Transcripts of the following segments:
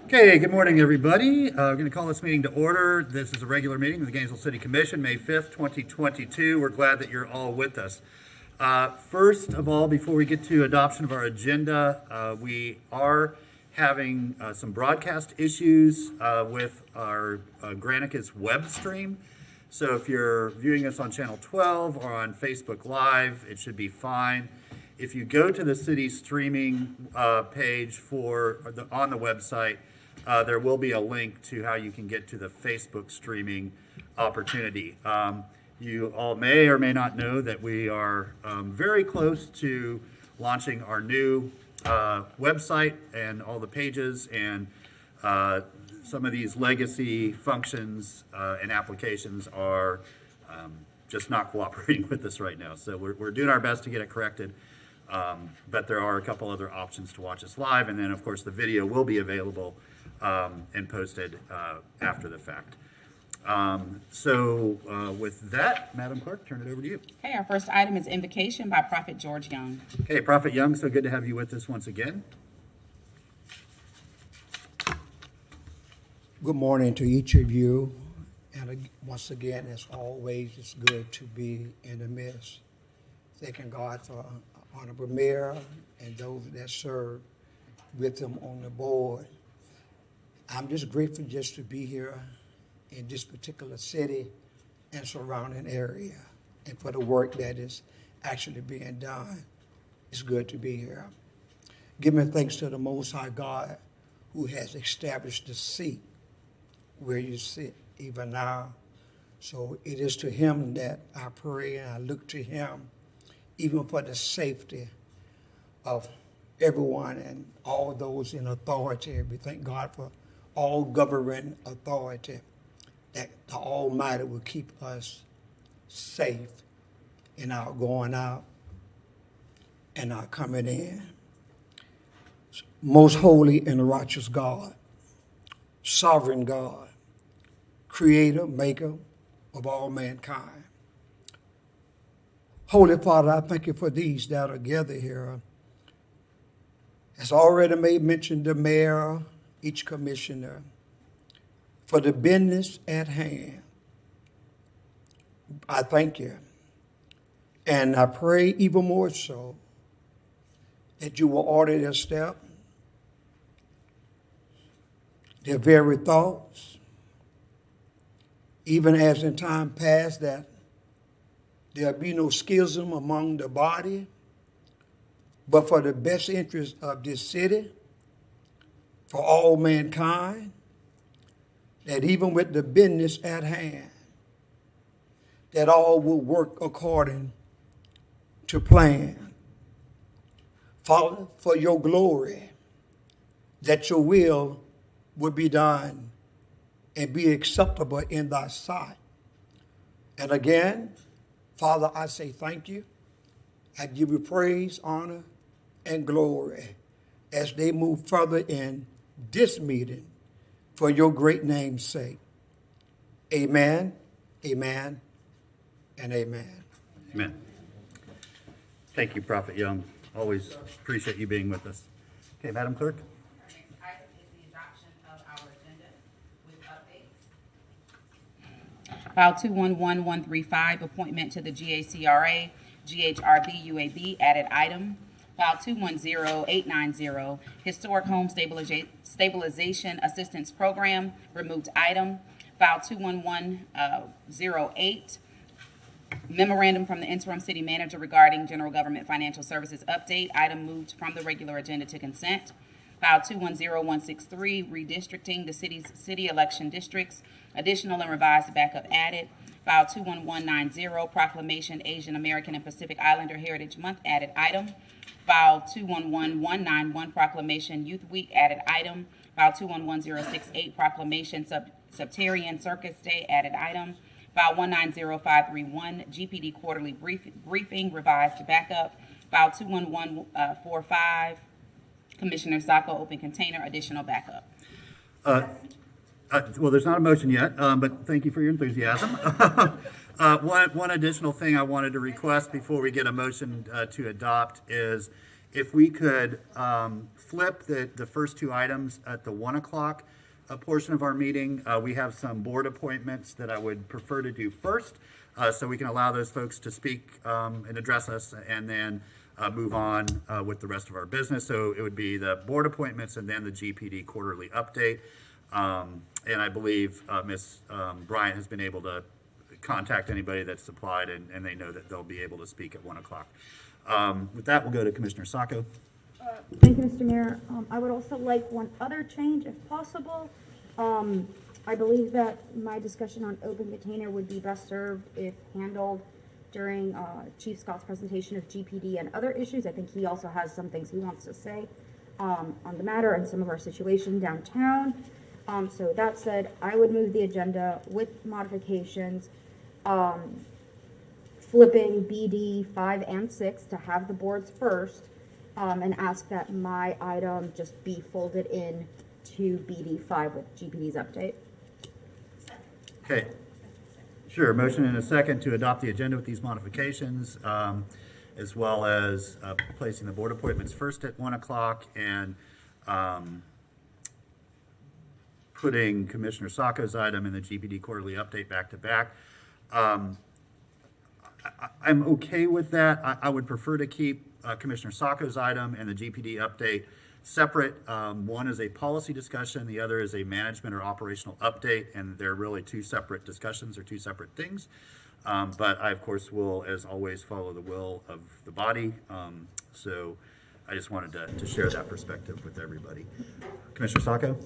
Okay, good morning, everybody. We're going to call this meeting to order. This is a regular meeting of the Gainesville City Commission, May 5th, 2022. We're glad that you're all with us. First of all, before we get to adoption of our agenda, we are having some broadcast issues with our Granicus web stream. So if you're viewing us on Channel 12 or on Facebook Live, it should be fine. If you go to the city streaming page on the website, there will be a link to how you can get to the Facebook streaming opportunity. You all may or may not know that we are very close to launching our new website and all the pages, and some of these legacy functions and applications are just not cooperating with us right now. So we're doing our best to get it corrected. But there are a couple other options to watch us live, and then of course the video will be available and posted after the fact. With that, Madam Clerk, turn it over to you. Okay, our first item is invocation by Prophet George Young. Okay, Prophet Young, so good to have you with us once again. Good morning to each of you, and once again, as always, it's good to be in the midst. Thanking God for Honorable Mayor and those that serve with him on the board. I'm just grateful just to be here in this particular city and surrounding area, and for the work that is actually being done. It's good to be here. Giving thanks to the Most High God who has established the seat where you sit even now. So it is to him that I pray, and I look to him even for the safety of everyone and all those in authority. We thank God for all governing authority, that the Almighty will keep us safe in our going out and our coming in. Most holy and righteous God, sovereign God, creator, maker of all mankind. Holy Father, I thank you for these that are gathered here. As already made mention, the mayor, each commissioner, for the business at hand. I thank you. And I pray even more so that you will order their step, their very thoughts, even as in time past, that there be no schism among the body, but for the best interest of this city, for all mankind, that even with the business at hand, that all will work according to plan. Father, for your glory, that your will be done and be acceptable in thy sight. And again, Father, I say thank you. I give you praise, honor, and glory as they move further in this meeting for your great name's sake. Amen, amen, and amen. Amen. Thank you, Prophet Young. Always appreciate you being with us. Okay, Madam Clerk. Our next item is the adoption of our agenda with updates. File 211135, appointment to the GACRA, GHRB, UAB, added item. File 210890, Historic Home Stabilization Assistance Program, removed item. File 21108, memorandum from the interim city manager regarding general government financial services update, item moved from the regular agenda to consent. File 210163, redistricting the city's city election districts, additional and revised backup added. File 21190, proclamation Asian American and Pacific Islander Heritage Month, added item. File 211191, proclamation Youth Week, added item. File 211068, proclamation Septarian Circus Day, added item. File 190531, GPD quarterly briefing, revised backup. File 21145, Commissioner Sacco, open container, additional backup. Well, there's not a motion yet, but thank you for your enthusiasm. One additional thing I wanted to request before we get a motion to adopt is if we could flip the first two items at the 1 o'clock portion of our meeting. We have some board appointments that I would prefer to do first, so we can allow those folks to speak and address us, and then move on with the rest of our business. So it would be the board appointments and then the GPD quarterly update. And I believe Ms. Bryant has been able to contact anybody that's applied, and they know that they'll be able to speak at 1 o'clock. With that, we'll go to Commissioner Sacco. Thank you, Mr. Mayor. I would also like one other change if possible. I believe that my discussion on open container would be best served if handled during Chief Scott's presentation of GPD and other issues. I think he also has some things he wants to say on the matter and some of our situation downtown. So that said, I would move the agenda with modifications, flipping BD 5 and 6 to have the boards first, and ask that my item just be folded in to BD 5 with GPD's update. Okay. Sure, motion and a second to adopt the agenda with these modifications, as well as placing the board appointments first at 1 o'clock and putting Commissioner Sacco's item and the GPD quarterly update back to back. I'm okay with that. I would prefer to keep Commissioner Sacco's item and the GPD update separate. One is a policy discussion, the other is a management or operational update, and they're really two separate discussions or two separate things. But I, of course, will, as always, follow the will of the body. So I just wanted to share that perspective with everybody. Commissioner Sacco?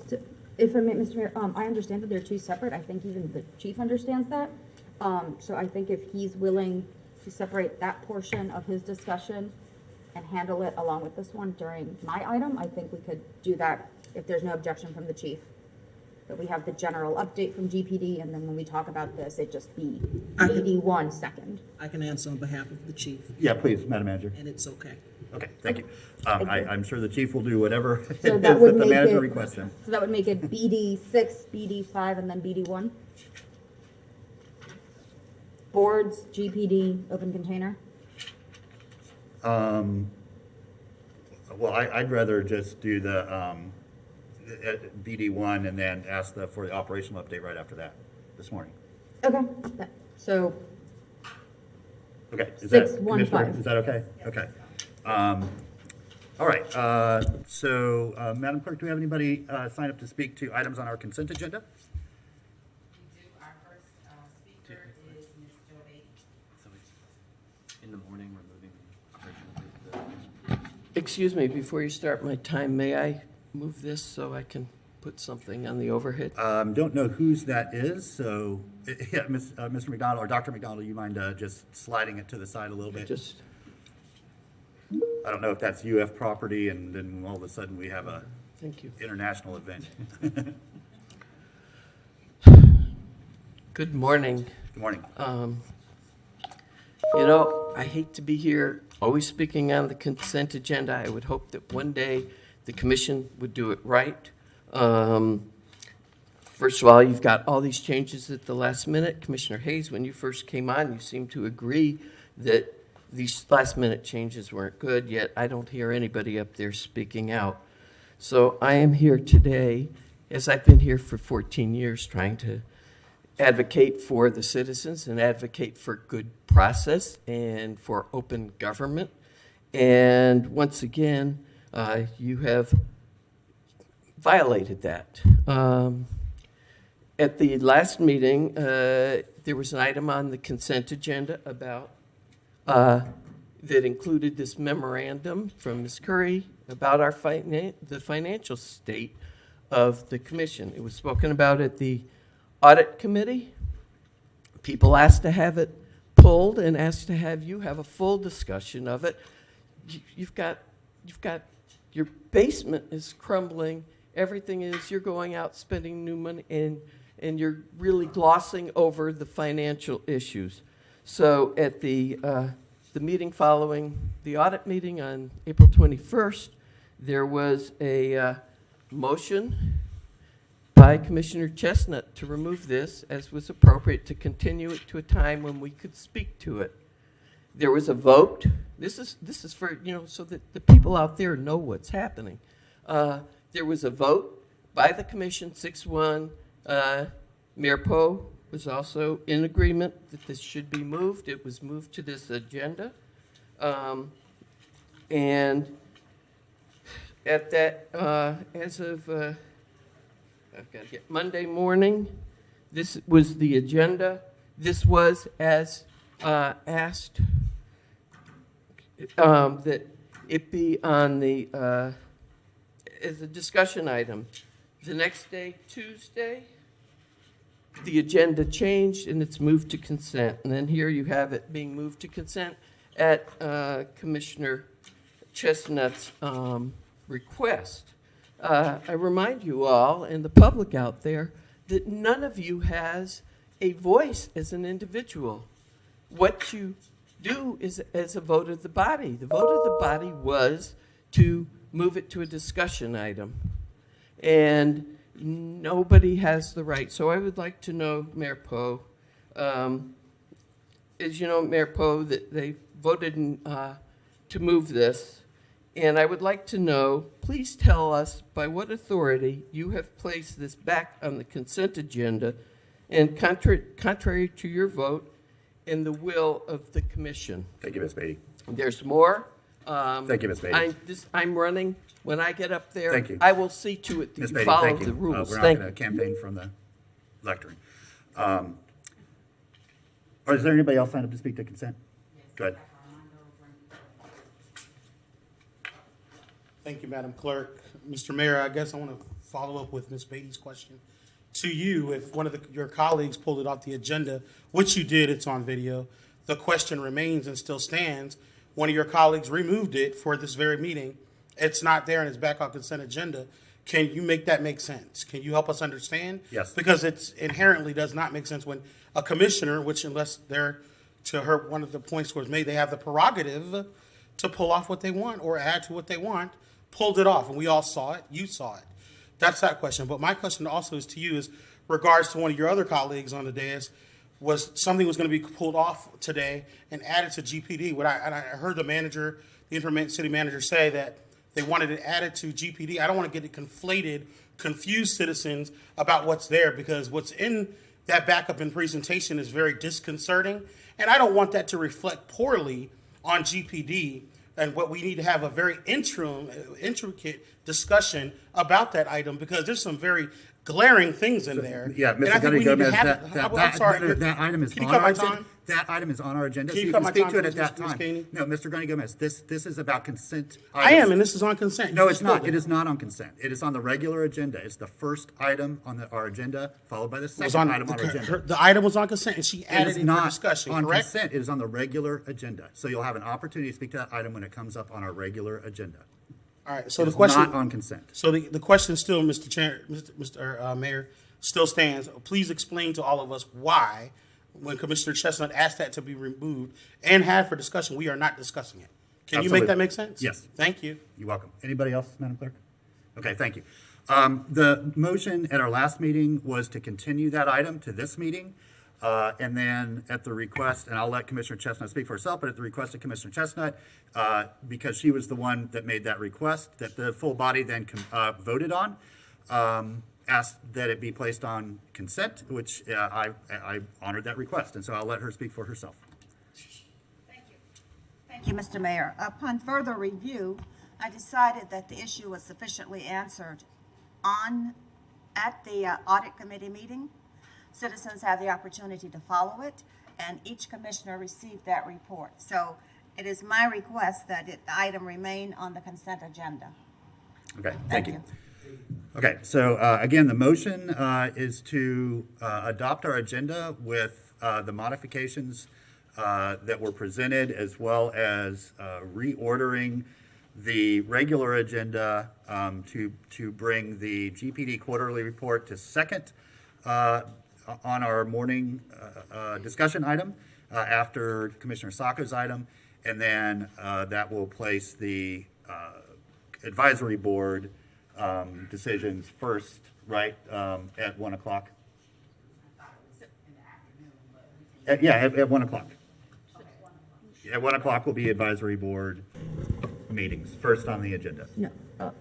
If I may, Mr. Mayor, I understand that they're two separate. I think even the chief understands that. So I think if he's willing to separate that portion of his discussion and handle it along with this one during my item, I think we could do that if there's no objection from the chief. But we have the general update from GPD, and then when we talk about this, it just be BD1 second. I can answer on behalf of the chief, Yeah, please, Madam Manager. and it's okay. Okay, thank you. I'm sure the chief will do whatever So it that is would that the make manager it- requests him. So that would make it BD6, BD5, and then BD1. Boards, GPD, open container. Well, I'd rather just do the BD1 and then ask for the operational update right after that this morning. Okay. So Okay, is 6, that, 1, Commissioner, 5. is that okay? Okay. All right, so Madam Clerk, do we have anybody sign up to speak to items on our consent agenda? We do. Our first speaker is Ms. Jo Bates. So it's in the morning, we're moving. Excuse me, before you start my time, may I move this so I can put something on the overhead? Don't know whose that is, so, yeah, Mr. McDonald, or Dr. McDonald, you mind just sliding it to the side a little bit? Just, I don't know if that's UF property, and then all of a sudden we have a thank you. international event. Good morning. Good morning. You know, I hate to be here always speaking on the consent agenda. I would hope that one day the commission would do it right. First of all, you've got all these changes at the last minute. Commissioner Hayes, when you first came on, you seemed to agree that these last minute changes weren't good, yet I don't hear anybody up there speaking out. So I am here today, as I've been here for 14 years, trying to advocate for the citizens and advocate for good process and for open government. And once again, you have violated that. At the last meeting, there was an item on the consent agenda about that included this memorandum from Ms. Curry about our the financial state of the commission. It was spoken about at the audit committee. People asked to have it pulled and asked to have you have a full discussion of it. You've got your basement is crumbling. Everything is, you're going out spending new money and you're really glossing over the financial issues. So at the meeting following the audit meeting on April 21st, there was a motion by Commissioner Chestnut to remove this, as was appropriate, to continue it to a time when we could speak to it. There was a vote. This is for, so that the people out there know what's happening. There was a vote by the commission, 6-1. Mayor Poe was also in agreement that this should be moved. It was moved to this agenda. And at that, as of, I've got to get Monday morning, this was the agenda. This was as asked that it be on the, as a discussion item. The next day, Tuesday, the agenda changed and it's moved to consent. And then here you have it being moved to consent at Commissioner Chestnut's request. I remind you all and the public out there that none of you has a voice as an individual. What you do is as a vote of the body. The vote of the body was to move it to a discussion item. And nobody has the right. So I would like to know, Mayor Poe, as you know, Mayor Poe, that they voted to move this. And I would like to know, please tell us by what authority you have placed this back on the consent agenda and contrary to your vote and the will of the commission. Thank you, Ms. Beatty. There's more. Thank you, Ms. Beatty. I'm running. When I get up there, Thank you. I will see to it that Ms. you Beatty, follow thank you. the rules. We're not Thank going to you. campaign from the lectern. Or is there anybody else signed up to speak to consent? Go ahead. Thank you, Madam Clerk. Mr. Mayor, I guess I want to follow up with Ms. Beatty's question to you. If one of your colleagues pulled it off the agenda, which you did, it's on video, the question remains and still stands. One of your colleagues removed it for this very meeting. It's not there and it's back on consent agenda. Can you make that make sense? Can you help us understand? Yes. Because it's inherently does not make sense when a commissioner, which unless they're, to her, one of the points was made, they have the prerogative to pull off what they want or add to what they want, pulled it off, and we all saw it, you saw it. That's that question. But my question also is to you is regards to one of your other colleagues on the dais, was something was going to be pulled off today and added to GPD. I heard the manager, the interim city manager say that they wanted it added to GPD. I don't want to get it conflated, confuse citizens about what's there because what's in that backup and presentation is very disconcerting. And I don't want that to reflect poorly on GPD. And what we need to have a very intricate discussion about that item because there's some very glaring things in there. Yeah, And I Mr. think we need to Gomez, have- I'm sorry. that item is Can you on cut our my agenda. time? That item is on our agenda. Can you so cut my speak time, to it please, at that Ms. time. Kaney? No, Mr. Gunny Gomez, this is about consent I items. am, and this is on consent. No, You it's just not. pulled It is not on consent. It is on the regular agenda. It's the first item on our agenda, followed by the It was second on, item on our agenda. the item was on consent, and she It added is it for not discussion, on correct? consent. It is on the regular agenda. So you'll have an opportunity to speak to that item when it comes up on our regular agenda. All right, so It the is question. not on consent. So the question still, Mr. Chair, Mr. Mayor, still stands. Please explain to all of us why, when Commissioner Chestnut asked that to be removed and had for discussion, we are not discussing it. Can you Absolutely. make that make sense? Yes. Thank you. You're welcome. Anybody else, Madam Clerk? Okay, thank you. The motion at our last meeting was to continue that item to this meeting. And then at the request, and I'll let Commissioner Chestnut speak for herself, but at the request of Commissioner Chestnut, because she was the one that made that request, that the full body then voted on, asked that it be placed on consent, which I honored that request. And so I'll let her speak for herself. Thank you, Mr. Mayor. Upon further review, I decided that the issue was sufficiently answered at the audit committee meeting. Citizens have the opportunity to follow it, and each commissioner received that report. So it is my request that the item remain on the consent agenda. Okay, thank you. Okay, so again, the motion is to adopt our agenda with the modifications that were presented, as well as reordering the regular agenda to bring the GPD quarterly report to second on our morning discussion item after Commissioner Sacco's item, and then that will place the advisory board decisions first, right, at 1 o'clock? Yeah, at 1 o'clock. At 1 o'clock will be advisory board meetings, first on the agenda. No,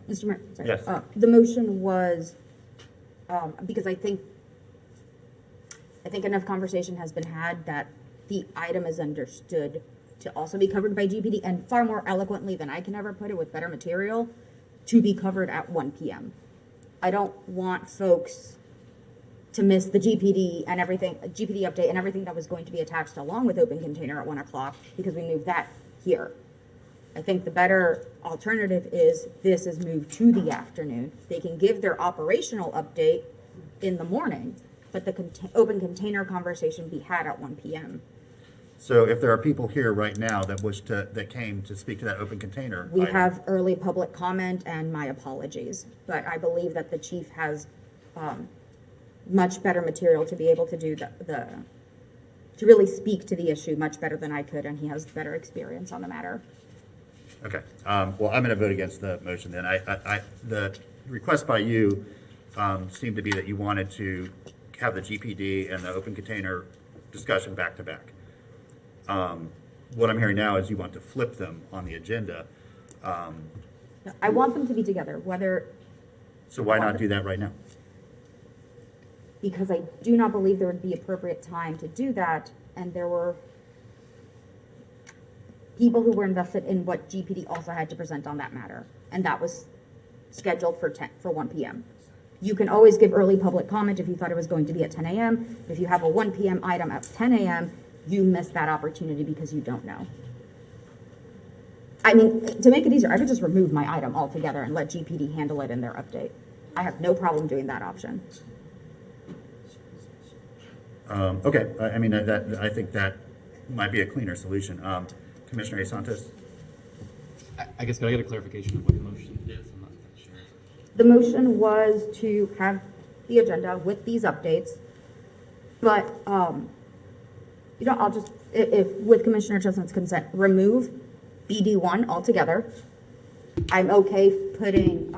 Mr. Mayor, sorry. Yes. The motion was, because I think enough conversation has been had that the item is understood to also be covered by GPD, and far more eloquently than I can ever put it with better material, to be covered at 1 PM. I don't want folks to miss the GPD and everything, GPD update and everything that was going to be attached along with open container at 1 o'clock, because we moved that here. I think the better alternative is this is moved to the afternoon. They can give their operational update in the morning, but the open container conversation be had at 1 PM. So if there are people here right now that came to speak to that open container. We item, have early public comment, and my apologies, but I believe that the chief has much better material to be able to do to really speak to the issue much better than I could, and he has better experience on the matter. Okay, well, I'm going to vote against the motion then. The request by you seemed to be that you wanted to have the GPD and the open container discussion back to back. What I'm hearing now is you want to flip them on the agenda. I want them to be together, So why not do that right now? because I do not believe there would be appropriate time to do that, and there were people who were invested in what GPD also had to present on that matter, and that was scheduled for 1 PM. You can always give early public comment if you thought it was going to be at 10 AM. If you have a 1 PM item at 10 AM, you miss that opportunity because you don't know. I mean, to make it easier, I could just remove my item altogether and let GPD handle it in their update. I have no problem doing that option. Okay, I mean, I think that might be a cleaner solution. Commissioner A. Santos? I guess, can I get a clarification of what the motion is? I'm not sure. The motion was to have the agenda with these updates, but, I'll just, if with Commissioner Chestnut's consent, remove BD1 altogether. I'm okay putting,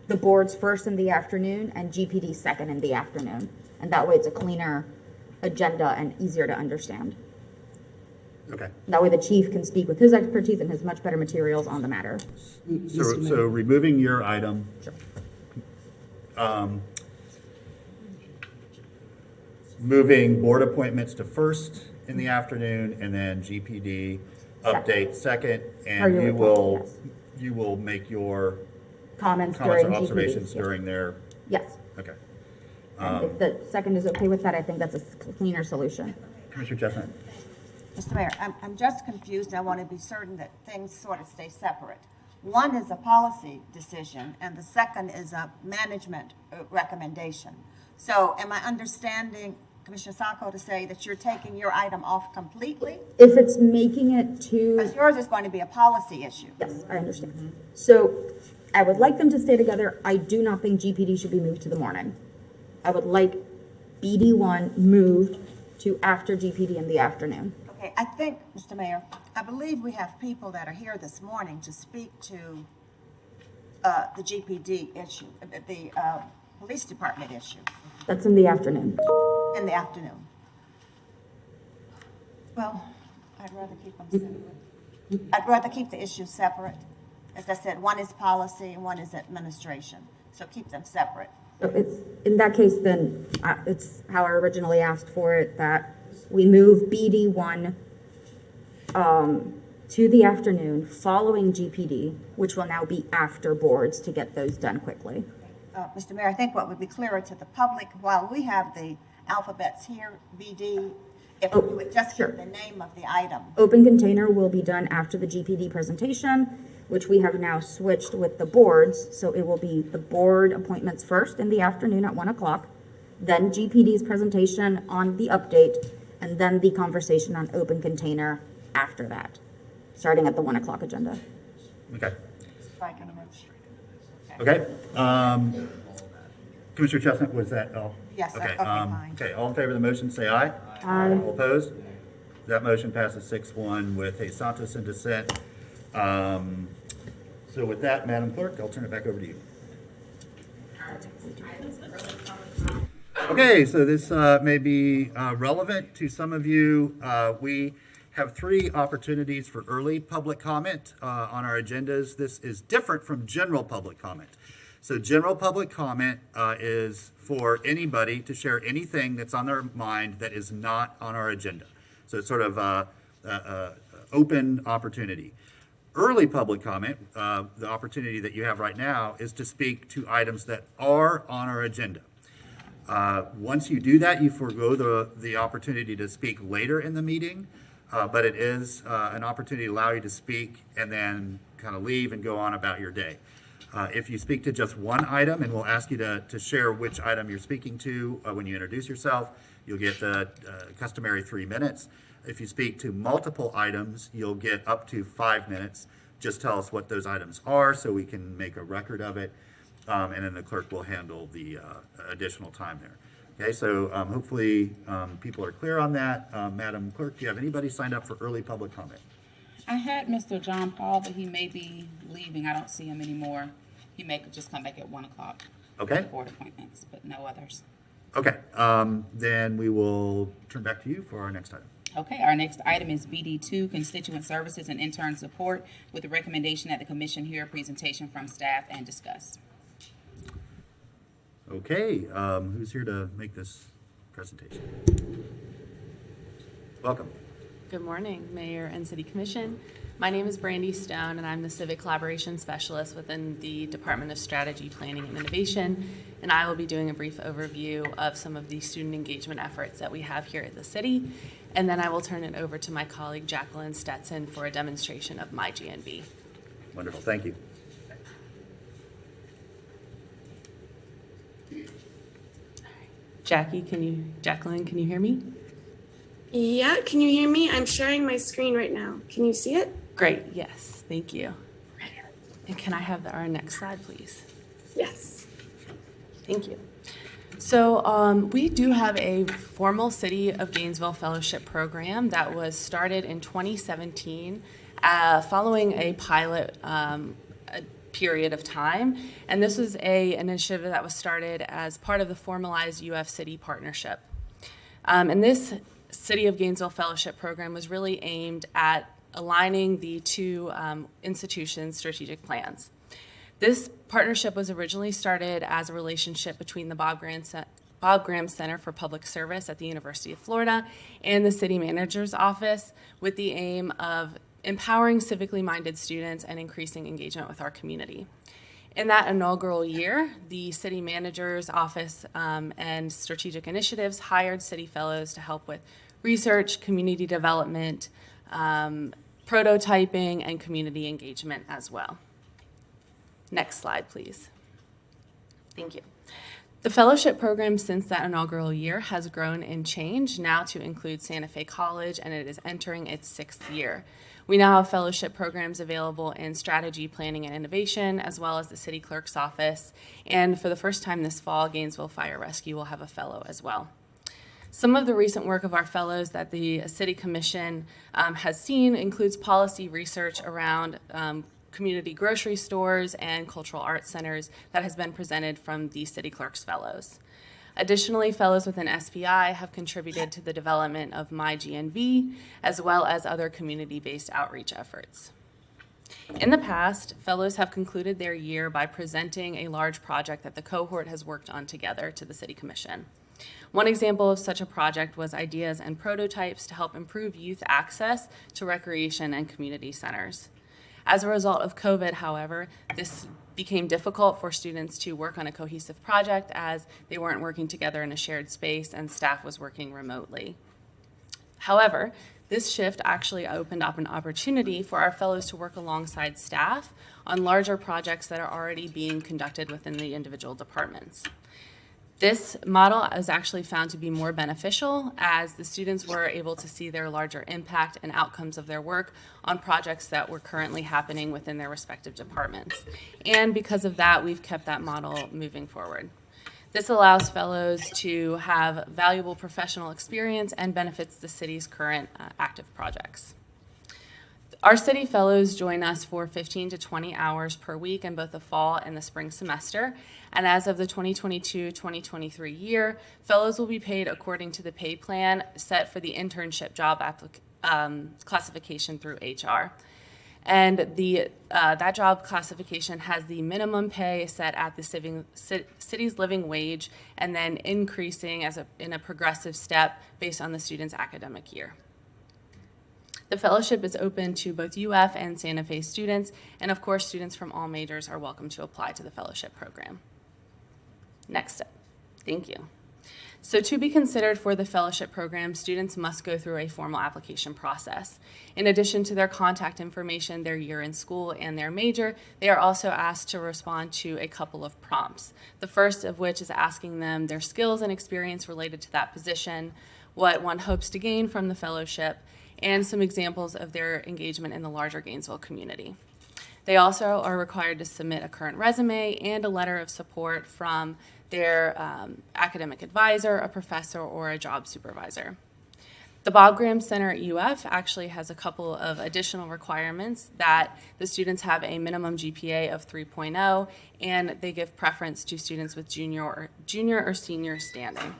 the boards first in the afternoon and GPD second in the afternoon. And that way it's a cleaner agenda and easier to understand. Okay. That way the chief can speak with his expertise and his much better materials on the matter. So removing your item. Moving board appointments to first in the afternoon and then GPD update second, Per and your you request, will, yes. you will make your Comments comments during or GPD. observations yes. during their, Yes. okay. And if the second is okay with that, I think that's a cleaner solution. Commissioner Chestnut? Mr. Mayor, I'm just confused. I want to be certain that things sort of stay separate. One is a policy decision, and the second is a management recommendation. So am I understanding Commissioner Sacco to say that you're taking your item off completely? If it's making it to, Because yours is going to be a policy issue. yes, I understand. So I would like them to stay together. I do not think GPD should be moved to the morning. I would like BD1 moved to after GPD in the afternoon. Okay, I think, Mr. Mayor, I believe we have people that are here this morning to speak to the GPD issue, the police department issue That's in the afternoon. in the afternoon. Well, I'd rather keep them separate. I'd rather keep the issues separate. As I said, one is policy and one is administration, so keep them separate. So it's, in that case, then, it's how I originally asked for it, that we move BD1 to the afternoon following GPD, which will now be after boards to get those done quickly. Mr. Mayor, I think what would be clearer to the public, while we have the alphabets here, BD, if we would just sure. give the name of the item. Open container will be done after the GPD presentation, which we have now switched with the boards. So it will be the board appointments first in the afternoon at 1 o'clock, then GPD's presentation on the update, and then the conversation on open container after that, starting at the 1 o'clock agenda. Okay. Strike and merge. Okay. Commissioner Chestnut, was that all? Yes, Okay, okay, fine. okay, all in favor of the motion, say aye. Aye. All opposed? That motion passes 6-1 with a Santos in dissent. So with that, Madam Clerk, I'll turn it back over to you. Okay, so this may be relevant to some of you. We have 3 opportunities for early public comment on our agendas. This is different from general public comment. So general public comment is for anybody to share anything that's on their mind that is not on our agenda. So it's sort of a open opportunity. Early public comment, the opportunity that you have right now, is to speak to items that are on our agenda. Once you do that, you forego the opportunity to speak later in the meeting, but it is an opportunity to allow you to speak and then kind of leave and go on about your day. If you speak to just one item, and we'll ask you to share which item you're speaking to when you introduce yourself, you'll get the customary 3 minutes. If you speak to multiple items, you'll get up to 5 minutes. Just tell us what those items are so we can make a record of it, and then the clerk will handle the additional time there. Okay, so hopefully people are clear on that. Madam Clerk, do you have anybody signed up for early public comment? I had Mr. John Paul, but he may be leaving. I don't see him anymore. He may just come back at 1 o'clock. Okay. Board appointments, but no others. Okay, then we will turn back to you for our next item. Okay, our next item is BD2, Constituent Services and Intern Support, with the recommendation that the commission hear a presentation from staff and discuss. Okay, who's here to make this presentation? Welcome. Good morning, Mayor and City Commission. My name is Brandy Stone, and I'm the Civic Collaboration Specialist within the Department of Strategy, Planning, and Innovation, and I will be doing a brief overview of some of the student engagement efforts that we have here at the city, and then I will turn it over to my colleague Jacqueline Stetson for a demonstration of my GNV. Wonderful, thank you. Jacqueline, can you hear me? Yeah, can you hear me? I'm sharing my screen right now. Can you see it? Great, yes, thank you. And can I have our next slide, please? Yes. Thank you. So we do have a formal City of Gainesville Fellowship Program that was started in 2017 following a pilot period of time. And this was an initiative that was started as part of the formalized UF City partnership. And this City of Gainesville Fellowship Program was really aimed at aligning the 2 institutions' strategic plans. This partnership was originally started as a relationship between the Bob Graham Center for Public Service at the University of Florida and the City Manager's Office, with the aim of empowering civically minded students and increasing engagement with our community. In that inaugural year, the City Manager's Office and Strategic Initiatives hired City Fellows to help with research, community development, prototyping, and community engagement as well. Next slide, please. Thank you. The fellowship program since that inaugural year has grown and changed now to include Santa Fe College, and it is entering its 6th year. We now have fellowship programs available in strategy, planning, and innovation, as well as the city clerk's office. And for the first time this fall, Gainesville Fire Rescue will have a fellow as well. Some of the recent work of our fellows that the City Commission has seen includes policy research around community grocery stores and cultural arts centers that has been presented from the City Clerk's Fellows. Additionally, fellows within SPI have contributed to the development of My GNV, as well as other community-based outreach efforts. In the past, fellows have concluded their year by presenting a large project that the cohort has worked on together to the City Commission. One example of such a project was ideas and prototypes to help improve youth access to recreation and community centers. As a result of COVID, however, this became difficult for students to work on a cohesive project as they weren't working together in a shared space and staff was working remotely. However, this shift actually opened up an opportunity for our fellows to work alongside staff on larger projects that are already being conducted within the individual departments. This model is actually found to be more beneficial as the students were able to see their larger impact and outcomes of their work on projects that were currently happening within their respective departments. And because of that, we've kept that model moving forward. This allows fellows to have valuable professional experience and benefits the city's current active projects. Our city fellows join us for 15 to 20 hours per week in both the fall and the spring semester. And as of the 2022-2023 year, fellows will be paid according to the pay plan set for the internship job classification through HR. And that job classification has the minimum pay set at the city's living wage and then increasing in a progressive step based on the student's academic year. The fellowship is open to both UF and Santa Fe students, and of course, students from all majors are welcome to apply to the fellowship program. Next step. Thank you. So to be considered for the fellowship program, students must go through a formal application process. In addition to their contact information, their year in school, and their major, they are also asked to respond to a couple of prompts. The first of which is asking them their skills and experience related to that position, what one hopes to gain from the fellowship, and some examples of their engagement in the larger Gainesville community. They also are required to submit a current resume and a letter of support from their academic advisor, a professor, or a job supervisor. The Bob Graham Center at UF actually has a couple of additional requirements that the students have a minimum GPA of 3.0, and they give preference to students with junior or senior standing.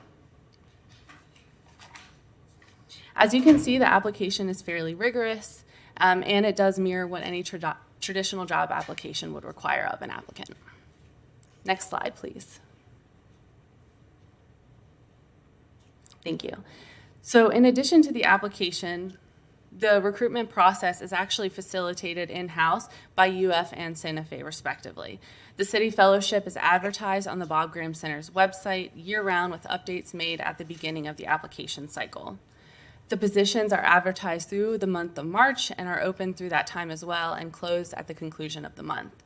As you can see, the application is fairly rigorous, and it does mirror what any traditional job application would require of an applicant. Next slide, please. Thank you. So in addition to the application, the recruitment process is actually facilitated in-house by UF and Santa Fe, respectively. The City Fellowship is advertised on the Bob Graham Center's website year-round with updates made at the beginning of the application cycle. The positions are advertised through the month of March and are open through that time as well and closed at the conclusion of the month.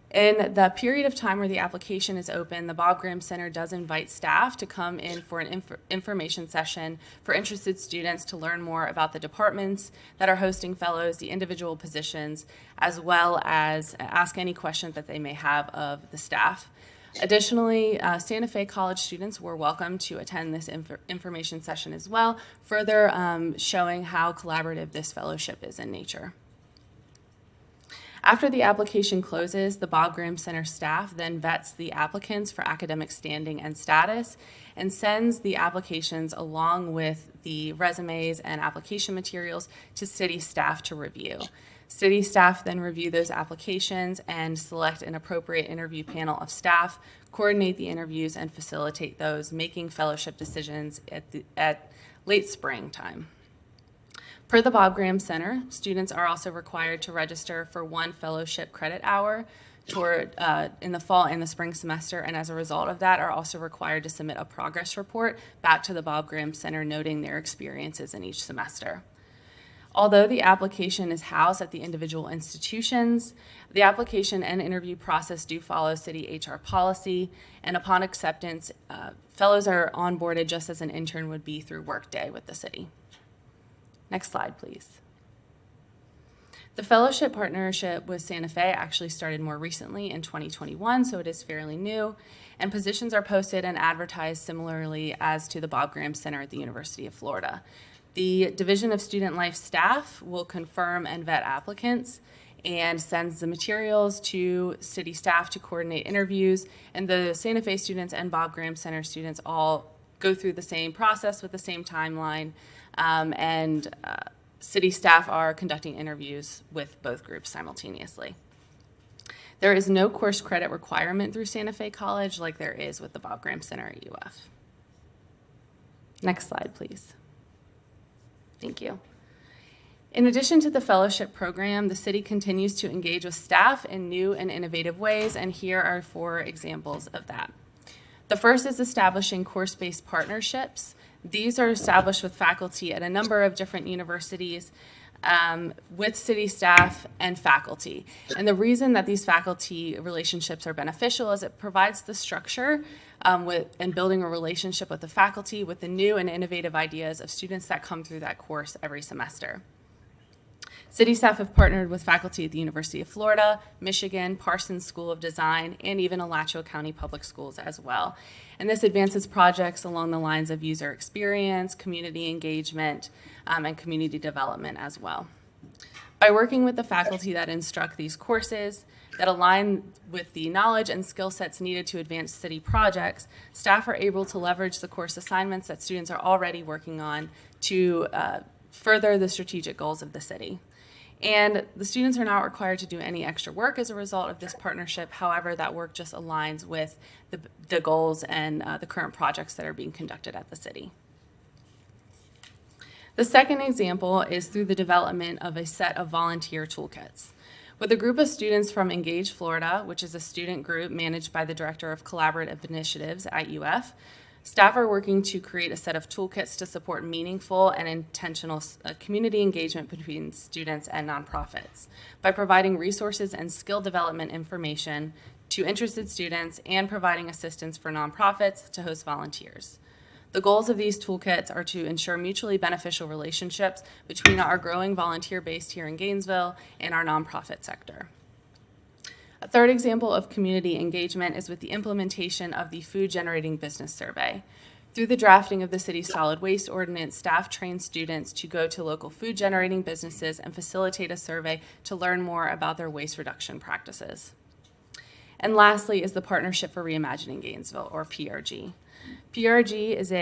In the period of time where the application is open, the Bob Graham Center does invite staff to come in for an information session for interested students to learn more about the departments that are hosting fellows, the individual positions, as well as ask any questions that they may have of the staff. Additionally, Santa Fe College students were welcome to attend this information session as well, further showing how collaborative this fellowship is in nature. After the application closes, the Bob Graham Center staff then vets the applicants for academic standing and status and sends the applications along with the resumes and application materials to city staff to review. City staff then review those applications and select an appropriate interview panel of staff, coordinate the interviews, and facilitate those, making fellowship decisions at late spring time. Per the Bob Graham Center, students are also required to register for one fellowship credit hour in the fall and the spring semester, and as a result of that are also required to submit a progress report back to the Bob Graham Center noting their experiences in each semester. Although the application is housed at the individual institutions, the application and interview process do follow city HR policy, and upon acceptance, fellows are onboarded just as an intern would be through Workday with the city. Next slide, please. The fellowship partnership with Santa Fe actually started more recently in 2021, so it is fairly new, and positions are posted and advertised similarly as to the Bob Graham Center at the University of Florida. The Division of Student Life staff will confirm and vet applicants and sends the materials to city staff to coordinate interviews, and the Santa Fe students and Bob Graham Center students all go through the same process with the same timeline, and city staff are conducting interviews with both groups simultaneously. There is no course credit requirement through Santa Fe College like there is with the Bob Graham Center at UF. Next slide, please. Thank you. In addition to the fellowship program, the city continues to engage with staff in new and innovative ways, and here are 4 examples of that. The first is establishing course-based partnerships. These are established with faculty at a number of different universities, with city staff and faculty. And the reason that these faculty relationships are beneficial is it provides the structure and building a relationship with the faculty with the new and innovative ideas of students that come through that course every semester. City staff have partnered with faculty at the University of Florida, Michigan, Parsons School of Design, and even Alachua County Public Schools as well. And this advances projects along the lines of user experience, community engagement, and community development as well. By working with the faculty that instruct these courses that align with the knowledge and skill sets needed to advance city projects, staff are able to leverage the course assignments that students are already working on to further the strategic goals of the city. And the students are not required to do any extra work as a result of this partnership. However, that work just aligns with the goals and the current projects that are being conducted at the city. The second example is through the development of a set of volunteer toolkits. With a group of students from Engage Florida, which is a student group managed by the Director of Collaborative Initiatives at UF, staff are working to create a set of toolkits to support meaningful and intentional community engagement between students and nonprofits by providing resources and skill development information to interested students and providing assistance for nonprofits to host volunteers. The goals of these toolkits are to ensure mutually beneficial relationships between our growing volunteer base here in Gainesville and our nonprofit sector. A third example of community engagement is with the implementation of the Food Generating Business Survey. Through the drafting of the city's solid waste ordinance, staff train students to go to local food generating businesses and facilitate a survey to learn more about their waste reduction practices. And lastly is the Partnership for Reimagining Gainesville, or PRG. PRG is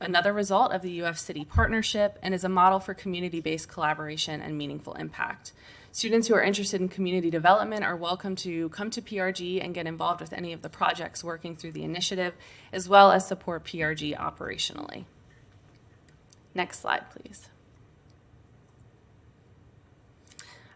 another result of the UF City partnership and is a model for community-based collaboration and meaningful impact. Students who are interested in community development are welcome to come to PRG and get involved with any of the projects working through the initiative, as well as support PRG operationally. Next slide, please.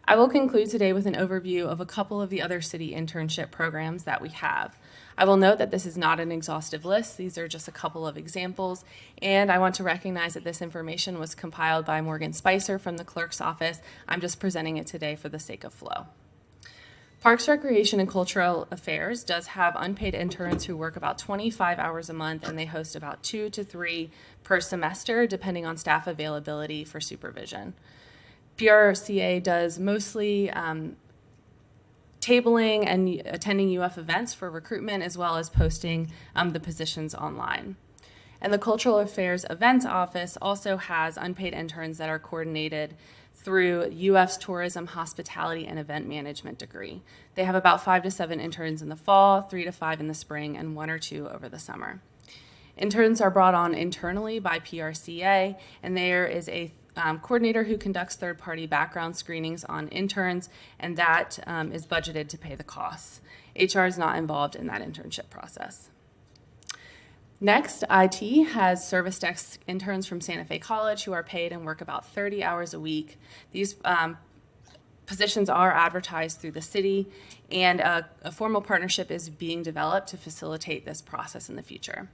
I will conclude today with an overview of a couple of the other city internship programs that we have. I will note that this is not an exhaustive list. These are just a couple of examples, and I want to recognize that this information was compiled by Morgan Spicer from the clerk's office. I'm just presenting it today for the sake of flow. Parks, Recreation, and Cultural Affairs does have unpaid interns who work about 25 hours a month, and they host about 2 to 3 per semester, depending on staff availability for supervision. PRCA does mostly tabling and attending UF events for recruitment, as well as posting the positions online. And the Cultural Affairs Events Office also has unpaid interns that are coordinated through UF's Tourism, Hospitality, and Event Management degree. They have about 5 to 7 interns in the fall, 3 to 5 in the spring, and 1 or 2 over the summer. Interns are brought on internally by PRCA, and there is a coordinator who conducts third-party background screenings on interns, and that is budgeted to pay the costs. HR is not involved in that internship process. Next, IT has service desk interns from Santa Fe College who are paid and work about 30 hours a week. These positions are advertised through the city, and a formal partnership is being developed to facilitate this process in the future.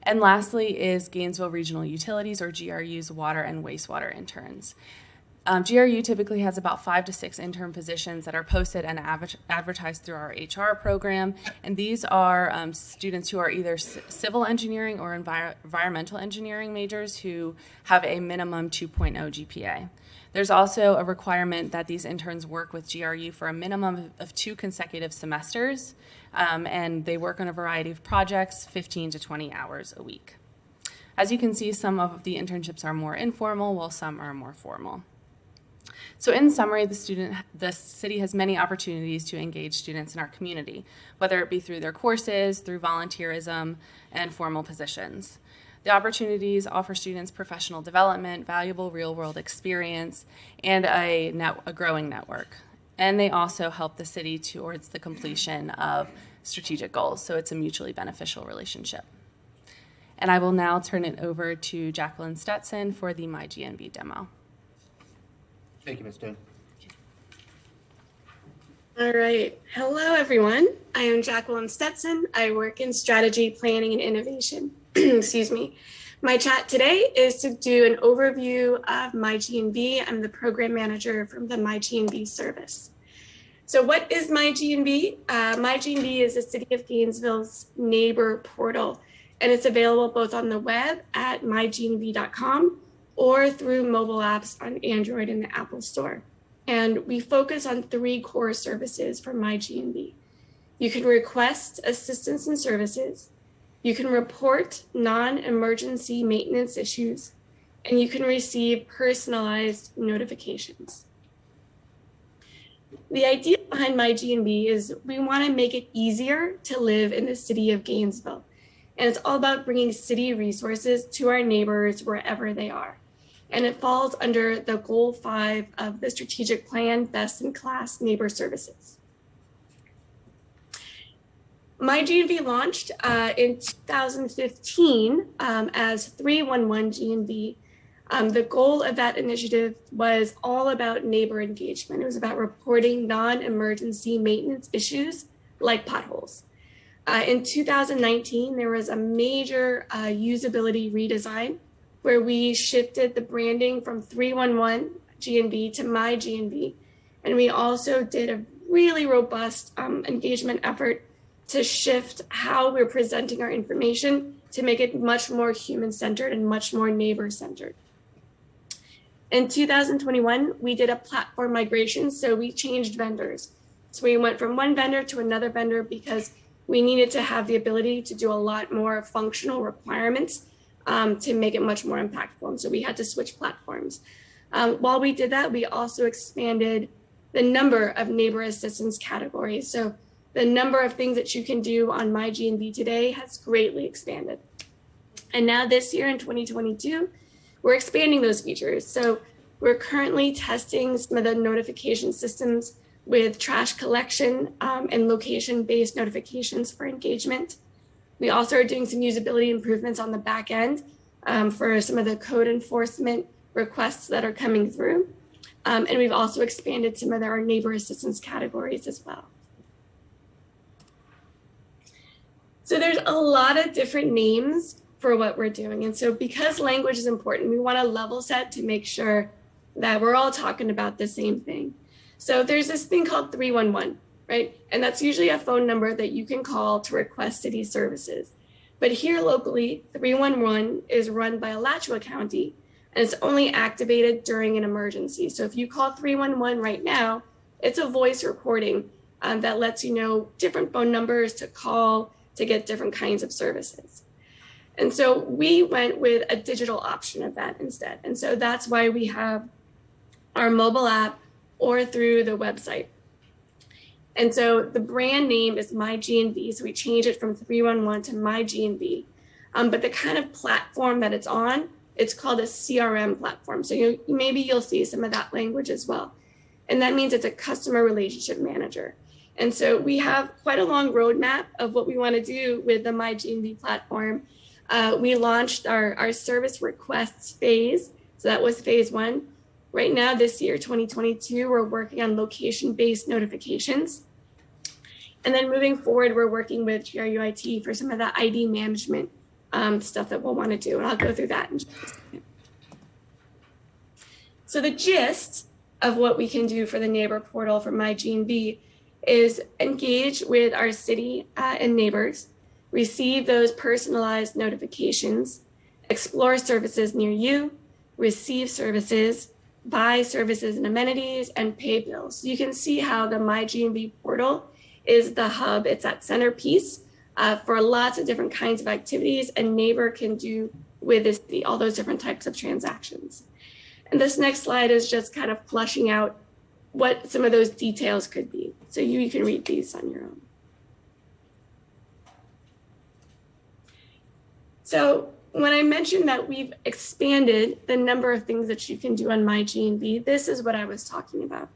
And lastly is Gainesville Regional Utilities, or GRU's water and wastewater interns. GRU typically has about 5 to 6 intern positions that are posted and advertised through our HR program, and these are students who are either civil engineering or environmental engineering majors who have a minimum 2.0 GPA. There's also a requirement that these interns work with GRU for a minimum of 2 consecutive semesters, and they work on a variety of projects, 15 to 20 hours a week. As you can see, some of the internships are more informal, while some are more formal. So in summary, the city has many opportunities to engage students in our community, whether it be through their courses, through volunteerism, and formal positions. The opportunities offer students professional development, valuable real-world experience, and a growing network. And they also help the city towards the completion of strategic goals, so it's a mutually beneficial relationship. And I will now turn it over to Jacqueline Stetson for the MyGNV demo. Thank you, Ms. Stone. All right. Hello, everyone. I am Jacqueline Stetson. I work in strategy, planning, and innovation. Excuse me. My chat today is to do an overview of MyGNV. I'm the program manager from the MyGNV service. So what is MyGNV? MyGNV is the City of Gainesville's neighbor portal, and it's available both on the web at mygnv.com or through mobile apps on Android and the Apple Store. And we focus on 3 core services for MyGNV. You can request assistance and services, you can report non-emergency maintenance issues, and you can receive personalized notifications. The idea behind My GNV is we want to make it easier to live in the city of Gainesville. And it's all about bringing city resources to our neighbors wherever they are. And it falls under the Goal 5 of the Strategic Plan, Best in Class Neighbor Services. My GNV launched in 2015 as 311 GNV. The goal of that initiative was all about neighbor engagement. It was about reporting non-emergency maintenance issues like potholes. In 2019, there was a major usability redesign where we shifted the branding from 311 GNV to My GNV. And we also did a really robust engagement effort to shift how we're presenting our information to make it much more human-centered and much more neighbor-centered. In 2021, we did a platform migration, so we changed vendors. So we went from one vendor to another vendor because we needed to have the ability to do a lot more functional requirements to make it much more impactful. And so we had to switch platforms. While we did that, we also expanded the number of neighbor assistance categories. So the number of things that you can do on My GNV today has greatly expanded. And now this year in 2022, we're expanding those features. So we're currently testing some of the notification systems with trash collection and location-based notifications for engagement. We also are doing some usability improvements on the back end for some of the code enforcement requests that are coming through. And we've also expanded some of our neighbor assistance categories as well. So there's a lot of different names for what we're doing. And so because language is important, we want to level set to make sure that we're all talking about the same thing. So there's this thing called 311, right? And that's usually a phone number that you can call to request city services. But here locally, 311 is run by Alachua County, and it's only activated during an emergency. So if you call 311 right now, it's a voice recording that lets you know different phone numbers to call to get different kinds of services. And so we went with a digital option of that instead. And so that's why we have our mobile app or through the website. And so the brand name is My GNV. So we changed it from 311 to My GNV. But the kind of platform that it's on, it's called a CRM platform. So maybe you'll see some of that language as well. And that means it's a customer relationship manager. And so we have quite a long roadmap of what we want to do with the My GNV platform. We launched our service requests phase. So that was phase 1. Right now, this year, 2022, we're working on location-based notifications. And then moving forward, we're working with GRUIT for some of the ID management stuff that we'll want to do. And I'll go through that in just a second. So the gist of what we can do for the neighbor portal for My GNV is engage with our city and neighbors, receive those personalized notifications, explore services near you, receive services, buy services and amenities, and pay bills. You can see how the My GNV portal is the hub. It's that centerpiece for lots of different kinds of activities a neighbor can do with all those different types of transactions. And this next slide is just kind of fleshing out what some of those details could be. So you can read these on your own. So when I mentioned that we've expanded the number of things that you can do on My GNV, this is what I was talking about.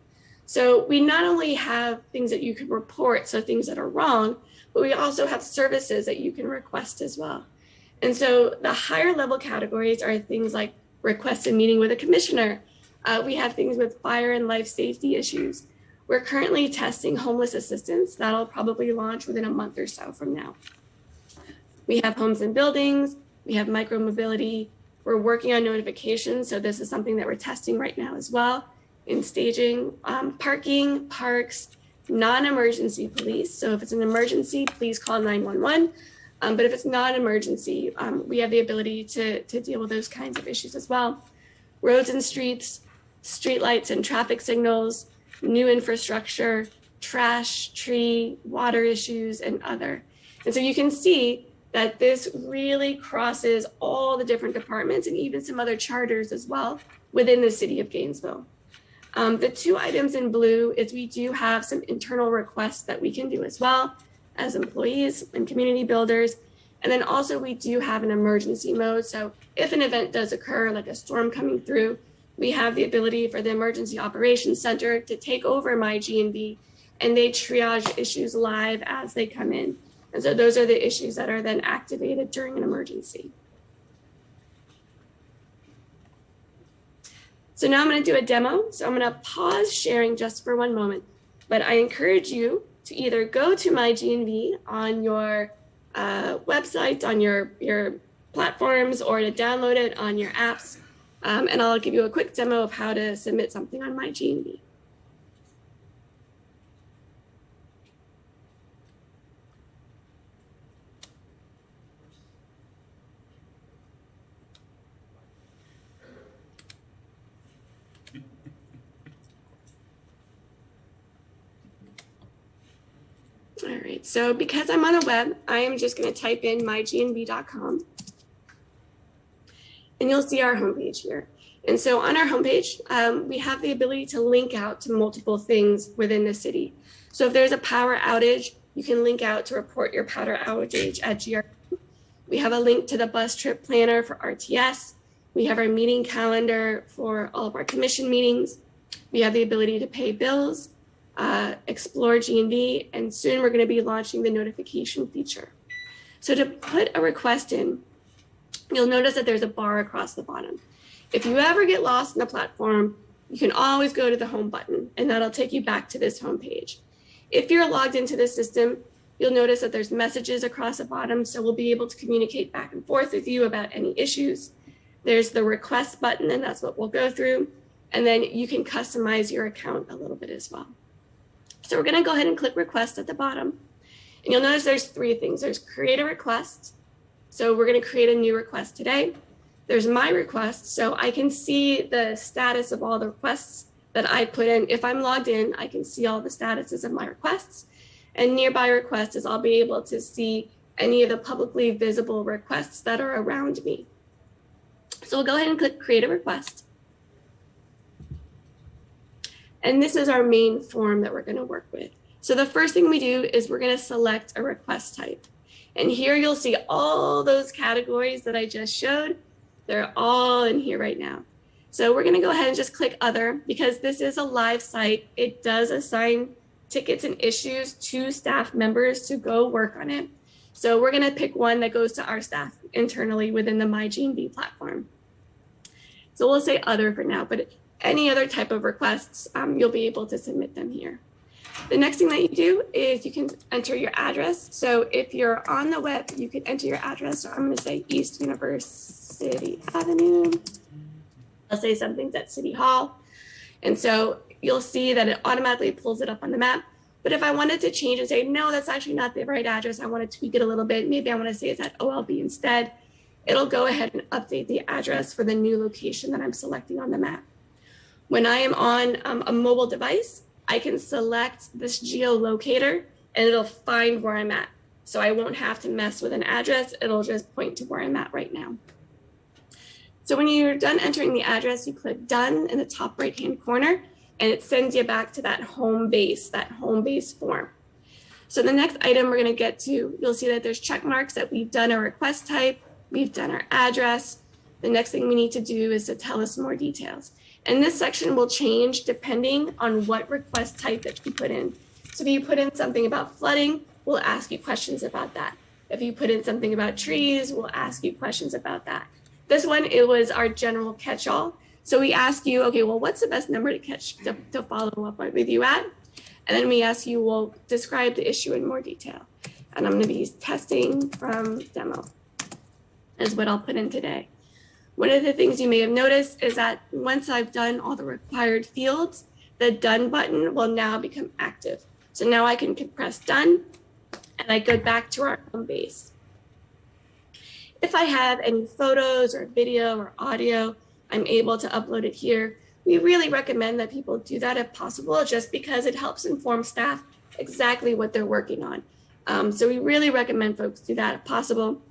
So we not only have things that you can report, so things that are wrong, but we also have services that you can request as well. And so the higher level categories are things like request a meeting with a commissioner. We have things with fire and life safety issues. We're currently testing homeless assistance. That'll probably launch within a month or so from now. We have homes and buildings. We have micromobility. We're working on notifications. So this is something that we're testing right now as well in staging, parking, parks, non-emergency police. So if it's an emergency, please call 911. But if it's not an emergency, we have the ability to deal with those kinds of issues as well. Roads and streets, streetlights and traffic signals, new infrastructure, trash, tree, water issues, and other. And so you can see that this really crosses all the different departments and even some other charters as well within the city of Gainesville. The two items in blue is we do have some internal requests that we can do as well as employees and community builders. And then also we do have an emergency mode. So if an event does occur, like a storm coming through, we have the ability for the Emergency Operations Center to take over my GNV, and they triage issues live as they come in. And so those are the issues that are then activated during an emergency. So now I'm going to do a demo. So I'm going to pause sharing just for one moment, but I encourage you to either go to my GNV on your website, on your platforms, or to download it on your apps. And I'll give you a quick demo of how to submit something on my GNV. All right, so because I'm on a web, I am just going to type in mygnv.com. And you'll see our homepage here. And so on our homepage, we have the ability to link out to multiple things within the city. So if there's a power outage, you can link out to report your power outage at GR. We have a link to the bus trip planner for RTS. We have our meeting calendar for all of our commission meetings. We have the ability to pay bills, explore GNV, and soon we're going to be launching the notification feature. So to put a request in, you'll notice that there's a bar across the bottom. If you ever get lost in the platform, you can always go to the home button, and that'll take you back to this home page. If you're logged into this system, you'll notice that there's messages across the bottom, so we'll be able to communicate back and forth with you about any issues. There's the request button, and that's what we'll go through. And then you can customize your account a little bit as well. So we're gonna go ahead and click request at the bottom. And you'll notice there's three things. There's create a request. So we're gonna create a new request today. There's my request, so I can see the status of all the requests that I put in. If I'm logged in, I can see all the statuses of my requests. And nearby requests is I'll be able to see any of the publicly visible requests that are around me. So we'll go ahead and click create a request. And this is our main form that we're going to work with. So the first thing we do is we're going to select a request type. And here you'll see all those categories that I just showed. They're all in here right now. So we're going to go ahead and just click other because this is a live site. It does assign tickets and issues to staff members to go work on it. So we're going to pick one that goes to our staff internally within the MyGNV platform. So we'll say other for now, but any other type of requests, you'll be able to submit them here. The next thing that you do is you can enter your address. So if you're on the web, you can enter your address. So I'm going to say East University Avenue. I'll say something's at City Hall. And so you'll see that it automatically pulls it up on the map. But if I wanted to change and say, no, that's actually not the right address, I want to tweak it a little bit, maybe I want to say it's at OLB instead, it'll go ahead and update the address for the new location that I'm selecting on the map. When I am on a mobile device, I can select this geolocator and it'll find where I'm at. So I won't have to mess with an address. It'll just point to where I'm at right now. So when you're done entering the address, you click done in the top right-hand corner and it sends you back to that home base form. So the next item we're gonna get to, you'll see that there's check marks that we've done our request type, we've done our address. The next thing we need to do is to tell us more details. And this section will change depending on what request type that you put in. So if you put in something about flooding, we'll ask you questions about that. If you put in something about trees, we'll ask you questions about that. This one, it was our general catch-all. So we ask you, okay, well, what's the best number to follow up with you at? And then we ask you, well, describe the issue in more detail. And I'm gonna be testing from demo is what I'll put in today. One of the things you may have noticed is that once I've done all the required fields, the done button will now become active. So now I can press done and I go back to our home base. If I have any photos or video or audio, I'm able to upload it here. We really recommend that people do that if possible, just because it helps inform staff exactly what they're working on. So we really recommend folks do that if possible.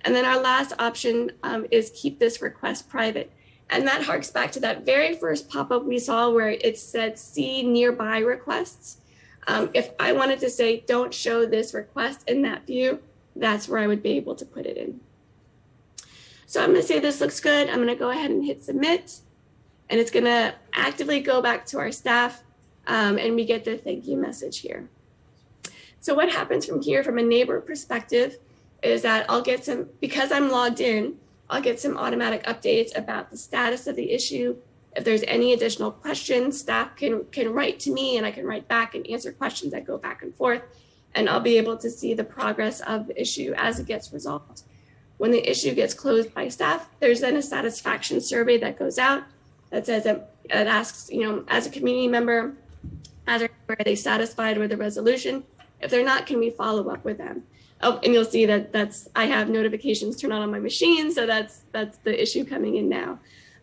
And then our last option is keep this request private. And that harks back to that very first pop-up we saw where it said see nearby requests. If I wanted to say, don't show this request in that view, that's where I would be able to put it in. So I'm going to say this looks good. I'm going to go ahead and hit submit. And it's going to actively go back to our staff. And we get the thank you message here. So what happens from here from a neighbor perspective is that I'll get some, because I'm logged in, I'll get some automatic updates about the status of the issue. If there's any additional questions, staff can write to me and I can write back and answer questions that go back and forth. And I'll be able to see the progress of the issue as it gets resolved. When the issue gets closed by staff, there's then a satisfaction survey that goes out that says that it asks, as a community member, are they satisfied with the resolution? If they're not, can we follow up with them? Oh, and you'll see that I have notifications turned on my machine, so that's the issue coming in now.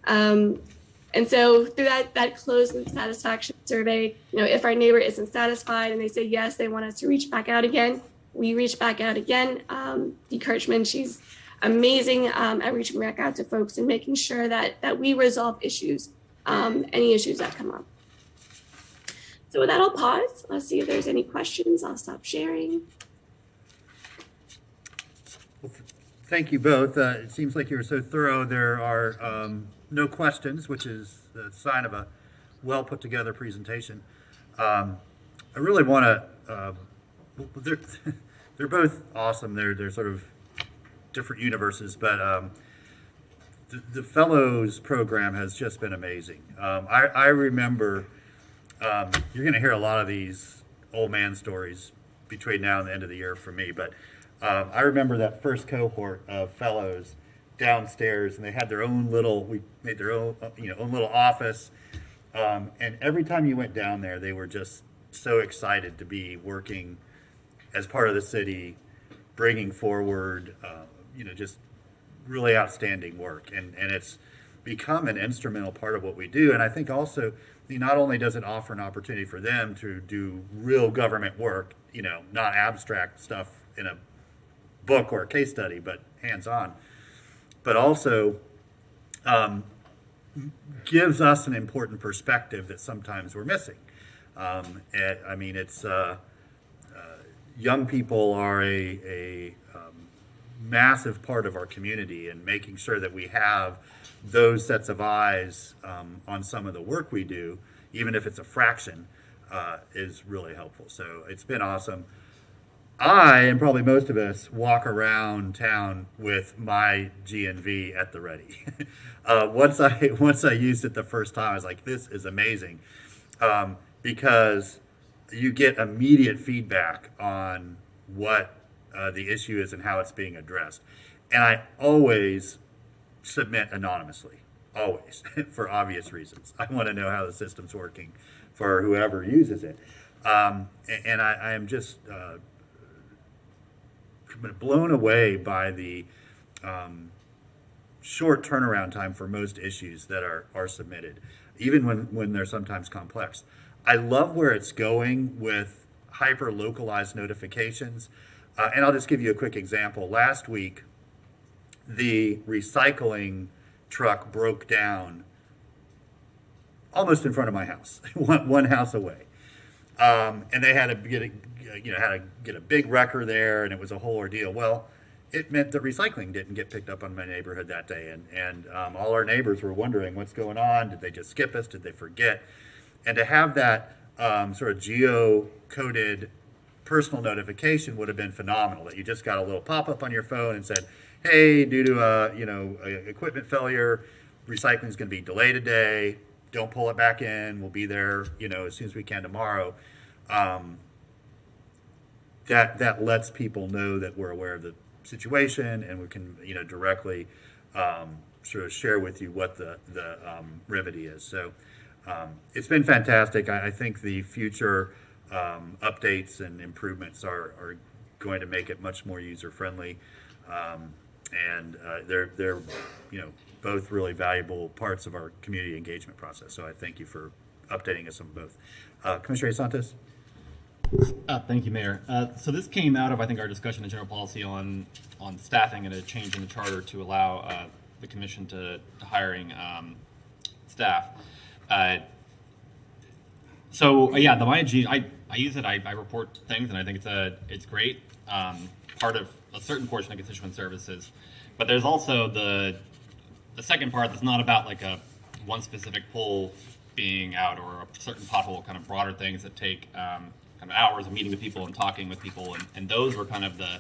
And so through that closed loop satisfaction survey, if our neighbor isn't satisfied and they say yes, they want us to reach back out again, we reach back out again. Dee Kirchman, she's amazing at reaching back out to folks and making sure that we resolve issues, any issues that come up. So with that, I'll pause. I'll see if there's any questions. I'll stop sharing. Well, thank you both. It seems like you were so thorough. There are no questions, which is a sign of a well put together presentation. I really want to. They're both awesome. They're sort of different universes, but the Fellows program has just been amazing. I remember. You're going to hear a lot of these old man stories between now and the end of the year from me, but I remember that first cohort of fellows downstairs, and they had their own little, we made their own, own little office, and every time you went down there, they were just so excited to be working as part of the city, bringing forward, just really outstanding work, and it's become an instrumental part of what we do, and I think also, not only does it offer an opportunity for them to do real government work, not abstract stuff in a book or a case study, but hands-on, but also gives us an important perspective that sometimes we're missing. Young people are a massive part of our community, and making sure that we have those sets of eyes on some of the work we do, even if it's a fraction, is really helpful. So it's been awesome. I, and probably most of us, walk around town with my GNV at the ready. Once I used it the first time, I was like, this is amazing, because you get immediate feedback on what the issue is and how it's being addressed. And I always submit anonymously, always, for obvious reasons. I want to know how the system's working for whoever uses it. And I am just blown away by the short turnaround time for most issues that are submitted, even when they're sometimes complex. I love where it's going with hyper-localized notifications. And I'll just give you a quick example. Last week, the recycling truck broke down almost in front of my house, one house away. And they had to get a big wrecker there, and it was a whole ordeal. Well, it meant the recycling didn't get picked up on my neighborhood that day, and all our neighbors were wondering what's going on. Did they just skip us? Did they forget? And to have that sort of geo-coded personal notification would have been phenomenal. That you just got a little pop-up on your phone and said, "Hey, due to a equipment failure, recycling is going to be delayed today. Don't pull it back in. We'll be there, as soon as we can tomorrow." That lets people know that we're aware of the situation, and we can directly sort of share with you what the remedy is. So it's been fantastic. I think the future updates and improvements are going to make it much more user friendly, and they're both really valuable parts of our community engagement process. So I thank you for updating us on both. Commissioner Santos. Thank you, Mayor. So this came out of, I think, our discussion in general policy on staffing and a change in the charter to allow the commission to hiring staff. Yeah, the MyG, I use it. I report things, and I think it's great. Part of a certain portion of constituent services, but there's also the second part that's not about like one specific pole being out or a certain pothole, kind of broader things that take kind of hours of meeting with people and talking with people, and those were kind of the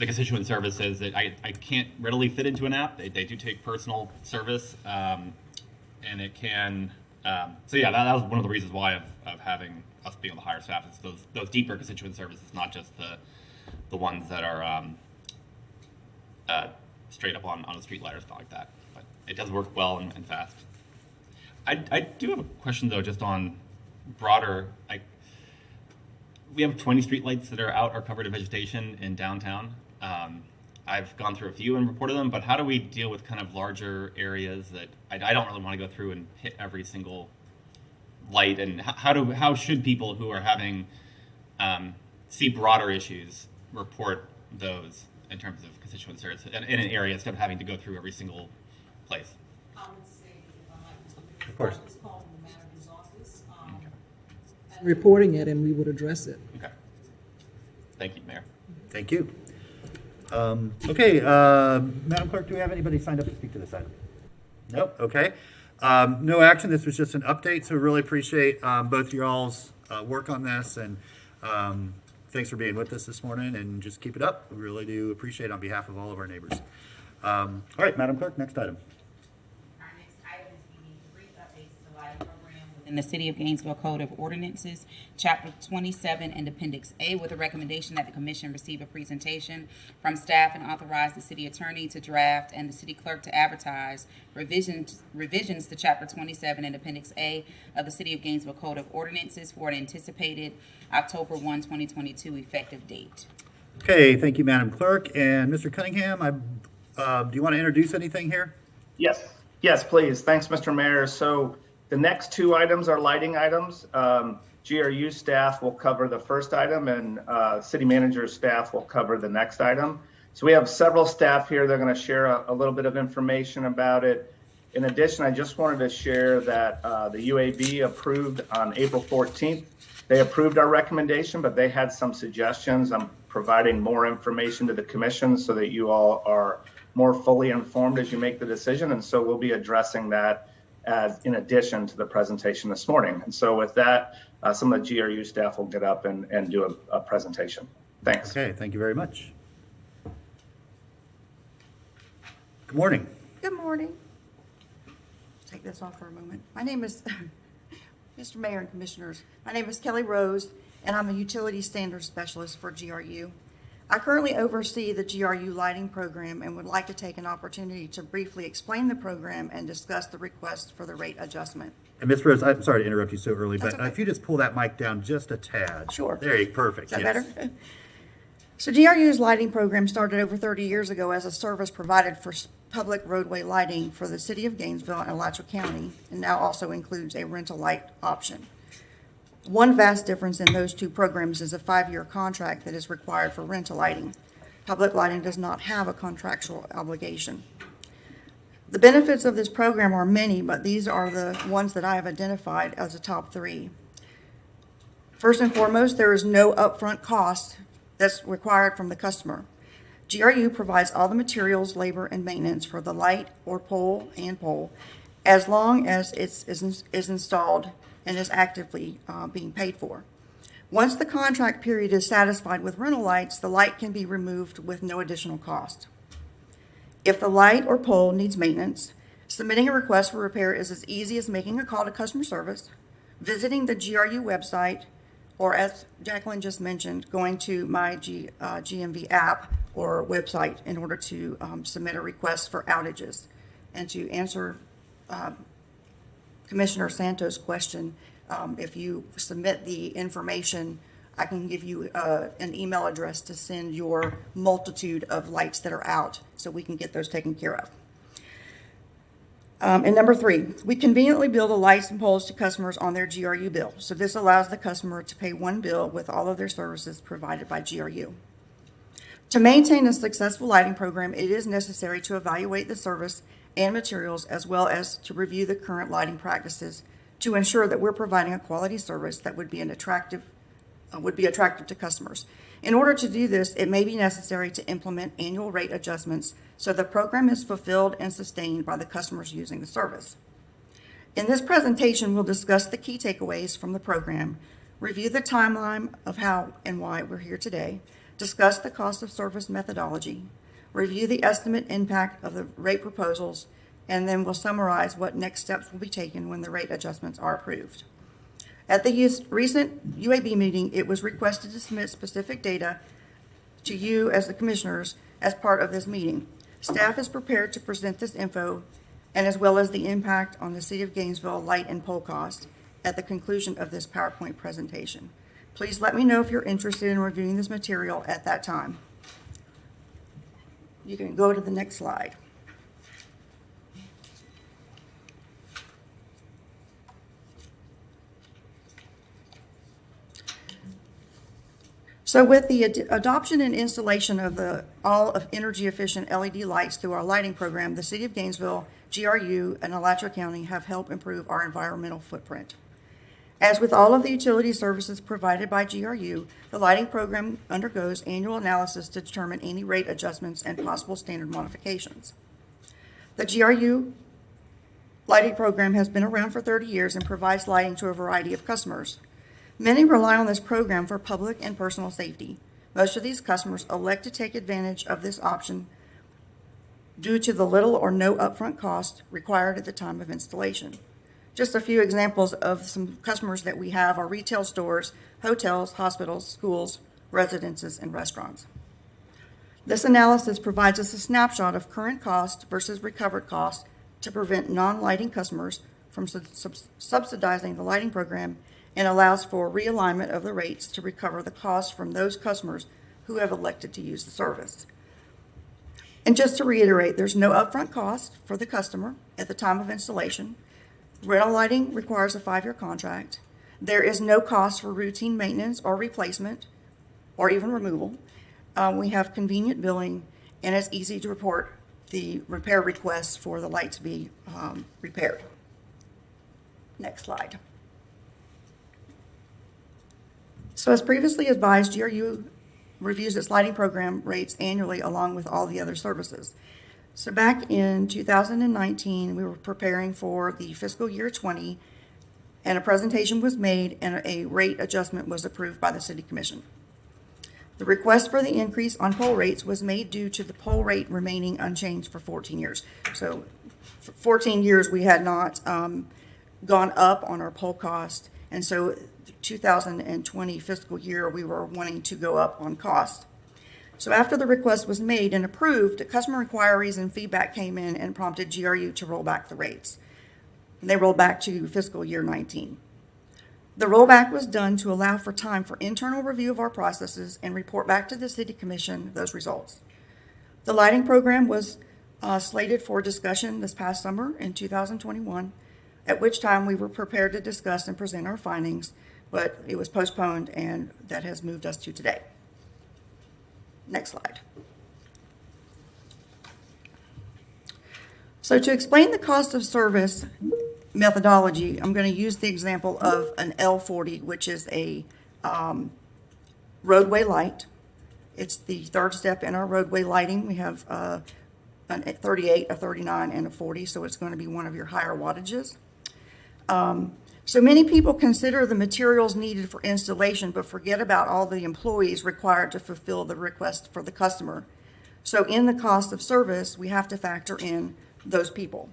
constituent services that I can't readily fit into an app. They do take personal service, and it can. So yeah, that was one of the reasons why of having us being able to hire staff is those deeper constituent services, not just the ones that are straight up on a street light or something like that. But it does work well and fast. I do have a question though, just on broader. We have 20 street lights that are out or covered in vegetation in downtown. I've gone through a few and reported them, but how do we deal with kind of larger areas that I don't really want to go through and hit every single light? And how should people who are having see broader issues report those in terms of constituent service in an area instead of having to go through every single place? I would say, if I might, Of course. it's called in the manager's office, reporting it, and we would address it. Okay. Thank you, Mayor. Thank you. Okay, Madam Clerk, do we have anybody signed up to speak to this item? Nope, okay. No action, this was just an update, so really appreciate both your all's work on this, and thanks for being with us this morning, and just keep it up. We really do appreciate it on behalf of all of our neighbors. All right, Madam Clerk, next item. Our next item is we need brief updates to the lighting program within the City of Gainesville Code of Ordinances, Chapter 27 and Appendix A, with a recommendation that the commission receive a presentation from staff and authorize the city attorney to draft and the city clerk to advertise revisions to Chapter 27 and Appendix A of the City of Gainesville Code of Ordinances for an anticipated October 1, 2022 effective date. Okay, thank you, Madam Clerk. And Mr. Cunningham, do you want to introduce anything here? Yes, please. Thanks, Mr. Mayor. So the next two items are lighting items. GRU staff will cover the first item, and city manager's staff will cover the next item. So we have several staff here. They're going to share a little bit of information about it. In addition, I just wanted to share that the UAB approved on April 14th. They approved our recommendation, but they had some suggestions. I'm providing more information to the commission so that you all are more fully informed as you make the decision. And so we'll be addressing that as in addition to the presentation this morning. And so with that, some of the GRU staff will get up and do a presentation. Thanks. Okay, thank you very much. Good morning. Good morning. Take this off for a moment. My name is, Mr. Mayor and Commissioners, my name is Kelly Rose, and I'm a Utility Standards Specialist for GRU. I currently oversee the GRU lighting program and would like to take an opportunity to briefly explain the program and discuss the request for the rate adjustment. And Ms. Rose, I'm sorry to interrupt you so early, That's but okay. if you just pull that mic down just a tad. Sure. There you go, perfect. Is that yes. better? So GRU's lighting program started over 30 years ago as a service provided for public roadway lighting for the city of Gainesville and Alachua County, and now also includes a rental light option. One vast difference in those two programs is a 5-year contract that is required for rental lighting. Public lighting does not have a contractual obligation. The benefits of this program are many, but these are the ones that I have identified as the top 3. First and foremost, there is no upfront cost that's required from the customer. GRU provides all the materials, labor, and maintenance for the light or pole as long as it is installed and is actively being paid for. Once the contract period is satisfied with rental lights, the light can be removed with no additional cost. If the light or pole needs maintenance, submitting a request for repair is as easy as making a call to customer service, visiting the GRU website, or as Jacqueline just mentioned, going to my GNV app or website in order to submit a request for outages. And to answer Commissioner Santos' question, if you submit the information, I can give you an email address to send your multitude of lights that are out so we can get those taken care of. And number 3, we conveniently bill the lights and poles to customers on their GRU bill. So this allows the customer to pay one bill with all of their services provided by GRU. To maintain a successful lighting program, it is necessary to evaluate the service and materials as well as to review the current lighting practices to ensure that we're providing a quality service that would be attractive to customers. In order to do this, it may be necessary to implement annual rate adjustments so the program is fulfilled and sustained by the customers using the service. In this presentation, we'll discuss the key takeaways from the program, review the timeline of how and why we're here today, discuss the cost of service methodology, review the estimate impact of the rate proposals, and then we'll summarize what next steps will be taken when the rate adjustments are approved. At the recent UAB meeting, it was requested to submit specific data to you as the commissioners as part of this meeting. Staff is prepared to present this info and as well as the impact on the City of Gainesville light and pole cost at the conclusion of this PowerPoint presentation. Please let me know if you're interested in reviewing this material at that time. You can go to the next slide. So with the adoption and installation of all of energy efficient LED lights through our lighting program, the City of Gainesville, GRU, and Alachua County have helped improve our environmental footprint. As with all of the utility services provided by GRU, the lighting program undergoes annual analysis to determine any rate adjustments and possible standard modifications. The GRU lighting program has been around for 30 years and provides lighting to a variety of customers. Many rely on this program for public and personal safety. Most of these customers elect to take advantage of this option due to the little or no upfront cost required at the time of installation. Just a few examples of some customers that we have are retail stores, hotels, hospitals, schools, residences, and restaurants. This analysis provides us a snapshot of current cost versus recovered cost to prevent non-lighting customers from subsidizing the lighting program and allows for realignment of the rates to recover the cost from those customers who have elected to use the service. And just to reiterate, there's no upfront cost for the customer at the time of installation. Rental lighting requires a 5-year contract. There is no cost for routine maintenance or replacement or even removal. We have convenient billing, and it's easy to report the repair requests for the light to be repaired. Next slide. So as previously advised, GRU reviews its lighting program rates annually along with all the other services. So back in 2019, we were preparing for the fiscal year 20, and a presentation was made and a rate adjustment was approved by the City Commission. The request for the increase on pole rates was made due to the pole rate remaining unchanged for 14 years. So for 14 years, we had not gone up on our pole cost, and so 2020 fiscal year, we were wanting to go up on cost. So after the request was made and approved, customer inquiries and feedback came in and prompted GRU to roll back the rates. They rolled back to fiscal year 19. The rollback was done to allow for time for internal review of our processes and report back to the City Commission those results. The lighting program was slated for discussion this past summer in 2021, at which time we were prepared to discuss and present our findings, but it was postponed, and that has moved us to today. Next slide. So to explain the cost of service methodology, I'm going to use the example of an L40, which is a roadway light. It's the third step in our roadway lighting. We have a 38, a 39, and a 40, so it's going to be one of your higher wattages. So many people consider the materials needed for installation, but forget about all the employees required to fulfill the request for the customer. So in the cost of service, we have to factor in those people.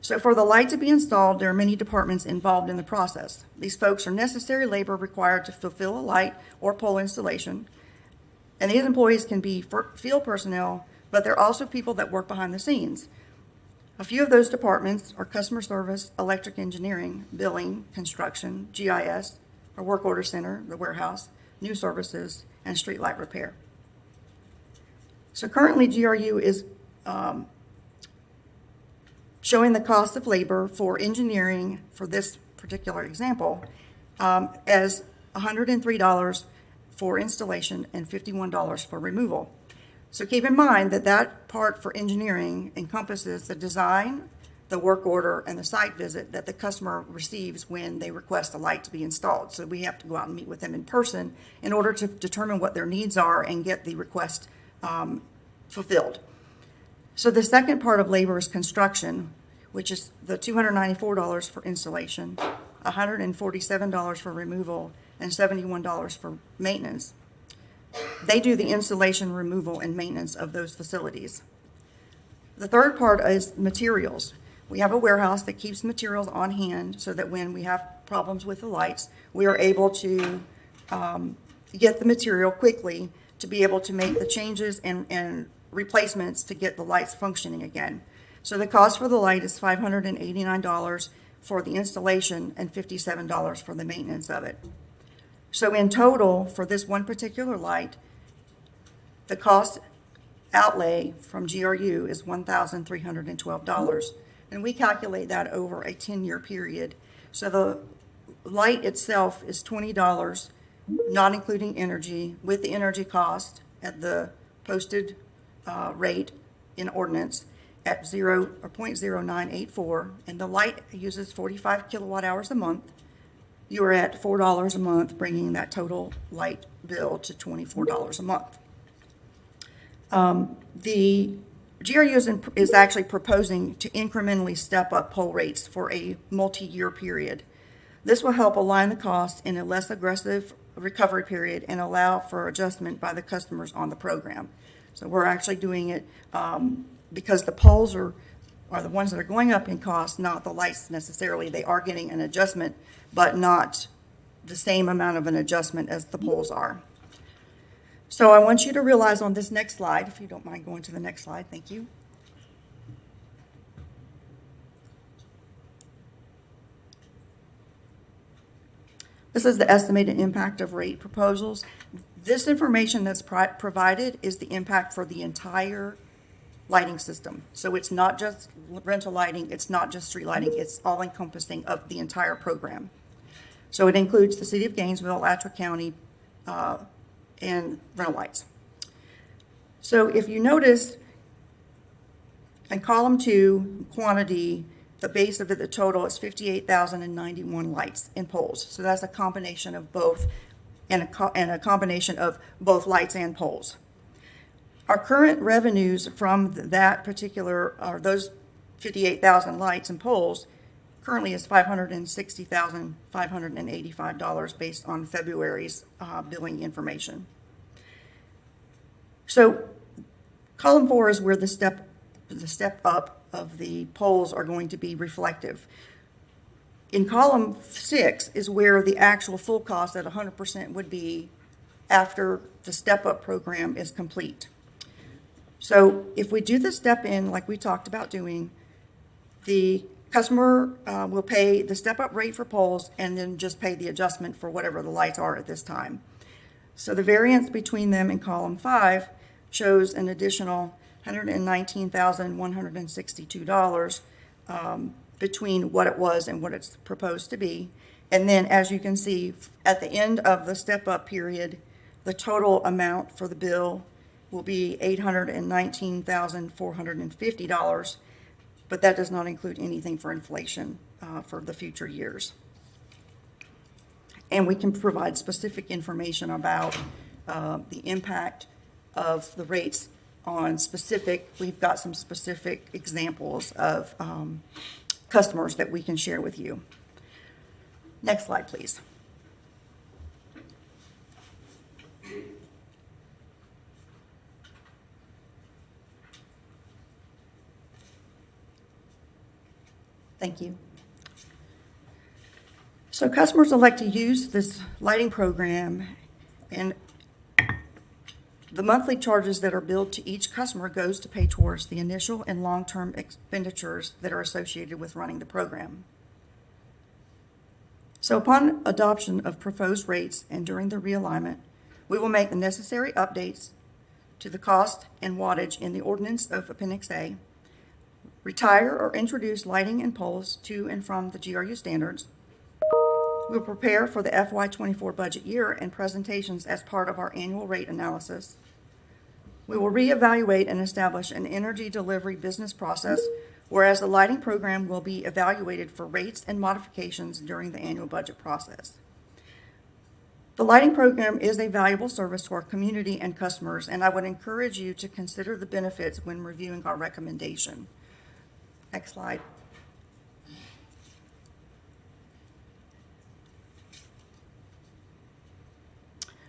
So for the light to be installed, there are many departments involved in the process. These folks are necessary labor required to fulfill a light or pole installation. And these employees can be field personnel, but they're also people that work behind the scenes. A few of those departments are customer service, electric engineering, billing, construction, GIS, our work order center, the warehouse, new services, and street light repair. So currently GRU is showing the cost of labor for engineering for this particular example as $103 for installation and $51 for removal. So keep in mind that that part for engineering encompasses the design, the work order, and the site visit that the customer receives when they request a light to be installed. So we have to go out and meet with them in person in order to determine what their needs are and get the request fulfilled. So the second part of labor is construction, which is the $294 for installation, $147 for removal, and $71 for maintenance. They do the installation, removal, and maintenance of those facilities. The third part is materials. We have a warehouse that keeps materials on hand so that when we have problems with the lights, we are able to get the material quickly to be able to make the changes and replacements to get the lights functioning again. So the cost for the light is $589 for the installation and $57 for the maintenance of it. So in total, for this one particular light, the cost outlay from GRU is $1,312. And we calculate that over a 10-year period. So the light itself is $20, not including energy, with the energy cost at the posted rate in ordinance at 0.0984, and the light uses 45 kilowatt hours a month. You are at $4 a month, bringing that total light bill to $24 a month. The GRU is actually proposing to incrementally step up pole rates for a multi-year period. This will help align the costs in a less aggressive recovery period and allow for adjustment by the customers on the program. So we're actually doing it because the poles are the ones that are going up in cost, not the lights necessarily. They are getting an adjustment, but not the same amount of an adjustment as the poles are. So I want you to realize on this next slide, if you don't mind going to the next slide, thank you. This is the estimated impact of rate proposals. This information that's provided is the impact for the entire lighting system. So it's not just rental lighting, it's not just street lighting, it's all encompassing of the entire program. So it includes the City of Gainesville, Alachua County, and rental lights. So if you notice in column 2, quantity, the base of it, the total is 58,091 lights and poles. So that's a combination of both, and a combination of both lights and poles. Our current revenues from that particular, or those 58,000 lights and poles, currently is $560,585 based on February's billing information. So column 4 is where the step up of the poles are going to be reflective. In column 6 is where the actual full cost at 100% would be after the step-up program is complete. So if we do the step-in like we talked about doing, the customer will pay the step-up rate for poles and then just pay the adjustment for whatever the lights are at this time. So the variance between them in column 5 shows an additional $119,162 between what it was and what it's proposed to be. And then, as you can see, at the end of the step-up period, the total amount for the bill will be $819,450, but that does not include anything for inflation for the future years. And we can provide specific information about the impact of the rates on specific, we've got some specific examples of customers that we can share with you. Next slide, please. Thank you. So customers elect to use this lighting program, and the monthly charges that are billed to each customer goes to pay towards the initial and long-term expenditures that are associated with running the program. So upon adoption of proposed rates and during the realignment, we will make the necessary updates to the cost and wattage in the ordinance of Appendix A, retire or introduce lighting and poles to and from the GRU standards. We'll prepare for the FY24 budget year and presentations as part of our annual rate analysis. We will reevaluate and establish an energy delivery business process, whereas the lighting program will be evaluated for rates and modifications during the annual budget process. The lighting program is a valuable service to our community and customers, and I would encourage you to consider the benefits when reviewing our recommendation. Next slide.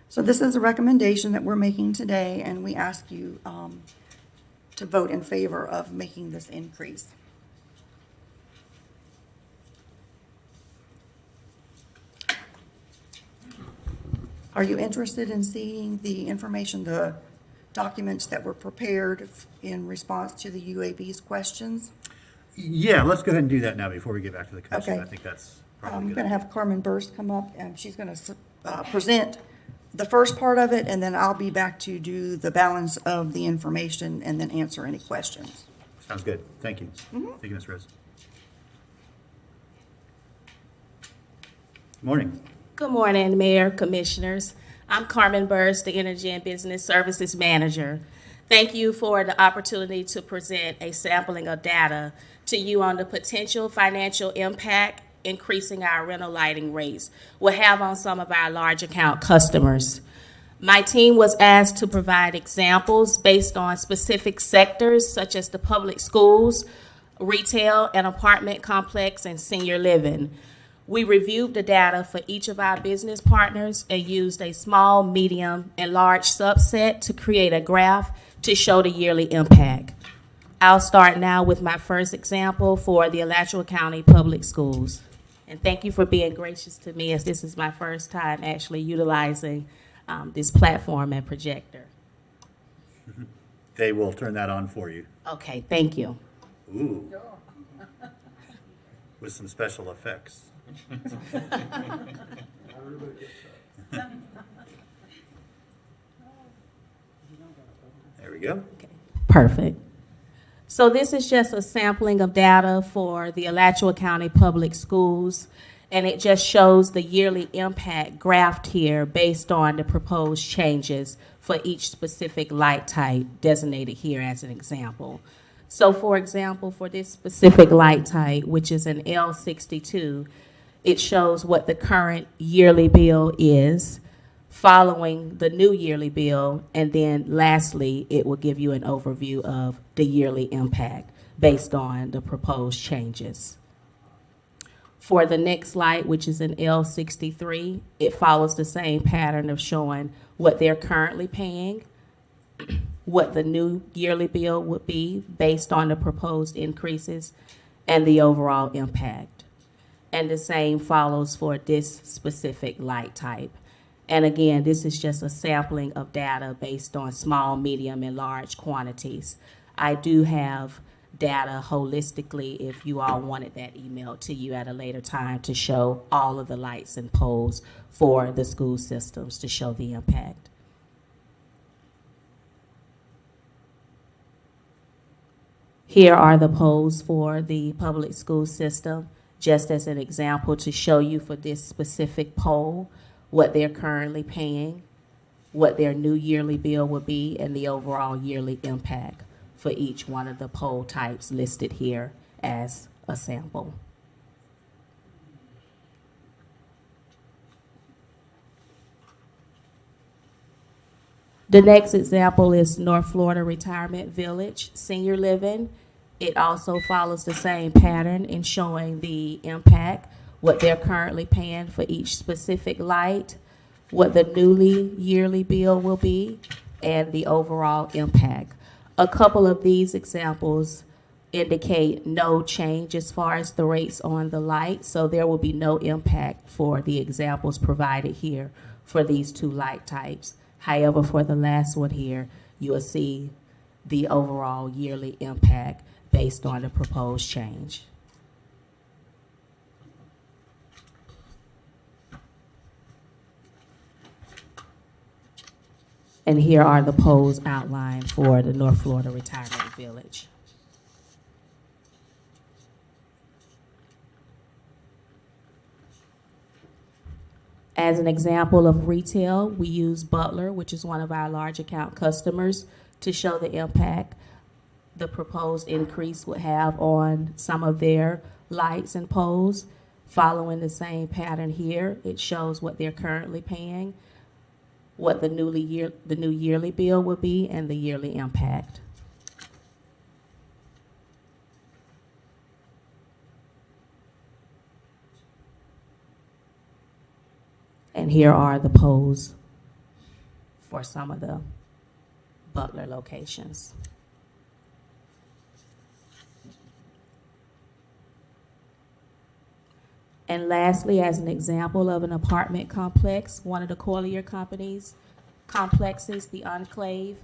So this is a recommendation that we're making today, and we ask you to vote in favor of making this increase. Are you interested in seeing the information, the documents that were prepared in response to the UAB's questions? Yeah, let's go ahead and do that now before we get back to the commission. Okay. I think that's I'm probably going to good. have Carmen Burst come up, and she's going to present the first part of it, and then I'll be back to do the balance of the information and then answer any questions. Sounds good. Thank you. Thank you, Ms. Rose. Morning. Good morning, Mayor, Commissioners. I'm Carmen Burst, the Energy and Business Services Manager. Thank you for the opportunity to present a sampling of data to you on the potential financial impact increasing our rental lighting rates will have on some of our large account customers. My team was asked to provide examples based on specific sectors such as the public schools, retail and apartment complex, and senior living. We reviewed the data for each of our business partners and used a small, medium, and large subset to create a graph to show the yearly impact. I'll start now with my first example for the Alachua County Public Schools. And thank you for being gracious to me, as this is my first time actually utilizing this platform and projector. They will turn that on for you. Okay, thank you. Ooh. With some special effects. There we go. Perfect. So this is just a sampling of data for the Alachua County Public Schools, and it just shows the yearly impact graphed here based on the proposed changes for each specific light type designated here as an example. So for example, for this specific light type, which is an L62, it shows what the current yearly bill is, following the new yearly bill, and then lastly, it will give you an overview of the yearly impact based on the proposed changes. For the next light, which is an L63, it follows the same pattern of showing what they're currently paying, what the new yearly bill would be based on the proposed increases, and the overall impact. And the same follows for this specific light type. And again, this is just a sampling of data based on small, medium, and large quantities. I do have data holistically if you all wanted that emailed to you at a later time to show all of the lights and poles for the school systems to show the impact. Here are the poles for the public school system, just as an example to show you for this specific pole what they're currently paying, what their new yearly bill would be, and the overall yearly impact for each one of the pole types listed here as a sample. The next example is North Florida Retirement Village Senior Living. It also follows the same pattern in showing the impact, what they're currently paying for each specific light, what the newly yearly bill will be, and the overall impact. A couple of these examples indicate no change as far as the rates on the light, so there will be no impact for the examples provided here for these two light types. However, for the last one here, you will see the overall yearly impact based on the proposed change. And here are the poles outlined for the North Florida Retirement Village. As an example of retail, we use Butler, which is one of our large account customers, to show the impact the proposed increase would have on some of their lights and poles. Following the same pattern here, it shows what they're currently paying, what the new yearly bill would be, and the yearly impact. And here are the poles for some of the Butler locations. And lastly, as an example of an apartment complex, one of the Collier complexes, the Enclave,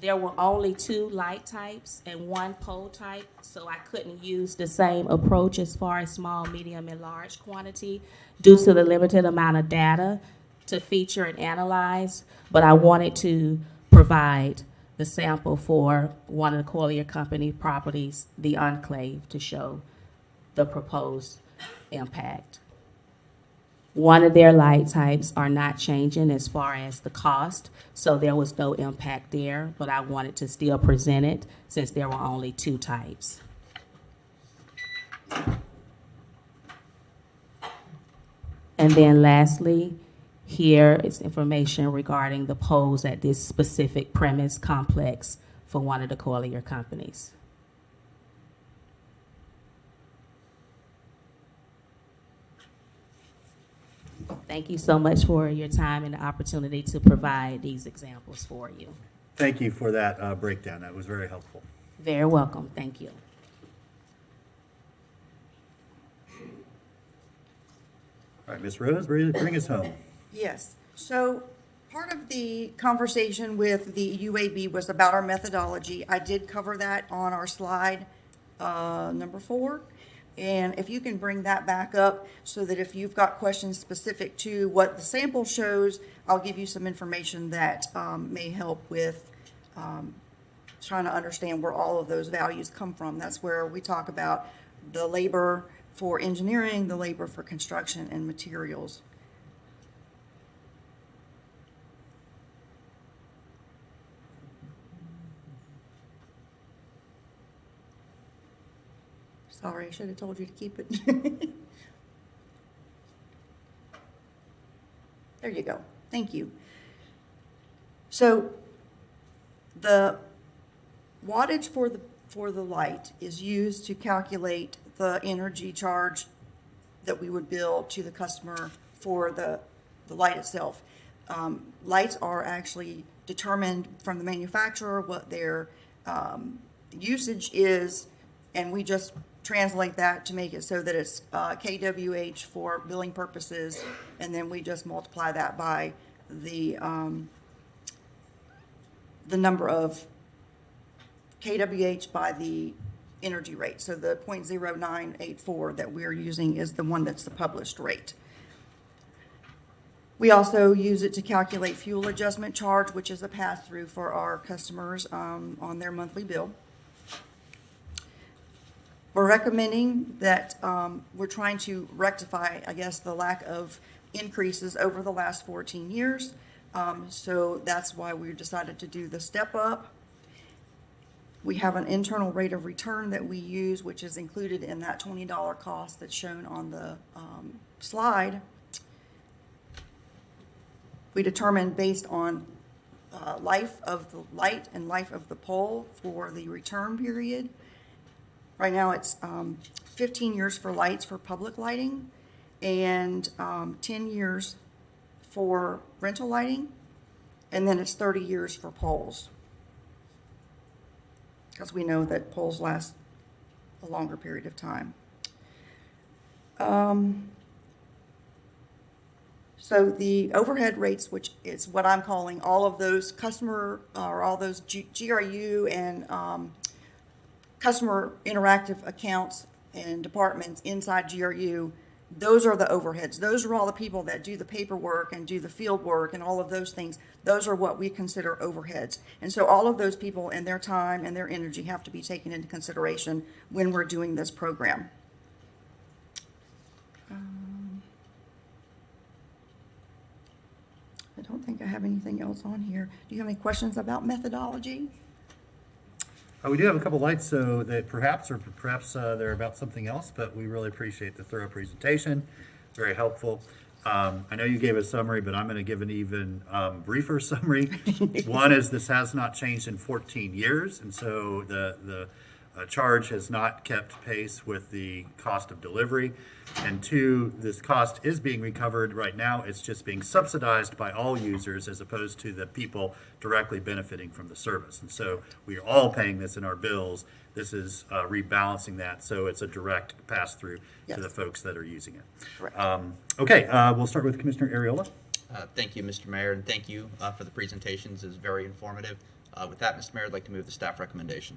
there were only 2 light types and 1 pole type, so I couldn't use the same approach as far as small, medium, and large quantity due to the limited amount of data to feature and analyze, but I wanted to provide the sample for one of the Collier Company properties, the Enclave, to show the proposed impact. One of their light types are not changing as far as the cost, so there was no impact there, but I wanted to still present it since there were only 2 types. And then lastly, here is information regarding the poles at this specific premise complex for one of the Collier companies. Thank you so much for your time and the opportunity to provide these examples for you. Thank you for that breakdown. That was very helpful. Very welcome. Thank you. All right, Ms. Rose, bring us home. Yes. So part of the conversation with the UAB was about our methodology. I did cover that on our slide number 4. And if you can bring that back up so that if you've got questions specific to what the sample shows, I'll give you some information that may help with trying to understand where all of those values come from. That's where we talk about the labor for engineering, the labor for construction and materials. Sorry, I should have told you to keep it. There you go. Thank you. So the wattage for the light is used to calculate the energy charge that we would bill to the customer for the light itself. Lights are actually determined from the manufacturer what their usage is, and we just translate that to make it so that it's kWh for billing purposes, and then we just multiply that by the number of kWh by the energy rate. So the 0.0984 that we're using is the one that's the published rate. We also use it to calculate fuel adjustment charge, which is a pass-through for our customers on their monthly bill. We're recommending that we're trying to rectify, I guess, the lack of increases over the last 14 years. So that's why we decided to do the step up. We have an internal rate of return that we use, which is included in that $20 cost that's shown on the slide. We determine based on life of the light and life of the pole for the return period. Right now it's 15 years for lights for public lighting and 10 years for rental lighting, and then it's 30 years for poles, because we know that poles last a longer period of time. So the overhead rates, which is what I'm calling all of those customer or all those GRU and customer interactive accounts and departments inside GRU, those are the overheads. Those are all the people that do the paperwork and do the field work and all of those things. Those are what we consider overheads. And so all of those people and their time and their energy have to be taken into consideration when we're doing this program. don't think I have anything else on here. Do you have any questions about methodology? We do have a couple lights, so that perhaps they're about something else, but we really appreciate the thorough presentation. Very helpful. I know you gave a summary, but I'm going to give an even briefer summary. One is this has not changed in 14 years, and so the charge has not kept pace with the cost of delivery. And two, this cost is being recovered right now. It's just being subsidized by all users as opposed to the people directly benefiting from the service. And so we are all paying this in our bills. This is rebalancing that, so it's a direct pass-through to the folks that are using it. Correct. Okay, we'll start with Commissioner Ariola. Thank you, Mr. Mayor, and thank you for the presentations. It was very informative. With that, Mr. Mayor, I'd like to move the staff recommendation.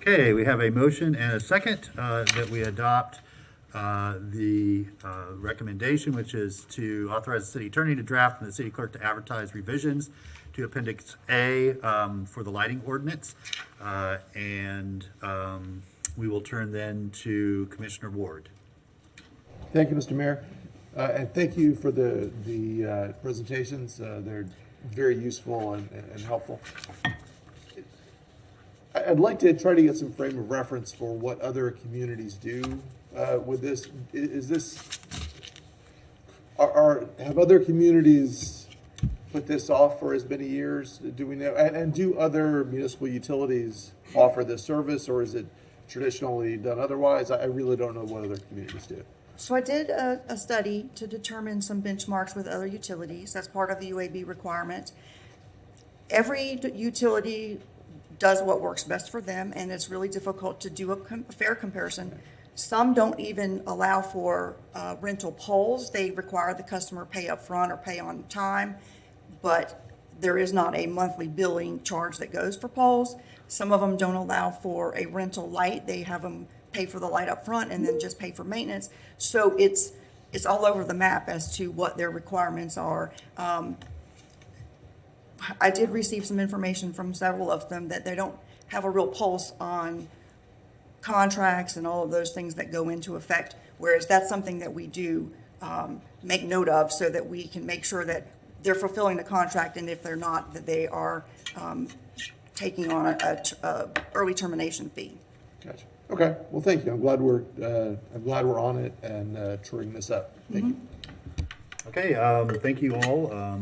Okay, we have a motion and a second that we adopt the recommendation, which is to authorize the city attorney to draft and the city clerk to advertise revisions to Appendix A for the lighting ordinance. And we will turn then to Commissioner Ward. Thank you, Mr. Mayor. And thank you for the presentations. They're very useful and helpful. I'd like to try to get some frame of reference for what other communities do with this. Is this, have other communities put this off for as many years? Do we know? And do other municipal utilities offer this service, or is it traditionally done otherwise? I really don't know what other communities do. So I did a study to determine some benchmarks with other utilities. That's part of the UAB requirement. Every utility does what works best for them, and it's really difficult to do a fair comparison. Some don't even allow for rental poles. They require the customer pay up front or pay on time, but there is not a monthly billing charge that goes for poles. Some of them don't allow for a rental light. They have them pay for the light up front and then just pay for maintenance. So it's all over the map as to what their requirements are. I did receive some information from several of them that they don't have a real pulse on contracts and all of those things that go into effect, whereas that's something that we do make note of so that we can make sure that they're fulfilling the contract, and if they're not, that they are taking on a early termination fee. Gotcha. Okay. Well, thank you. I'm glad we're on it and truing this up. Thank you. Okay. Thank you all.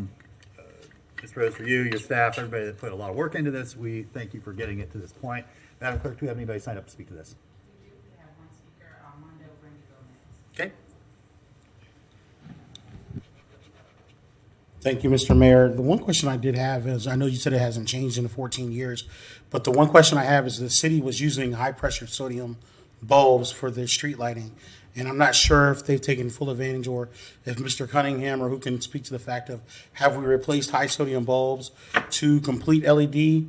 Ms. Rose, for you, your staff, everybody that put a lot of work into this, we thank you for getting it to this point. Madam Clerk, do we have anybody signed up to speak to this? We have one speaker, Armando Brandy Gomez. Okay. Thank you, Mr. Mayor. The one question I did have is, I know you said it hasn't changed in 14 years, but the one question I have is the city was using high-pressure sodium bulbs for their street lighting, and I'm not sure if they've taken full advantage or if Mr. Cunningham or who can speak to the fact of, have we replaced high-sodium bulbs to complete LED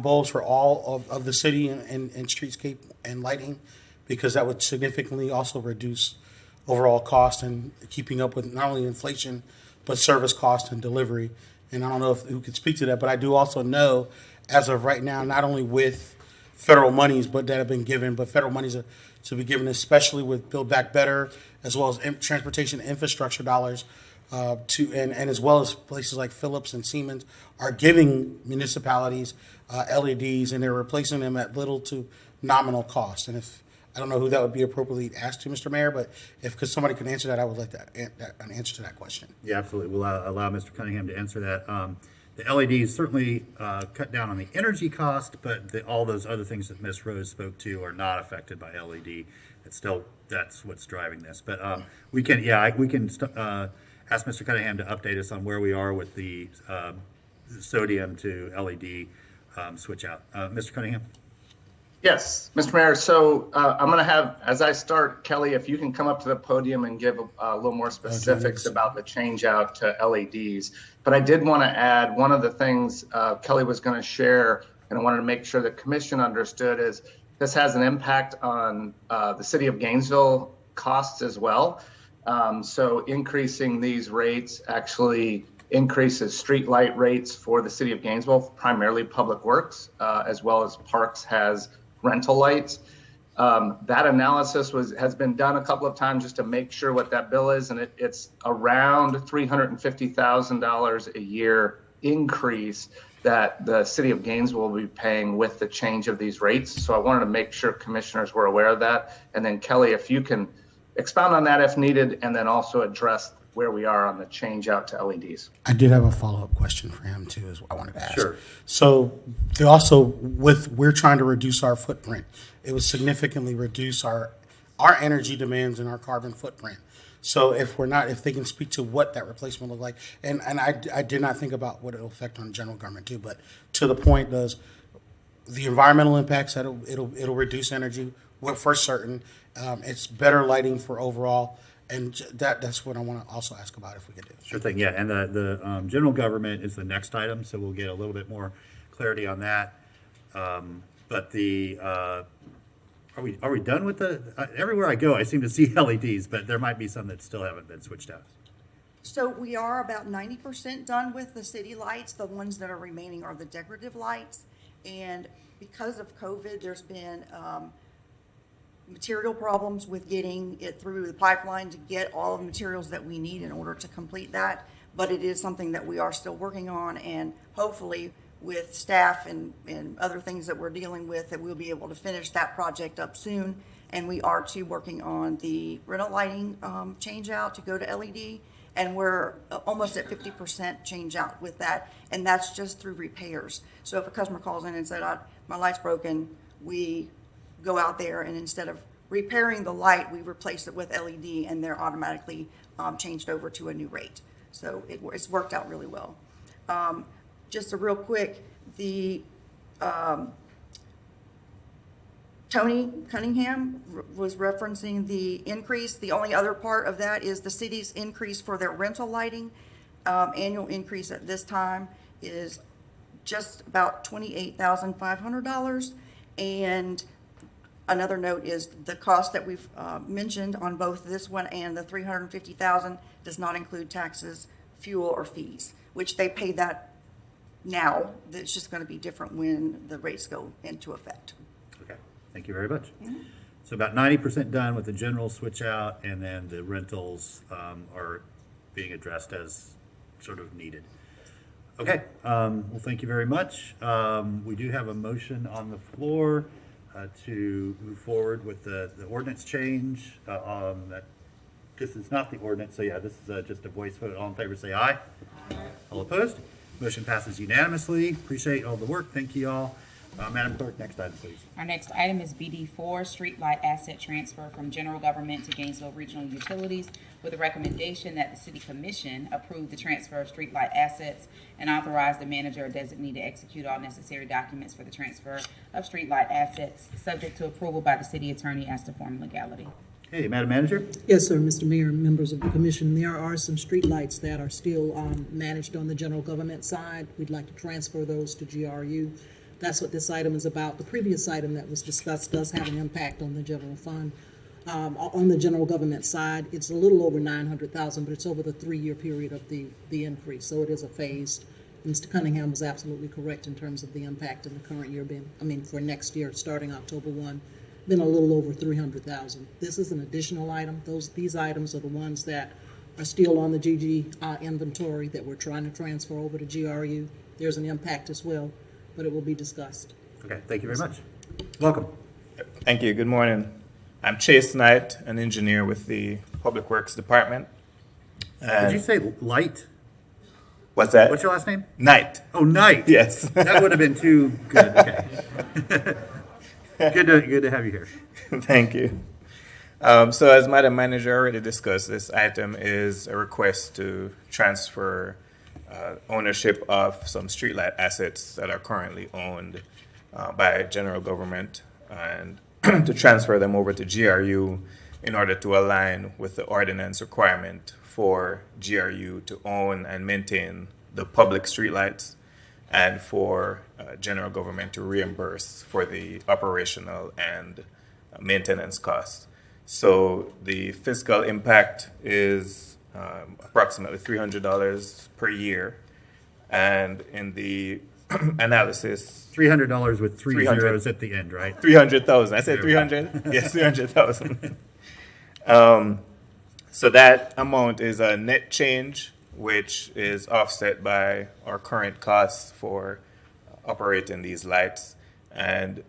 bulbs for all of the city and streetscape and lighting? Because that would significantly also reduce overall cost and keeping up with not only inflation, but service cost and delivery. And I don't know who could speak to that, but I do also know, as of right now, not only with federal monies but that have been given, but federal monies are to be given, especially with Build Back Better, as well as transportation infrastructure dollars, and as well as places like Phillips and Siemens are giving municipalities LEDs, and they're replacing them at little to nominal cost. And if I don't know who that would be appropriately asked to, Mr. Mayor, but because somebody could answer that, I would like an answer to that question. Yeah, absolutely. We'll allow Mr. Cunningham to answer that. The LEDs certainly cut down on the energy cost, but all those other things that Ms. Rose spoke to are not affected by LED. It's still, that's what's driving this. But we can ask Mr. Cunningham to update us on where we are with the sodium to LED switch out. Mr. Cunningham? Yes, Mr. Mayor. So I'm going to have, as I start, Kelly, if you can come up to the podium and give a little more specifics about the change out to LEDs. But I did want to add one of the things Kelly was going to share, and I wanted to make sure the commission understood, is this has an impact on the city of Gainesville costs as well. So increasing these rates actually increases street light rates for the city of Gainesville, primarily Public Works, as well as Parks has rental lights. That analysis has been done a couple of times just to make sure what that bill is, and it's around $350,000 a year increase that the city of Gainesville will be paying with the change of these rates. So I wanted to make sure commissioners were aware of that. And then Kelly, if you can expound on that if needed, and then also address where we are on the change out to LEDs. I did have a follow-up question for him too, is what I wanted to ask. Sure. So they also, we're trying to reduce our footprint. It would significantly reduce our energy demands and our carbon footprint. So if they can speak to what that replacement look like, and I did not think about what it'll affect on general government too, but to the point, does the environmental impacts that it'll reduce energy, well, for certain, it's better lighting for overall, and that's what I want to also ask about if we could do. Sure thing, yeah, and the general government is the next item, so we'll get a little bit more clarity on that. But are we done with the, everywhere I go, I seem to see LEDs, but there might be some that still haven't been switched out. So we are about 90% done with the city lights. The ones that are remaining are the decorative lights. And because of COVID, there's been material problems with getting it through the pipeline to get all of the materials that we need in order to complete that. But it is something that we are still working on, and hopefully with staff and other things that we're dealing with, that we'll be able to finish that project up soon. And we are too working on the rental lighting change out to go to LED. And we're almost at 50% change out with that. And that's just through repairs. So if a customer calls in and said, my light's broken, we go out there, and instead of repairing the light, we replace it with LED, and they're automatically changed over to a new rate. So it's worked out really well. Just a real quick, the Tony Cunningham was referencing the increase. The only other part of that is the city's increase for their rental lighting. Annual increase at this time is just about $28,500. And another note is the cost that we've mentioned on both this one and the $350,000 does not include taxes, fuel, or fees, which they pay that now. It's just going to be different when the rates go into effect. Okay, thank you very much. So about 90% done with the general switch out, and then the rentals are being addressed as sort of needed. Okay, well, thank you very much. We do have a motion on the floor to move forward with the ordinance change. This is not the ordinance, so yeah, this is just a voice vote. All in favor say aye. Aye. All opposed? Motion passes unanimously. Appreciate all the work. Thank you all. Madam Clerk, next item, please. Our next item is BD4, Streetlight Asset Transfer from General Government to Gainesville Regional Utilities, with a recommendation that the City Commission approve the transfer of streetlight assets and authorize the manager or designee to execute all necessary documents for the transfer of streetlight assets, subject to approval by the City Attorney as to form legality. Hey, Madam Manager. Yes, sir, Mr. Mayor and members of the commission. There are some streetlights that are still managed on the general government side. We'd like to transfer those to GRU. That's what this item is about. The previous item that was discussed does have an impact on the general fund. On the general government side, it's a little over $900,000, but it's over the 3-year period of the increase, so it is a phased. Mr. Cunningham was absolutely correct in terms of the impact in the current year for next year, starting October 1. Been a little over $300,000. This is an additional item. These items are the ones that are still on the GG inventory that we're trying to transfer over to GRU. There's an impact as well, but it will be discussed. Okay, thank you very much. Welcome. Thank you. Good morning. I'm Chase Knight, an engineer with the Public Works Department. Did you say Light? What's that? What's your last name? Knight. Oh, Knight. Yes. That would have been too good. Okay. Good to have you here. Thank you. So as Madam Manager already discussed, this item is a request to transfer ownership of some streetlight assets that are currently owned by general government, and to transfer them over to GRU in order to align with the ordinance requirement for GRU to own and maintain the public streetlights, and for general government to reimburse for the operational and maintenance costs. So the fiscal impact is approximately $300 per year. And in the analysis. $300 with three 300. zeros at the end, right? 300,000. I said 300? Yes, 300,000. So that amount is a net change, which is offset by our current costs for operating these lights. And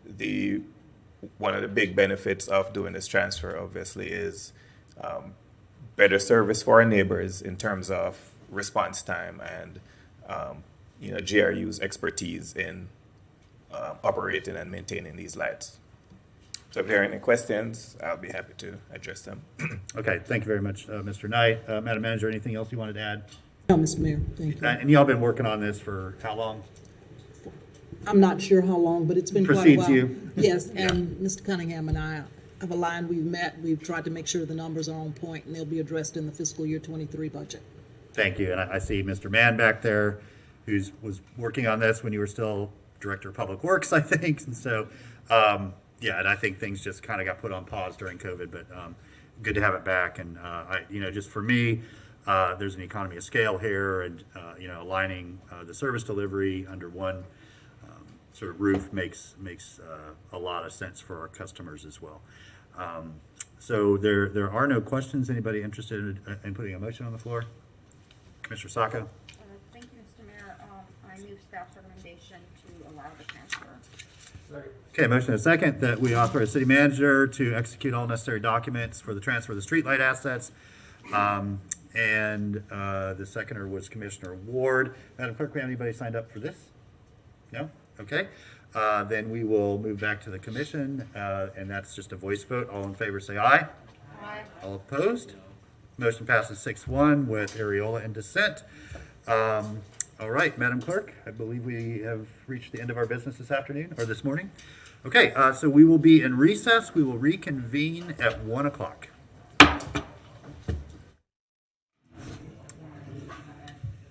one of the big benefits of doing this transfer, obviously, is better service for our neighbors in terms of response time and GRU's expertise in operating and maintaining these lights. So if there are any questions, I'll be happy to address them. Okay, thank you very much, Mr. Knight. Madam Manager, anything else you wanted to add? No, Mr. Mayor, thank you. And y'all been working on this for how long? I'm not sure how long, but it's been quite a Precedes while. you. Yes, and Mr. Cunningham and I have aligned, we've met, we've tried to make sure the numbers are on point, and they'll be addressed in the fiscal year 23 budget. Thank you. And I see Mr. Mann back there, was working on this when you were still Director of Public Works, I think. And so, yeah, and I think things just kind of got put on pause during COVID, but good to have it back. And just for me, there's an economy of scale here, and aligning the service delivery under one sort of roof makes a lot of sense for our customers as well. So there are no questions. Anybody interested in putting a motion on the floor? Commissioner Sacco? Thank you, Mr. Mayor. I move staff's recommendation to allow the transfer. Okay, motion and a second that we authorize city manager to execute all necessary documents for the transfer of the streetlight assets. And the seconder was Commissioner Ward. Madam Clerk, we have anybody signed up for this? No? Okay. Then we will move back to the commission, and that's just a voice vote. All in favor say aye. Aye. All opposed? Motion passes 6-1 with Areola in dissent. All right, Madam Clerk, I believe we have reached the end of our business this afternoon, or this morning. Okay, so we will be in recess. We will reconvene at 1 o'clock.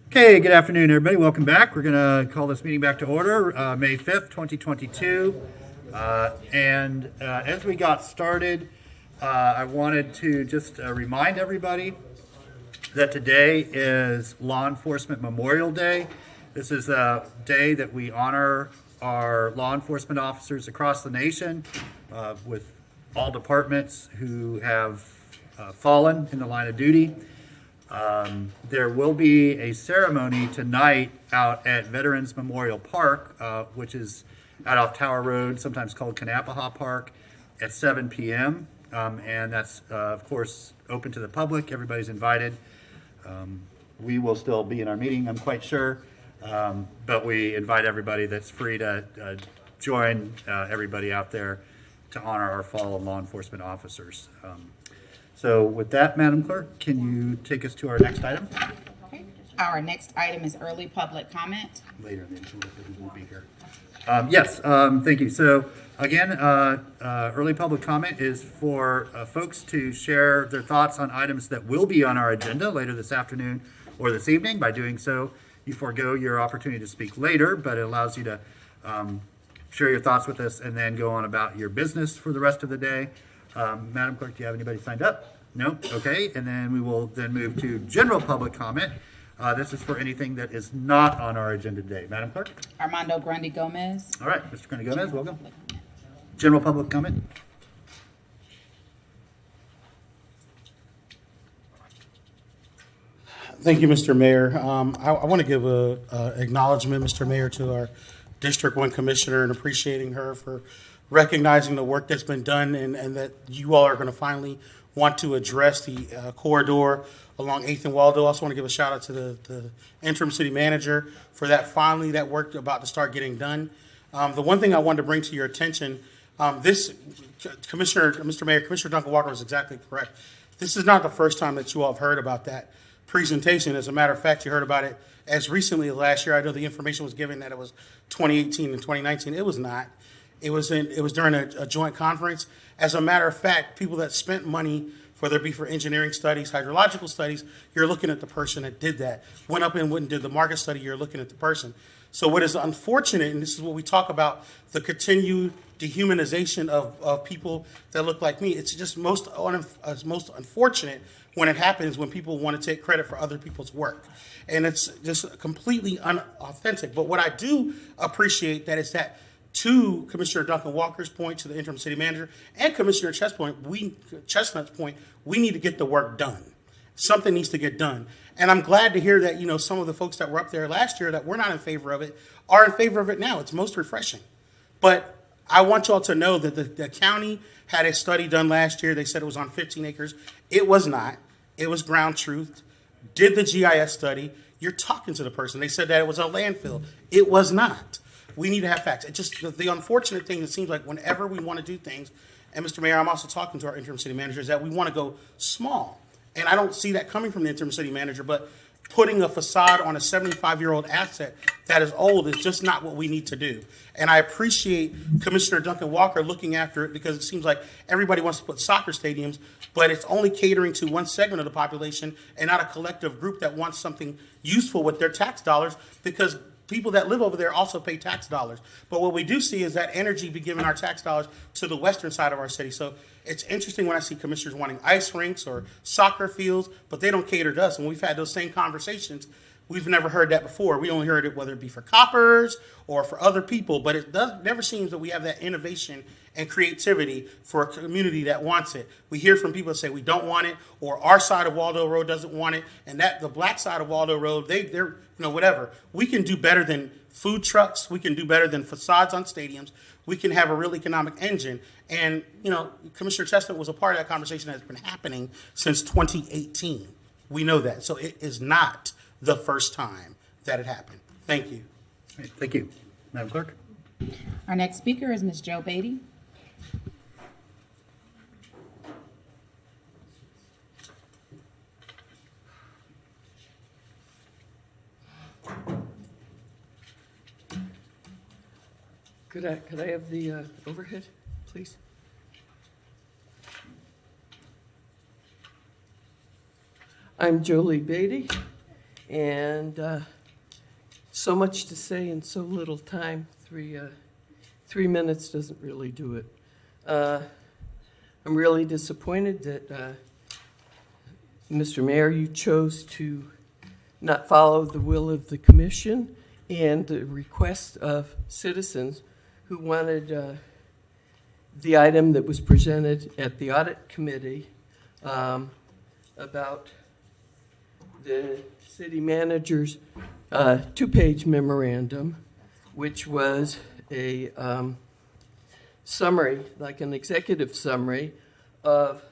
Okay, good afternoon, everybody. Welcome back. We're going to call this meeting back to order, May 5th, 2022. And as we got started, I wanted to just remind everybody that today is Law Enforcement Memorial Day. This is a day that we honor our law enforcement officers across the nation with all departments who have fallen in the line of duty. There will be a ceremony tonight out at Veterans Memorial Park, which is out off Tower Road, sometimes called Kanapaha Park, at 7 p.m. And that's, of course, open to the public. Everybody's invited. We will still be in our meeting, I'm quite sure. But we invite everybody that's free to join everybody out there to honor our fallen law enforcement officers. So with that, Madam Clerk, can you take us to our next item? Okay. Our next item is early public comment. Later in the agenda, we will be here. Yes, thank you. So again, early public comment is for folks to share their thoughts on items that will be on our agenda later this afternoon or this evening. By doing so, you forego your opportunity to speak later, but it allows you to share your thoughts with us and then go on about your business for the rest of the day. Madam Clerk, do you have anybody signed up? No? Okay, and then we will then move to general public comment. This is for anything that is not on our agenda today. Madam Clerk? Armando Grundy Gomez. All right, Mr. Grundy Gomez, welcome. General public comment? Thank you, Mr. Mayor. I want to give a acknowledgement, Mr. Mayor, to our District 1 Commissioner and appreciating her for recognizing the work that's been done and that you all are going to finally want to address the corridor along 8th and Waldo. I also want to give a shout out to the interim city manager for that work about to start getting done. The one thing I wanted to bring to your attention, Mr. Mayor, Commissioner Duncan Walker was exactly correct. This is not the first time that you all have heard about that presentation. As a matter of fact, you heard about it as recently as last year. I know the information was given that it was 2018 and 2019. It was not. It was during a joint conference. As a matter of fact, people that spent money whether it be for engineering studies, hydrological studies, you're looking at the person that did that. Went up and went and did the market study, you're looking at the person. So what is unfortunate, and this is what we talk about, the continued dehumanization of people that look like me, it's just most unfortunate when it happens when people want to take credit for other people's work. And it's just completely unauthentic. But what I do appreciate that is that, to Commissioner Duncan Walker's point, to the interim city manager, and Commissioner Chestnut's point, we need to get the work done. Something needs to get done. And I'm glad to hear that, some of the folks that were up there last year that were not in favor of it are in favor of it now. It's most refreshing. But I want y'all to know that the county had a study done last year. They said it was on 15 acres. It was not. It was ground truth. Did the GIS study. You're talking to the person. They said that it was a landfill. It was not. We need to have facts. It's just the unfortunate thing, it seems like whenever we want to do things, and Mr. Mayor, I'm also talking to our interim city manager, is that we want to go small. And I don't see that coming from the interim city manager, but putting a facade on a 75-year-old asset that is old is just not what we need to do. And I appreciate Commissioner Duncan Walker looking after it, because it seems like everybody wants to put soccer stadiums, but it's only catering to one segment of the population and not a collective group that wants something useful with their tax dollars, because people that live over there also pay tax dollars. But what we do see is that energy be giving our tax dollars to the western side of our city. So it's interesting when I see commissioners wanting ice rinks or soccer fields, but they don't cater to us. And we've had those same conversations. We've never heard that before. We only heard it whether it be for coppers or for other people, but it never seems that we have that innovation and creativity for a community that wants it. We hear from people that say we don't want it, or our side of Waldo Road doesn't want it, and that the black side of Waldo Road, they're whatever. We can do better than food trucks. We can do better than facades on stadiums. We can have a real economic engine. And, Commissioner Chestnut was a part of that conversation that's been happening since 2018. We know that. So it is not the first time that it happened. Thank you. Thank you. Madam Clerk? Our next speaker is Ms. Jo Beatty. Could I have the overhead, please? I'm Jolie Beatty, and so much to say in so little time. 3 minutes doesn't really do it. I'm really disappointed that, Mr. Mayor, you chose to not follow the will of the commission and the request of citizens who wanted the item that was presented at the audit committee about the city manager's two-page memorandum, which was a summary, like an executive summary of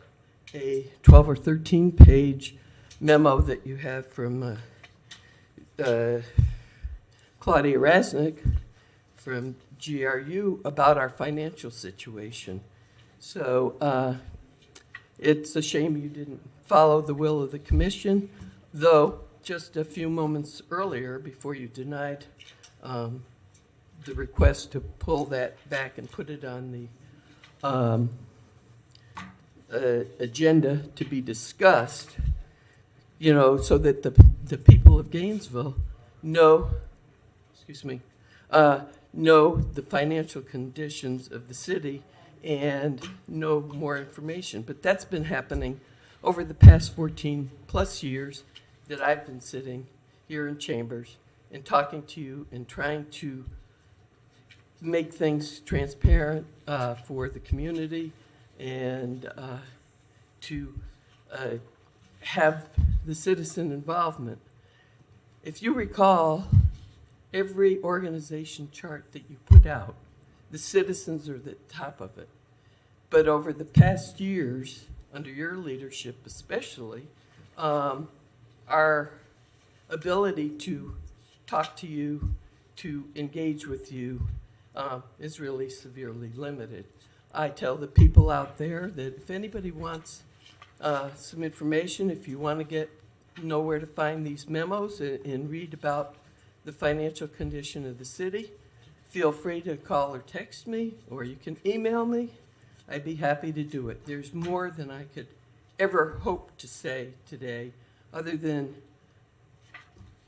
a 12 or 13-page memo that you have from Claudia Rasnick from GRU about our financial situation. So it's a shame you didn't follow the will of the commission, though just a few moments earlier, before you denied the request to pull that back and put it on the agenda to be discussed, so that the people of Gainesville know the financial conditions of the city and know more information. But that's been happening over the past 14 plus years that I've been sitting here in chambers and talking to you and trying to make things transparent for the community and to have the citizen involvement. If you recall, every organization chart that you put out, the citizens are at the top of it. But over the past years, under your leadership especially, our ability to talk to you, to engage with you, is really severely limited. I tell the people out there that if anybody wants some information, if you want to know where to find these memos and read about the financial condition of the city, feel free to call or text me, or you can email me. I'd be happy to do it. There's more than I could ever hoped to say today, other than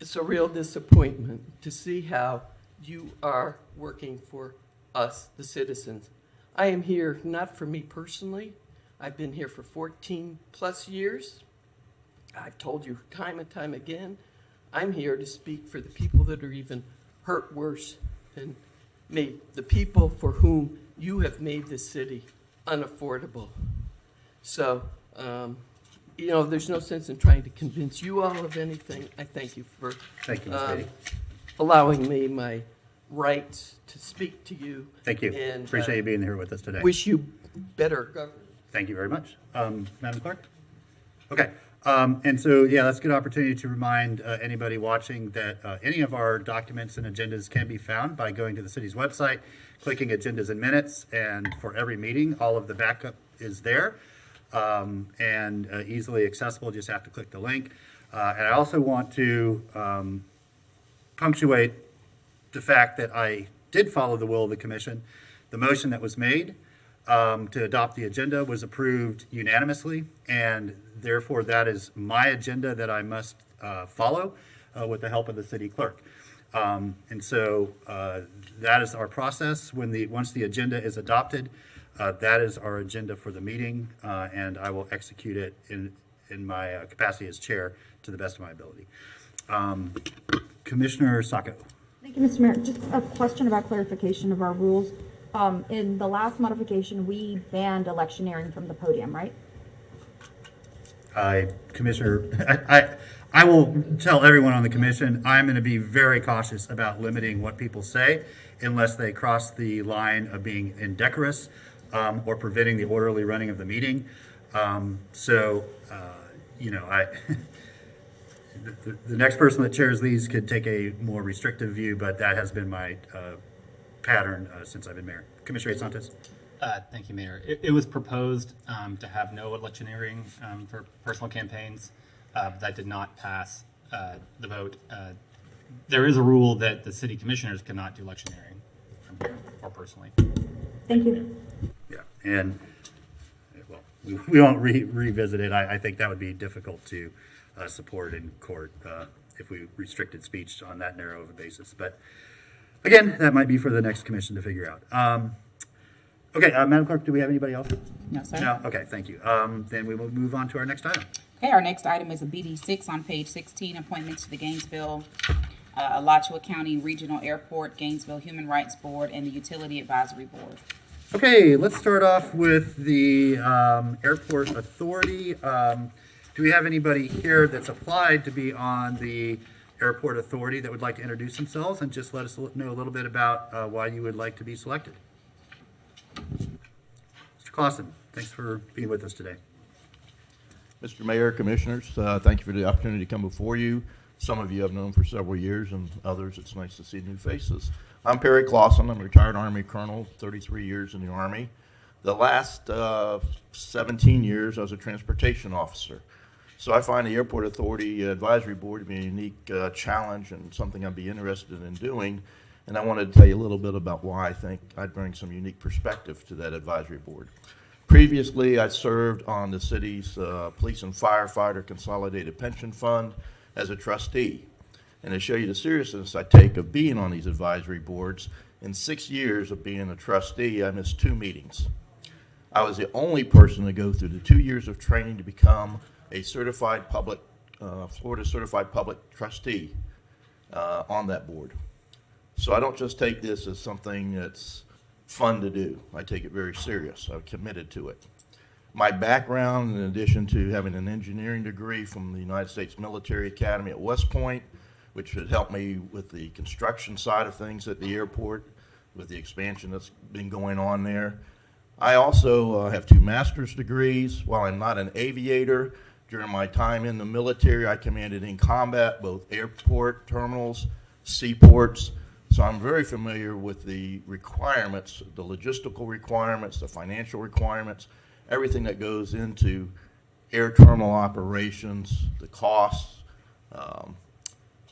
it's a real disappointment to see how you are working for us, the citizens. I am here not for me personally. I've been here for 14 plus years. I've told you time and time again, I'm here to speak for the people that are even hurt worse than me, the people for whom you have made this city unaffordable. So, there's no sense in trying to convince you all of anything. I thank you for Thank you, Ms. Beatty. allowing me my right to speak to you. Thank you. And, Appreciate you being here with us today. Wish you better governance. Thank you very much. Madam Clerk? Okay. And so, that's a good opportunity to remind anybody watching that any of our documents and agendas can be found by going to the city's website, clicking agendas and minutes, and for every meeting, all of the backup is there and easily accessible. Just have to click the link. And I also want to punctuate the fact that I did follow the will of the commission. The motion that was made to adopt the agenda was approved unanimously, and therefore that is my agenda that I must follow with the help of the city clerk. And so that is our process. Once the agenda is adopted, that is our agenda for the meeting, and I will execute it in my capacity as chair to the best of my ability. Commissioner Sacco. Thank you, Mr. Mayor. Just a question about clarification of our rules. In the last modification, we banned electioneering from the podium, right? Commissioner, I will tell everyone on the commission, I'm going to be very cautious about limiting what people say unless they cross the line of being indecorous or preventing the orderly running of the meeting. The next person that chairs these could take a more restrictive view, but that has been my pattern since I've been mayor. Commissioner Santos. Thank you, Mayor. It was proposed to have no electioneering for personal campaigns. That did not pass the vote. There is a rule that the city commissioners cannot do electioneering from here or personally. Thank you. Yeah, and we won't revisit it. I think that would be difficult to support in court if we restricted speech on that narrow of a basis. But again, that might be for the next commission to figure out. Okay, Madam Clerk, do we have anybody else? No, sir. No? Okay, thank you. Then we will move on to our next item. Okay, our next item is a BD 6 on page 16, appointments to the Gainesville, Alachua County Regional Airport, Gainesville Human Rights Board, and the Utility Advisory Board. Okay, let's start off with the Airport Authority. Do we have anybody here that's applied to be on the Airport Authority that would like to introduce themselves and just let us know a little bit about why you would like to be selected? Mr. Clausen, thanks for being with us today. Mr. Mayor, Commissioners, thank you for the opportunity to come before you. Some of you I've known for several years, and others it's nice to see new faces. I'm Perry Clausen. I'm a retired Army colonel, 33 years in the Army. The last 17 years I was a transportation officer. So I find the Airport Authority Advisory Board to be a unique challenge and something I'd be interested in doing. And I wanted to tell you a little bit about why I think I'd bring some unique perspective to that advisory board. Previously, I served on the city's Police and Firefighter Consolidated Pension Fund as a trustee. And to show you the seriousness I take of being on these advisory boards, in 6 years of being a trustee, I missed 2 meetings. I was the only person to go through the 2 years of training to become a certified public, Florida Certified Public Trustee on that board. So I don't just take this as something that's fun to do. I take it very serious. I'm committed to it. My background, in addition to having an engineering degree from the United States Military Academy at West Point, which would help me with the construction side of things at the airport, with the expansion that's been going on there. I also have 2 master's degrees. While I'm not an aviator, during my time in the military, I commanded in combat both airport terminals, seaports. So I'm very familiar with the requirements, the logistical requirements, the financial requirements, everything that goes into air terminal operations, the costs.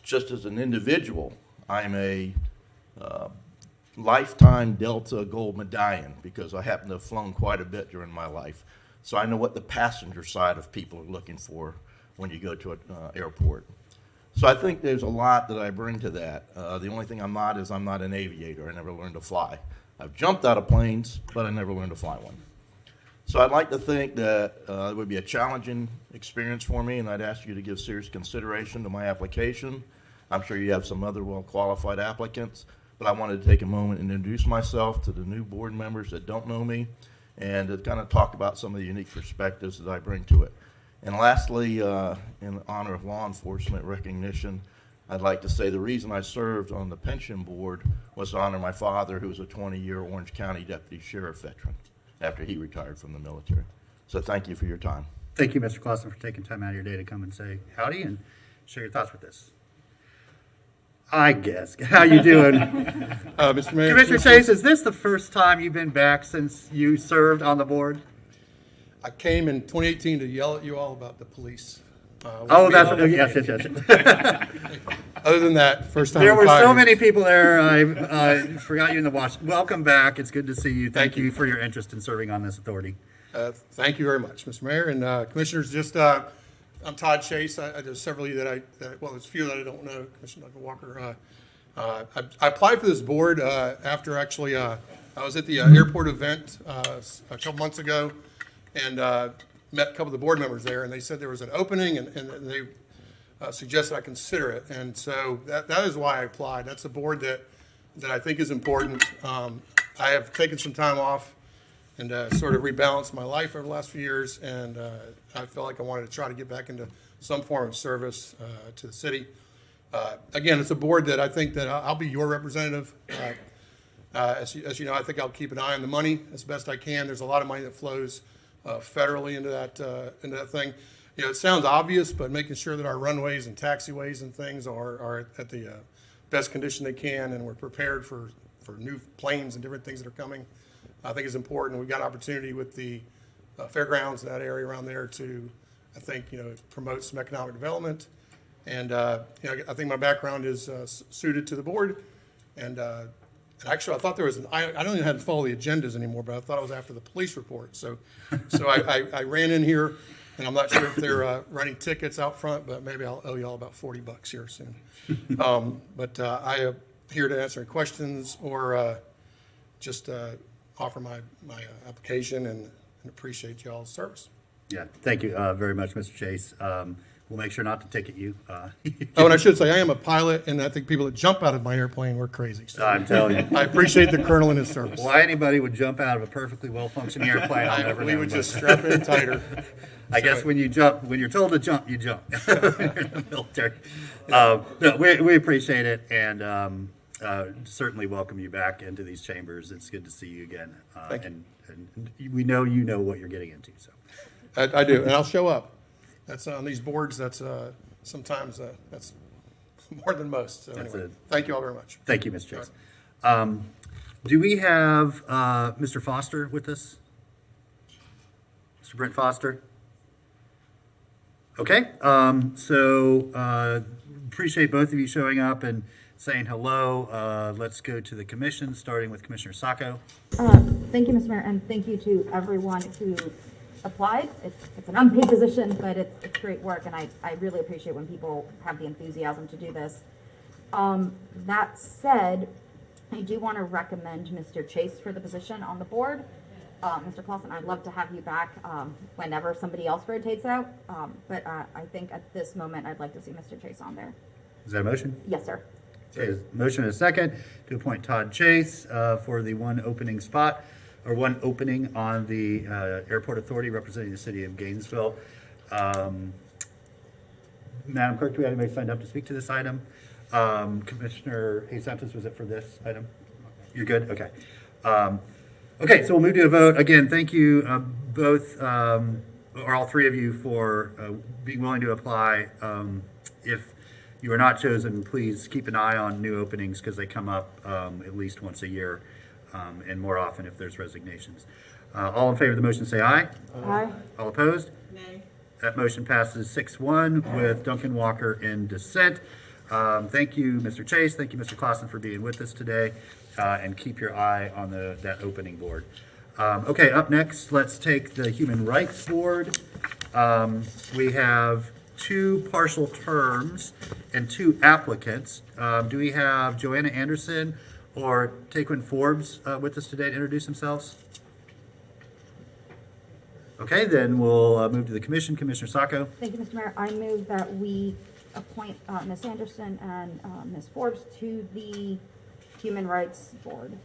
Just as an individual, I'm a lifetime Delta Gold Medallion because I happen to have flown quite a bit during my life. So I know what the passenger side of people are looking for when you go to an airport. So I think there's a lot that I bring to that. The only thing I'm not is I'm not an aviator. I never learned to fly. I've jumped out of planes, but I never learned to fly one. So I'd like to think that it would be a challenging experience for me, and I'd ask you to give serious consideration to my application. I'm sure you have some other well-qualified applicants, but I wanted to take a moment and introduce myself to the new board members that don't know me, and to kind of talk about some of the unique perspectives that I bring to it. And lastly, in honor of law enforcement recognition, I'd like to say the reason I served on the pension board was to honor my father, who was a 20-year Orange County deputy sheriff veteran after he retired from the military. So thank you for your time. Thank you, Mr. Clausen, for taking time out of your day to come and say howdy and share your thoughts with us. I guess. How you doing? Mr. Mayor. Commissioner Chase, is this the first time you've been back since you served on the board? I came in 2018 to yell at you all about the police. Yes. Other than that, first time. There were so years. many people there. I forgot you in the watch. Welcome back. It's good to see you. Thank you for your interest in serving on this authority. Thank you very much, Mr. Mayor and Commissioners. I'm Todd Chase. There's several of you there's a few that I don't know. Commissioner Michael Walker. I applied for this board after actually I was at the airport event a couple months ago, and met a couple of the board members there, and they said there was an opening, and they suggested I consider it, and so that is why I applied. That's a board that I think is important. I have taken some time off and sort of rebalanced my life over the last few years, and I felt like I wanted to try to get back into some form of service to the city. Again, it's a board that I think that I'll be your representative. As you know, I think I'll keep an eye on the money as best I can. There's a lot of money that flows federally into that thing. You know, it sounds obvious, but making sure that our runways and taxiways and things are at the best condition they can, and we're prepared for new planes and different things that are coming, I think is important. We've got an opportunity with the fairgrounds in that area around there to, I think, promote some economic development. And I think my background is suited to the board. And actually, I thought there was I don't even have to follow the agendas anymore, but I thought it was after the police report. So I ran in here, and I'm not sure if they're running tickets out front, but maybe I'll owe you all about $40 here soon. But I am here to answer any questions or just offer my application and appreciate y'all's service. Yeah, thank you very much, Mr. Chase. We'll make sure not to ticket you. And I should say, I am a pilot, and I think people that jump out of my airplane were crazy. So I'm telling you. I appreciate the colonel and his service. Why anybody would jump out of a perfectly well-functioning airplane, I'll never know. We would just strap in tighter. I guess when you're told to jump, you jump. When you're in the military. No, we appreciate it, and certainly welcome you back into these chambers. It's good to see you again. Thank you. And we know you know what you're getting into. So I do, and I'll show up. That's on these boards. That's sometimes that's more than most. So anyway, thank you all very much. Thank you, Mr. Chase. Do we have Mr. Foster with us? Mr. Brent Foster? Okay. So appreciate both of you showing up and saying hello. Let's go to the commission, starting with Commissioner Sacco. Thank you, Mr. Mayor, and thank you to everyone who applied. It's an unpaid position, but it's great work, and I really appreciate when people have the enthusiasm to do this. That said, I do want to recommend Mr. Chase for the position on the board. Mr. Clausen, I'd love to have you back whenever somebody else rotates out, but I think at this moment I'd like to see Mr. Chase on there. Is that a motion? Yes, sir. Okay, motion and a second to appoint Todd Chase for the one opening spot, or one opening on the Airport Authority representing the city of Gainesville. Madam Clerk, do we have anybody signed up to speak to this item? Commissioner Santos, was it for this item? You're good? Okay. Okay, so we'll move to a vote. Again, thank you both, or all three of you, for being willing to apply. If you are not chosen, please keep an eye on new openings because they come up at least once a year, and more often if there's resignations. All in favor of the motion say aye. Aye. All opposed? Nay. That motion passes 6-1 with Duncan Walker in dissent. Thank you, Mr. Chase. Thank you, Mr. Clausen, for being with us today, and keep your eye on that opening board. Okay, up next, let's take the Human Rights Board. We have 2 partial terms and 2 applicants. Do we have Joanna Anderson or Taquin Forbes with us today to introduce themselves? Okay, then we'll move to the commission. Commissioner Sacco. Thank you, Mr. Mayor. I move that we appoint Ms. Anderson and Ms. Forbes to the Human Rights Board.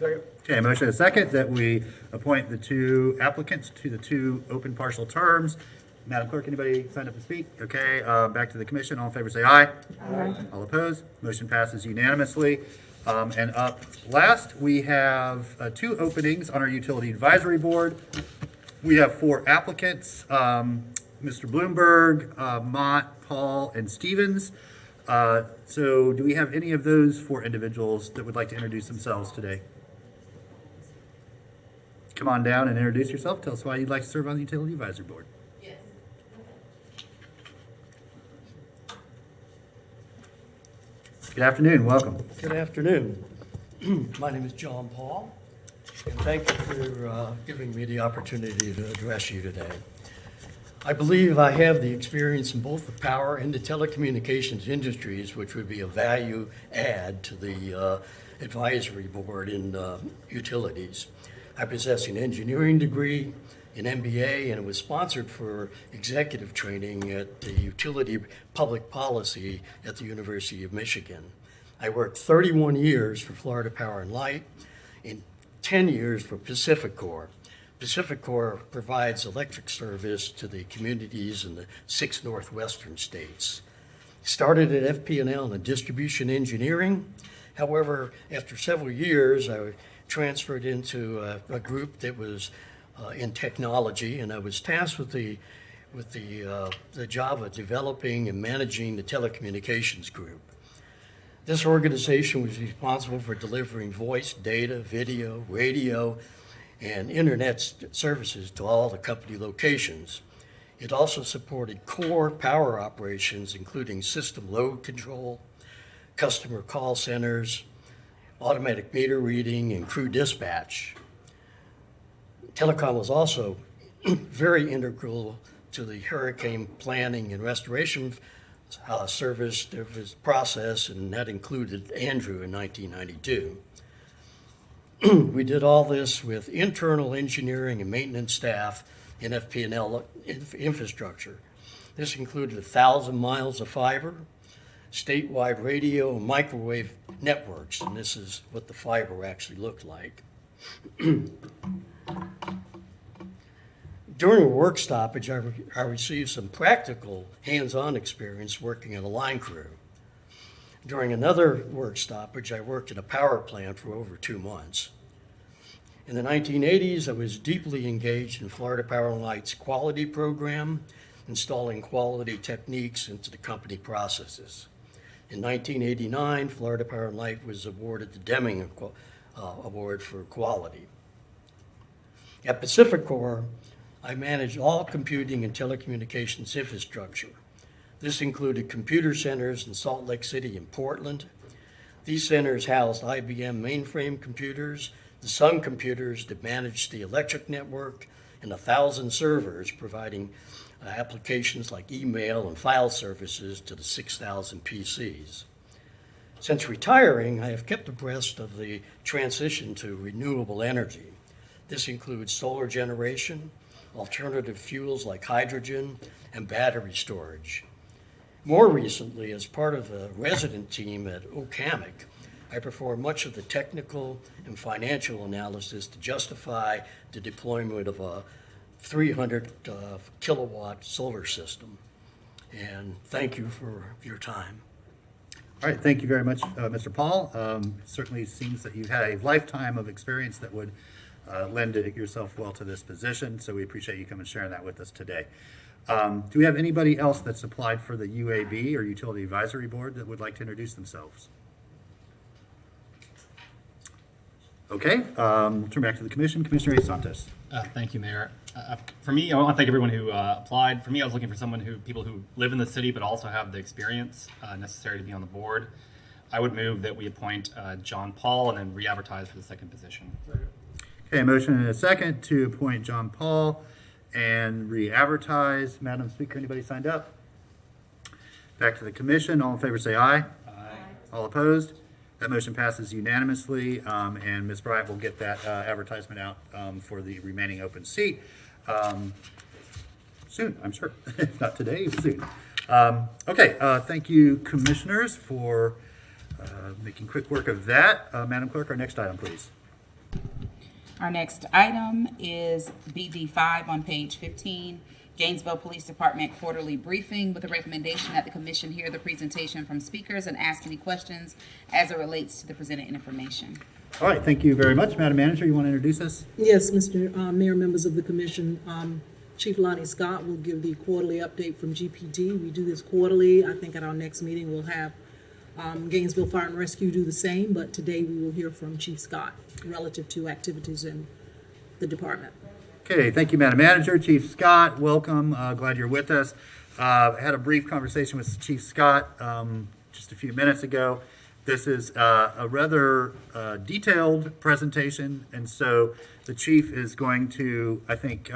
Okay, motion and a second that we appoint the 2 applicants to the 2 open partial terms. Madam Clerk, anybody signed up to speak? Okay, back to the commission. All in favor say aye. Aye. All opposed? Motion passes unanimously. And up last, we have 2 openings on our Utility Advisory Board. We have 4 applicants, Mr. Bloomberg, Mott, Paul, and Stevens. So do we have any of those 4 individuals that would like to introduce themselves today? Come on down and introduce yourself. Tell us why you'd like to serve on the Utility Advisory Board. Yes. Good afternoon. Welcome. Good afternoon. My name is John Paul, and thank you for giving me the opportunity to address you today. I believe I have the experience in both the power and the telecommunications industries, which would be a value add to the advisory board in utilities. I possess an engineering degree, an MBA, and it was sponsored for executive training at the Utility Public Policy at the University of Michigan. I worked 31 years for Florida Power and Light and 10 years for PacifiCorp. PacifiCorp provides electric service to the communities in the 6 northwestern states. Started at FP&L in distribution engineering. However, after several years, I transferred into a group that was in technology, and I was tasked with the job of developing and managing the telecommunications group. This organization was responsible for delivering voice, data, video, radio, and internet services to all the company locations. It also supported core power operations, including system load control, customer call centers, automatic meter reading, and crew dispatch. Telecom was also very integral to the hurricane planning and restoration service process, and that included Andrew in 1992. We did all this with internal engineering and maintenance staff in FP&L infrastructure. This included 1,000 miles of fiber, statewide radio and microwave networks, and this is what the fiber actually looked like. During a work stoppage, I received some practical hands-on experience working on a line crew. During another work stoppage, I worked in a power plant for over 2 months. In the 1980s, I was deeply engaged in Florida Power and Light's quality program, installing quality techniques into the company processes. In 1989, Florida Power and Light was awarded the Deming Award for quality. At PacifiCorp, I managed all computing and telecommunications infrastructure. This included computer centers in Salt Lake City and Portland. These centers housed IBM mainframe computers, the Sun computers that managed the electric network, and 1,000 servers providing applications like email and file services to the 6,000 PCs. Since retiring, I have kept abreast of the transition to renewable energy. This includes solar generation, alternative fuels like hydrogen, and battery storage. More recently, as part of a resident team at OCAMIC, I performed much of the technical and financial analysis to justify the deployment of a 300 kilowatt solar system. And thank you for your time. All right, thank you very much, Mr. Paul. Certainly seems that you've had a lifetime of experience that would lend yourself well to this position, so we appreciate you coming and sharing that with us today. Do we have anybody else that's applied for the UAB or Utility Advisory Board that would like to introduce themselves? Okay, we'll turn back to the commission. Commissioner A. Santos. Thank you, Mayor. For me, I want to thank everyone who applied. For me, I was looking for people who live in the city but also have the experience necessary to be on the board. I would move that we appoint John Paul and then re-advertise for the second position. Okay, motion and a second to appoint John Paul and re-advertise. Madam Speaker, anybody signed up? Back to the commission. All in favor say aye. Aye. All opposed? That motion passes unanimously, and Ms. Bryant will get that advertisement out for the remaining open seat soon, I'm sure. If not today, soon. Okay, thank you, commissioners, for making quick work of that. Madam Clerk, our next item, please. Our next item is BD5 on page 15, Gainesville Police Department Quarterly Briefing, with a recommendation that the commission hear the presentation from speakers and ask any questions as it relates to the presented information. All right, thank you very much. Madam Manager, you want to introduce us? Yes, Mr. Mayor, members of the commission, Chief Lonnie Scott will give the quarterly update from GPD. We do this quarterly. I think at our next meeting we'll have Gainesville Fire and Rescue do the same, but today we will hear from Chief Scott relative to activities in the department. Okay, thank you, Madam Manager. Chief Scott, welcome. Glad you're with us. I had a brief conversation with Chief Scott just a few minutes ago. This is a rather detailed presentation, and so the chief is going to, I think,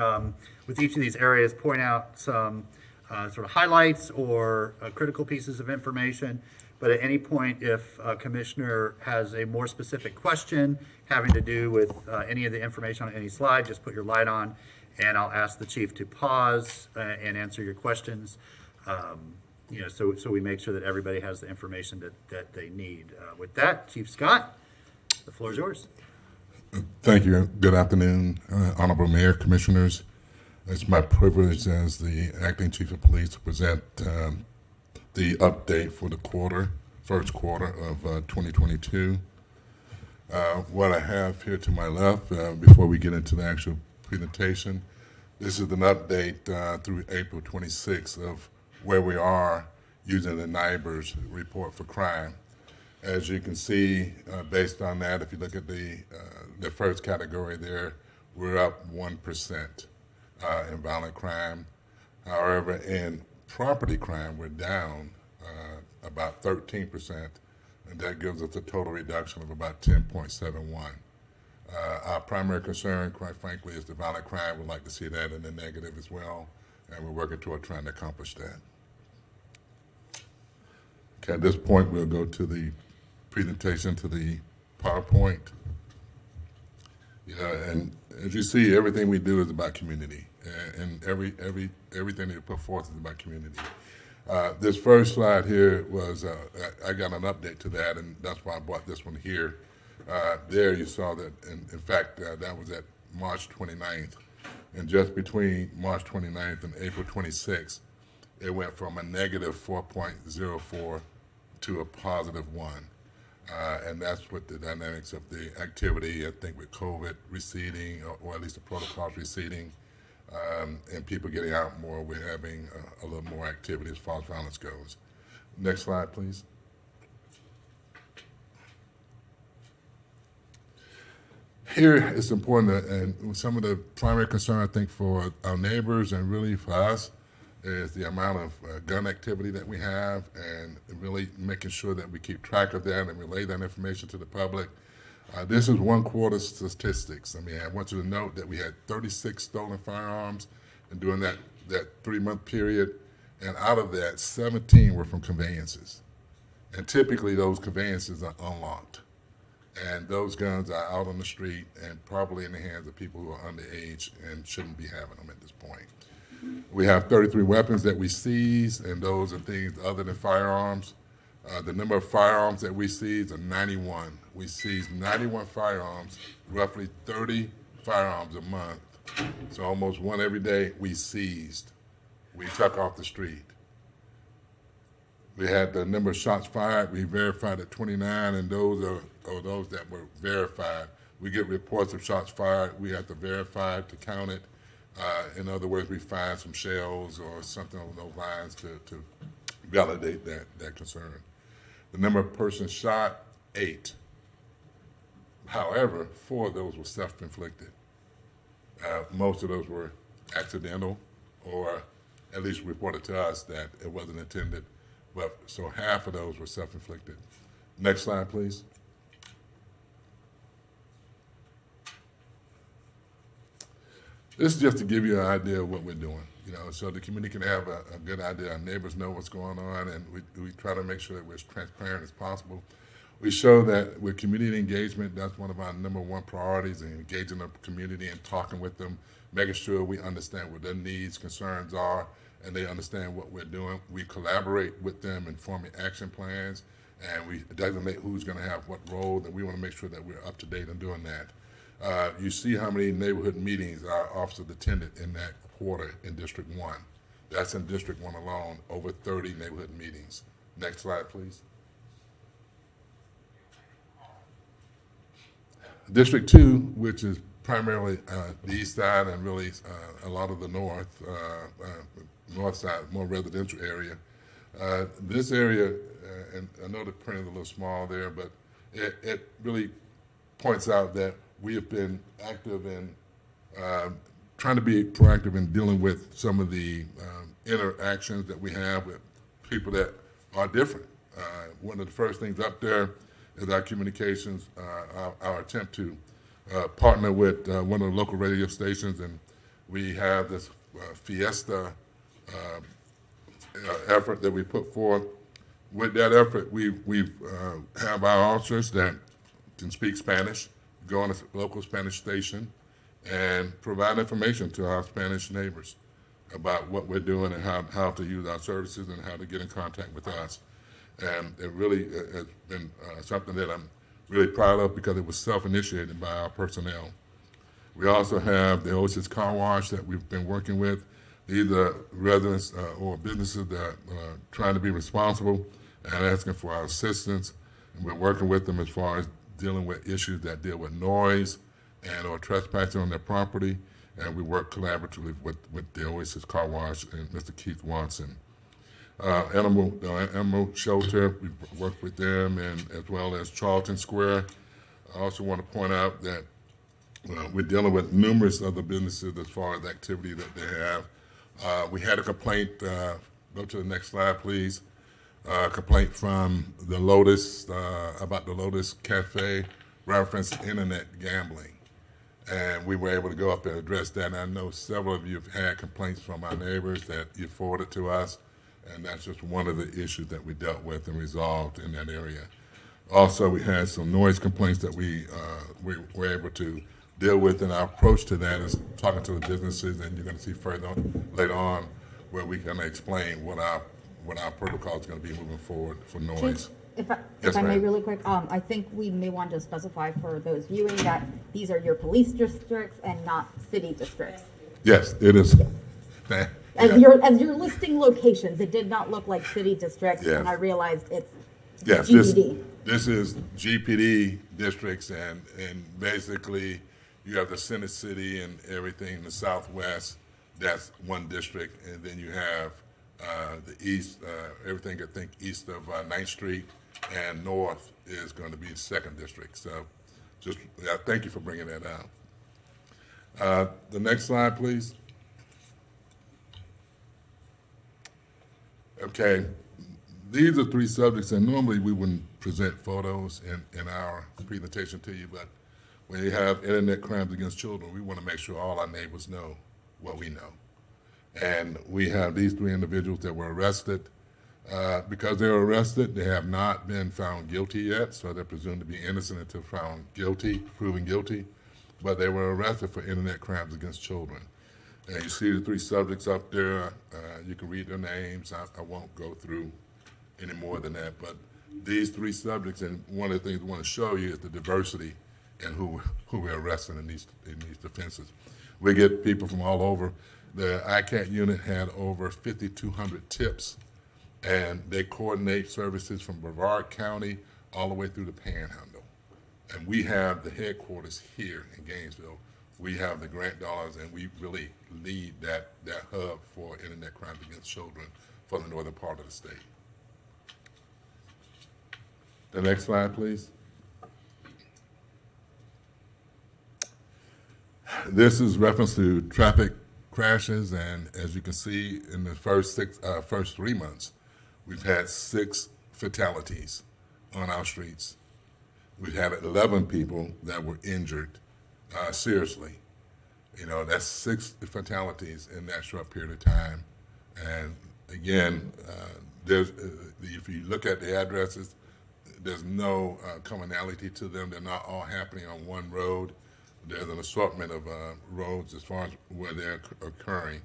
with each of these areas, point out some sort of highlights or critical pieces of information. But at any point, if a commissioner has a more specific question having to do with any of the information on any slide, just put your light on, and I'll ask the chief to pause and answer your questions. So we make sure that everybody has the information that they need. With that, Chief Scott, the floor is yours. Thank you. Good afternoon, Honorable Mayor, Commissioners. It's my privilege as the Acting Chief of Police to present the update for the first quarter of 2022. What I have here to my left, before we get into the actual presentation, this is an update through April 26th of where we are using the NIBRS report for crime. As you can see, based on that, if you look at the first category there, we're up 1% in violent crime. However, in property crime, we're down about 13%, and that gives us a total reduction of about 10.71. Our primary concern, quite frankly, is the violent crime. We'd like to see that in the negative as well, and we're working toward trying to accomplish that. Okay, at this point, we'll go to the presentation, to the PowerPoint. And as you see, everything we do is about community, and everything that we put forth is about community. This first slide here was, I got an update to that, and that's why I brought this one here. There you saw that, in fact, that was at March 29th. And just between March 29th and April 26th, it went from a negative 4.04 to a positive 1. And that's with the dynamics of the activity, I think with COVID receding, or at least the protocols receding, and people getting out more, we're having a little more activity as far as violence goes. Next slide, please. Here, it's important, and some of the primary concern, I think, for our neighbors and really for us is the amount of gun activity that we have, and really making sure that we keep track of that and relay that information to the public. This is one quarter statistics. I mean, I want you to note that we had 36 stolen firearms and during that 3-month period, and out of that, 17 were from conveyances. And typically those conveyances are unlocked. And those guns are out on the street and probably in the hands of people who are underage and shouldn't be having them at this point. We have 33 weapons that we seized, and those are things other than firearms. The number of firearms that we seized are 91. We seized 91 firearms, roughly 30 firearms a month. So almost one every day we seized. We took off the street. We had the number of shots fired. We verified at 29, and those are those that were verified. We get reports of shots fired. We have to verify to count it. In other words, we find some shells or something along those lines to validate that concern. The number of persons shot, 8. However, 4 of those were self-inflicted. Most of those were accidental, or at least reported to us that it wasn't intended. But so half of those were self-inflicted. Next slide, please. This is just to give you an idea of what we're doing, you know, so the community can have a good idea. Our neighbors know what's going on, and we try to make sure that we're as transparent as possible. We show that with community engagement, that's one of our #1 priorities, and engaging the community and talking with them, making sure we understand what their needs, concerns are, and they understand what we're doing. We collaborate with them in forming action plans, and we designate who's going to have what role, and we want to make sure that we're up to date on doing that. You see how many neighborhood meetings our officers attended in that quarter in District 1. That's in District 1 alone, over 30 neighborhood meetings. Next slide, please. District 2, which is primarily the east side and really a lot of the north side, more residential area. This area, and I know the print is a little small there, but it really points out that we have been active in trying to be proactive in dealing with some of the interactions that we have with people that are different. One of the first things up there is our communications, our attempt to partner with one of the local radio stations, and we have this Fiesta effort that we put forth. With that effort, we have our officers that can speak Spanish, go on a local Spanish station, and provide information to our Spanish neighbors about what we're doing and how to use our services and how to get in contact with us. And it really has been something that I'm really proud of because it was self-initiated by our personnel. We also have the Oasis Car Wash that we've been working with. These are residents or businesses that are trying to be responsible and asking for our assistance. And we're working with them as far as dealing with issues that deal with noise and or trespassing on their property. And we work collaboratively with the Oasis Car Wash and Mr. Keith Watson. Animal Shelter, we work with them, and as well as Charlton Square. I also want to point out that we're dealing with numerous other businesses as far as activity that they have. We had a complaint, go to the next slide, please. Complaint from the Lotus, about the Lotus Cafe, reference internet gambling. And we were able to go up and address that. And I know several of you have had complaints from our neighbors that you forwarded to us. And that's just one of the issues that we dealt with and resolved in that area. Also, we had some noise complaints that we were able to deal with, and our approach to that is talking to the businesses, and you're going to see further later on where we can explain what our protocol is going to be moving forward for noise. If Yes, I may ma'am. really quick, I think we may want to specify for those viewing that these are your police districts and not city districts. Yes, it is. As you're listing locations, it did not look like city districts, Yes. and I realized it's Yes, GPD. this is GPD districts, and basically you have the Senate City and everything in the Southwest. That's one district, and then you have the East, everything I think east of 9th Street and North is going to be the second district. So just thank you for bringing that out. The next slide, please. Okay, these are 3 subjects, and normally we wouldn't present photos in our presentation to you, but when you have internet crimes against children, we want to make sure all our neighbors know what we know. And we have these 3 individuals that were arrested. Because they were arrested, they have not been found guilty yet, so they're presumed to be innocent until found guilty, proven guilty. But they were arrested for internet crimes against children. And you see the 3 subjects up there. You can read their names. I won't go through any more than that. But these 3 subjects, and one of the things we want to show you is the diversity in who we're arresting in these offenses. We get people from all over. The ICAT unit had over 5,200 tips, and they coordinate services from Brevard County all the way through the Panhandle. And we have the headquarters here in Gainesville. We have the grant dollars, and we really lead that hub for internet crimes against children for the northern part of the state. The next slide, please. This is reference to traffic crashes, and as you can see, in the first 3 months, we've had 6 fatalities on our streets. We've had 11 people that were injured seriously. You know, that's 6 fatalities in that short period of time. And again, if you look at the addresses, there's no commonality to them. They're not all happening on one road. There's an assortment of roads as far as where they're occurring.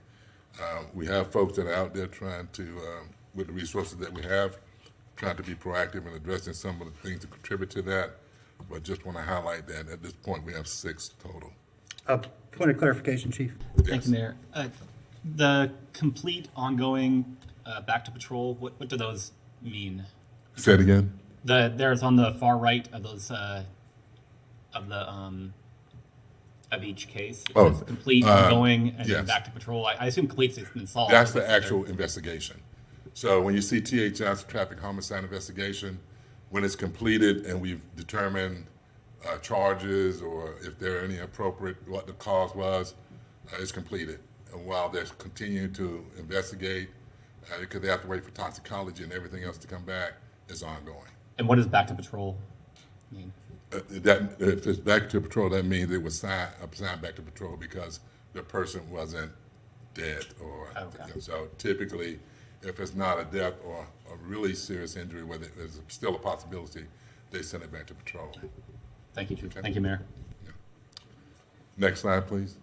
We have folks that are out there trying to, with the resources that we have, trying to be proactive in addressing some of the things that contribute to that. But just want to highlight that at this point we have 6 total. Point of clarification, Chief. Thank you, Mayor. The complete ongoing back to patrol, what do those mean? Say it again. There's on the far right of those of each case. It says complete, ongoing, and then back to patrol. I assume complete's been solved. That's the actual investigation. So when you see THS, traffic homicide investigation, when it's completed and we've determined charges or if there are any appropriate, what the cause was, it's completed. And while they're continuing to investigate, because they have to wait for toxicology and everything else to come back, it's ongoing. And what does back to patrol mean? That if it's back to patrol, that means it was assigned back to patrol because the person wasn't dead. Or so typically, if it's not a death or a really serious injury, where there's still a possibility, they send it back to patrol. Thank you, Chief. Thank you, Mayor. Yeah. Next slide, please.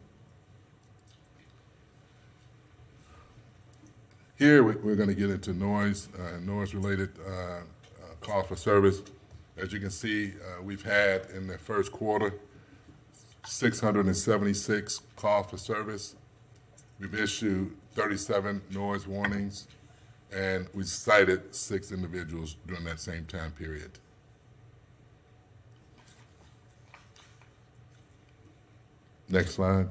Here we're going to get into noise-related calls for service. As you can see, we've had in the first quarter 676 calls for service. We've issued 37 noise warnings, and we cited 6 individuals during that same time period. Next slide.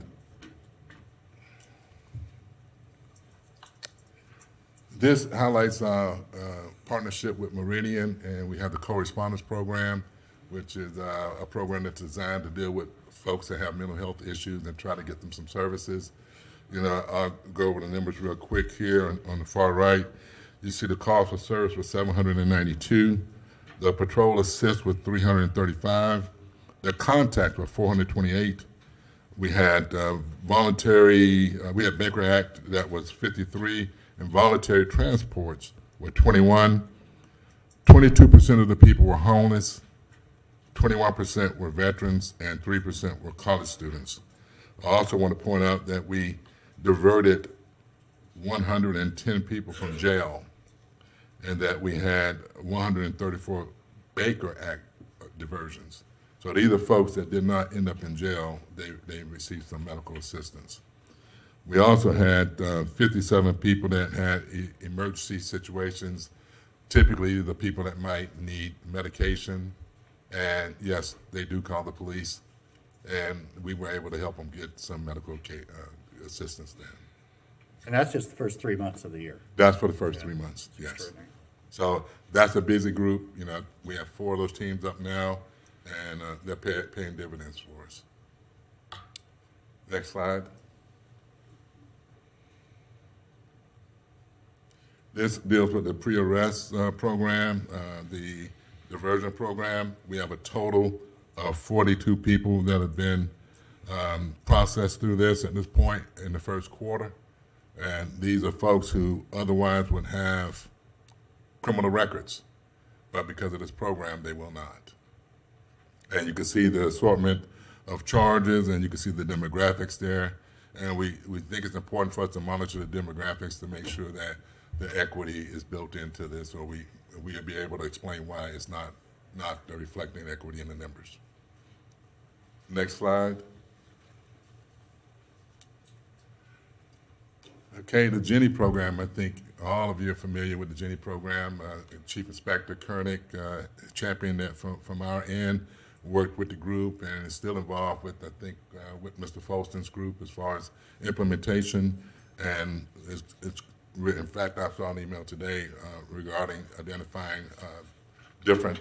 This highlights our partnership with Meridian, and we have the correspondence program, which is a program that's designed to deal with folks that have mental health issues and try to get them some services. You know, I'll go over the numbers real quick here on the far right. You see the call for service was 792. The patrol assist was 335. The contact were 428. We had we had Baker Act that was 53, and voluntary transports were 21. 22% of the people were homeless, 21% were veterans, and 3% were college students. I also want to point out that we diverted 110 people from jail, and that we had 134 Baker Act diversions. So these are folks that did not end up in jail. They received some medical assistance. We also had 57 people that had emergency situations, typically the people that might need medication. And yes, they do call the police, and we were able to help them get some medical assistance then. And that's just the first 3 months of the year. That's for the first 3 months, yes. So that's a busy group. You know, we have 4 of those teams up now, and they're paying dividends for us. Next slide. This deals with the pre-arrest program, the diversion program. We have a total of 42 people that have been processed through this at this point in the first quarter. And these are folks who otherwise would have criminal records, but because of this program, they will not. And you can see the assortment of charges, and you can see the demographics there. And we think it's important for us to monitor the demographics to make sure that the equity is built into this, or we'll be able to explain why it's not reflecting equity in the numbers. Next slide. Okay, the GNV program, I think all of you are familiar with the GNV program. Chief Inspector Koenig championed that from our end, worked with the group, and is still involved with, I think, with Mr. Folston's group as far as implementation. And in fact, I saw an email today regarding identifying different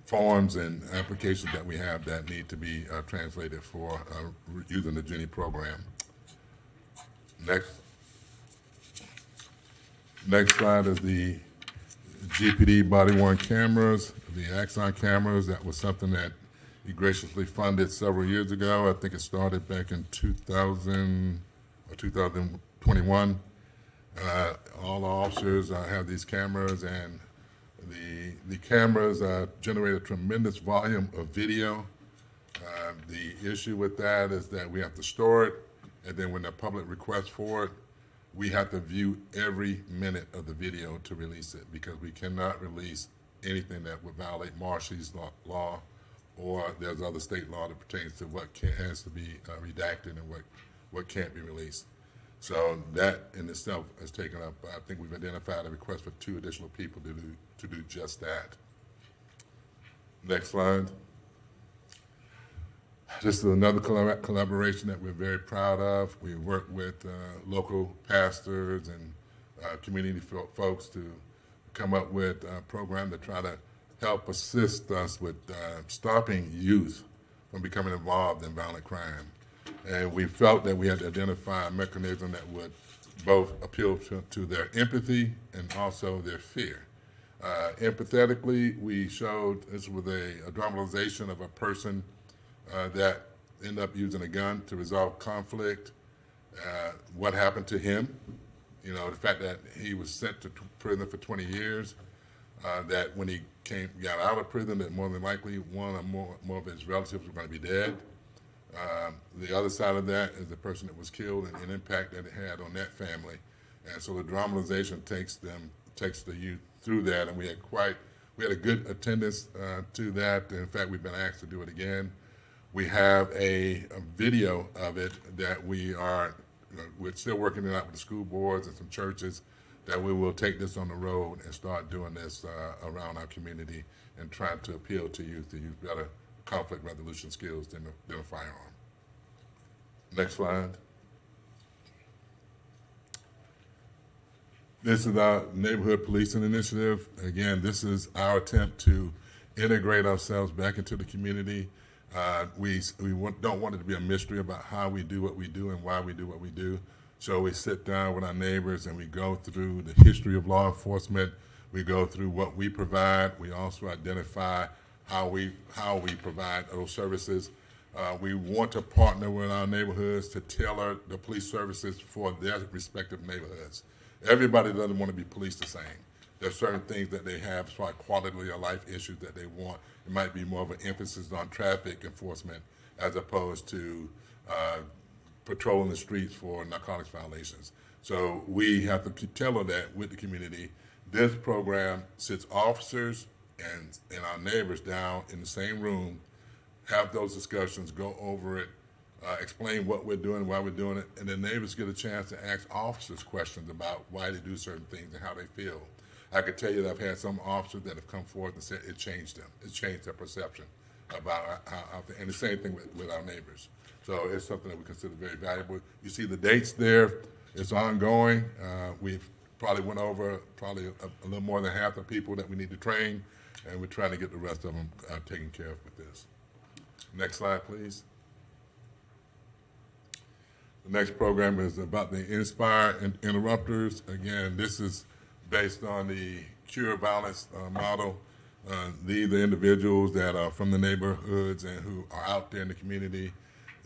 forms and applications that we have that need to be translated for using the GNV program. Next slide is the GPD body-worn cameras, the Axon cameras. That was something that he graciously funded several years ago. I think it started back in 2000 or 2021. All the officers have these cameras, and the cameras generate a tremendous volume of video. The issue with that is that we have to store it, and then when the public requests for it, we have to view every minute of the video to release it, because we cannot release anything that would violate Marshall's law, or there's other state law that pertains to what has to be redacted and what can't be released. So that in itself has taken up, I think we've identified a request for 2 additional people to do just that. Next slide. This is another collaboration that we're very proud of. We work with local pastors and community folks to come up with a program to try to help assist us with stopping youth from becoming involved in violent crime. And we felt that we had to identify a mechanism that would both appeal to their empathy and also their fear. Empathetically, we showed this was a dramatization of a person that ended up using a gun to resolve conflict. What happened to him? You know, the fact that he was sent to prison for 20 years, that when he got out of prison, that more than likely one or more of his relatives were going to be dead. The other side of that is the person that was killed and the impact that it had on that family. And so the dramatization takes the youth through that, and we had a good attendance to that. In fact, we've been asked to do it again. We have a video of it that we're still working it out with the school boards and some churches, that we will take this on the road and start doing this around our community and trying to appeal to youth to use better conflict resolution skills than a firearm. Next slide. This is our neighborhood policing initiative. Again, this is our attempt to integrate ourselves back into the community. We don't want it to be a mystery about how we do what we do and why we do what we do. So we sit down with our neighbors and we go through the history of law enforcement. We go through what we provide. We also identify how we provide those services. We want to partner with our neighborhoods to tailor the police services for their respective neighborhoods. Everybody doesn't want to be policed the same. There's certain things that they have as far as quality of life issues that they want. It might be more of an emphasis on traffic enforcement as opposed to patrolling the streets for narcotics violations. So we have to tailor that with the community. This program sits officers and our neighbors down in the same room, have those discussions, go over it, explain what we're doing, why we're doing it, and the neighbors get a chance to ask officers questions about why they do certain things and how they feel. I could tell you that I've had some officers that have come forward and said it changed them. It changed their perception about how and the same thing with our neighbors. So it's something that we consider very valuable. You see the dates there. It's ongoing. We've probably went over a little more than half the people that we need to train, and we're trying to get the rest of them taken care of with this. Next slide, please. The next program is about the Inspire Interrupters. Again, this is based on the Cure Violence model. These are individuals that are from the neighborhoods and who are out there in the community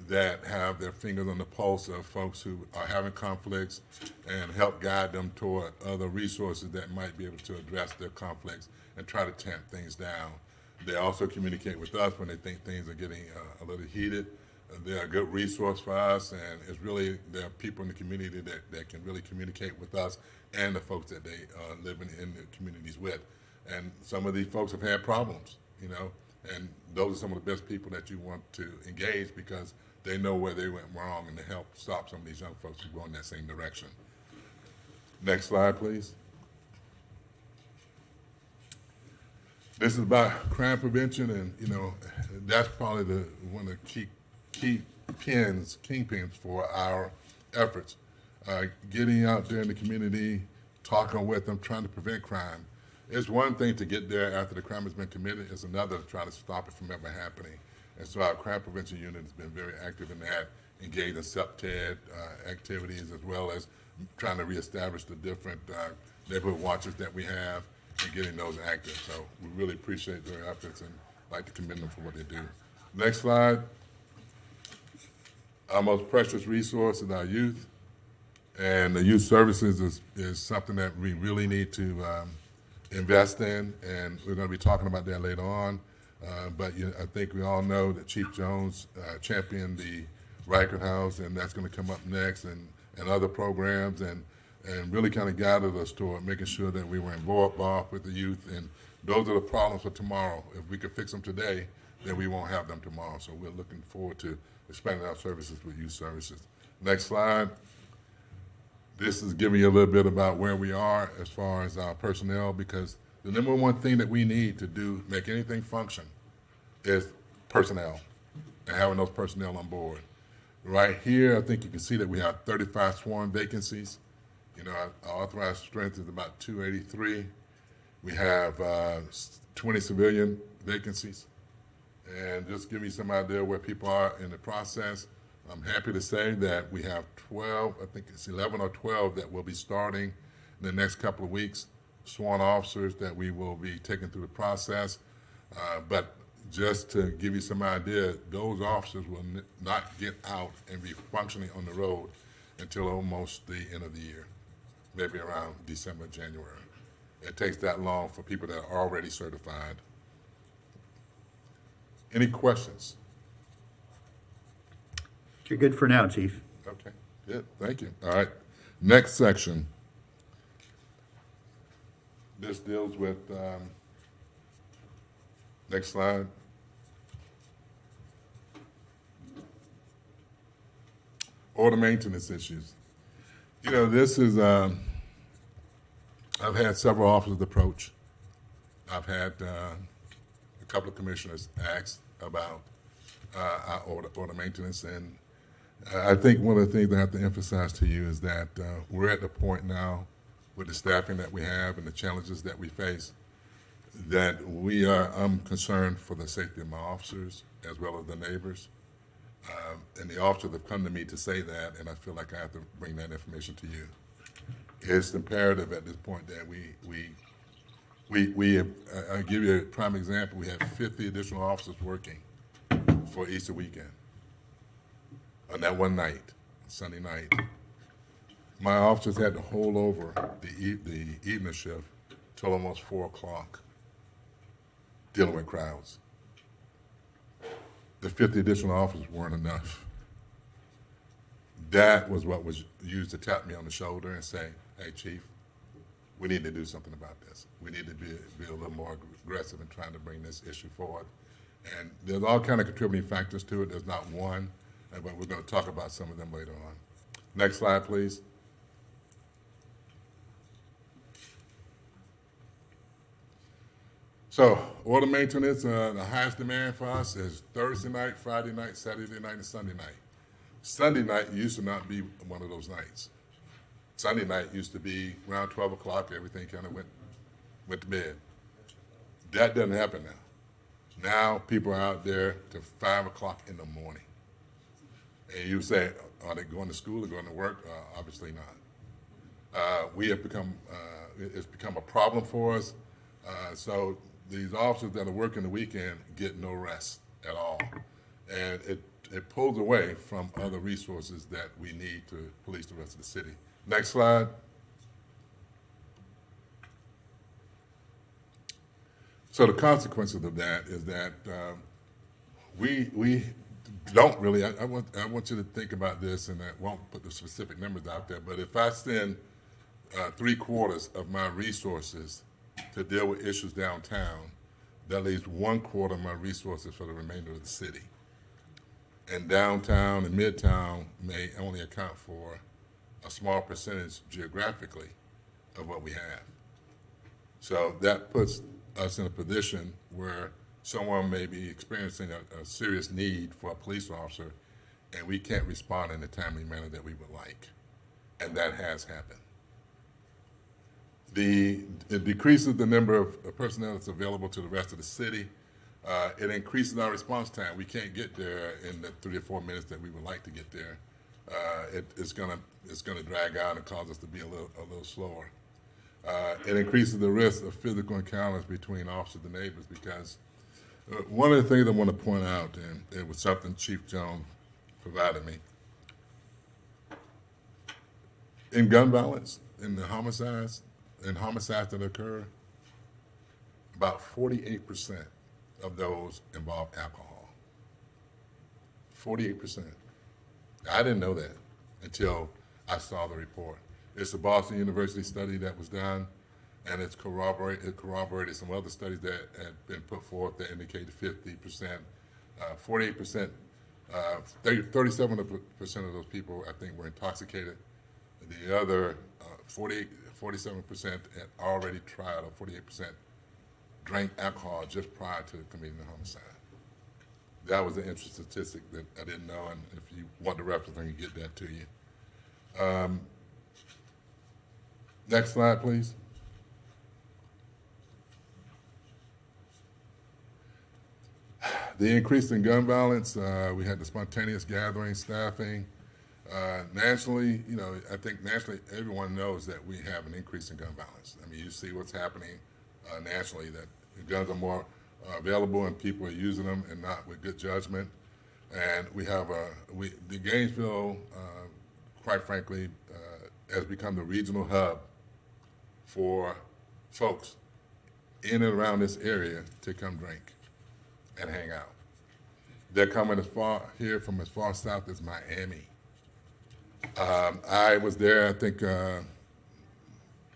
that have their fingers on the pulse of folks who are having conflicts and help guide them toward other resources that might be able to address their conflicts and try to tamp things down. They also communicate with us when they think things are getting a little heated. They're a good resource for us, and it's really, there are people in the community that can really communicate with us and the folks that they live in the communities with. And some of these folks have had problems, you know, and those are some of the best people that you want to engage because they know where they went wrong and to help stop some of these young folks from going that same direction. Next slide, please. This is about crime prevention, and you know that's probably one of the kingpins for our efforts. Getting out there in the community, talking with them, trying to prevent crime. It's one thing to get there after the crime has been committed. It's another to try to stop it from ever happening. And so our crime prevention unit has been very active in that, engaged in SUPTED activities, as well as trying to reestablish the different neighborhood watches that we have and getting those active. So we really appreciate their efforts and like to commend them for what they do. Next slide. Our most precious resource is our youth. And the youth services is something that we really need to invest in, and we're going to be talking about that later on. But I think we all know that Chief Jones championed the Riker House, and that's going to come up next, and other programs, and really kind of guided us toward making sure that we were involved with the youth. And those are the problems for tomorrow. If we could fix them today, then we won't have them tomorrow. So we're looking forward to expanding our services with youth services. Next slide. This is giving you a little bit about where we are as far as our personnel, because the number one thing that we need to make anything function is personnel and having those personnel on board. Right here, I think you can see that we have 35 sworn vacancies. Our authorized strength is about 283. We have 20 civilian vacancies. And just give you some idea where people are in the process. I'm happy to say that we have 12, I think it's 11 or 12 that will be starting in the next couple of weeks, sworn officers that we will be taking through the process. But just to give you some idea, those officers will not get out and be functioning on the road until almost the end of the year, maybe around December, January. It takes that long for people that are already certified. Any questions? You're good for now, Chief. Okay, good, thank you. All right, next section. This deals with, next slide. Order maintenance issues. This is, I've had several officers approach. I've had a couple of commissioners ask about our order maintenance, and I think one of the things I have to emphasize to you is that we're at the point now with the staffing that we have and the challenges that we face that I'm concerned for the safety of my officers as well as the neighbors. And the officers have come to me to say that, and I feel like I have to bring that information to you. It's imperative at this point that I'll give you a prime example. We have 50 additional officers working for Easter weekend. On that one night, Sunday night, my officers had to hold over the evening shift till almost 4 o'clock, dealing with crowds. The 50 additional officers weren't enough. That was what was used to tap me on the shoulder and say, "Hey, Chief, we need to do something about this. We need to be a little more aggressive in trying to bring this issue forward." And there's all kind of contributing factors to it. There's not one, but we're going to talk about some of them later on. Next slide, please. So, order maintenance, the highest demand for us is Thursday night, Friday night, Saturday night, and Sunday night. Sunday night used to not be one of those nights. Sunday night used to be around 12 o'clock, everything kind of went to bed. That doesn't happen now. Now people are out there to 5 o'clock in the morning. And you say, are they going to school or going to work? Obviously not. We have become, it's become a problem for us. So these officers that are working the weekend get no rest at all. And it pulls away from other resources that we need to police the rest of the city. Next slide. So the consequences of that is that we don't really, I want you to think about this, and I won't put the specific numbers out there, but if I send 3/4 of my resources to deal with issues downtown, that leaves 1/4 of my resources for the remainder of the city. And downtown and midtown may only account for a small percentage geographically of what we have. So that puts us in a position where someone may be experiencing a serious need for a police officer, and we can't respond in a timely manner that we would like. And that has happened. It decreases the number of personnel that's available to the rest of the city. It increases our response time. We can't get there in the 3 or 4 minutes that we would like to get there. It's gonna drag out and cause us to be a little slower. It increases the risk of physical encounters between officers and neighbors because One of the things I want to point out, and it was something Chief Jones provided me. In gun violence, in the homicides that occur, about 48% of those involve alcohol. 48%. I didn't know that until I saw the report. It's a Boston University study that was done, and it corroborated some other studies that had been put forth that indicated 50%, 48%, 37% of those people, I think, were intoxicated. The other 47% had already tried, or 48% drank alcohol just prior to committing the homicide. That was an interesting statistic that I didn't know, and if you want the reference, I can get that to you. Next slide, please. The increase in gun violence, we had the spontaneous gathering, staffing. Nationally, I think nationally everyone knows that we have an increase in gun violence. I mean, you see what's happening nationally, that the guns are more available and people are using them and not with good judgment. And we have the Gainesville, quite frankly, has become the regional hub for folks in and around this area to come drink and hang out. They're coming from as far south as Miami. I was there, I think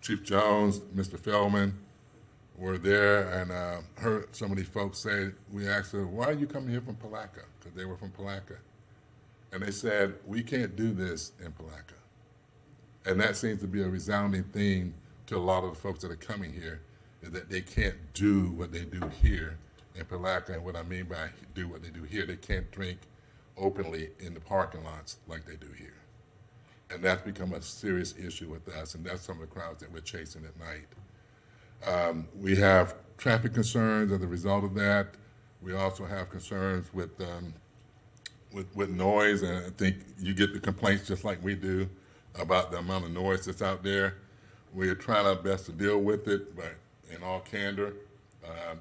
Chief Jones, Mr. Feldman were there, and heard some of these folks say, we asked them, why are you coming here from Palatka? Because they were from Palatka. And they said, we can't do this in Palatka. And that seems to be a resounding theme to a lot of the folks that are coming here, is that they can't do what they do here in Palatka. And what I mean by do what they do here, they can't drink openly in the parking lots like they do here. And that's become a serious issue with us, and that's some of the crowds that we're chasing at night. We have traffic concerns as a result of that. We also have concerns with noise, and I think you get the complaints just like we do about the amount of noise that's out there. We are trying our best to deal with it, but in all candor,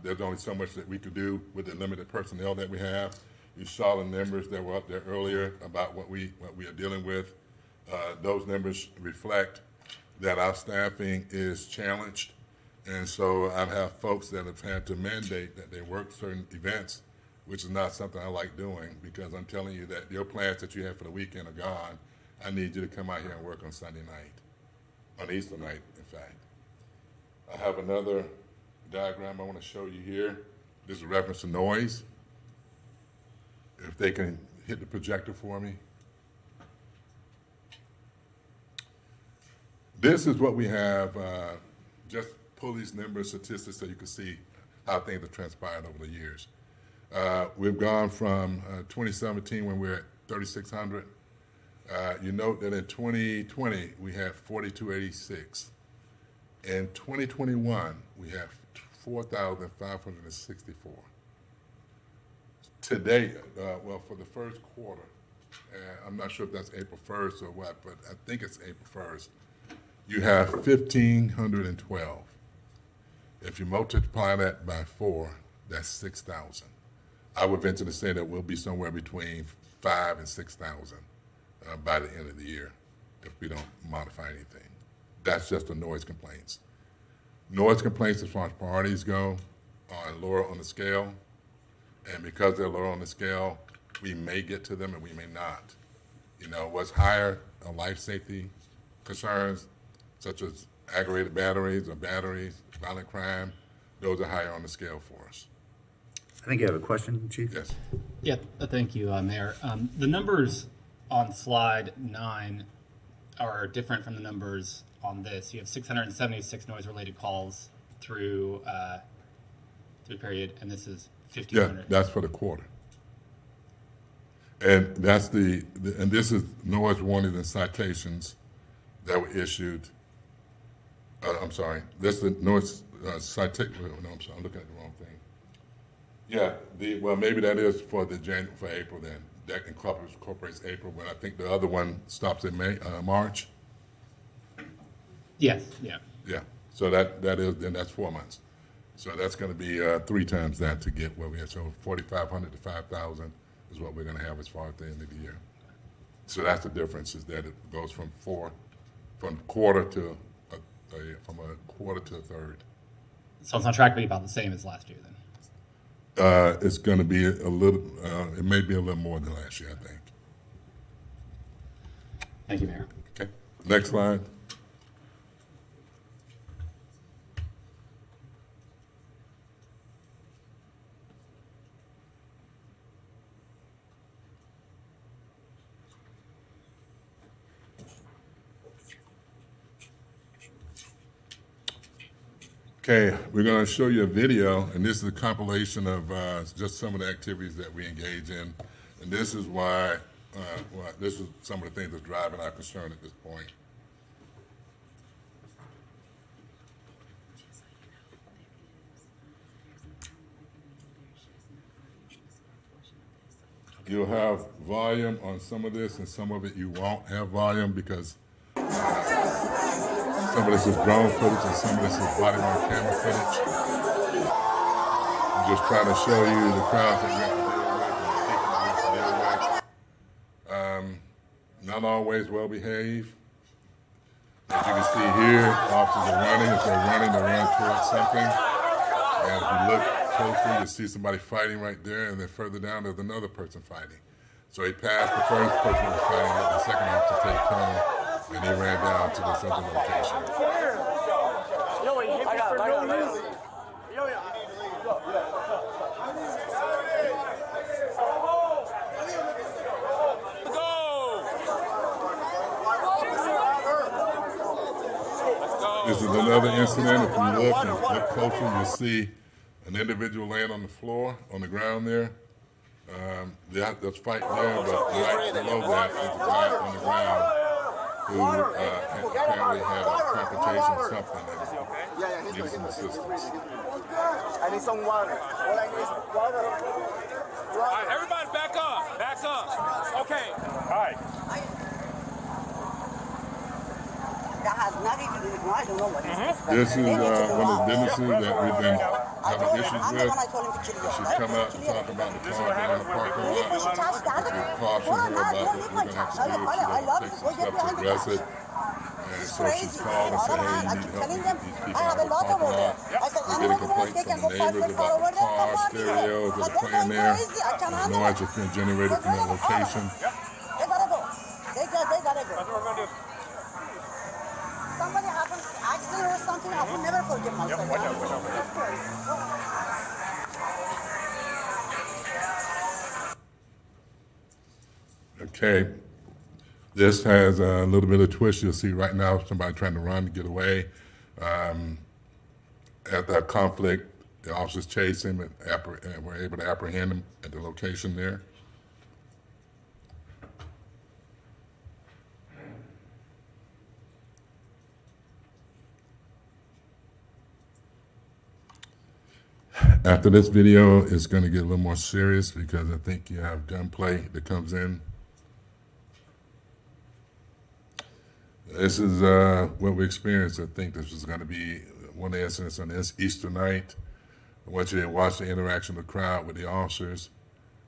there's only so much that we could do with the limited personnel that we have. You saw the numbers that were up there earlier about what we are dealing with. Those numbers reflect that our staffing is challenged, and so I have folks that have had to mandate that they work certain events, which is not something I like doing, because I'm telling you that your plans that you have for the weekend are gone. I need you to come out here and work on Sunday night, on Easter night, in fact. I have another diagram I want to show you here. This is a reference to noise. If they can hit the projector for me. This is what we have, just pull these numbers, statistics, so you can see how things have transpired over the years. We've gone from 2017 when we were at 3,600. You note that in 2020, we had 4,286. In 2021, we have 4,564. Today, well, for the first quarter, I'm not sure if that's April 1st or what, but I think it's April 1st, you have 1,512. If you multiply that by 4, that's 6,000. I would venture to say that we'll be somewhere between 5,000 and 6,000 by the end of the year if we don't modify anything. That's just the noise complaints. Noise complaints, as far as priorities go, are lower on the scale, and because they're lower on the scale, we may get to them and we may not. You know, what's higher are life safety concerns, such as aggravated batteries or batteries, violent crime. Those are higher on the scale for us. I think you have a question, Chief? Yes. Yeah, thank you, Mayor. The numbers on slide 9 are different from the numbers on this. You have 676 noise-related calls through period, and this is 1,500. Yeah, that's for the quarter. And that's and this is noise warnings and citations that were issued. I'm sorry, this is the noise citation. No, I'm sorry, I'm looking at the wrong thing. Yeah, well, maybe that is for for April then. That incorporates April, but I think the other one stops in March. Yes, yeah. Yeah, so that is, then that's 4 months. So that's going to be 3 times that to get where we are. So 4,500 to 5,000 is what we're going to have as far as the end of the year. So that's the difference, is that it goes from quarter to from a quarter to a third. So it's on track to be about the same as last year then? It's going to be a little, it may be a little more than last year, I think. Thank you, Mayor. Okay, next slide. Okay, we're going to show you a video, and this is a compilation of just some of the activities that we engage in, and this is why, this is some of the things that's driving our concern at this point. You'll have volume on some of this, and some of it you won't have volume because some of this is drone footage and some of this is body-worn camera footage. I'm just trying to show you the crowds that we have to deal with and people we have to deal with. Not always well behaved. As you can see here, officers are running. If they're running, they run towards something. And if you look closely, you see somebody fighting right there, and then further down, there's another person fighting. So he passed the first person who was fighting, let the second officer take turn, and he ran down to this other location. This is another incident. If you look and look closer, you'll see an individual laying on the floor, on the ground there. There's fight there, but right below that is a guy on the ground who apparently had a confrontation or something and needed some assistance. I need some water. All I need is water. All right, everybody back up. Back up. Okay. All right. That has nothing to do with I don't know what it is. This is one of the businesses that we've been having issues with. She come out to talk about the car down in the parking lot. We caution her about what we're going to have to do. She's going to take some stuff to address it. And so she's called and said, hey, you need help with these people out in the parking lot. We're getting complaints from the neighbors about the car stereos that are playing there. There's noise that's been generated from that location. They gotta go. They gotta go. Somebody happens, accident or something, I will never forgive myself. Okay. This has a little bit of twist. You'll see right now somebody trying to run to get away. At that conflict, the officers chase him and were able to apprehend him at the location there. After this video, it's going to get a little more serious because I think you have gunplay that comes in. This is what we experienced. I think this is going to be one of the incidents on this Easter night. I want you to watch the interaction of the crowd with the officers.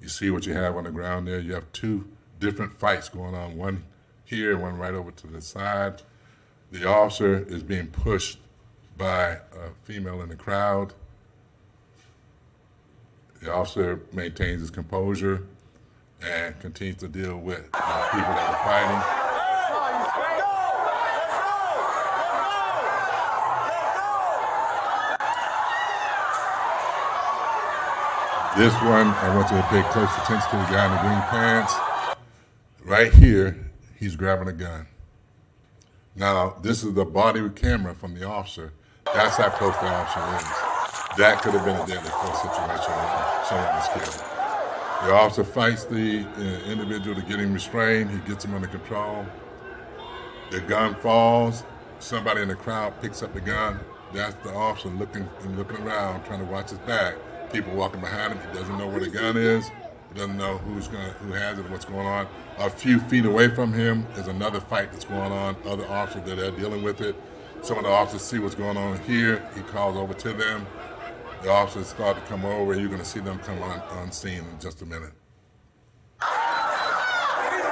You see what you have on the ground there. You have 2 different fights going on, one here and one right over to the side. The officer is being pushed by a female in the crowd. The officer maintains his composure and continues to deal with people that are fighting. This one, I want you to pay close attention to the guy in the green pants. Right here, he's grabbing a gun. Now, this is the body camera from the officer. That's how close the officer is. That could have been a deadly force situation where someone was killed. The officer fights the individual to get him restrained. He gets him under control. The gun falls. Somebody in the crowd picks up the gun. That's the officer looking around, trying to watch his back. People walking behind him. He doesn't know where the gun is. He doesn't know who has it, what's going on. A few feet away from him is another fight that's going on. Other officers that are dealing with it. Some of the officers see what's going on here. He calls over to them. The officers start to come over, and you're going to see them come on scene in just a minute.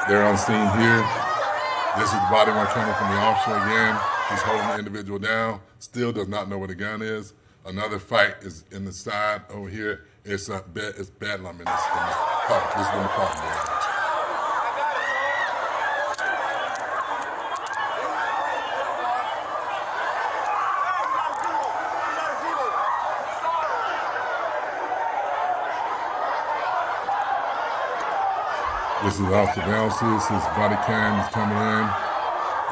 They're on scene here. This is the body worn camera from the officer again. He's holding the individual down, still does not know where the gun is. Another fight is in the side over here. It's bedlam in this park. This is in the park garage. This is Officer Valsis. His body cam is coming in.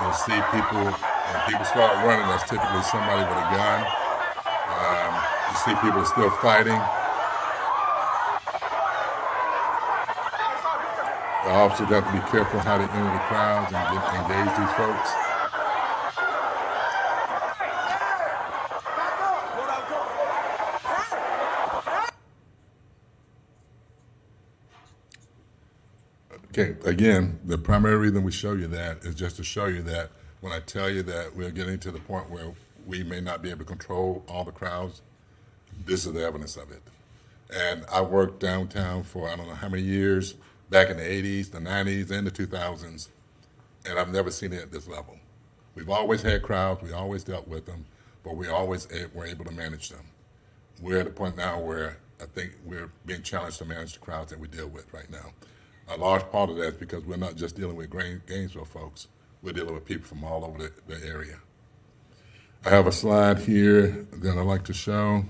You'll see people, when people start running, that's typically somebody with a gun. You see people still fighting. The officers have to be careful how they enter the crowds and engage these folks. Okay, again, the primary reason we show you that is just to show you that when I tell you that we're getting to the point where we may not be able to control all the crowds, this is the evidence of it. And I worked downtown for I don't know how many years, back in the 80s, the 90s, and the 2000s, and I've never seen it at this level. We've always had crowds, we always dealt with them, but we always were able to manage them. We're at a point now where I think we're being challenged to manage the crowds that we deal with right now. A large part of that is because we're not just dealing with Gainesville folks, we're dealing with people from all over the area. I have a slide here that I'd like to show.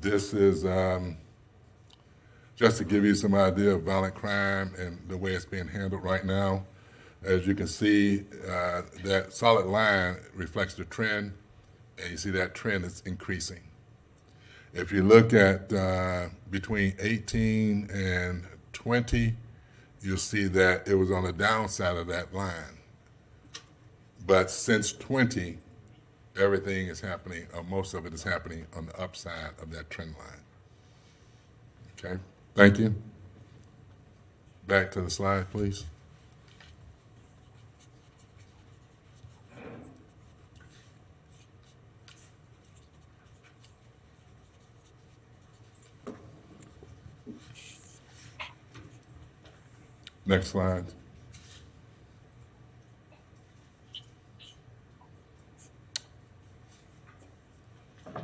This is just to give you some idea of violent crime and the way it's being handled right now. As you can see, that solid line reflects the trend, and you see that trend is increasing. If you look at between 18 and 20, you'll see that it was on the downside of that line. But since 20, everything is happening, or most of it is happening on the upside of that trend line. Okay, thank you. Back to the slide, please. Next slide. I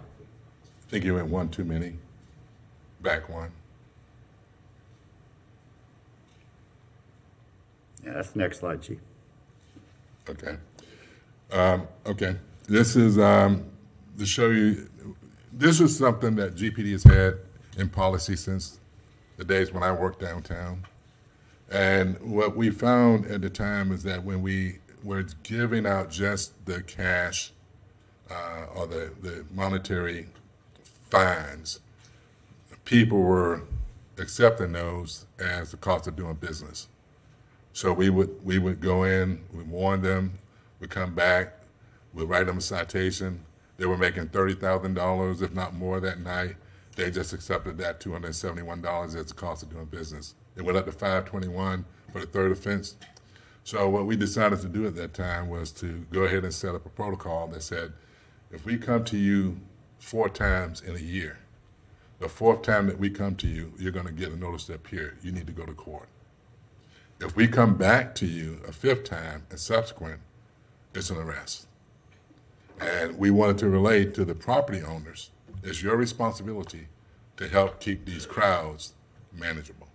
think you went one too many. Back one. Yeah, that's the next slide, Chief. Okay. Okay. This is to show you, this is something that GPD has had in policy since the days when I worked downtown. And what we found at the time is that when we were giving out just the cash or the monetary fines, people were accepting those as the cost of doing business. So we would go in, we warn them, we come back, we write them a citation. They were making $30,000, if not more, that night. They just accepted that $271 as the cost of doing business. It went up to $521 for the third offense. So what we decided to do at that time was to go ahead and set up a protocol that said, if we come to you 4 times in a year, the 4th time that we come to you, you're going to get a notice to appear. You need to go to court. If we come back to you a 5th time and subsequent, it's an arrest. And we wanted to relate to the property owners, it's your responsibility to help keep these crowds manageable.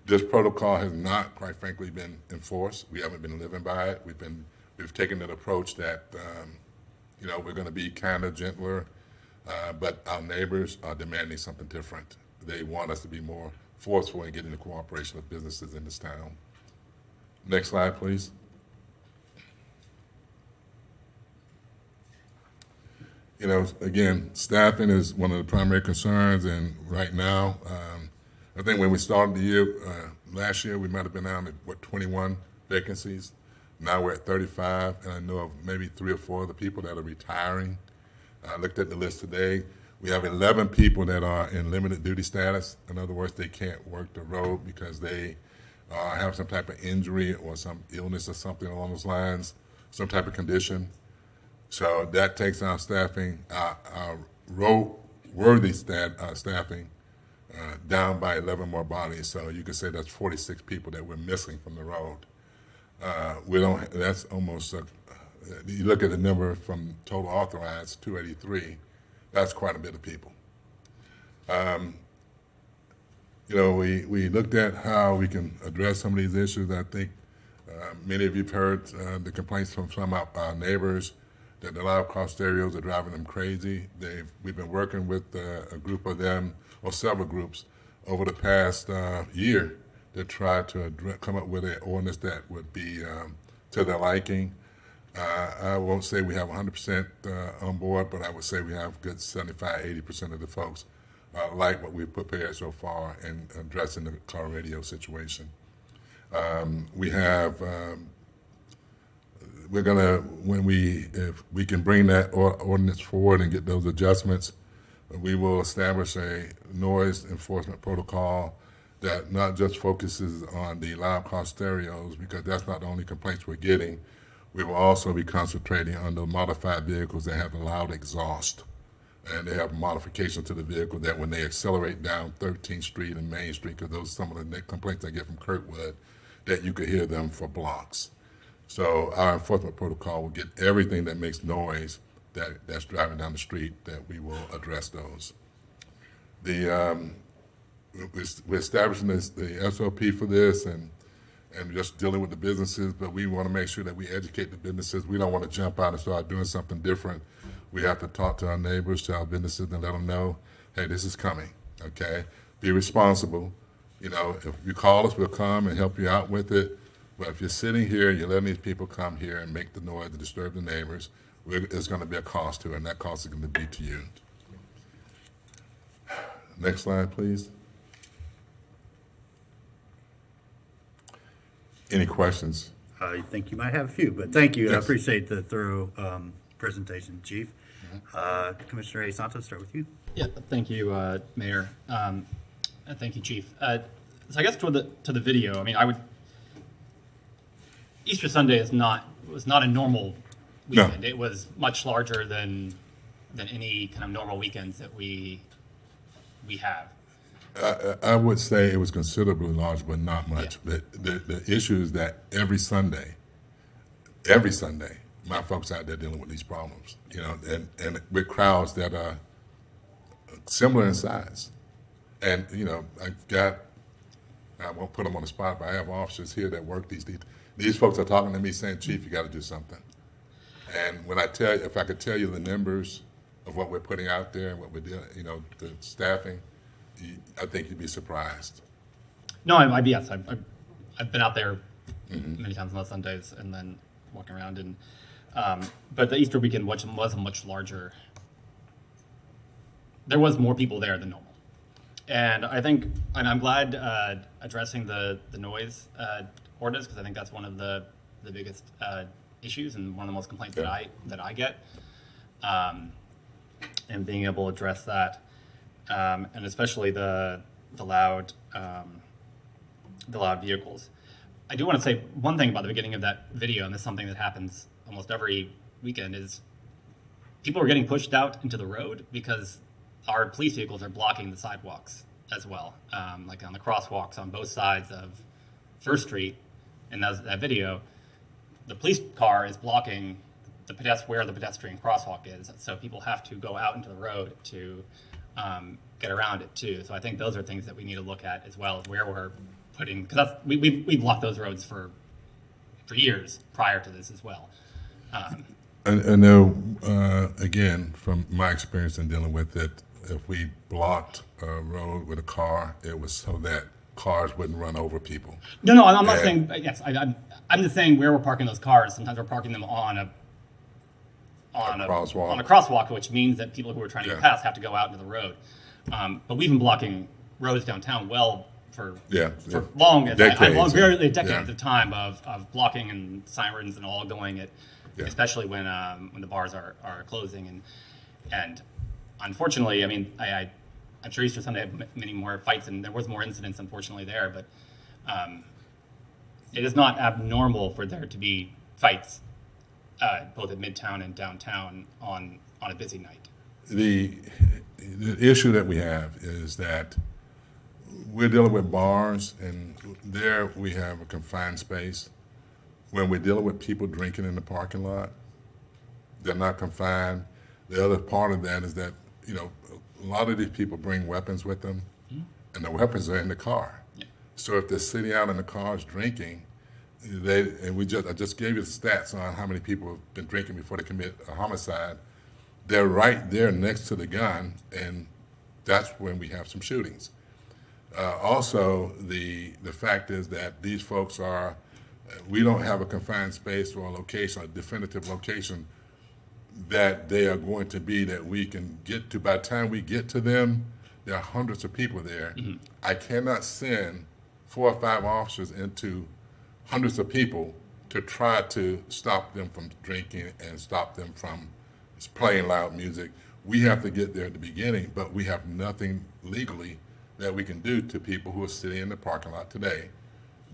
This protocol has not, quite frankly, been enforced. We haven't been living by it. We've taken an approach that, we're going to be kind of gentler, but our neighbors are demanding something different. They want us to be more forceful in getting the cooperation of businesses in this town. Next slide, please. Again, staffing is one of the primary concerns, and right now, I think when we started the year, last year, we might have been down at, 21 vacancies. Now we're at 35, and I know of maybe 3 or 4 of the people that are retiring. I looked at the list today. We have 11 people that are in limited duty status. In other words, they can't work the road because they have some type of injury or some illness or something along those lines, some type of condition. So that takes our staffing. Our roadworthy staffing down by 11 more bodies. So you could say that's 46 people that we're missing from the road. We don't. That's almost. You look at the number from total authorized 283. That's quite a bit of people. We looked at how we can address some of these issues. I think many of you've heard the complaints from some of our neighbors that the loud car stereos are driving them crazy. We've been working with a group of them, or several groups, over the past year to try to come up with an ordinance that would be to their liking. I won't say we have 100% on board, but I would say we have good 75, 80% of the folks like what we've prepared so far in addressing the car radio situation. We have, we're gonna, if we can bring that ordinance forward and get those adjustments, we will establish a noise enforcement protocol that not just focuses on the loud car stereos, because that's not the only complaints we're getting. We will also be concentrating on the modified vehicles that have a loud exhaust. And they have a modification to the vehicle that when they accelerate down 13th Street and Main Street, because those are some of the complaints I get from Kirkwood, that you could hear them for blocks. So our enforcement protocol will get everything that makes noise that's driving down the street, that we will address those. We're establishing the SOP for this and just dealing with the businesses, but we want to make sure that we educate the businesses. We don't want to jump out and start doing something different. We have to talk to our neighbors, to our businesses, and let them know, hey, this is coming, okay? Be responsible. If you call us, we'll come and help you out with it. But if you're sitting here and you're letting these people come here and make the noise and disturb the neighbors, there's going to be a cost to it, and that cost is going to be to you. Next slide, please. Any questions? I think you might have a few, but thank you. Yes. I appreciate the thorough presentation, Chief. Commissioner A. Santos, start with you. Yeah, thank you, Mayor. And thank you, Chief. So I guess to the video, I mean, Easter Sunday was not a normal weekend. No. It was much larger than any kind of normal weekends that we have. I would say it was considerably large, but not much. Yeah. The issue is that every Sunday, my folks out there dealing with these problems, and with crowds that are similar in size. And, I won't put them on the spot, but I have officers here that work these folks are talking to me saying, Chief, you got to do something. And when if I could tell you the numbers of what we're putting out there and what we're doing, the staffing, I think you'd be surprised. No, I've been out there many times on those Sundays and then walking around. And but the Easter weekend was a much larger. There was more people there than normal, and I'm glad addressing the noise ordinance, because I think that's one of the biggest issues and one of the most complaints that I get, and being able to address that. And especially the loud vehicles. I do want to say one thing about the beginning of that video, and this is something that happens almost every weekend, is people are getting pushed out into the road because our police vehicles are blocking the sidewalks as well. Like on the crosswalks on both sides of First Street, in that video, the police car is blocking where the pedestrian crosswalk is. So people have to go out into the road to get around it too. So I think those are things that we need to look at as well, as where we're putting, because we blocked those roads for years prior to this as well. I know, again, from my experience in dealing with it, if we blocked a road with a car, it was so that cars wouldn't run over people. No, I'm not saying, yes, I'm just saying where we're parking those cars. Sometimes we're parking them on a crosswalk, which means that people who are trying to get past have to go out into the road. But we've been blocking roads downtown for decades of time of blocking and sirens and all going it, especially when the bars are closing. And unfortunately, I mean, I'm sure Easter Sunday had many more fights, and there was more incidents, unfortunately, there. But it is not abnormal for there to be fights both at Midtown and downtown on a busy night. the issue that we have is that we're dealing with bars, and there we have a confined space. When we're dealing with people drinking in the parking lot, they're not confined. The other part of that is that, you know, a lot of these people bring weapons with them, and the weapons are in the car. So if they're sitting out in the cars drinking, I just gave you the stats on how many people have been drinking before they commit a homicide. They're right there next to the gun, and that's when we have some shootings. Also, the fact is that these folks we don't have a confined space or a location, a definitive location that they are going to be that we can get to. By the time we get to them, there are hundreds of people there. I cannot send 4 or 5 officers into hundreds of people to try to stop them from drinking and stop them from playing loud music. We have to get there at the beginning, but we have nothing legally that we can do to people who are sitting in the parking lot today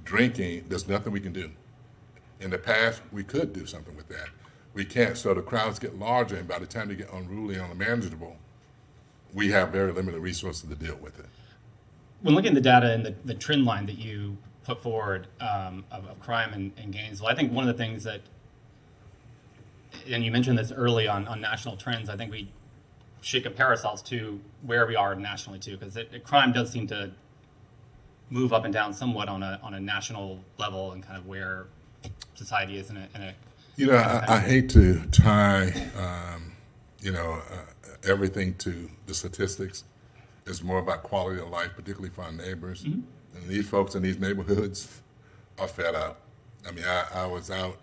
drinking. There's nothing we can do. In the past, we could do something with that. We can't, so the crowds get larger, and by the time they get unruly and unmanageable, we have very limited resources to deal with it. When looking at the data and the trend line that you put forward of crime in Gainesville, I think one of the things that, and you mentioned this early on national trends, I think we should compare ourselves to where we are nationally too, because crime does seem to move up and down somewhat on a national level and kind of where society is in a You know, I hate to tie, everything to the statistics. It's more about quality of life, particularly for our neighbors. And these folks in these neighborhoods are fed up. I mean, I was out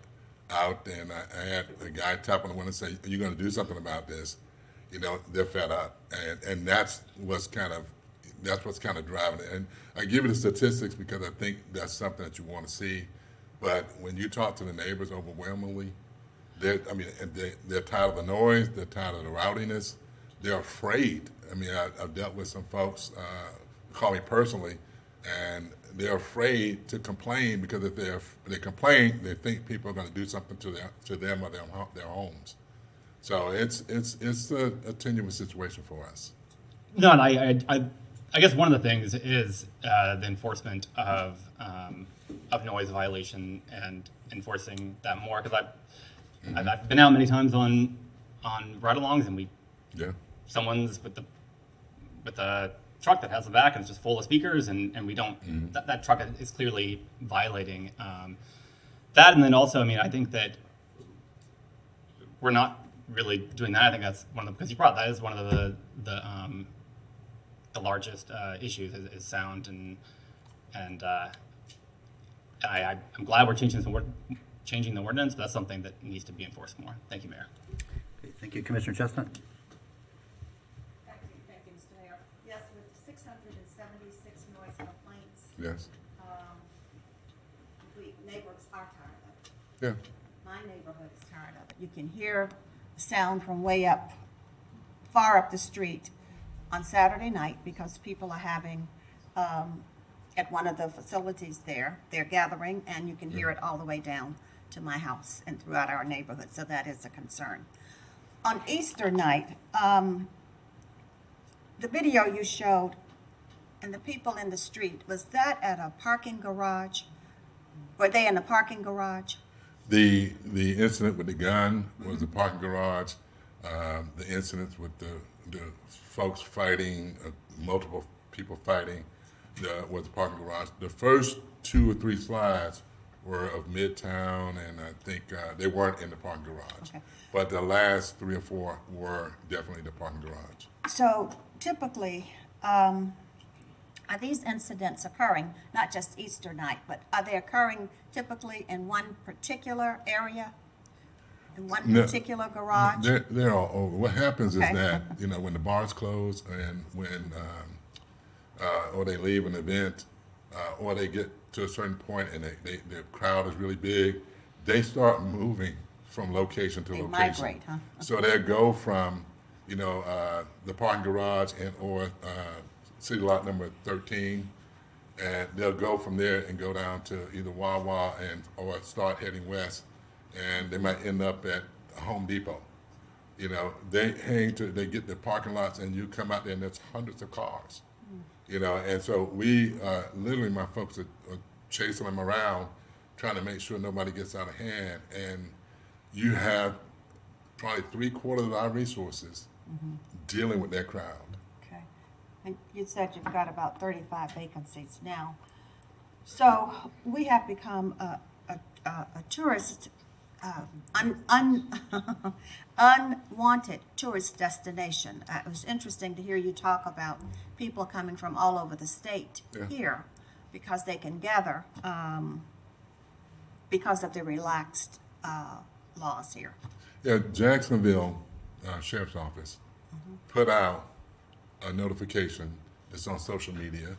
and I had a guy tap on the window and say, "Are you going to do something about this?" You know, they're fed up, and that's what's kind of driving it. And I give you the statistics because I think that's something that you want to see. But when you talk to the neighbors overwhelmingly, they're tired of the noise, they're tired of the rowdiness, they're afraid. I mean, I've dealt with some folks who call me personally, and they're afraid to complain because if they complain, they think people are going to do something to them or their homes. So it's a tenuous situation for us. No, and I guess one of the things is the enforcement of noise violation and enforcing that more, because I've been out many times on ride-alongs, and someone's with the truck that has the back and it's just full of speakers, and we don't that truck is clearly violating that. And then also, I mean, I think that we're not really doing that. I think that's one of the, because you brought that is one of the largest issues is sound, and I'm glad we're changing the ordinance, but that's something that needs to be enforced more. Thank you, Mayor. Okay, thank you, Commissioner Chestnut. Thank you, Mr. Mayor. Yes, with 676 noise complaints. Yes. We neighbors are tired of it. Yeah. My neighborhood is tired of it. You can hear the sound from way up, far up the street on Saturday night because people are having, at one of the facilities there, they're gathering, and you can hear it all the way down to my house and throughout our neighborhood, so that is a concern. On Easter night, the video you showed and the people in the street, was that at a parking garage? Were they in a parking garage? The incident with the gun was the parking garage. The incidents with the folks fighting, multiple people fighting, was the parking garage. The first 2 or 3 slides were of Midtown, and I think they weren't in the parking garage. Okay. But the last 3 or 4 were definitely the parking garage. So typically, are these incidents occurring, not just Easter night, but are they occurring typically in one particular area? In one particular garage? They're all over. What happens is that, when the bars close and when, or they leave an event, or they get to a certain point and the crowd is really big, they start moving from location to location. Migrate, huh? So they go from, the parking garage or city lot number 13, and they'll go from there and go down to either Wawa or start heading west, and they might end up at Home Depot, You know, they get the parking lots, and you come out there, and there's hundreds of cars. You know, and so we literally, my folks are chasing them around, trying to make sure nobody gets out of hand. And you have probably 3/4 of our resources dealing with that crowd. Okay. And you said you've got about 35 vacancies now. So we have become a tourist, unwanted tourist destination. It was interesting to hear you talk about people coming from all over the state here because they can gather because of the relaxed laws here. Yeah, Jacksonville Sheriff's Office put out a notification that's on social media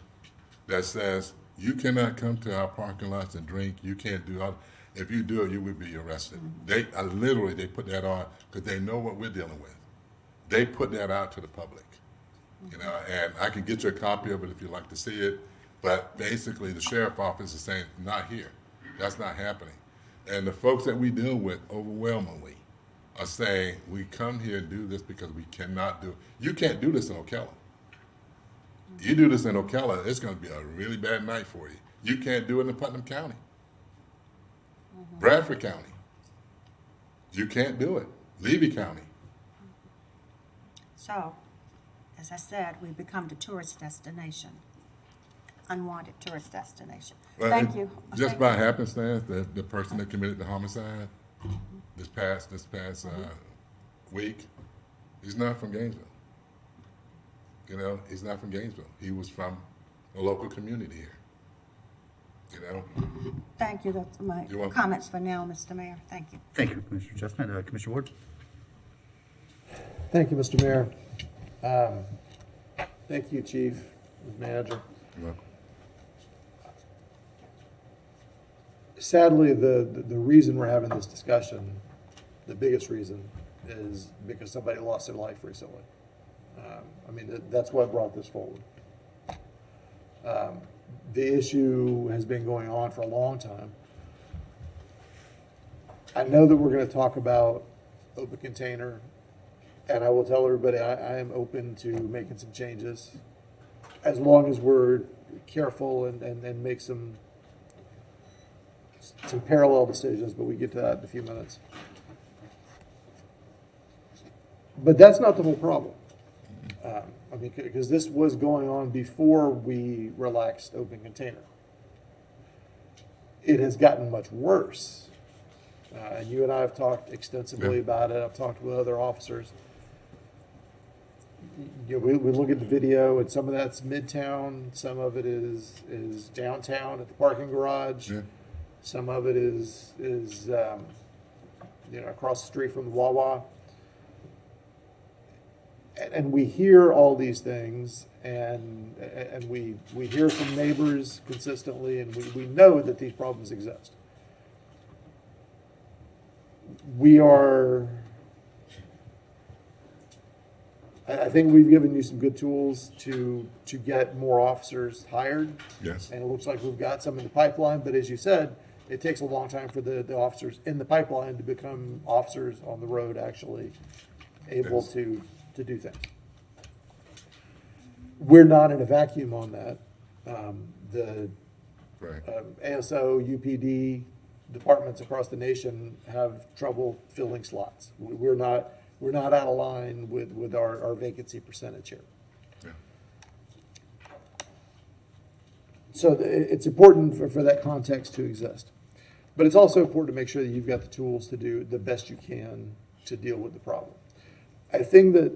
that says you cannot come to our parking lots and drink. You can't do all. If you do it, you will be arrested. They literally they put that on because they know what we're dealing with. They put that out to the public, you know. And I can get you a copy of it if you'd like to see it. But basically, the sheriff office is saying not here. That's not happening. And the folks that we deal with overwhelmingly are saying we come here and do this because we cannot do. You can't do this in Ocala. You do this in Ocala, it's going to be a really bad night for you. You can't do it in Putnam County, Bradford County. You can't do it. Levy County. So, as I said, we've become the tourist destination, unwanted tourist destination. Well, Thank you. Just by happenstance, the person that committed the homicide this past week, he's not from Gainesville. You know, he's not from Gainesville. He was from a local community here. You know. Thank you. That's my You're welcome. comments for now, Mr. Mayor. Thank you. Thank you, Commissioner Chestnut. Commissioner Ward? Thank you, Mr. Mayor. Thank you, Chief, Manager. You're welcome. Sadly, the reason we're having this discussion, the biggest reason, is because somebody lost their life recently. I mean, that's what brought this forward. The issue has been going on for a long time. I know that we're going to talk about open container, and I will tell everybody I am open to making some changes as long as we're careful and make some parallel decisions, but we get to that in a few minutes. But that's not the whole problem. I mean, because this was going on before we relaxed open container. It has gotten much worse. And you and I have talked extensively about it. I've talked with other officers. You know, we look at the video, and some of that's Midtown. Some of it is downtown at the parking garage. Yeah. Some of it is across the street from the Wawa. And we hear all these things, and we hear from neighbors consistently, and we know that these problems exist. I think we've given you some good tools to get more officers hired. Yes. And it looks like we've got some in the pipeline, but as you said, it takes a long time for the officers in the pipeline to become officers on the road, actually able to do things. We're not in a vacuum on that. ASO, UPD departments across the nation have trouble filling slots. We're not out of line with our vacancy percentage here. Yeah. So it's important for that context to exist. But it's also important to make sure that you've got the tools to do the best you can to deal with the problem. A thing that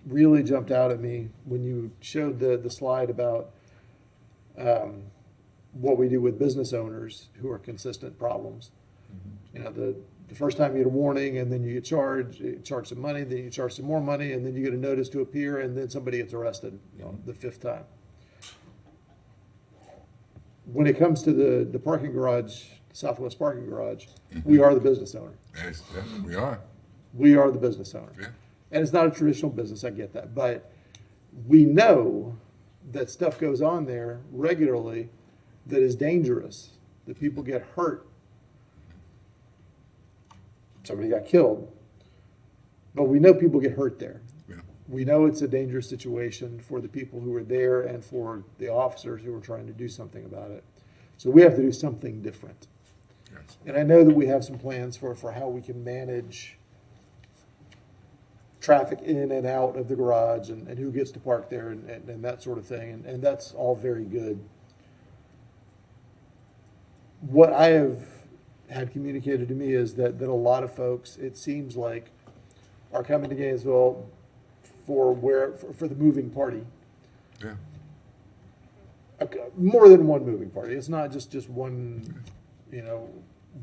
really jumped out at me when you showed the slide about what we do with business owners who are consistent problems. You know, the first time you get a warning, and then you get charged some money, then you charge some more money, and then you get a notice to appear, and then somebody gets arrested the fifth time. When it comes to the parking garage, Southwest parking garage, we are the business owner. Yes, we are. We are the business owner. Yeah. And it's not a traditional business, I get that. But we know that stuff goes on there regularly that is dangerous, that people get hurt. Somebody got killed. But we know people get hurt there. We know it's a dangerous situation for the people who are there and for the officers who are trying to do something about it. So we have to do something different. And I know that we have some plans for how we can manage traffic in and out of the garage and who gets to park there and that sort of thing. And that's all very good. What I have had communicated to me is that a lot of folks, it seems like, are coming to Gainesville for the moving party. Yeah. More than one moving party. It's not just one,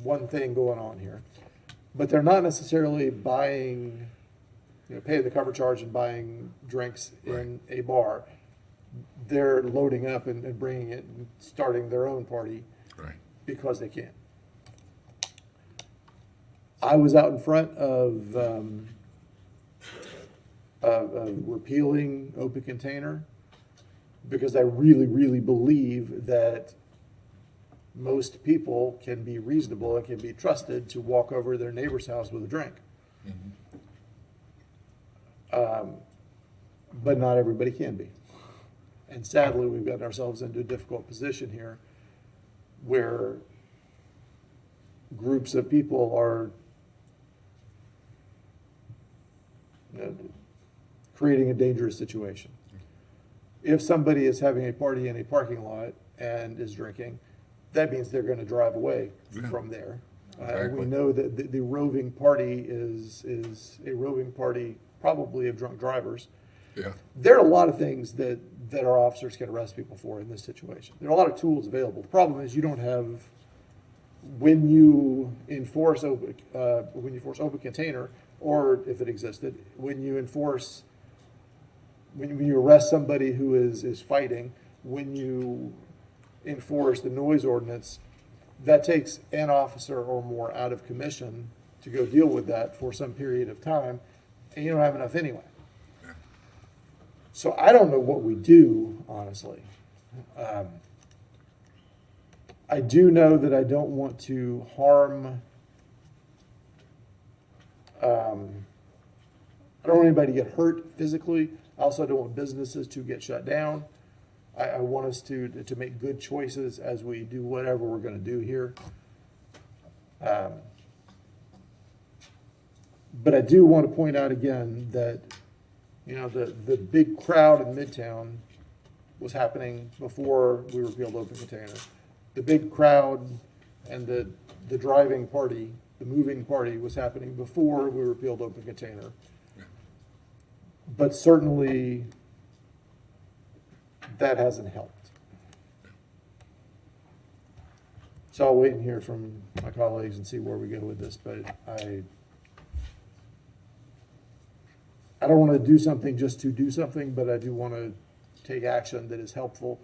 one thing going on here. But they're not necessarily buying, paying the cover charge and buying drinks in a bar. They're loading up and bringing it and starting their own party because they can. I was out in front of repealing open container because I really, really believe that most people can be reasonable and can be trusted to walk over to their neighbor's house with a drink. But not everybody can be. And sadly, we've gotten ourselves into a difficult position here where groups of people are creating a dangerous situation. If somebody is having a party in a parking lot and is drinking, that means they're going to drive away from there. We know that the roving party is a roving party probably of drunk drivers. Yeah. There are a lot of things that our officers can arrest people for in this situation. There are a lot of tools available. The problem is you don't have, when you enforce open container, or if it existed, when you arrest somebody who is fighting, when you enforce the noise ordinance, that takes an officer or more out of commission to go deal with that for some period of time, and you don't have enough anyway. So I don't know what we do, honestly. I do know that I don't want to harm, I don't want anybody to get hurt physically. I also don't want businesses to get shut down. I want us to make good choices as we do whatever we're going to do here. But I do want to point out again that, the big crowd in Midtown was happening before we repealed open container. The big crowd and the driving party, the moving party, was happening before we repealed open container. But certainly that hasn't helped. So I'll wait and hear from my colleagues and see where we go with this, but I don't want to do something just to do something, but I do want to take action that is helpful,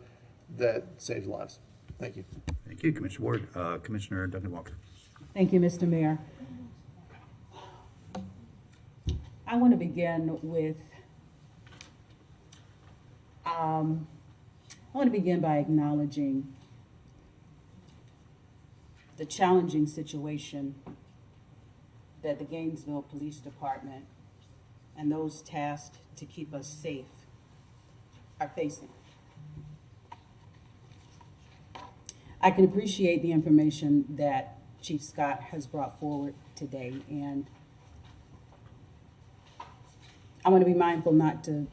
that saves lives. Thank you. Thank you, Commissioner Ward. Commissioner Duncan Walker. Thank you, Mr. Mayor. I want to begin with, by acknowledging the challenging situation that the Gainesville Police Department and those tasked to keep us safe are facing. I can appreciate the information that Chief Scott has brought forward today, and I want to be mindful not to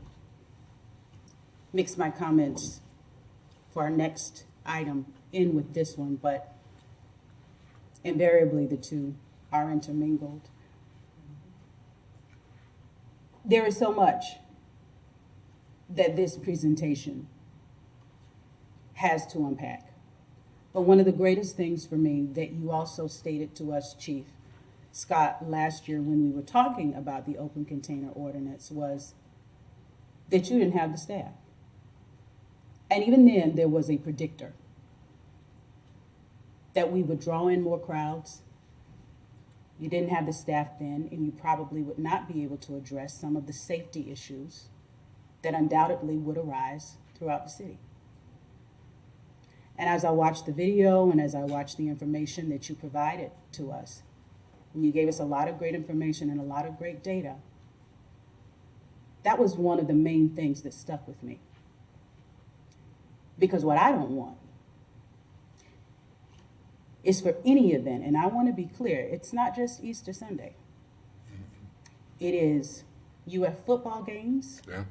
mix my comments for our next item in with this one, but invariably the two are intermingled. There is so much that this presentation has to unpack. But one of the greatest things for me that you also stated to us, Chief Scott, last year when we were talking about the open container ordinance was that you didn't have the staff. And even then, there was a predictor that we would draw in more crowds. You didn't have the staff then, and you probably would not be able to address some of the safety issues that undoubtedly would arise throughout the city. And as I watched the video and as I watched the information that you provided to us, and you gave us a lot of great information and a lot of great data, That was one of the main things that stuck with me. Because what I don't want is for any event, and I want to be clear, it's not just Easter Sunday. It is UF football games. Yeah.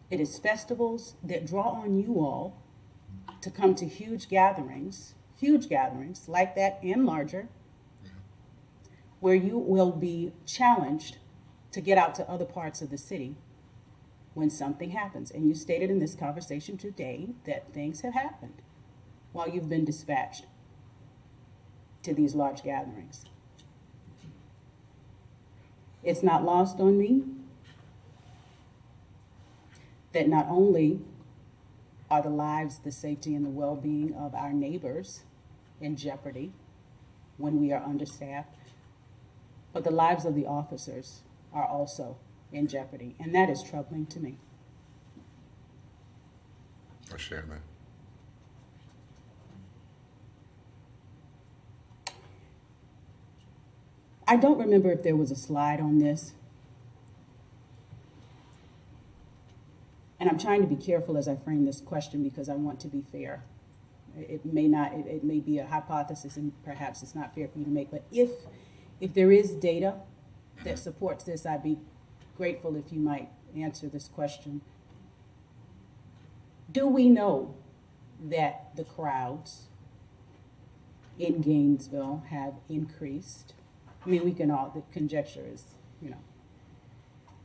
It is festivals that draw on you all to come to huge gatherings like that and larger, where you will be challenged to get out to other parts of the city when something happens. And you stated in this conversation today that things have happened while you've been dispatched to these large gatherings. It's not lost on me that not only are the lives, the safety, and the well-being of our neighbors in jeopardy when we are understaffed, but the lives of the officers are also in jeopardy, and that is troubling to me. I share that. I don't remember if there was a slide on this. And I'm trying to be careful as I frame this question because I want to be fair. It may be a hypothesis and perhaps it's not fair for you to make, but if there is data that supports this, I'd be grateful if you might answer this question. Do we know that the crowds in Gainesville have increased? I mean, the conjecture is,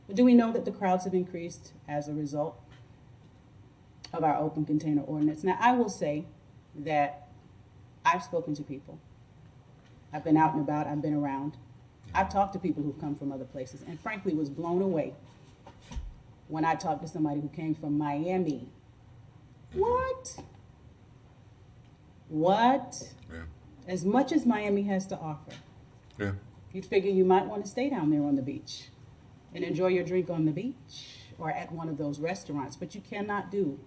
But do we know that the crowds have increased as a result of our open container ordinance? Now, I will say that I've spoken to people. I've been out and about, I've been around. I've talked to people who've come from other places and frankly was blown away when I talked to somebody who came from Miami. What? Yeah. As much as Miami has to offer, Yeah. you'd figure you might want to stay down there on the beach and enjoy your drink on the beach or at one of those restaurants, but you cannot do,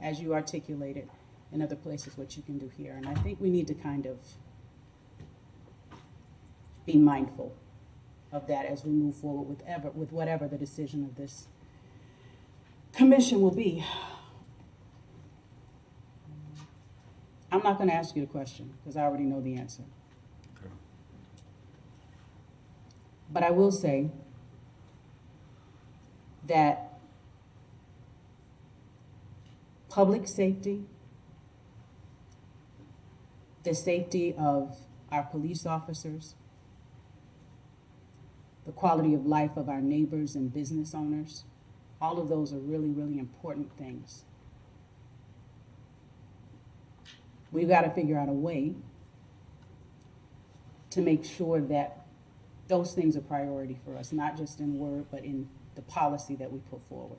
as you articulated, in other places what you can do here. And I think we need to kind of be mindful of that as we move forward with whatever the decision of this commission will be. I'm not going to ask you the question because I already know the answer. Okay. But I will say that public safety, the safety of our police officers, the quality of life of our neighbors and business owners, all of those are really, really important things. We've got to figure out a way to make sure that those things are priority for us, not just in word, but in the policy that we put forward.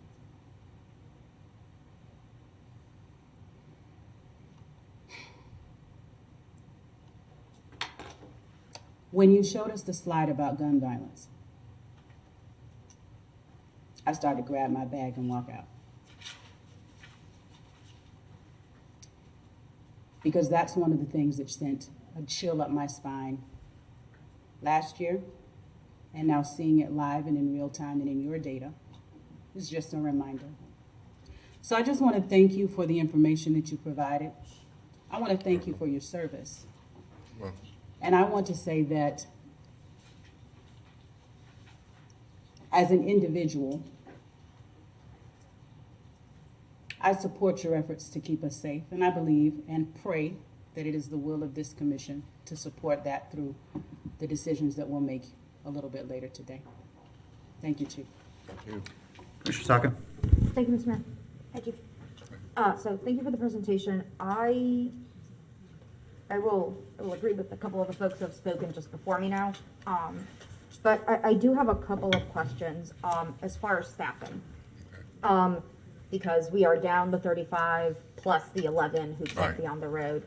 When you showed us the slide about gun violence, I started to grab my bag and walk out. Because that's one of the things that sent a chill up my spine last year, and now seeing it live and in real time and in your data is just a reminder. So I just want to thank you for the information that you provided. I want to thank you for your service. Well, And I want to say that as an individual, I support your efforts to keep us safe, and I believe and pray that it is the will of this commission to support that through the decisions that we'll make a little bit later today. Thank you, Chief. thank you. Commissioner Saka? Thank you, Mr. Mayor. Thank you. So thank you for the presentation. I will agree with a couple of the folks who have spoken just before me now. But I do have a couple of questions as far as staffing. Because we are down the 35 plus the 11 who can't be on the road.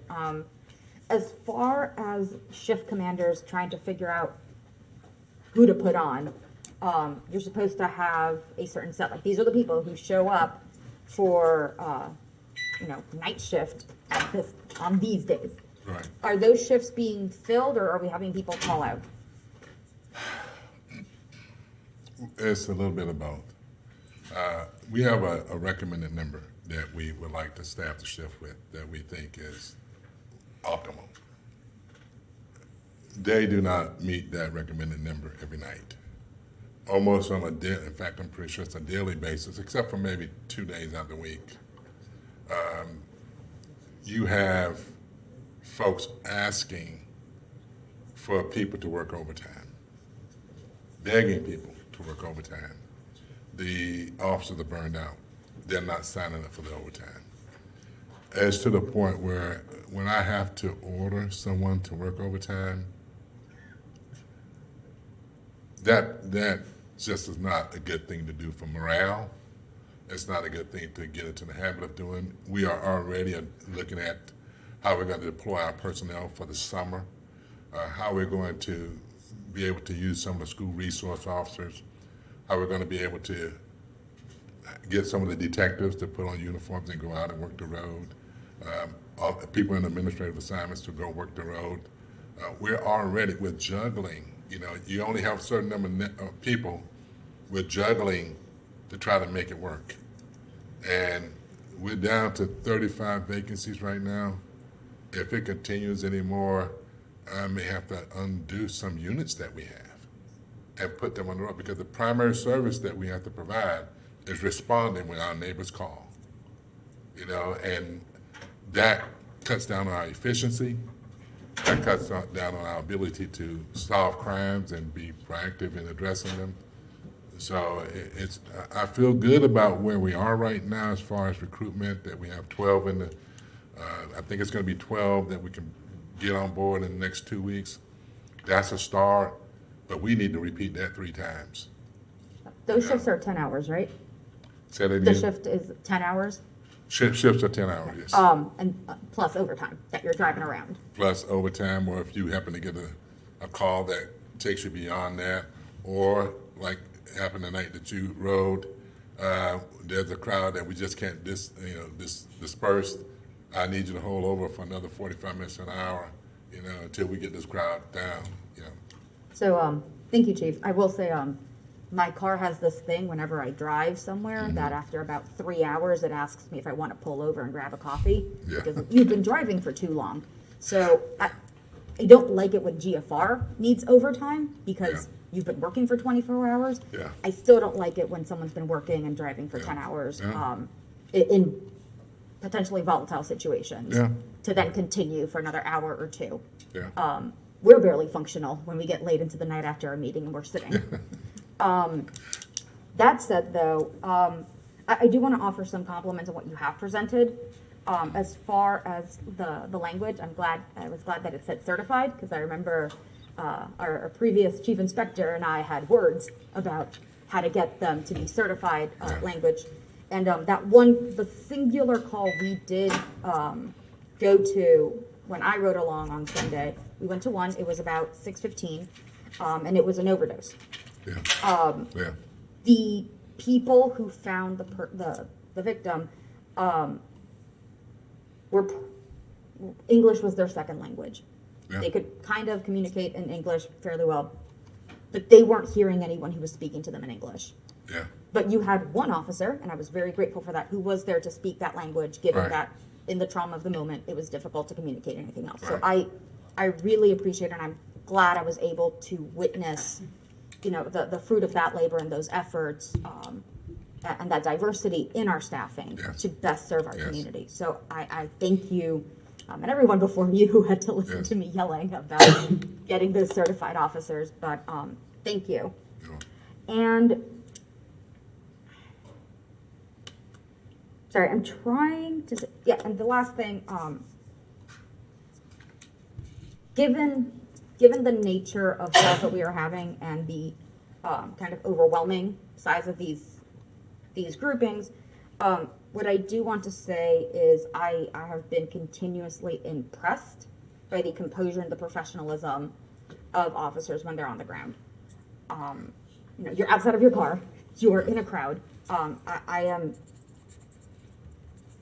As far as shift commanders trying to figure out who to put on, you're supposed to have a certain set. Like these are the people who show up for night shift on these days. Right. Are those shifts being filled, or are we having people call out? It's a little bit of both. we have a recommended number that we would like to staff the shift with that we think is optimal. They do not meet that recommended number every night. Almost on a daily, in fact, I'm pretty sure it's a daily basis, except for maybe 2 days out of the week. You have folks asking for people to work overtime, begging people to work overtime. The officers are burned out. They're not signing up for the overtime. As to the point where when I have to order someone to work overtime, that just is not a good thing to do for morale. It's not a good thing to get into the habit of doing. We are already looking at how we're going to deploy our personnel for the summer, how we're going to be able to use some of the school resource officers, how we're going to be able to get some of the detectives to put on uniforms and go out and work the road, people in administrative assignments to go work the road. We're juggling. You know, you only have a certain number of people. We're juggling to try to make it work. And we're down to 35 vacancies right now. If it continues anymore, I may have to undo some units that we have and put them on the road, because the primary service that we have to provide is responding when our neighbors call. You know, and that cuts down on our efficiency. That cuts down on our ability to solve crimes and be proactive in addressing them. So I feel good about where we are right now as far as recruitment, that we have 12 in the, I think it's going to be 12 that we can get on board in the next 2 weeks. That's a start, but we need to repeat that 3 times. Those shifts are 10 hours, right? Say that The again? shift is 10 hours? Shifts are 10 hours, yes. And plus overtime that you're driving around. Plus overtime, or if you happen to get a call that takes you beyond that, or like happened the night that you rode, there's a crowd that we just can't disperse. I need you to hold over for another 45 minutes to an hour, until we get this crowd down, So, thank you, Chief. I will say, my car has this thing whenever I drive somewhere that after about 3 hours, it asks me if I want to pull over and grab a coffee. Yeah. Because you've been driving for too long. So I don't like it when GFR needs overtime because you've been working for 24 hours. Yeah. I still don't like it when someone's been working and driving for 10 hours in potentially volatile situations to then continue for another hour or 2. Yeah. We're barely functional when we get late into the night after our meeting and we're sitting. That said, though, I do want to offer some compliments on what you have presented. As far as the language, I was glad that it said certified, because I remember our previous chief inspector and I had words about how to get them to be certified language. And the singular call we did go to when I rode along on Sunday, we went to one, it was about 6:15, and it was an overdose. The people who found the victim were English was their second language. They could kind of communicate in English fairly well, but they weren't hearing anyone who was speaking to them in English. But you had one officer, and I was very grateful for that, who was there to speak that language, given that in the trauma of the moment, it was difficult to communicate anything else. So I really appreciate it, and I'm glad I was able to witness the fruit of that labor and those efforts and that diversity in our staffing to best serve our community. So I thank you and everyone before you who had to listen to me yelling about getting those certified officers, but thank you. And sorry, I'm trying to, and the last thing, given the nature of calls that we are having and the kind of overwhelming size of these groupings, what I do want to say is I have been continuously impressed by the composure and the professionalism of officers when they're on the ground. You're outside of your car, you are in a crowd. I am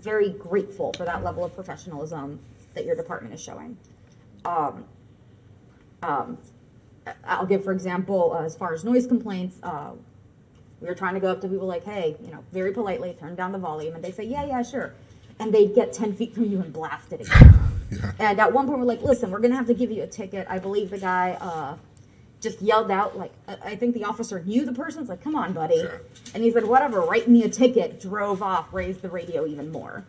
very grateful for that level of professionalism that your department is showing. I'll give, for example, as far as noise complaints, We were trying to go up to people like, hey, very politely, turn down the volume, and they say, yeah, sure. And they'd get 10 feet from you and blast it again. And at one point, we're like, listen, we're going to have to give you a ticket. I believe the guy just yelled out, like, I think the officer knew the person. It's like, come on, buddy. And he said, whatever, write me a ticket, drove off, raised the radio even more.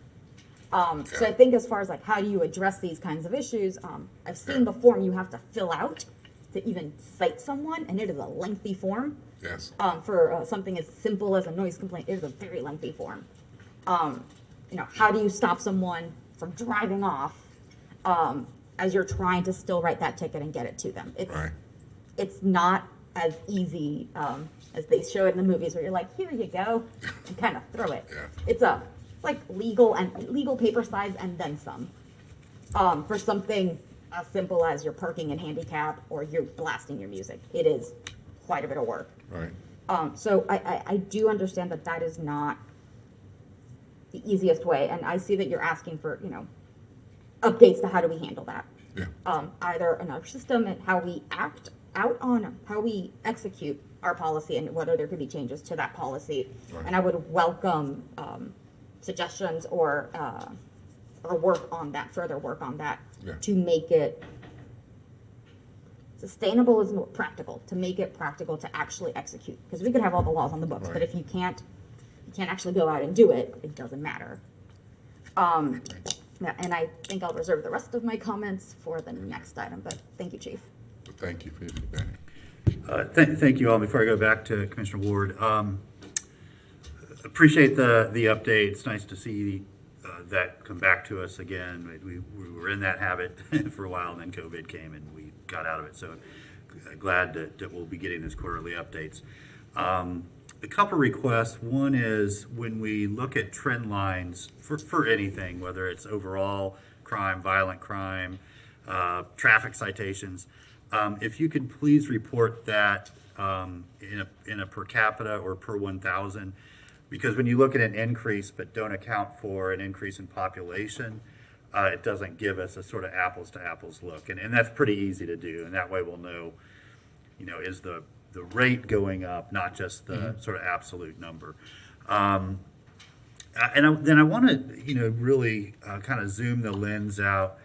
So I think as far as like, how do you address these kinds of issues, I've seen the form you have to fill out to even cite someone, and it is a lengthy form. Yes. For something as simple as a noise complaint, it is a very lengthy form. How do you stop someone from driving off as you're trying to still write that ticket and get it to them? It's not as easy as they show it in the movies where you're like, here you go, and kind of throw it. It's like legal paper size and then some. For something as simple as you're parking in handicap or you're blasting your music, it is quite a bit of work. So I do understand that is not the easiest way, and I see that you're asking for updates to how do we handle that. Either in our system and how we act out on how we execute our policy and whether there could be changes to that policy. And I would welcome suggestions or work on that, further work on that to make it sustainable is more practical, to make it practical to actually execute. Because we could have all the laws on the books, but if you can't actually go out and do it, it doesn't matter. And I think I'll reserve the rest of my comments for the next item, but thank you, Chief. Thank you for your feedback. Thank you all. Before I go back to Commissioner Ward, appreciate the update. It's nice to see that come back to us again. We were in that habit for a while, and then COVID came, and we got out of it. So glad that we'll be getting these quarterly updates. A couple requests. One is when we look at trend lines for anything, whether it's overall crime, violent crime, traffic citations, if you could please report that in a per capita or per 1,000, because when you look at an increase but don't account for an increase in population, it doesn't give us a sort of apples to apples look, and that's pretty easy to do, and that way we'll know, is the rate going up, not just the sort of absolute number. Then I want to, really kind of zoom the lens out,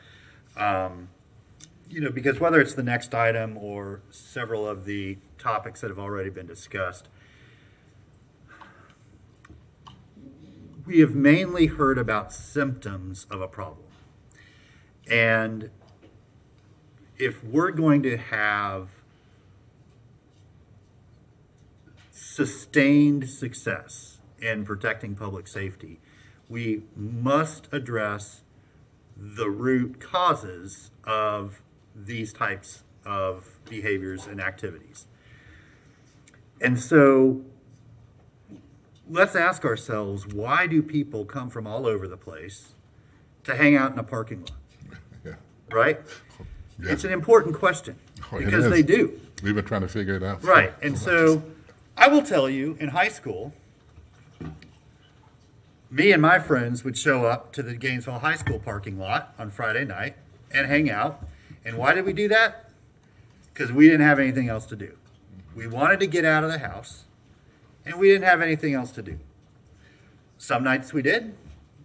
because whether it's the next item or several of the topics that have already been discussed, we have mainly heard about symptoms of a problem. And if we're going to have sustained success in protecting public safety, we must address the root causes of these types of behaviors and activities. And so let's ask ourselves, why do people come from all over the place to hang out in a parking lot? Right? Yeah. It's an important question because they do. We've been trying to figure it out. Right. And so I will tell you, in high school, me and my friends would show up to the Gainesville High School parking lot on Friday night and hang out. And why did we do that? Because we didn't have anything else to do. We wanted to get out of the house, and we didn't have anything else to do. Some nights we did,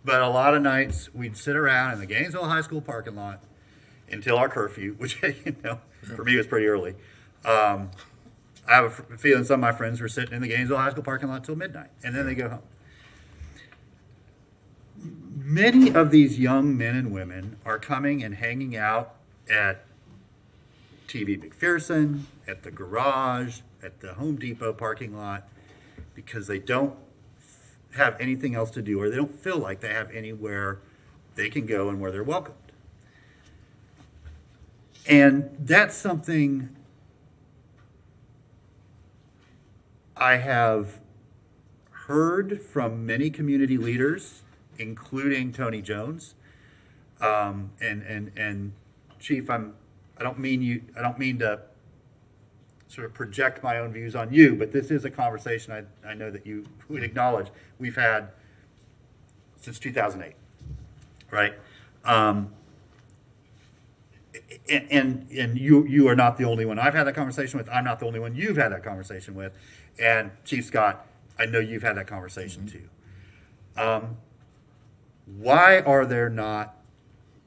but a lot of nights we'd sit around in the Gainesville High School parking lot until our curfew, which, for me was pretty early. I have a feeling some of my friends were sitting in the Gainesville High School parking lot till midnight, and then they go home. Many of these young men and women are coming and hanging out at TV McPherson, at the garage, at the Home Depot parking lot, because they don't have anything else to do, or they don't feel like they have anywhere they can go and where they're welcomed. And that's something I have heard from many community leaders, including Tony Jones. And Chief, I don't mean to sort of project my own views on you, but this is a conversation I know that you would acknowledge we've had since 2008, right? And you are not the only one I've had that conversation with. I'm not the only one you've had that conversation with. And Chief Scott, I know you've had that conversation too. Why are there not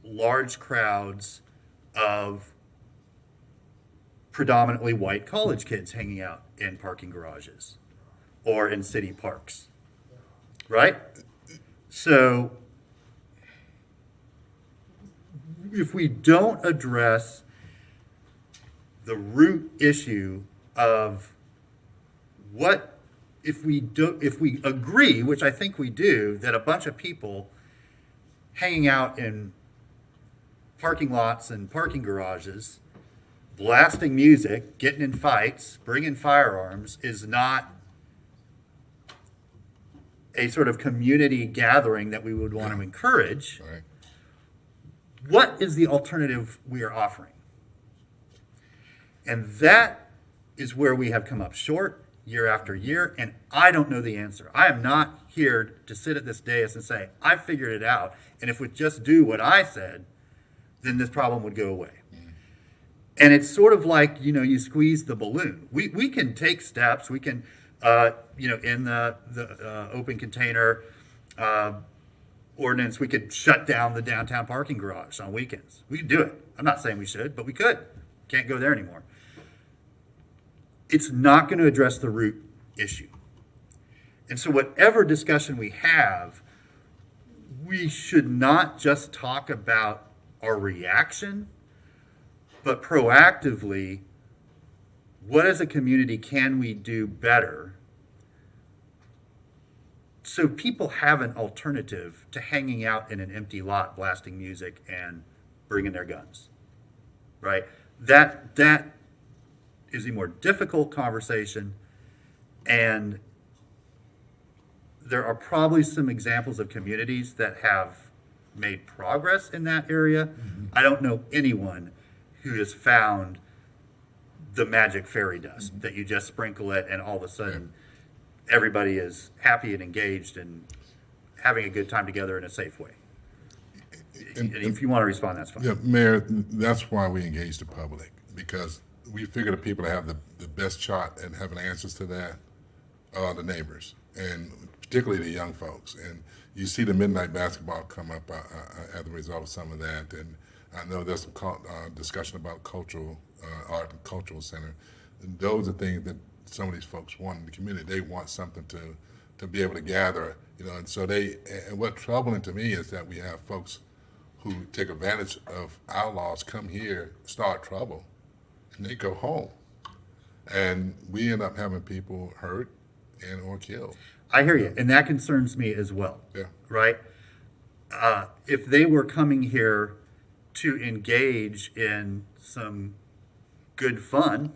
large crowds of predominantly white college kids hanging out in parking garages or in city parks? Right? So if we don't address the root issue of what, if we agree, which I think we do, that a bunch of people hanging out in parking lots and parking garages, blasting music, getting in fights, bringing firearms is not a sort of community gathering that we would want to encourage. Right. What is the alternative we are offering? And that is where we have come up short year after year, and I don't know the answer. I am not here to sit at this dais and say, I figured it out, and if we just do what I said, then this problem would go away. And it's sort of like, you squeeze the balloon. We can take steps. We can, in the open container ordinance, we could shut down the downtown parking garage on weekends. We could do it. I'm not saying we should, but we could. Can't go there anymore. It's not going to address the root issue. And so whatever discussion we have, we should not just talk about our reaction, but proactively, what as a community can we do better so people have an alternative to hanging out in an empty lot, blasting music and bringing their guns, right? That is a more difficult conversation, and there are probably some examples of communities that have made progress in that area. I don't know anyone who has found the magic fairy dust that you just sprinkle it and all of a sudden everybody is happy and engaged and having a good time together in a safe way. And if you want to respond, that's fine. Yeah, Mayor, that's why we engage the public, because we figure the people that have the best shot at having answers to that are the neighbors, and particularly the young folks. And you see the midnight basketball come up as a result of some of that. And I know there's some discussion about cultural art and cultural center. And those are things that some of these folks want in the community. They want something to be able to gather, and so and what's troubling to me is that we have folks who take advantage of our laws, come here, start trouble, and they go home. And we end up having people hurt and or killed. I hear you, and that concerns me as well. Yeah. Right? If they were coming here to engage in some good fun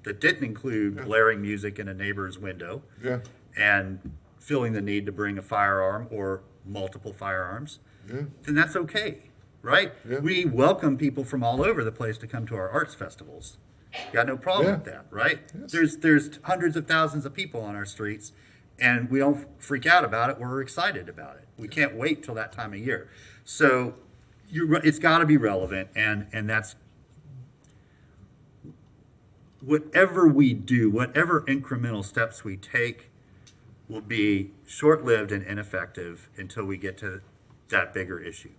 that didn't include blaring music in a neighbor's window and feeling the need to bring a firearm or multiple firearms, then that's okay, right? We welcome people from all over the place to come to our arts festivals. Got no problem with that, right? Yes. There's hundreds of thousands of people on our streets, and we don't freak out about it. We're excited about it. We can't wait till that time of year. So it's got to be relevant, and that's whatever we do, whatever incremental steps we take will be short-lived and ineffective until we get to that bigger issue.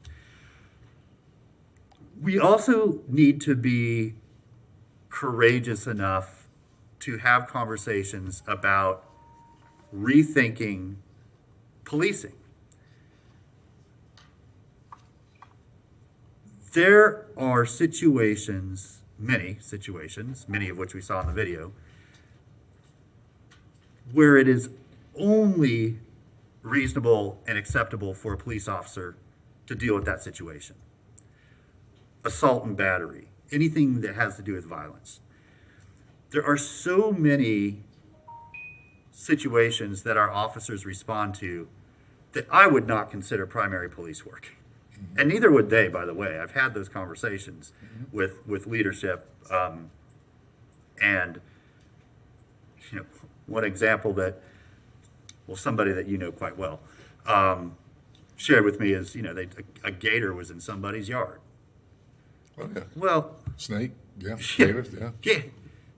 We also need to be courageous enough to have conversations about rethinking policing. There are situations, many of which we saw in the video, where it is only reasonable and acceptable for a police officer to deal with that situation. Assault and battery, anything that has to do with violence. There are so many situations that our officers respond to that I would not consider primary police work. And neither would they, by the way. I've had those conversations with leadership. And one example that, somebody that you know quite well, shared with me is, a gator was in somebody's yard. Oh, yeah. Well, snake, gators,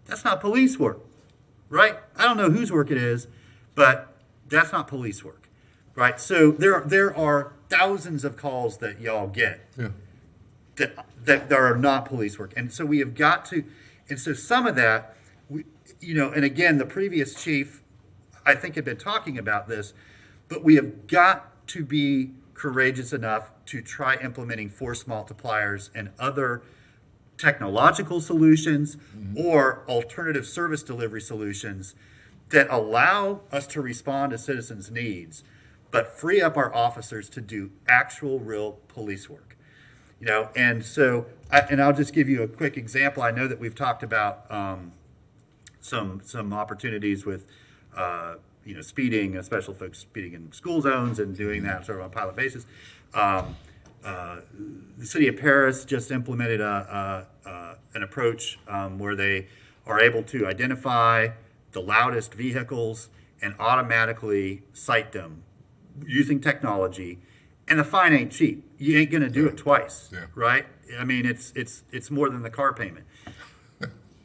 that's not police work, right? I don't know whose work it is, but That's not police work, right? So there are thousands of calls that y'all get that are not police work, and so we have got to, and so some of that, and again, the previous chief, I think, had been talking about this, but we have got to be courageous enough to try implementing force multipliers and other technological solutions or alternative service delivery solutions that allow us to respond to citizens' needs, but free up our officers to do actual, real police work. And so, I'll just give you a quick example. I know that we've talked about some opportunities with, speeding, special folks speeding in school zones and doing that sort of on a pilot basis. The city of Paris just implemented an approach where they are able to identify the loudest vehicles and automatically cite them using technology. And the fine ain't cheap. You ain't going to do it twice, right? I mean, it's more than the car payment.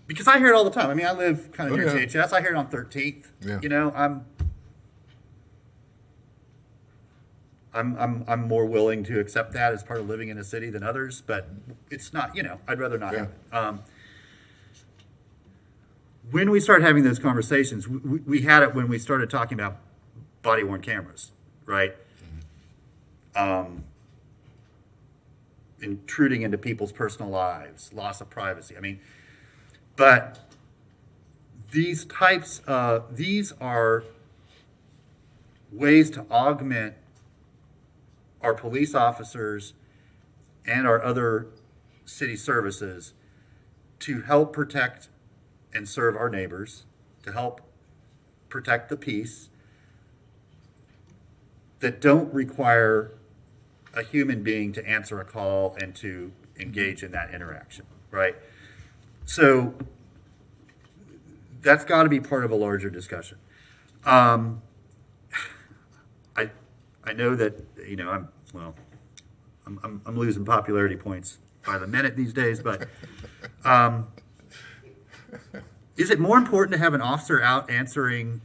Because I hear it all the time. I mean, I live kind of near THS. I hear it on 13th. Yeah. I'm more willing to accept that as part of living in a city than others, but it's not, I'd rather not have it. When we started having those conversations, we had it when we started talking about body-worn cameras, right? Intruding into people's personal lives, loss of privacy. I mean, but these are ways to augment our police officers and our other city services to help protect and serve our neighbors, to help protect the peace, that don't require a human being to answer a call and to engage in that interaction, right? So that's got to be part of a larger discussion. I know that I'm losing popularity points by the minute these days, but is it more important to have an officer out answering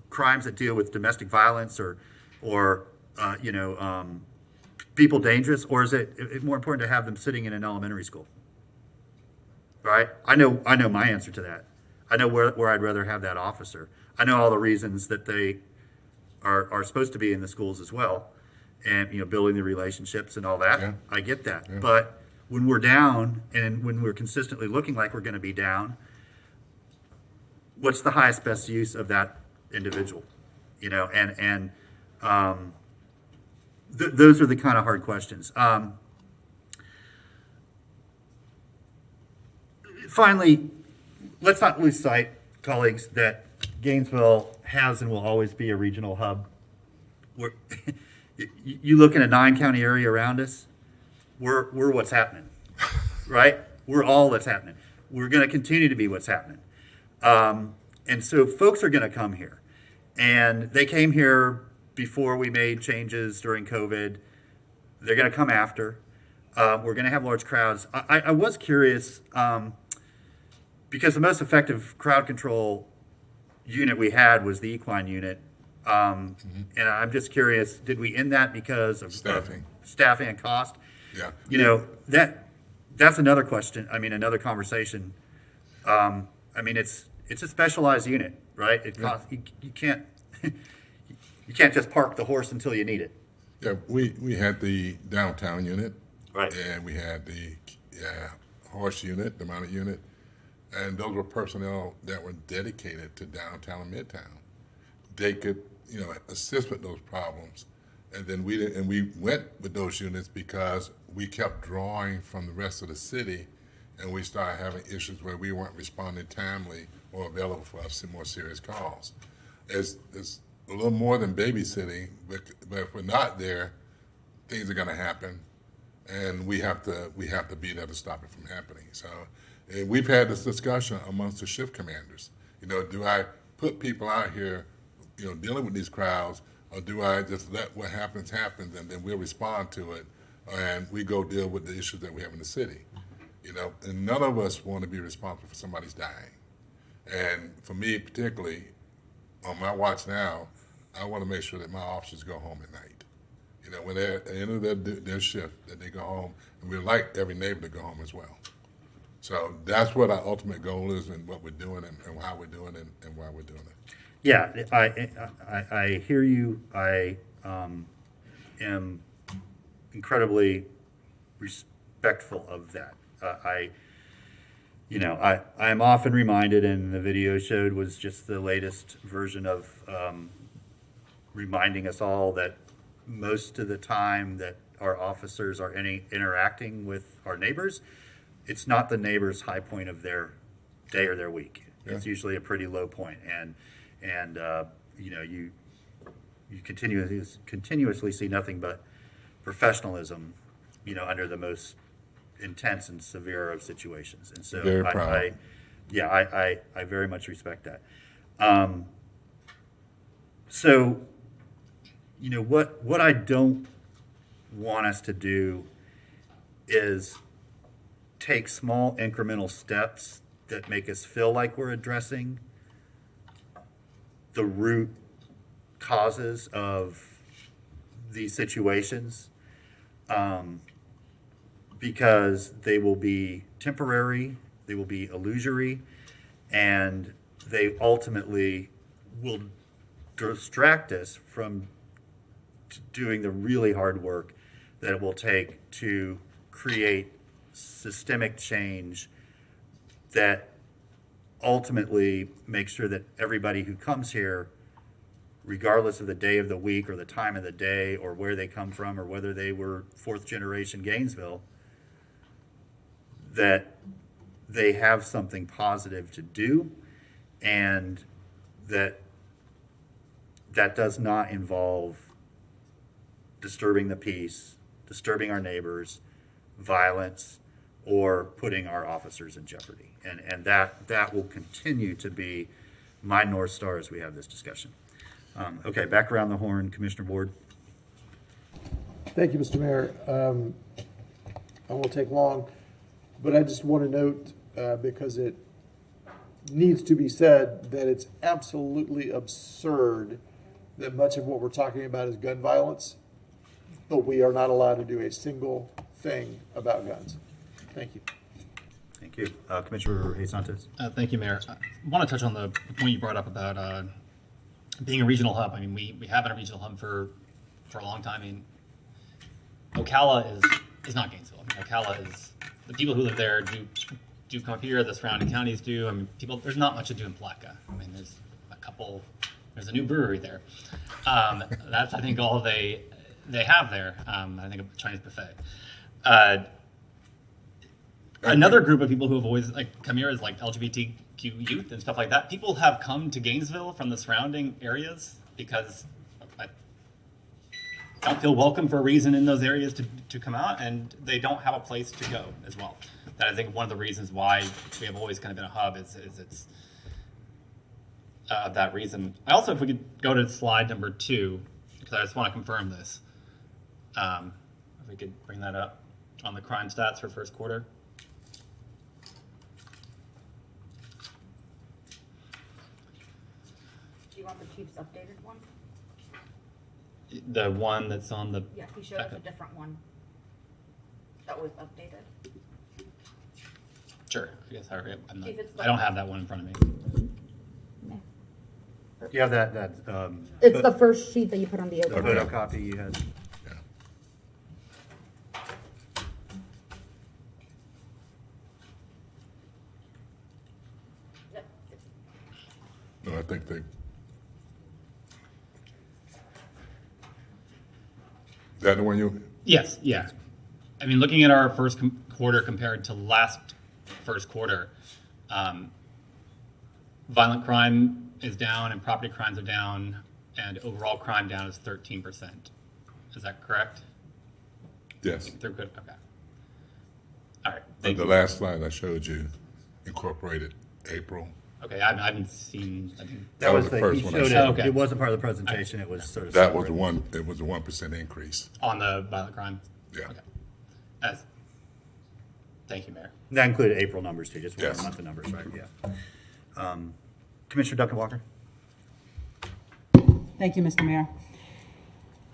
crimes that deal with domestic violence or people dangerous, or is it more important to have them sitting in an elementary school? Right? I know my answer to that. I know where I'd rather have that officer. I know all the reasons that they are supposed to be in the schools as well, and building the relationships and all that. Yeah. I get that. Yeah. But when we're down and when we're consistently looking like we're going to be down, what's the highest best use of that individual? Those are the kind of hard questions. Finally, let's not lose sight, colleagues, that Gainesville has and will always be a regional hub. You look in a 9-county area around us, we're what's happening, right? We're all what's happening. We're going to continue to be what's happening. And so folks are going to come here. And they came here before we made changes during COVID. They're going to come after. We're going to have large crowds. I was curious, because the most effective crowd control unit we had was the equine unit. And I'm just curious, did we end that because of staffing and cost? Yeah. That's another question. I mean, another conversation. I mean, it's a specialized unit, right? It costs, you can't you can't just park the horse until you need it. Yeah, we had the downtown unit, right, and we had the horse unit, the mounted unit, and those were personnel that were dedicated to downtown and midtown. They could, assist with those problems, and then we went with those units because we kept drawing from the rest of the city, and we started having issues where we weren't responding timely or available for us in more serious calls. It's a little more than babysitting, but if we're not there, things are going to happen, and we have to be there to stop it from happening. So, and we've had this discussion amongst the shift commanders. Do I put people out here, dealing with these crowds, or do I just let what happens happen, and then we'll respond to it, and we go deal with the issues that we have in the city? And none of us want to be responsible for somebody's dying. And for me particularly, on my watch now, I want to make sure that my officers go home at night. You know, when they're at the end of their shift, that they go home, and we'd like every neighbor to go home as well. So that's what our ultimate goal is, and what we're doing, and how we're doing it, and why we're doing it. Yeah, I hear you. I am incredibly respectful of that. I am often reminded, and the video showed was just the latest version of reminding us all that most of the time that our officers are interacting with our neighbors, it's not the neighbor's high point of their day or their week. Yeah. It's usually a pretty low point, and you continuously see nothing but professionalism, under the most intense and severe of situations. And so Very proud. I very much respect that. So, what I don't want us to do is take small incremental steps that make us feel like we're addressing the root causes of these situations, because they will be temporary, they will be illusory, and they ultimately will distract us from doing the really hard work that it will take to create systemic change that ultimately makes sure that everybody who comes here, regardless of the day of the week or the time of the day or where they come from or whether they were fourth generation Gainesville, that they have something positive to do, and that does not involve disturbing the peace, disturbing our neighbors, violence, or putting our officers in jeopardy. And that will continue to be my North Star as we have this discussion. Okay, back around the horn, Commissioner Ward. Thank you, Mr. Mayor. I won't take long, but I just want to note, because it needs to be said, that it's absolutely absurd that much of what we're talking about is gun violence, but we are not allowed to do a single thing about guns. Thank you. Thank you. Commissioner Santos. Thank you, Mayor. I want to touch on the point you brought up about being a regional hub. I mean, we have been a regional hub for a long time. I mean, Ocala is not Gainesville. I mean, Ocala is, the people who live there do come up here, the surrounding counties do. I mean, there's not much to do in Palatka. I mean, there's a new brewery there. That's, I think, all they have there. I think a Chinese buffet. Another group of people who have always come here is LGBTQ youth and stuff like that. People have come to Gainesville from the surrounding areas because I don't feel welcome for a reason in those areas to come out, and they don't have a place to go as well. That I think one of the reasons why we have always kind of been a hub is it's that reason. I also, if we could go to slide number 2, because I just want to confirm this. If we could bring that up on the crime stats for first quarter. Do you want the chief's updated one? The one that's on the... Yeah, he showed us a different one that was updated. Sure. I guess I don't have that one in front of me. Do you have that? It's the first sheet that you put on the open. The photocopy you had. No, I think that the one you? Yes, yeah. I mean, looking at our first quarter compared to last first quarter, violent crime is down and property crimes are down, and overall crime down is 13%. Is that correct? Yes. They're good. Okay. All right. The last slide I showed you incorporated April. Okay, I haven't seen. I think that was the first one I showed. Okay. It wasn't part of the presentation. It was sort of. That was one. It was a 1% increase on the violent crime. Yeah. Okay. Thank you, Mayor. That included April numbers too, just yes. month of numbers, right? Yeah. Commissioner Duncan Walker. Thank you, Mr. Mayor.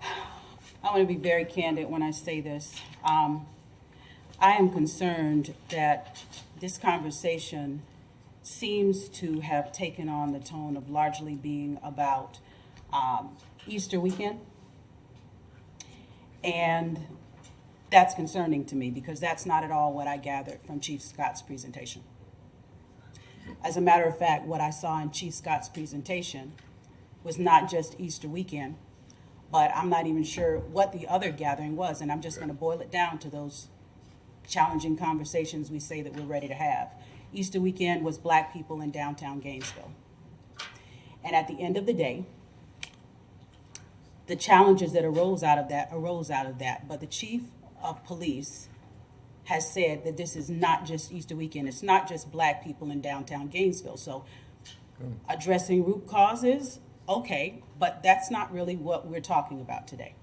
I want to be very candid when I say this. I am concerned that this conversation seems to have taken on the tone of largely being about Easter weekend. And that's concerning to me because that's not at all what I gathered from Chief Scott's presentation. As a matter of fact, what I saw in Chief Scott's presentation was not just Easter weekend, but I'm not even sure what the other gathering was, and I'm just going to boil it down to those challenging conversations we say that we're ready to have. Easter weekend was Black people in downtown Gainesville. And at the end of the day, the challenges that arose out of that, but the chief of police has said that this is not just Easter weekend, it's not just Black people in downtown Gainesville. So addressing root causes, okay, but that's not really what we're talking about today.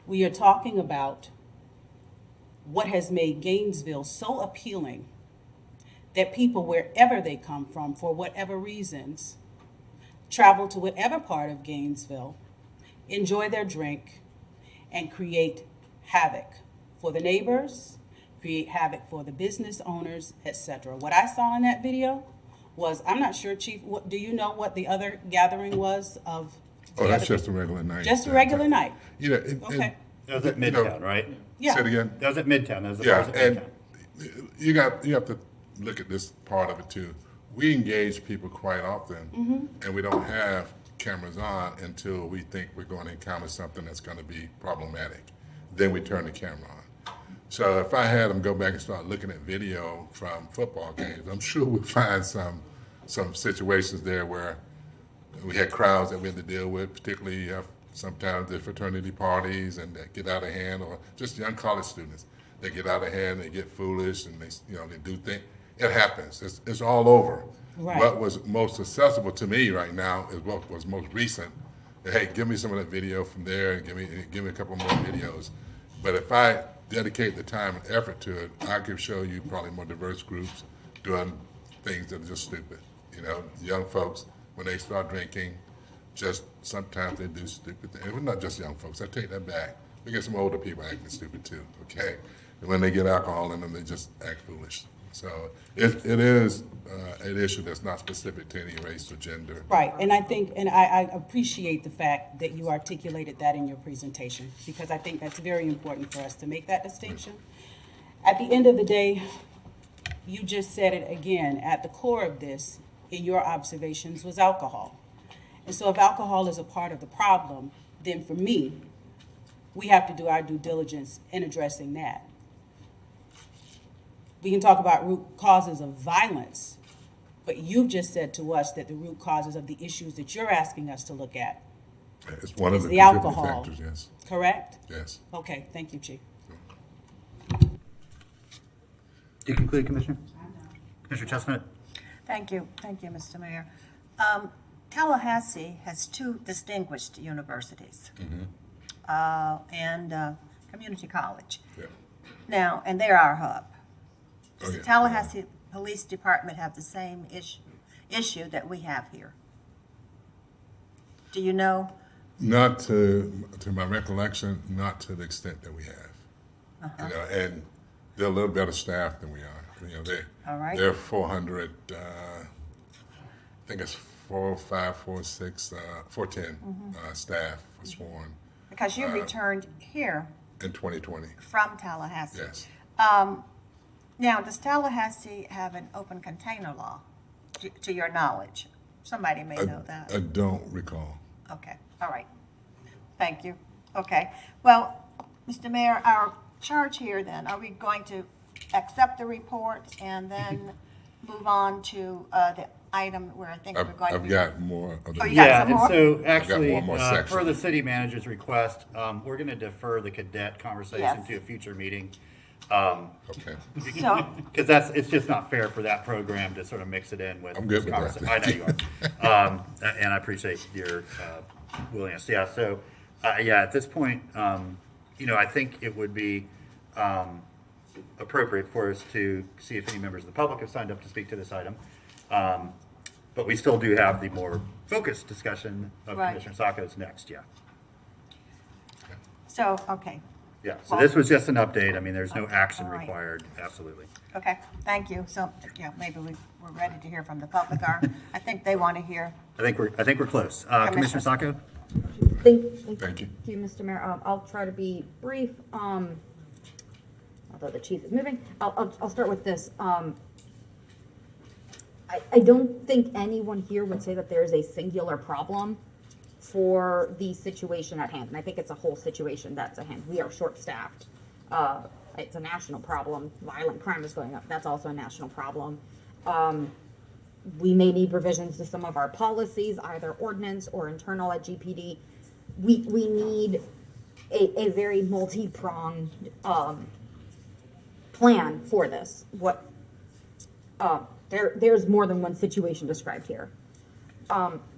We are talking about what has made Gainesville so appealing that people, wherever they come from, for whatever reasons, travel to whatever part of Gainesville, enjoy their drink, and create havoc for the neighbors, create havoc for the business owners, etc. What I saw in that video was, I'm not sure, Chief, do you know what the other gathering was of? Oh, that's just a regular night. Just a regular night? You know, Okay. That was at Midtown, right? Yeah. Say it again? That was at Midtown. That was the Yeah, bars at and Midtown. you have to look at this part of it too. We engage people quite often, and we don't have cameras on until we think we're going to encounter something that's going to be problematic. Then we turn the camera on. So if I had them go back and start looking at video from football games, I'm sure we'll find some situations there where we had crowds that we had to deal with, particularly sometimes the fraternity parties and that get out of hand, or just young college students. They get out of hand, they get foolish, and they do things. It happens. It's all over. Right. What was most accessible to me right now is what was most recent. Hey, give me some of that video from there, and give me a couple more videos. But if I dedicate the time and effort to it, I could show you probably more diverse groups doing things that are just stupid. You know, young folks, when they start drinking, just sometimes they do stupid things. It's not just young folks. I take that back. We get some older people acting stupid too, okay? And when they get alcohol in them, they just act foolish. So it is an issue that's not specific to any race or gender. Right, and I think, and I appreciate the fact that you articulated that in your presentation, because I think that's very important for us to make that distinction. At the end of the day, you just said it again, at the core of this, in your observations, was alcohol. And so if alcohol is a part of the problem, then for me, we have to do our due diligence in addressing that. We can talk about root causes of violence, but you've just said to us that the root causes of the issues that you're asking us to look at It's one of is the the contributing alcohol, factors, yes. correct? Yes. Okay, thank you, Chief. Do you conclude, Commissioner? Commissioner Chestnut? Thank you, Mr. Mayor. Tallahassee has two distinguished universities and community college. Yeah. Now, and they're our hub. Does Oh, the yeah. Tallahassee Police Department have the same issue that we have here? Do you know? Not to my recollection, not to the extent that we have. You know, and they're a little better staffed than we are. You know, All right. they're 400. I think it's 405, 406, 410 staff was sworn Because you returned here in 2020. from Tallahassee. Yes. Now, does Tallahassee have an open container law, to your knowledge? Somebody may know that. I don't recall. Okay, all right. Thank you. Okay. Well, Mr. Mayor, our charge here then, are we going to accept the report and then move on to the item where I think we're going to I've be? got more of the. Oh, you got Yeah, some and more? so actually, one more section. per the city manager's request, we're going to defer the cadet conversation Yes. to a future meeting. Okay. So- Because it's just not fair for that program to sort of mix it in with. I'm good this with that. conversation. I know you are. And I appreciate your willingness. Yeah, so, at this point, I think it would be appropriate for us to see if any members of the public have signed up to speak to this item. But we still do have the more focused discussion of Right. Commissioner Sacco's next, yeah. So, okay, Yeah, so this was just an update. I mean, there's no action all right. required, absolutely. okay, thank you. So, yeah, maybe we're ready to hear from the public, or I think they want to hear. I think we're close. Commissioner Sacco? Thank you, Mr. Mayor. I'll try to be brief. Although the chief is moving, I'll start with this. I don't think anyone here would say that there is a singular problem for the situation at hand, and I think it's a whole situation that's at hand. We are short-staffed. It's a national problem. Violent crime is going up. That's also a national problem. We may need revisions to some of our policies, either ordinance or internal at GPD. We need a very multi-pronged plan for this. There's more than one situation described here.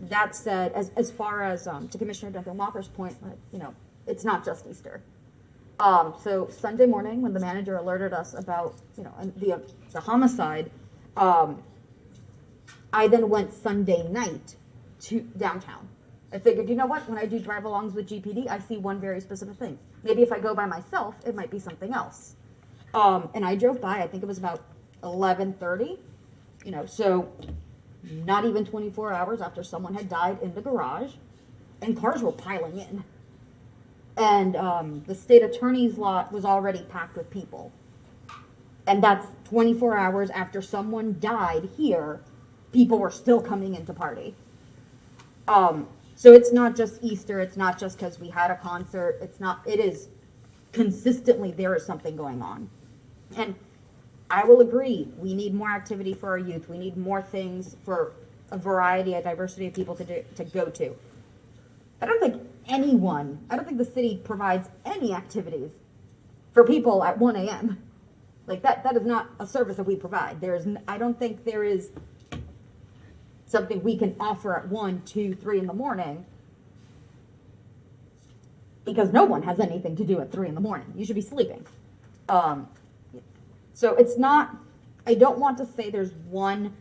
That said, as far as to Commissioner Duncan Walker's point, it's not just Easter. So Sunday morning, when the manager alerted us about the homicide, I then went Sunday night to downtown. I figured, you know what? When I do drive-alongs with GPD, I see one very specific thing. Maybe if I go by myself, it might be something else. And I drove by. I think it was about 11:30. So not even 24 hours after someone had died in the garage, and cars were piling in. And the state attorney's lot was already packed with people. And that's 24 hours after someone died here, people were still coming in to party. So it's not just Easter, it's not just because we had a concert, it is consistently there is something going on. And I will agree, we need more activity for our youth, we need more things for a variety, a diversity of people to go to. I don't think the city provides any activities for people at 1 a.m. Like that is not a service that we provide. I don't think there is something we can offer at 1, 2, 3 in the morning, because no one has anything to do at 3 in the morning. You should be sleeping. So it's not, I don't want to say there's one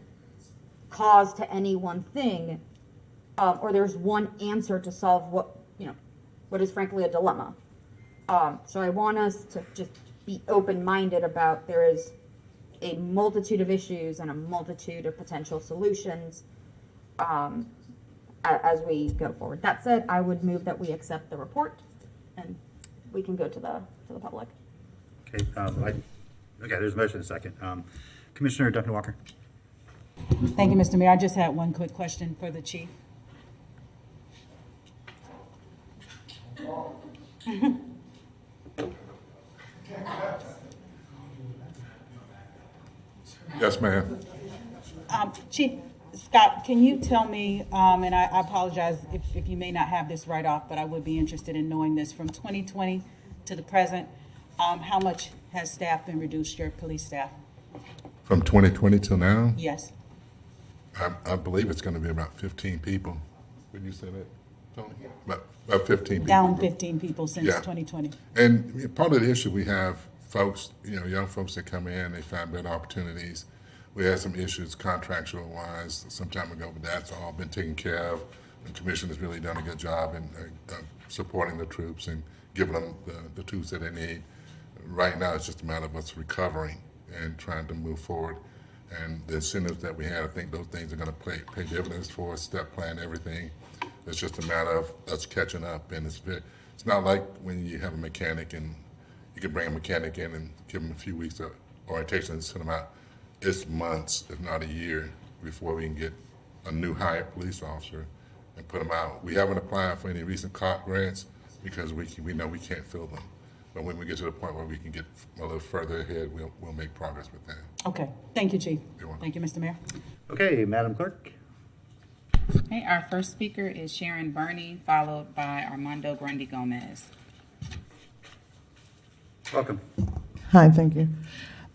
cause to any one thing, or there's one answer to solve what is frankly a dilemma. So I want us to just be open-minded about there is a multitude of issues and a multitude of potential solutions as we go forward. That said, I would move that we accept the report and we can go to the public. Okay, there's a motion and a second. Commissioner Duncan Walker. Thank you, Mr. Mayor. I just had one quick question for the chief. Yes, ma'am. Chief Scott, can you tell me, and I apologize if you may not have this right off, but I would be interested in knowing this, from 2020 to the present, how much has staff been reduced, your police staff? From 2020 till now? Yes. I believe it's going to be about 15 people. Would you say that, Tony? About 15 people. Down 15 people since Yeah. 2020. And part of the issue, we have folks, young folks that come in, they find better opportunities. We had some issues contractual wise some time ago, but that's all been taken care of. The commission has really done a good job in supporting the troops and giving them the tools that they need. Right now, it's just a matter of us recovering and trying to move forward. And the incentives that we had, I think those things are going to pay dividends for us, step plan, everything. It's just a matter of us catching up. And it's not like when you have a mechanic and you can bring a mechanic in and give them a few weeks of orientation and send them out. It's months, if not a year, before we can get a new hired police officer and put them out. We haven't applied for any recent COP grants because we know we can't fill them. But when we get to the point where we can get a little further ahead, we'll make progress with that. Okay. Thank you, Chief. Thank you, Mr. Mayor. Okay, Madam Clerk. Okay, our first speaker is Sharon Burney, followed by Armando Grundy Gomez. Welcome. Hi, thank you.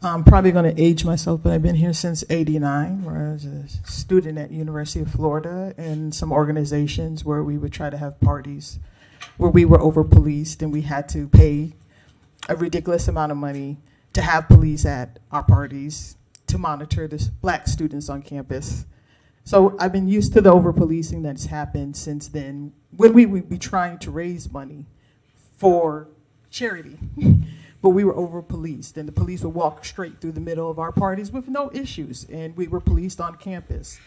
I'm probably going to age myself, but I've been here since '89, where I was a student at University of Florida in some organizations where we would try to have parties where we were over-policed and we had to pay a ridiculous amount of money to have police at our parties to monitor the black students on campus. So I've been used to the over-policing that's happened since then, when we would be trying to raise money for charity. But we were over-policed, and the police would walk straight through the middle of our parties with no issues, and we were policed on campus.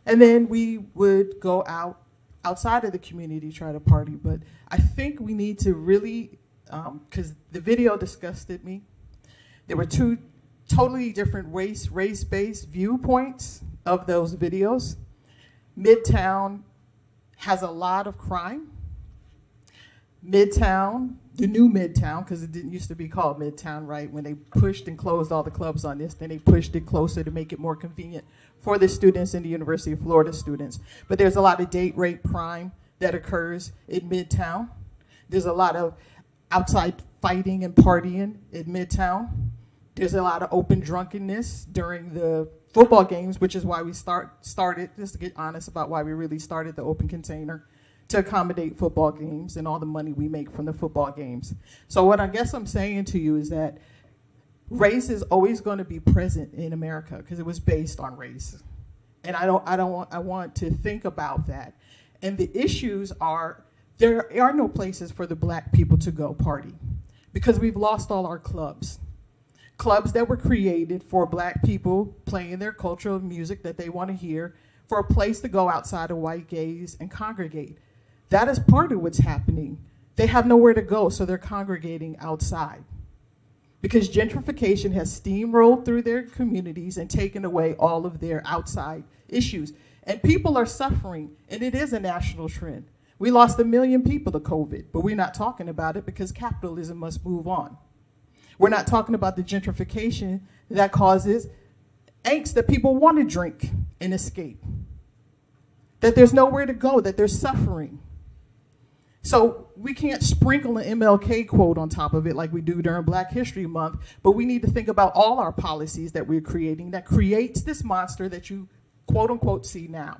And then we would go outside of the community, try to party. But I think we need to really, because the video disgusted me. There were two totally different race-based viewpoints of those videos. Midtown has a lot of crime. Midtown, the new Midtown, because it didn't used to be called Midtown, right? When they pushed and closed all the clubs on this, then they pushed it closer to make it more convenient for the students and the University of Florida students. But there's a lot of date rape crime that occurs in Midtown. There's a lot of outside fighting and partying in Midtown. There's a lot of open drunkenness during the football games, which is why we started, just to get honest about why we really started the open container, to accommodate football games and all the money we make from the football games. So what I guess I'm saying to you is that race is always going to be present in America because it was based on race. And I want to think about that. And the issues are, there are no places for the black people to go party because we've lost all our clubs. Clubs that were created for black people playing their cultural music that they want to hear, for a place to go outside of white gays and congregate. That is part of what's happening. They have nowhere to go, so they're congregating outside. Because gentrification has steamrolled through their communities and taken away all of their outside issues. And people are suffering, and it is a national trend. We lost 1 million people to COVID, but we're not talking about it because capitalism must move on. We're not talking about the gentrification that causes angst that people want to drink and escape. That there's nowhere to go, that they're suffering. So we can't sprinkle an MLK quote on top of it like we do during Black History Month, but we need to think about all our policies that we're creating that creates this monster that you quote unquote see now.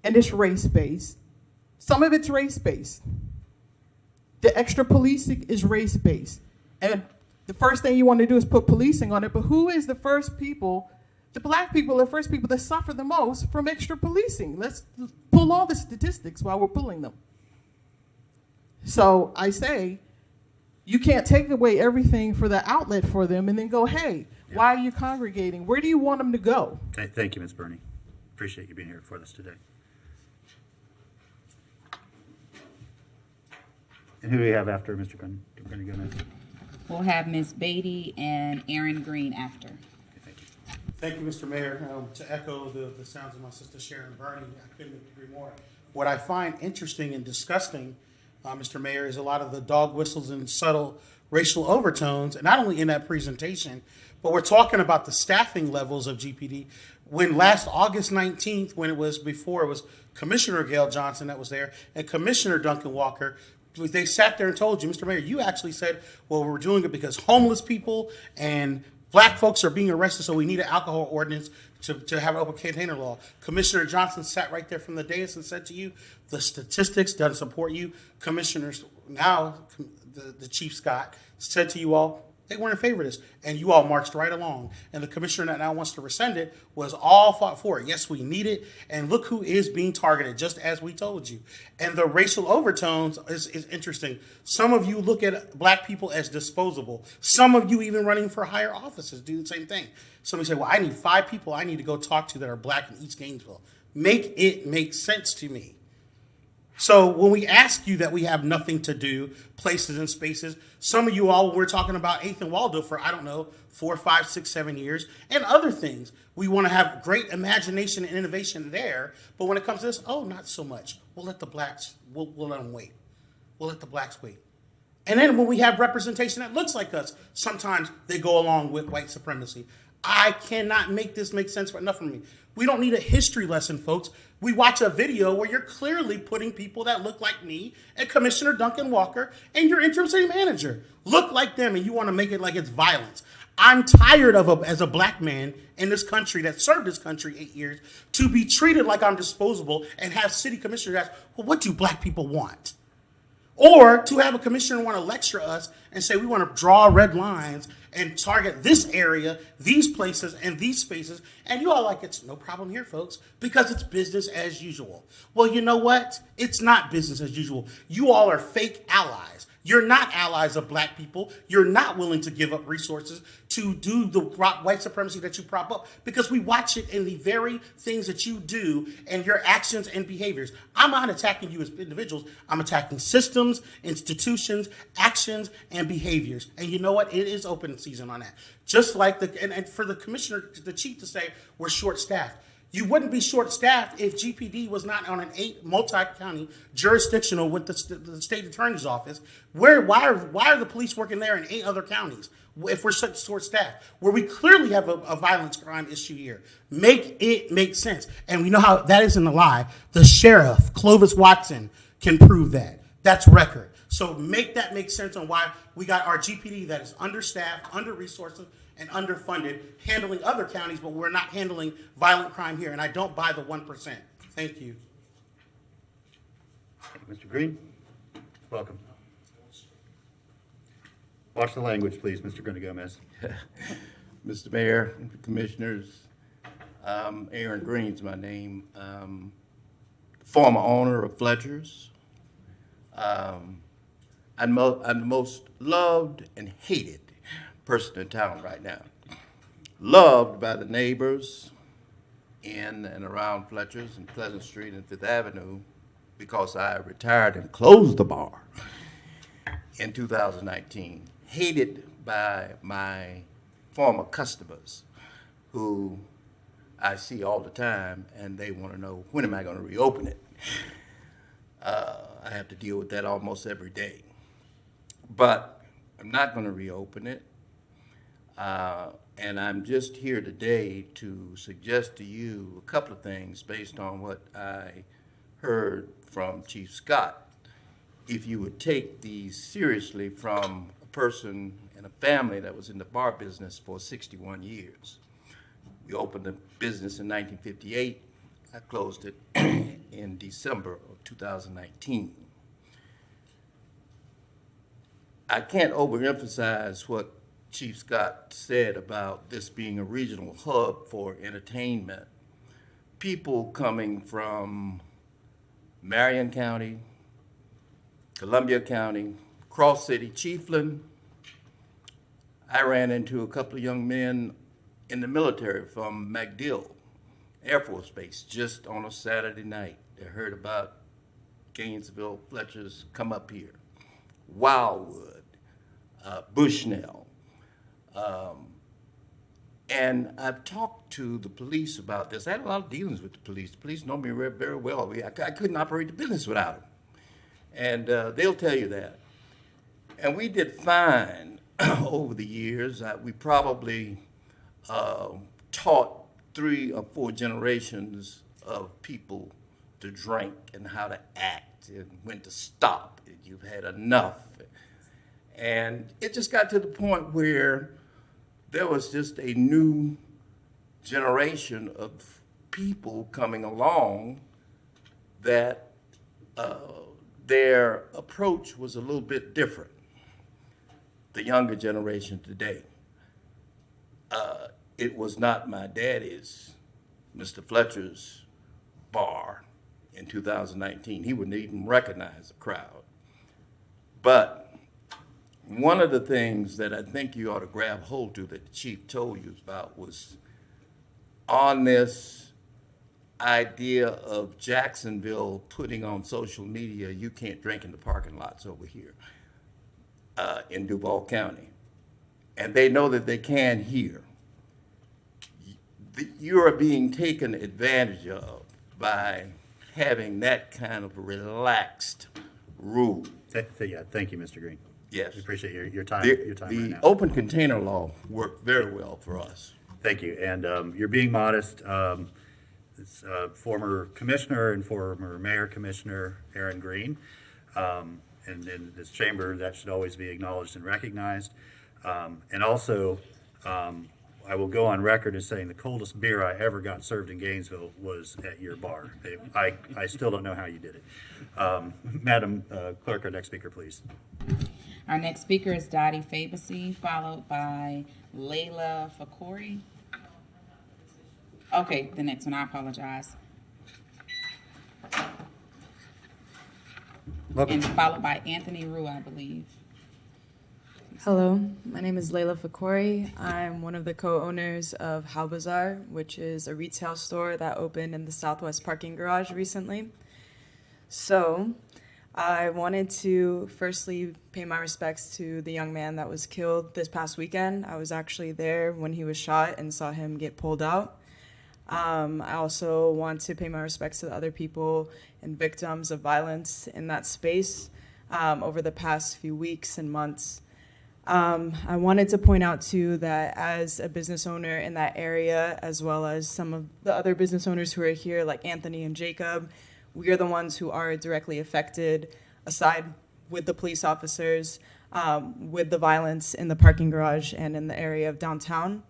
And it's race-based. Some of it's race-based. The extra policing is race-based. And the first thing you want to do is put policing on it, but who is the first people? The black people are the first people that suffer the most from extra policing. Let's pull all the statistics while we're pulling them. So I say, you can't take away everything for the outlet for them and then go, hey, why are you congregating? Where do you want them to go? Thank you, Ms. Burney. Appreciate you being here for us today. And who do we have after Mr. Burney? We'll have Ms. Beatty and Aaron Green after. Thank you, Mr. Mayor. To echo the sounds of my sister Sharon Burney, I couldn't agree more. What I find interesting and disgusting, Mr. Mayor, is a lot of the dog whistles and subtle racial overtones, and not only in that presentation, but we're talking about the staffing levels of GPD. When last August 19th, when it was Commissioner Gail Johnson that was there, and Commissioner Duncan Walker, they sat there and told you, Mr. Mayor, you actually said, well, we're doing it because homeless people and black folks are being arrested, so we need an alcohol ordinance to have an open container law. Commissioner Johnson sat right there from the dais and said to you, the statistics doesn't support you. Commissioners, now the Chief Scott, said to you all, they weren't in favor of this, and you all marched right along. And the commissioner that now wants to rescind it was all fought for it. Yes, we need it, and look who is being targeted, just as we told you. And the racial overtones is interesting. Some of you look at black people as disposable. Some of you even running for higher offices do the same thing. Somebody said, well, I need 5 people I need to go talk to that are black in East Gainesville. Make it make sense to me. So when we ask you that we have nothing to do, places and spaces, some of you all were talking about 8th and Waldo for, 4, 5, 6, 7 years, and other things. We want to have great imagination and innovation there, but when it comes to this, not so much. We'll let the blacks, we'll let them wait. We'll let the blacks wait. And then when we have representation that looks like us, sometimes they go along with white supremacy. I cannot make this make sense for enough of me. We don't need a history lesson, folks. We watch a video where you're clearly putting people that look like me and Commissioner Duncan Walker and your interim city manager look like them, and you want to make it like it's violence. I'm tired of, as a black man in this country that served this country 8 years, to be treated like I'm disposable and have city commissioners ask, well, what do black people want? Or to have a commissioner want to lecture us and say we want to draw red lines and target this area, these places, and these spaces. And you all like, it's no problem here, folks, because it's business as usual. Well, you know what? It's not business as usual. You all are fake allies. You're not allies of black people. You're not willing to give up resources to do the white supremacy that you prop up, because we watch it in the very things that you do and your actions and behaviors. I'm not attacking you as individuals. I'm attacking systems, institutions, actions, and behaviors. And you know what? It is open season on that. Just like and for the commissioner, the chief to say we're short-staffed. You wouldn't be short-staffed if GPD was not on an 8 multi-county jurisdictional with the state attorney's office. Why are the police working there in 8 other counties if we're such short-staffed? Where we clearly have a violence crime issue here. Make it make sense. And we know how that isn't a lie. The sheriff, Clovis Watson, can prove that. That's record. So make that make sense on why we got our GPD that is understaffed, under-resourced, and underfunded, handling other counties, but we're not handling violent crime here. And I don't buy the 1%. Thank you. Mr. Green, welcome. Watch the language, please, Mr. Gomez. Mr. Mayor, Commissioners, Aaron Green's my name. Former owner of Fletcher's. I'm the most loved and hated person in town right now. Loved by the neighbors in and around Fletcher's and Pleasant Street and Fifth Avenue because I retired and closed the bar in 2019. Hated by my former customers who I see all the time, and they want to know, when am I going to reopen it? I have to deal with that almost every day. But I'm not going to reopen it. And I'm just here today to suggest to you a couple of things based on what I heard from Chief Scott. If you would take these seriously from a person and a family that was in the bar business for 61 years. We opened the business in 1958. I closed it in December of 2019. I can't overemphasize what Chief Scott said about this being a regional hub for entertainment. People coming from Marion County, Columbia County, Cross City, Chiefland. I ran into a couple of young men in the military from MacDill Air Force Base just on a Saturday night. They heard about Gainesville Fletcher's come up here. Wildwood, Bushnell. And I've talked to the police about this. I had a lot of dealings with the police. The police know me very well. I couldn't operate the business without them. And they'll tell you that. And we did fine over the years. We probably taught 3 or 4 generations of people to drink and how to act and when to stop. You've had enough. And it just got to the point where there was just a new generation of people coming along that their approach was a little bit different. The younger generation today. It was not my daddy's, Mr. Fletcher's bar in 2019. He wouldn't even recognize the crowd. But one of the things that I think you ought to grab hold to that the chief told you about was on this idea of Jacksonville putting on social media, you can't drink in the parking lots over here in Duval County. And they know that they can here. You are being taken advantage of by having that kind of relaxed rule. Yeah, thank you, Mr. Green. Yes. We appreciate your time. The open container law worked very well for us. Thank you. And you're being modest. It's former commissioner and former mayor commissioner Aaron Green. And in this chamber, that should always be acknowledged and recognized. And also, I will go on record as saying the coldest beer I ever got served in Gainesville was at your bar. I still don't know how you did it. Madam Clerk, our next speaker, please. Our next speaker is Dottie Fabacy, followed by Layla Fakori. Okay, the next one, I apologize. And followed by Anthony Rue, I believe. Hello, my name is Layla Fakori. I'm one of the co-owners of How Bazaar, which is a retail store that opened in the Southwest parking garage recently. So I wanted to firstly pay my respects to the young man that was killed this past weekend. I was actually there when he was shot and saw him get pulled out. I also want to pay my respects to the other people and victims of violence in that space over the past few weeks and months. I wanted to point out too that as a business owner in that area, as well as some of the other business owners who are here, like Anthony and Jacob, we are the ones who are directly affected, aside with the police officers, with the violence in the parking garage and in the area of downtown.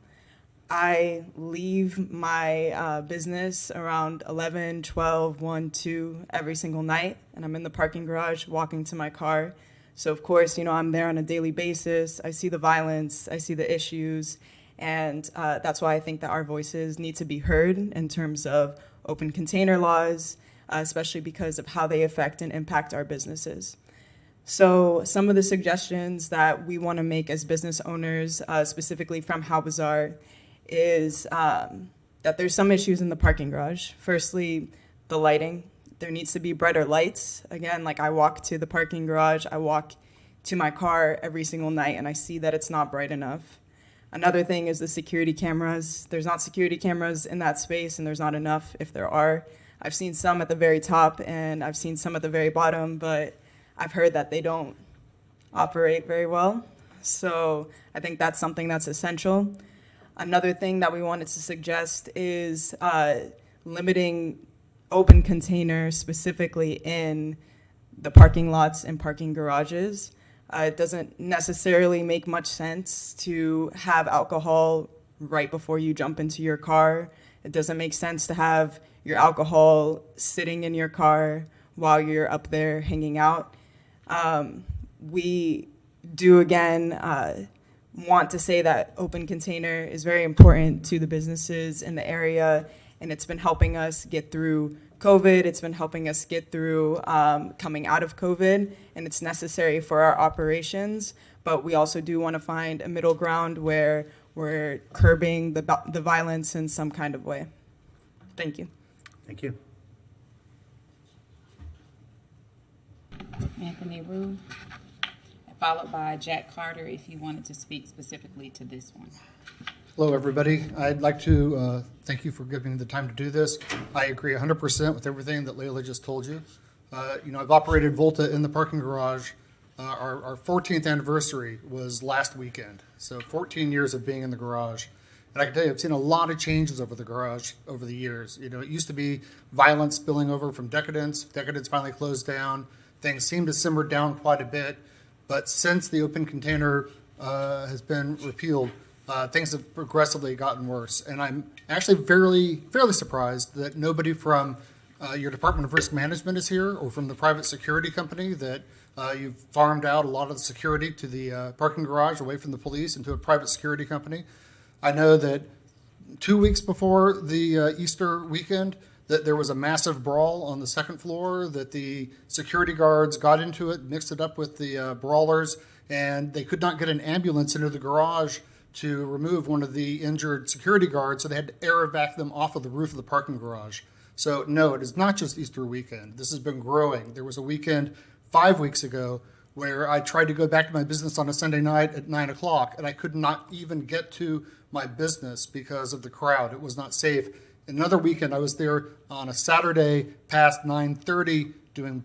I leave my business around 11, 12, 1, 2 every single night, and I'm in the parking garage walking to my car. So of course, I'm there on a daily basis. I see the violence, I see the issues, and that's why I think that our voices need to be heard in terms of open container laws, especially because of how they affect and impact our businesses. So some of the suggestions that we want to make as business owners, specifically from How Bazaar, is that there's some issues in the parking garage. Firstly, the lighting. There needs to be brighter lights. Again, like I walk to the parking garage, I walk to my car every single night, and I see that it's not bright enough. Another thing is the security cameras. There's not security cameras in that space, and there's not enough if there are. I've seen some at the very top, and I've seen some at the very bottom, but I've heard that they don't operate very well. So I think that's something that's essential. Another thing that we wanted to suggest is limiting open containers specifically in the parking lots and parking garages. It doesn't necessarily make much sense to have alcohol right before you jump into your car. It doesn't make sense to have your alcohol sitting in your car while you're up there hanging out. We do, again, want to say that open container is very important to the businesses in the area, and it's been helping us get through COVID. It's been helping us get through coming out of COVID, and it's necessary for our operations. But we also do want to find a middle ground where we're curbing the violence in some kind of way. Thank you. Thank you. Anthony Rue, followed by Jack Carter, if you wanted to speak specifically to this one. Hello, everybody. I'd like to thank you for giving me the time to do this. I agree 100% with everything that Layla just told you. I've operated Volta in the parking garage. Our 14th anniversary was last weekend, so 14 years of being in the garage. And I can tell you, I've seen a lot of changes over the garage over the years. It used to be violence spilling over from Decadence. Decadence finally closed down. Things seem to simmer down quite a bit. But since the open container has been repealed, things have progressively gotten worse. And I'm actually fairly surprised that nobody from your Department of Risk Management is here, or from the private security company that you've farmed out a lot of the security to the parking garage away from the police into a private security company. I know that 2 weeks before the Easter weekend, that there was a massive brawl on the second floor, that the security guards got into it, mixed it up with the brawlers, and they could not get an ambulance into the garage to remove one of the injured security guards, so they had to air evac them off of the roof of the parking garage. So no, it is not just Easter weekend. This has been growing. There was a weekend 5 weeks ago where I tried to go back to my business on a Sunday night at 9 o'clock, and I could not even get to my business because of the crowd. It was not safe. Another weekend, I was there on a Saturday past 9:30 doing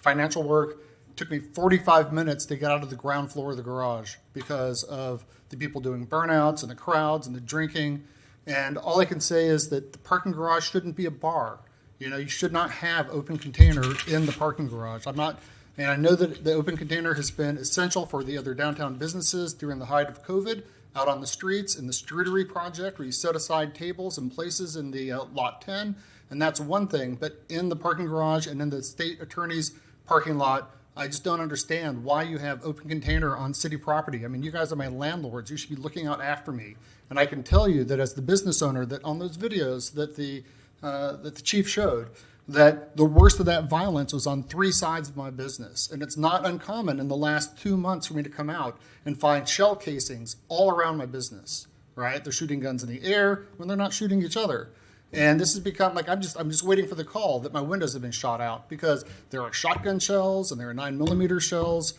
financial work. It took me 45 minutes to get out of the ground floor of the garage because of the people doing burnouts and the crowds and the drinking. And all I can say is that the parking garage shouldn't be a bar. You should not have open container in the parking garage. And I know that the open container has been essential for the other downtown businesses during the height of COVID. out on the streets in the streetery project where you set aside tables and places in the lot 10, and that's one thing. But in the parking garage and in the state attorney's parking lot, I just don't understand why you have open container on city property. I mean, you guys are my landlords. You should be looking out after me. And I can tell you that as the business owner, that on those videos that the chief showed, that the worst of that violence was on 3 sides of my business. And it's not uncommon in the last 2 months for me to come out and find shell casings all around my business, right? They're shooting guns in the air when they're not shooting each other. And this has become like, I'm just waiting for the call that my windows have been shot out, because there are shotgun shells and there are 9mm shells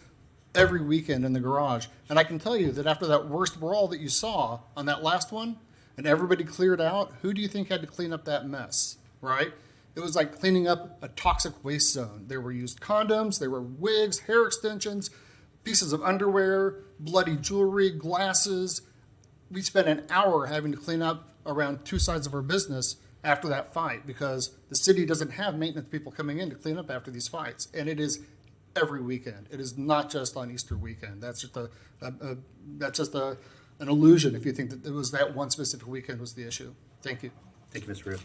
every weekend in the garage. And I can tell you that after that worst brawl that you saw on that last one, and everybody cleared out, who do you think had to clean up that mess, right? It was like cleaning up a toxic waste zone. There were used condoms, there were wigs, hair extensions, pieces of underwear, bloody jewelry, glasses. We spent an hour having to clean up around 2 sides of our business after that fight, because the city doesn't have maintenance people coming in to clean up after these fights. And it is every weekend. It is not just on Easter weekend. That's just an illusion if you think that it was that one specific weekend was the issue. Thank you. Thank you, Mr. Rue.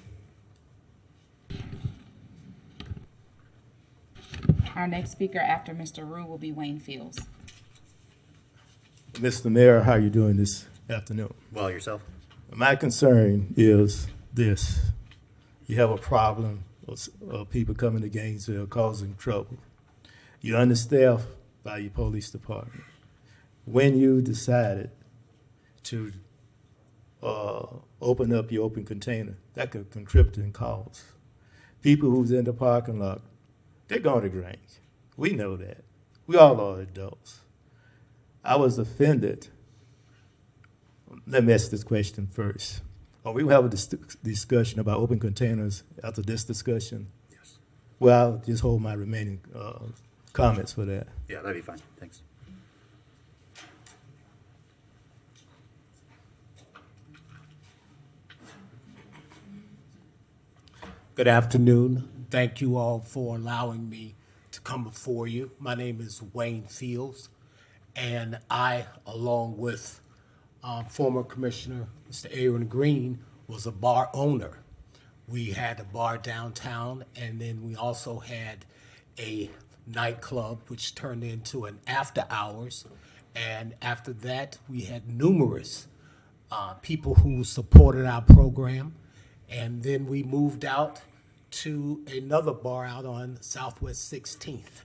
Our next speaker after Mr. Rue will be Wayne Fields. Mr. Mayor, how are you doing this afternoon? Well, yourself? My concern is this. You have a problem of people coming to Gainesville causing trouble. You're understaffed by your police department. When you decided to open up your open container, that could contribute in costs. People who's in the parking lot, they're going to Grange. We know that. We all are adults. I was offended. Let me ask this question first. Are we have a discussion about open containers after this discussion? Yes. Well, I'll just hold my remaining comments for that. Yeah, that'd be fine. Thanks. Good afternoon. Thank you all for allowing me to come before you. My name is Wayne Fields, and I, along with former Commissioner Mr. Aaron Green, was a bar owner. We had a bar downtown, and then we also had a nightclub, which turned into an after hours. And after that, we had numerous people who supported our program. And then we moved out to another bar out on Southwest 16th.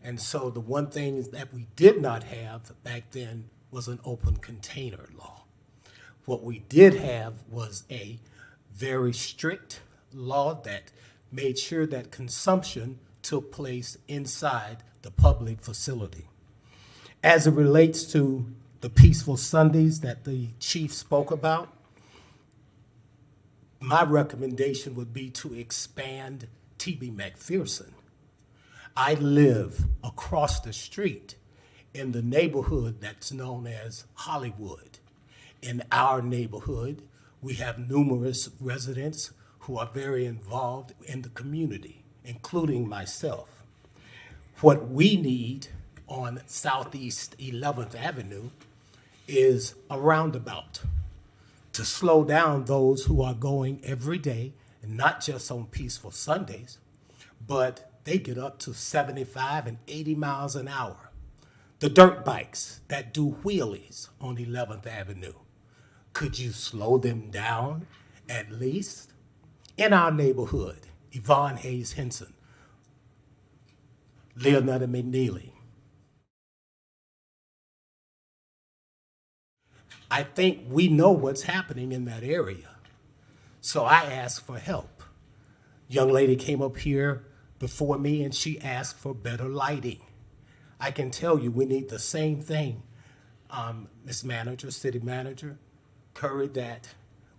And so the one thing that we did not have back then was an open container law. What we did have was a very strict law that made sure that consumption took place inside the public facility. As it relates to the peaceful Sundays that the chief spoke about, my recommendation would be to expand T.B. McPherson. I live across the street in the neighborhood that's known as Hollywood. In our neighborhood, we have numerous residents who are very involved in the community, including myself. What we need on Southeast 11th Avenue is a roundabout to slow down those who are going every day, and not just on peaceful Sundays, but they get up to 75 and 80 miles an hour. The dirt bikes that do wheelies on 11th Avenue, could you slow them down at least? In our neighborhood, Yvonne Hayes Henson, Leonetta McNeely. I think we know what's happening in that area. So I asked for help. Young lady came up here before me and she asked for better lighting. I can tell you we need the same thing, Ms. Manager, City Manager Curry, that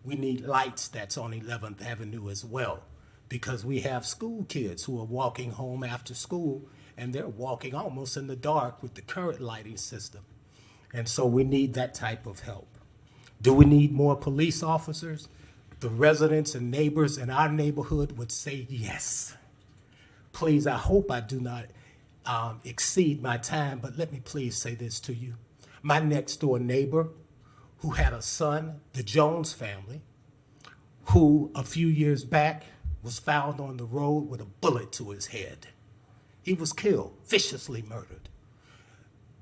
we need lights that's on 11th Avenue as well, because we have school kids who are walking home after school and they're walking almost in the dark with the current lighting system. And so we need that type of help. Do we need more police officers? The residents and neighbors in our neighborhood would say yes. Please, I hope I do not exceed my time, but let me please say this to you. My next door neighbor, who had a son, the Jones family, who a few years back was found on the road with a bullet to his head. He was killed, viciously murdered.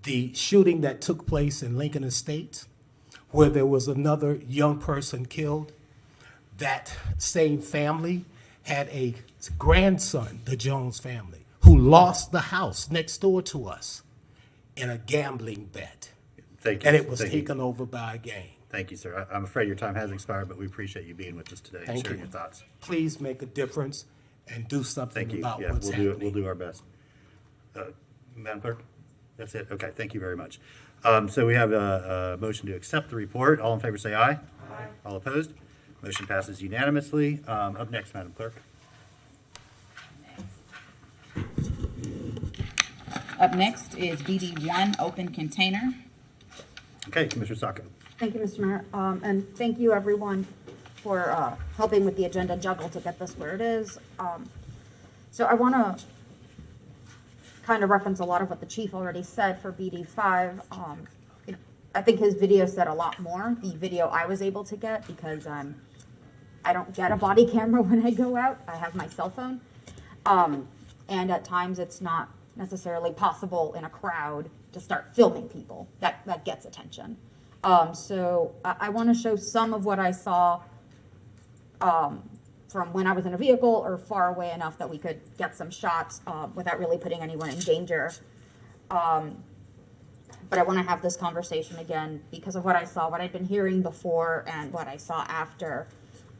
The shooting that took place in Lincoln Estates, where there was another young person killed, that same family had a grandson, the Jones family, who lost the house next door to us in a gambling bet. Thank you. And it was Thank you. taken over by a gang. Thank you, sir. I'm afraid your time has expired, but we appreciate you being with us today and Thank sharing you. your thoughts. Please make a difference and do something Thank you. about Yeah, what's we'll happening. we'll do our best. Madam Clerk? That's it? Okay, thank you very much. So we have a motion to accept the report. All in favor say aye. Aye. All opposed? Motion passes unanimously. Up next, Madam Clerk. Up next is BD1, open container. Okay, Commissioner Sacco. Thank you, Mr. Mayor, and thank you, everyone, for helping with the agenda juggle to get this where it is. So I want to kind of reference a lot of what the chief already said for BD5. I think his video said a lot more. The video I was able to get, because I don't get a body camera when I go out. I have my cell phone. And at times it's not necessarily possible in a crowd to start filming people. That gets attention. So I want to show some of what I saw from when I was in a vehicle or far away enough that we could get some shots without really putting anyone in danger. But I want to have this conversation again because of what I saw, what I'd been hearing before, and what I saw after.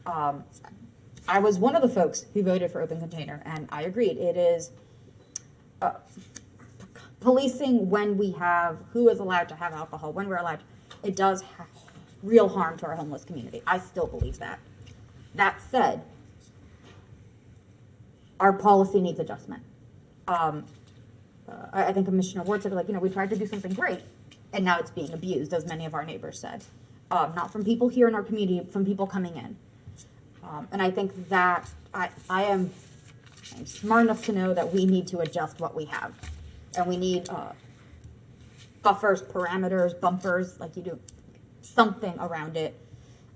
I was one of the folks who voted for open container, and I agreed. It is policing when we have who is allowed to have alcohol, when we're allowed. It does real harm to our homeless community. I still believe that. That said, our policy needs adjustment. I think Commissioner Ward said, we tried to do something great, and now it's being abused, as many of our neighbors said. Not from people here in our community, from people coming in. And I think that I'm smart enough to know that we need to adjust what we have. And we need buffers, parameters, bumpers, like you do, something around it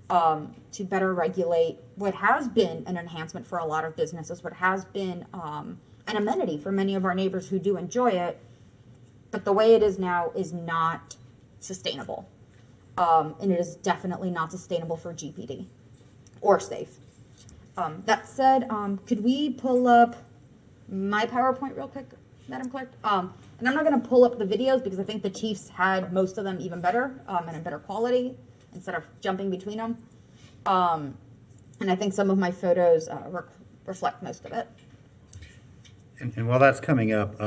to better regulate what has been an enhancement for a lot of businesses, what has been an amenity for many of our neighbors who do enjoy it. But the way it is now is not sustainable. And it is definitely not sustainable for GPD or safe. That said, could we pull up my PowerPoint real quick, Madam Clerk? And I'm not going to pull up the videos because I think the chiefs had most of them even better and in better quality instead of jumping between them. And I think some of my photos reflect most of it. And while that's coming up,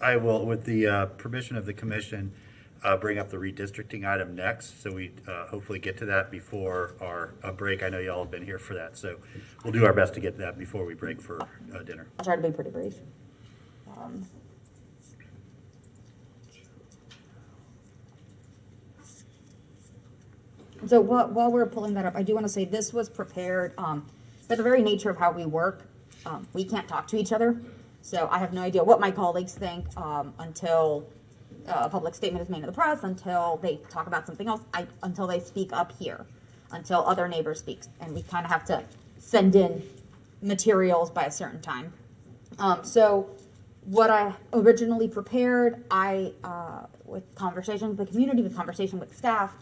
I will, with the permission of the commission, bring up the redistricting item next, so we hopefully get to that before our break. I know y'all have been here for that, so we'll do our best to get to that before we break for dinner. I'll try to be pretty brief. So while we're pulling that up, I do want to say this was prepared by the very nature of how we work. We can't talk to each other, so I have no idea what my colleagues think until a public statement is made to the press, until they talk about something else, until they speak up here, until other neighbors speak, and we kind of have to send in materials by a certain time. So what I originally prepared, with conversations with the community, with conversation with staff,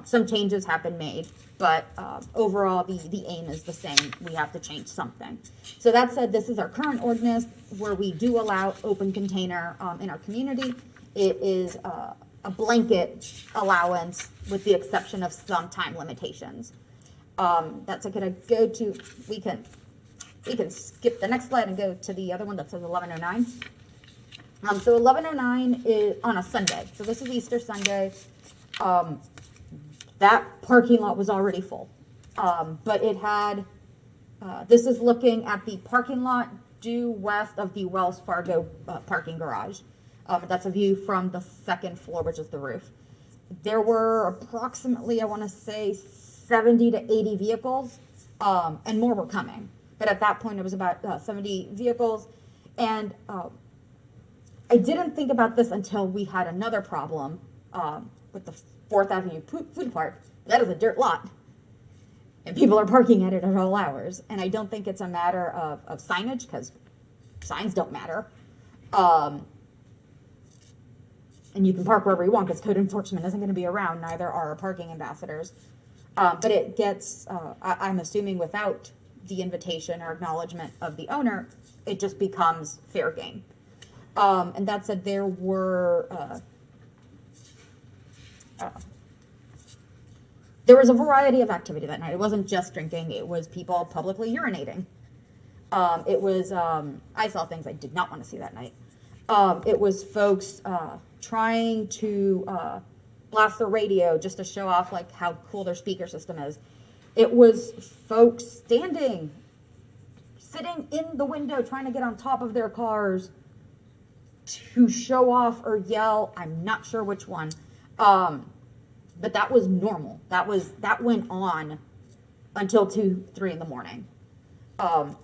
some changes have been made, but overall the aim is the same. We have to change something. So that said, this is our current ordinance where we do allow open container in our community. It is a blanket allowance with the exception of some time limitations. That's going to go to, we can skip the next slide and go to the other one that says 1109. So 1109 is on a Sunday. So this is Easter Sunday. That parking lot was already full. But it had, this is looking at the parking lot due west of the Wells Fargo parking garage. That's a view from the second floor, which is the roof. There were approximately, I want to say, 70 to 80 vehicles, and more were coming. But at that point, it was about 70 vehicles. And I didn't think about this until we had another problem with the 4th Avenue Food Park. That is a dirt lot. And people are parking at it at all hours. And I don't think it's a matter of signage, because signs don't matter. And you can park wherever you want, because code enforcement isn't going to be around. Neither are our parking ambassadors. But it gets, I'm assuming without the invitation or acknowledgement of the owner, it just becomes fair game. And that said, there was a variety of activity that night. It wasn't just drinking. It was people publicly urinating. I saw things I did not want to see that night. It was folks trying to blast the radio just to show off like how cool their speaker system is. It was folks sitting in the window trying to get on top of their cars to show off or yell. I'm not sure which one. But that was normal. That went on until 2, 3 in the morning. And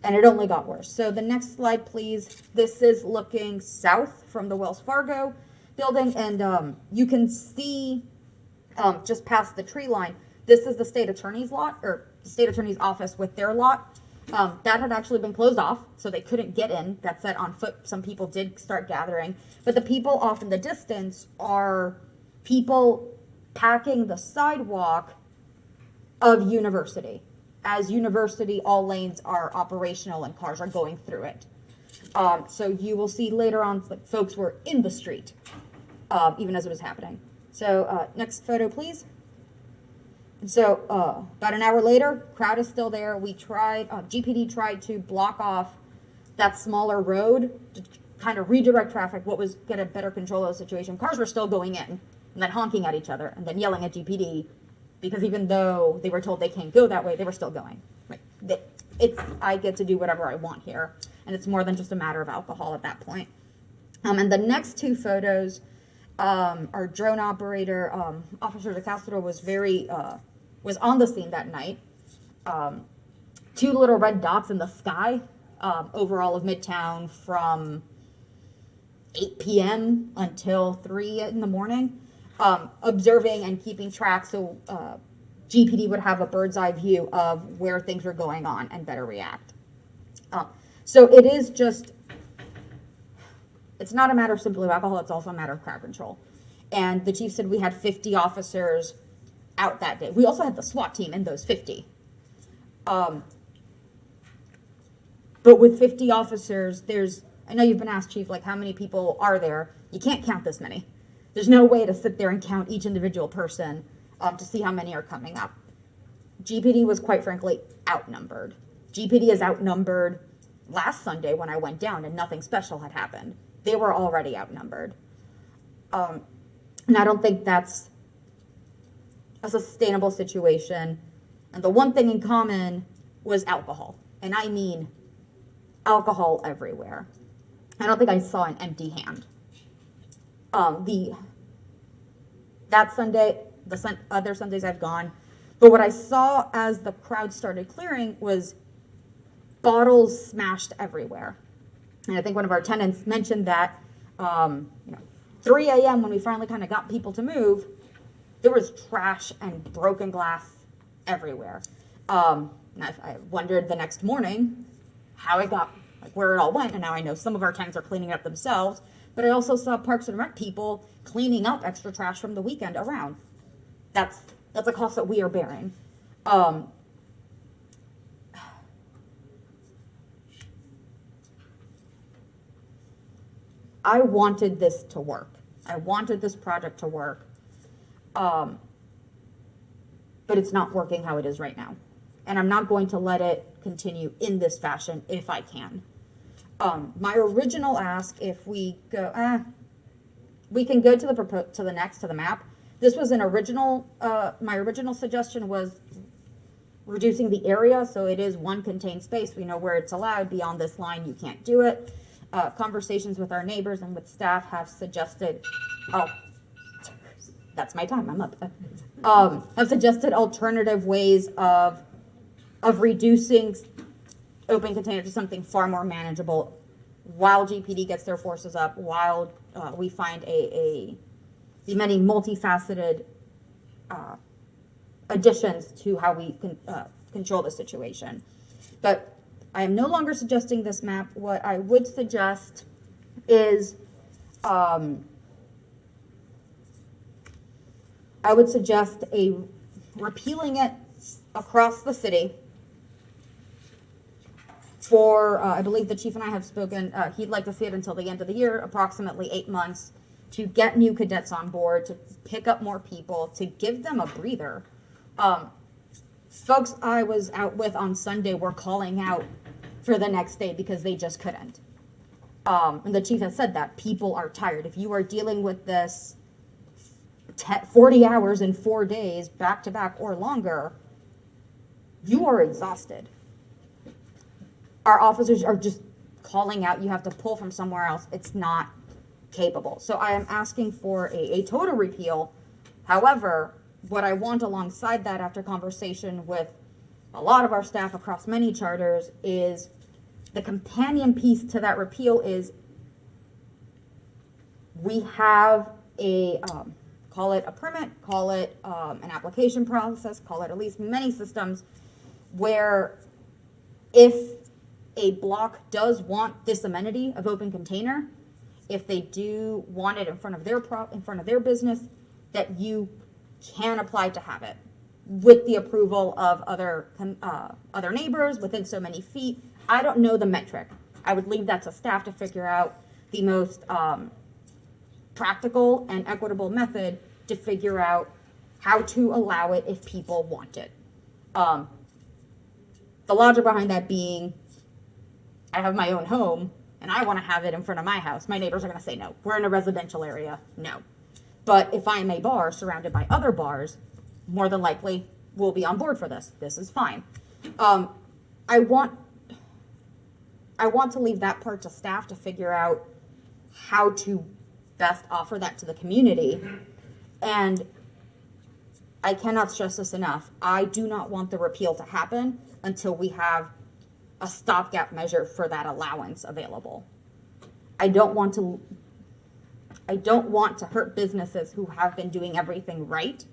it only got worse. So the next slide, please. This is looking south from the Wells Fargo building, and you can see just past the tree line, this is the state attorney's lot, or the state attorney's office with their lot. That had actually been closed off, so they couldn't get in. That said, on foot, some people did start gathering. But the people off in the distance are people packing the sidewalk of University. As University, all lanes are operational and cars are going through it. So you will see later on, like, folks were in the street, even as it was happening. So next photo, please. And so about an hour later, crowd is still there. We tried, GPD tried to block off that smaller road to kind of redirect traffic, what was get a better control of the situation. Cars were still going in and then honking at each other and then yelling at GPD, because even though they were told they can't go that way, they were still going. Like, I get to do whatever I want here, and it's more than just a matter of alcohol at that point. And the next 2 photos, our drone operator, Officer De Castro, was on the scene that night. 2 little red dots in the sky over all of Midtown from 8 p.m. until 3 in the morning. Observing and keeping track so GPD would have a bird's eye view of where things are going on and better react. So it is just, it's not a matter of simply alcohol, it's also a matter of crowd control. And the chief said we had 50 officers out that day. We also had the SWAT team in those 50. But with 50 officers, I know you've been asked, Chief, like, how many people are there? You can't count this many. There's no way to sit there and count each individual person to see how many are coming up. GPD was, quite frankly, outnumbered. GPD is outnumbered last Sunday when I went down and nothing special had happened. They were already outnumbered. And I don't think that's a sustainable situation. And the one thing in common was alcohol. And I mean alcohol everywhere. I don't think I saw an empty hand. That Sunday, other Sundays I've gone, but what I saw as the crowd started clearing was bottles smashed everywhere. And I think one of our tenants mentioned that, 3 a.m. when we finally kind of got people to move, there was trash and broken glass everywhere. And I wondered the next morning how it got, like, where it all went, and now I know some of our tenants are cleaning it up themselves. But I also saw Parks and Rec people cleaning up extra trash from the weekend around. That's a cost that we are bearing. I wanted this to work. I wanted this project to work. But it's not working how it is right now. And I'm not going to let it continue in this fashion if I can. My original ask, if we go, we can go to the map. This was an original, my original suggestion was reducing the area, so it is one contained space. We know where it's allowed. Beyond this line, you can't do it. Conversations with our neighbors and with staff have suggested, that's my time, I'm up. Have suggested alternative ways of reducing open container to something far more manageable while GPD gets their forces up, while we find a the many multifaceted additions to how we can control the situation. But I am no longer suggesting this map. What I would suggest is I would suggest repealing it across the city for, I believe the chief and I have spoken, he'd like to see it until the end of the year, approximately 8 months, to get new cadets on board, to pick up more people, to give them a breather. Folks I was out with on Sunday were calling out for the next day because they just couldn't. And the chief has said that people are tired. If you are dealing with this 40 hours in 4 days, back to back or longer, you are exhausted. Our officers are just calling out. You have to pull from somewhere else. It's not capable. So I am asking for a total repeal. However, what I want alongside that, after conversation with a lot of our staff across many charters, is the companion piece to that repeal is we have a, call it a permit, call it an application process, call it at least many systems where if a block does want this amenity of open container, if they do want it in front of their business, that you can apply to have it with the approval of other neighbors within so many feet. I don't know the metric. I would leave that to staff to figure out the most practical and equitable method to figure out how to allow it if people want it. The logic behind that being, I have my own home and I want to have it in front of my house. My neighbors are going to say no. We're in a residential area. No. But if I am a bar surrounded by other bars, more than likely we'll be on board for this. This is fine. I want to leave that part to staff to figure out how to best offer that to the community. And I cannot stress this enough. I do not want the repeal to happen until we have a stopgap measure for that allowance available. I don't want to hurt businesses who have been doing everything right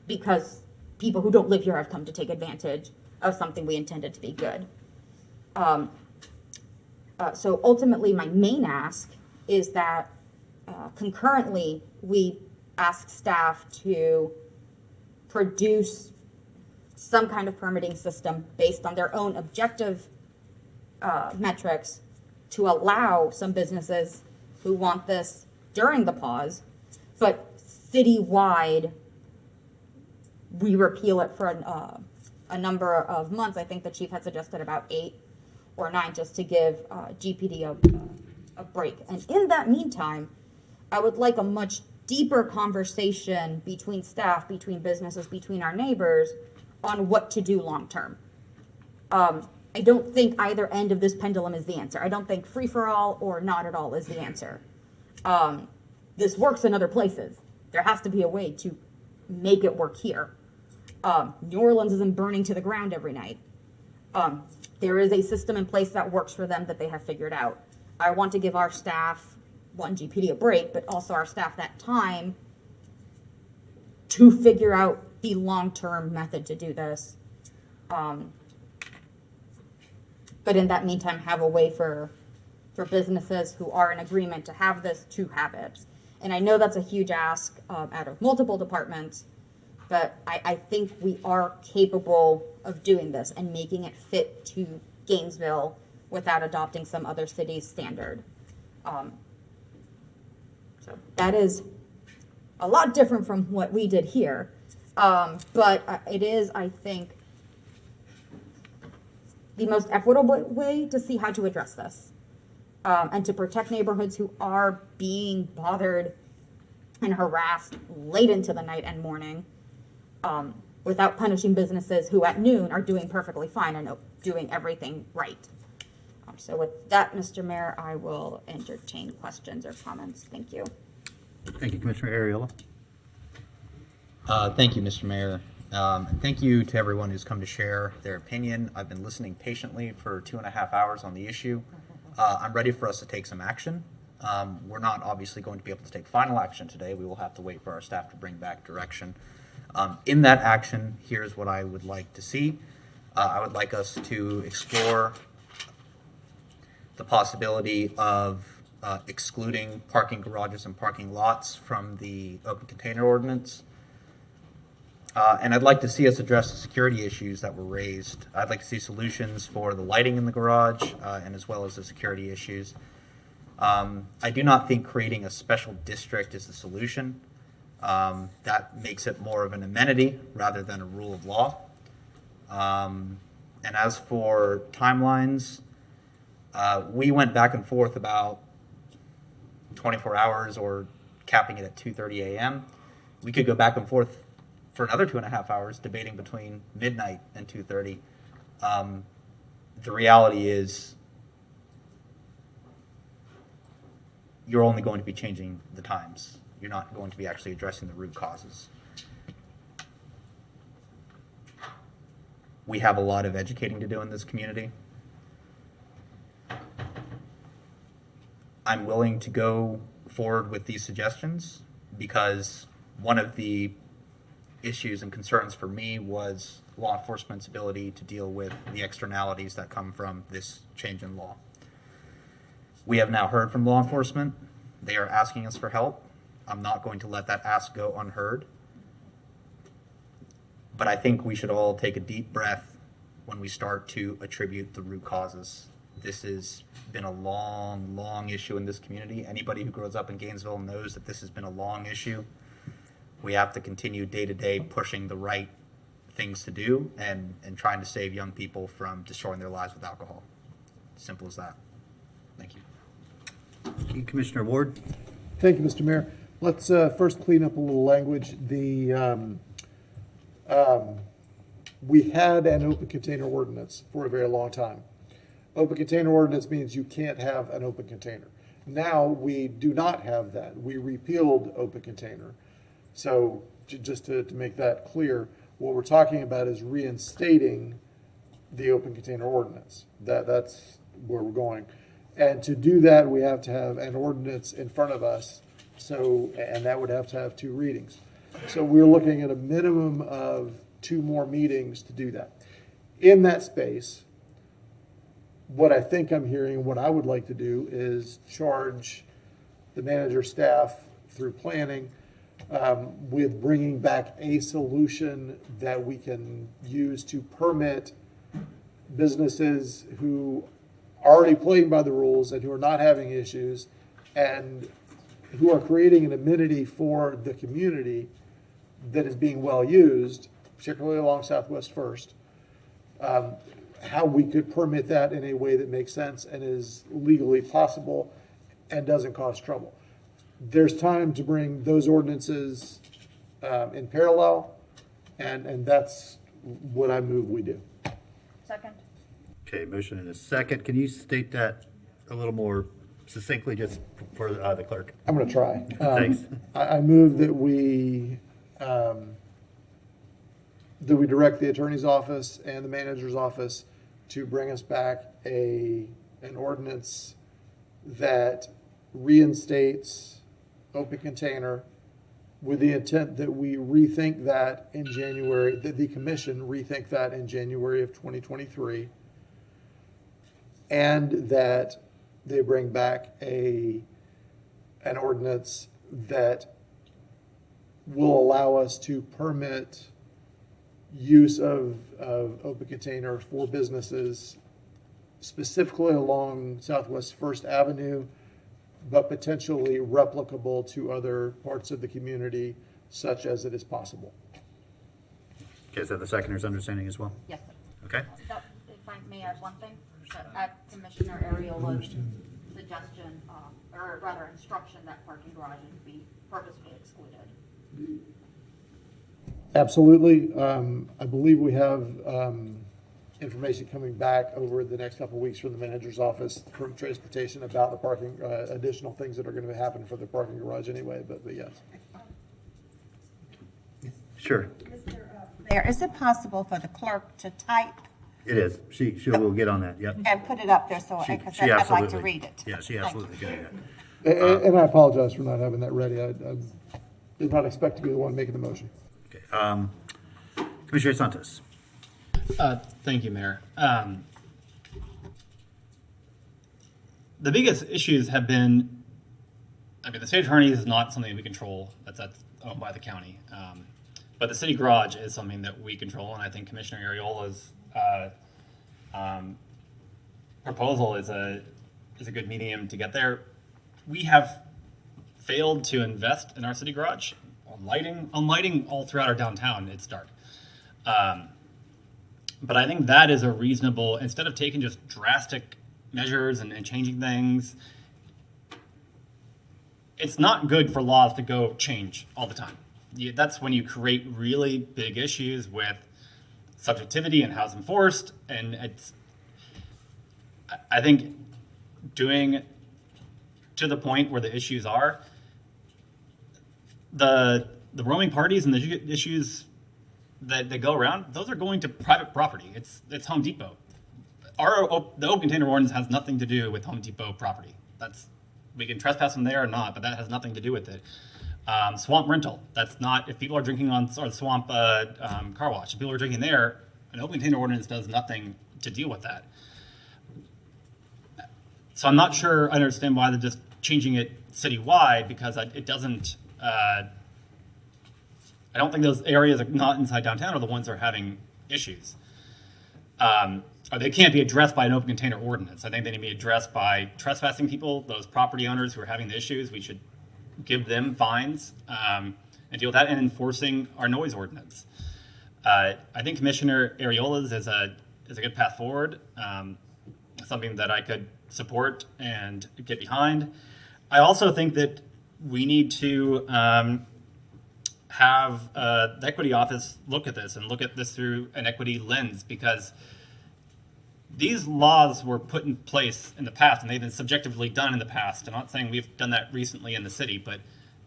because people who don't live here have come to take advantage of something we intended to be good. So ultimately, my main ask is that concurrently, we ask staff to produce some kind of permitting system based on their own objective metrics to allow some businesses who want this during the pause, but citywide, we repeal it for a number of months. I think the chief had suggested about 8 or 9 just to give GPD a break. And in that meantime, I would like a much deeper conversation between staff, between businesses, between our neighbors on what to do long term. I don't think either end of this pendulum is the answer. I don't think free for all or not at all is the answer. This works in other places. There has to be a way to make it work here. New Orleans isn't burning to the ground every night. There is a system in place that works for them that they have figured out. I want to give our staff, one, GPD a break, but also our staff that time to figure out the long-term method to do this. But in that meantime, have a way for businesses who are in agreement to have this to have it. And I know that's a huge ask out of multiple departments, but I think we are capable of doing this and making it fit to Gainesville without adopting some other city's standard. So that is a lot different from what we did here. But it is, I think, the most equitable way to see how to address this. And to protect neighborhoods who are being bothered and harassed late into the night and morning, without punishing businesses who at noon are doing perfectly fine and doing everything right. So with that, Mr. Mayor, I will entertain questions or comments. Thank you. Thank you, Commissioner Ariola. Thank you, Mr. Mayor. And thank you to everyone who's come to share their opinion. I've been listening patiently for 2.5 hours on the issue. I'm ready for us to take some action. We're not obviously going to be able to take final action today. We will have to wait for our staff to bring back direction. In that action, here's what I would like to see. I would like us to explore the possibility of excluding parking garages and parking lots from the open container ordinance. And I'd like to see us address the security issues that were raised. I'd like to see solutions for the lighting in the garage and as well as the security issues. I do not think creating a special district is the solution. That makes it more of an amenity rather than a rule of law. And as for timelines, we went back and forth about 24 hours or capping it at 2:30 a.m. We could go back and forth for another 2.5 hours debating between midnight and 2:30. The reality is you're only going to be changing the times. You're not going to be actually addressing the root causes. We have a lot of educating to do in this community. I'm willing to go forward with these suggestions because one of the issues and concerns for me was law enforcement's ability to deal with the externalities that come from this change in law. We have now heard from law enforcement. They are asking us for help. I'm not going to let that ask go unheard. But I think we should all take a deep breath when we start to attribute the root causes. This has been a long, long issue in this community. Anybody who grows up in Gainesville knows that this has been a long issue. We have to continue day to day pushing the right things to do and trying to save young people from destroying their lives with alcohol. Simple as that. Thank you. Thank you, Commissioner Ward. Thank you, Mr. Mayor. Let's first clean up a little language. We had an open container ordinance for a very long time. Open container ordinance means you can't have an open container. Now we do not have that. We repealed open container. So just to make that clear, what we're talking about is reinstating the open container ordinance. That's where we're going. And to do that, we have to have an ordinance in front of us. And that would have to have 2 readings. So we're looking at a minimum of 2 more meetings to do that. In that space, what I think I'm hearing, what I would like to do is charge the manager staff through planning with bringing back a solution that we can use to permit businesses who are already playing by the rules and who are not having issues and who are creating an amenity for the community that is being well used, particularly along Southwest First, how we could permit that in a way that makes sense and is legally possible and doesn't cause trouble. There's time to bring those ordinances in parallel, and that's what I move we do. Second. Okay, motion and a second. Can you state that a little more succinctly just for the clerk? I'm going to try. Thanks. I move that we direct the attorney's office and the manager's office to bring us back an ordinance that reinstates open container with the intent that we rethink that in January, that the commission rethink that in January of 2023, and that they bring back an ordinance that will allow us to permit use of open container for businesses, specifically along Southwest First Avenue, but potentially replicable to other parts of the community, such as it is possible. Okay, is that the seconders' understanding as well? Yes, sir. Okay. If I may add one thing, at Commissioner Ariola's suggestion, or rather instruction, that parking garages be purposefully excluded. Absolutely. I believe we have information coming back over the next couple of weeks from the manager's office from transportation about the parking, additional things that are going to happen for the parking garage anyway, but yes. Sure. Mayor, is it possible for the clerk to type It is. She will get on that, yep. and put it up there so, She because I'd like to absolutely- read it? Yeah, she Thank absolutely you. can do And I apologize for not having that ready. I did not expect to be the one making the motion. Okay. Commissioner Santos. Thank you, Mayor. The biggest issues have been, the state attorney is not something we control. That's owned by the county. But the city garage is something that we control, and I think Commissioner Ariola's proposal is a good medium to get there. We have failed to invest in our city garage on lighting all throughout our downtown. It's dark. But I think that is a reasonable, instead of taking just drastic measures and changing things, it's not good for laws to go change all the time. That's when you create really big issues with subjectivity and how's enforced. And I think doing to the point where the issues are, the roaming parties and the issues that go around, those are going to private property. It's Home Depot. The open container ordinance has nothing to do with Home Depot property. We can trespass them there or not, but that has nothing to do with it. Swamp rental, that's not, if people are drinking on swamp car wash, if people are drinking there, an open container ordinance does nothing to deal with that. So I'm not sure I understand why they're just changing it citywide, because it doesn't, I don't think those areas are not inside downtown are the ones that are having issues. Or they can't be addressed by an open container ordinance. I think they need to be addressed by trespassing people, those property owners who are having the issues. We should give them fines and deal with that, and enforcing our noise ordinance. I think Commissioner Ariola's is a good path forward, something that I could support and get behind. I also think that we need to have the equity office look at this and look at this through an equity lens, because these laws were put in place in the past and they've been subjectively done in the past. I'm not saying we've done that recently in the city, but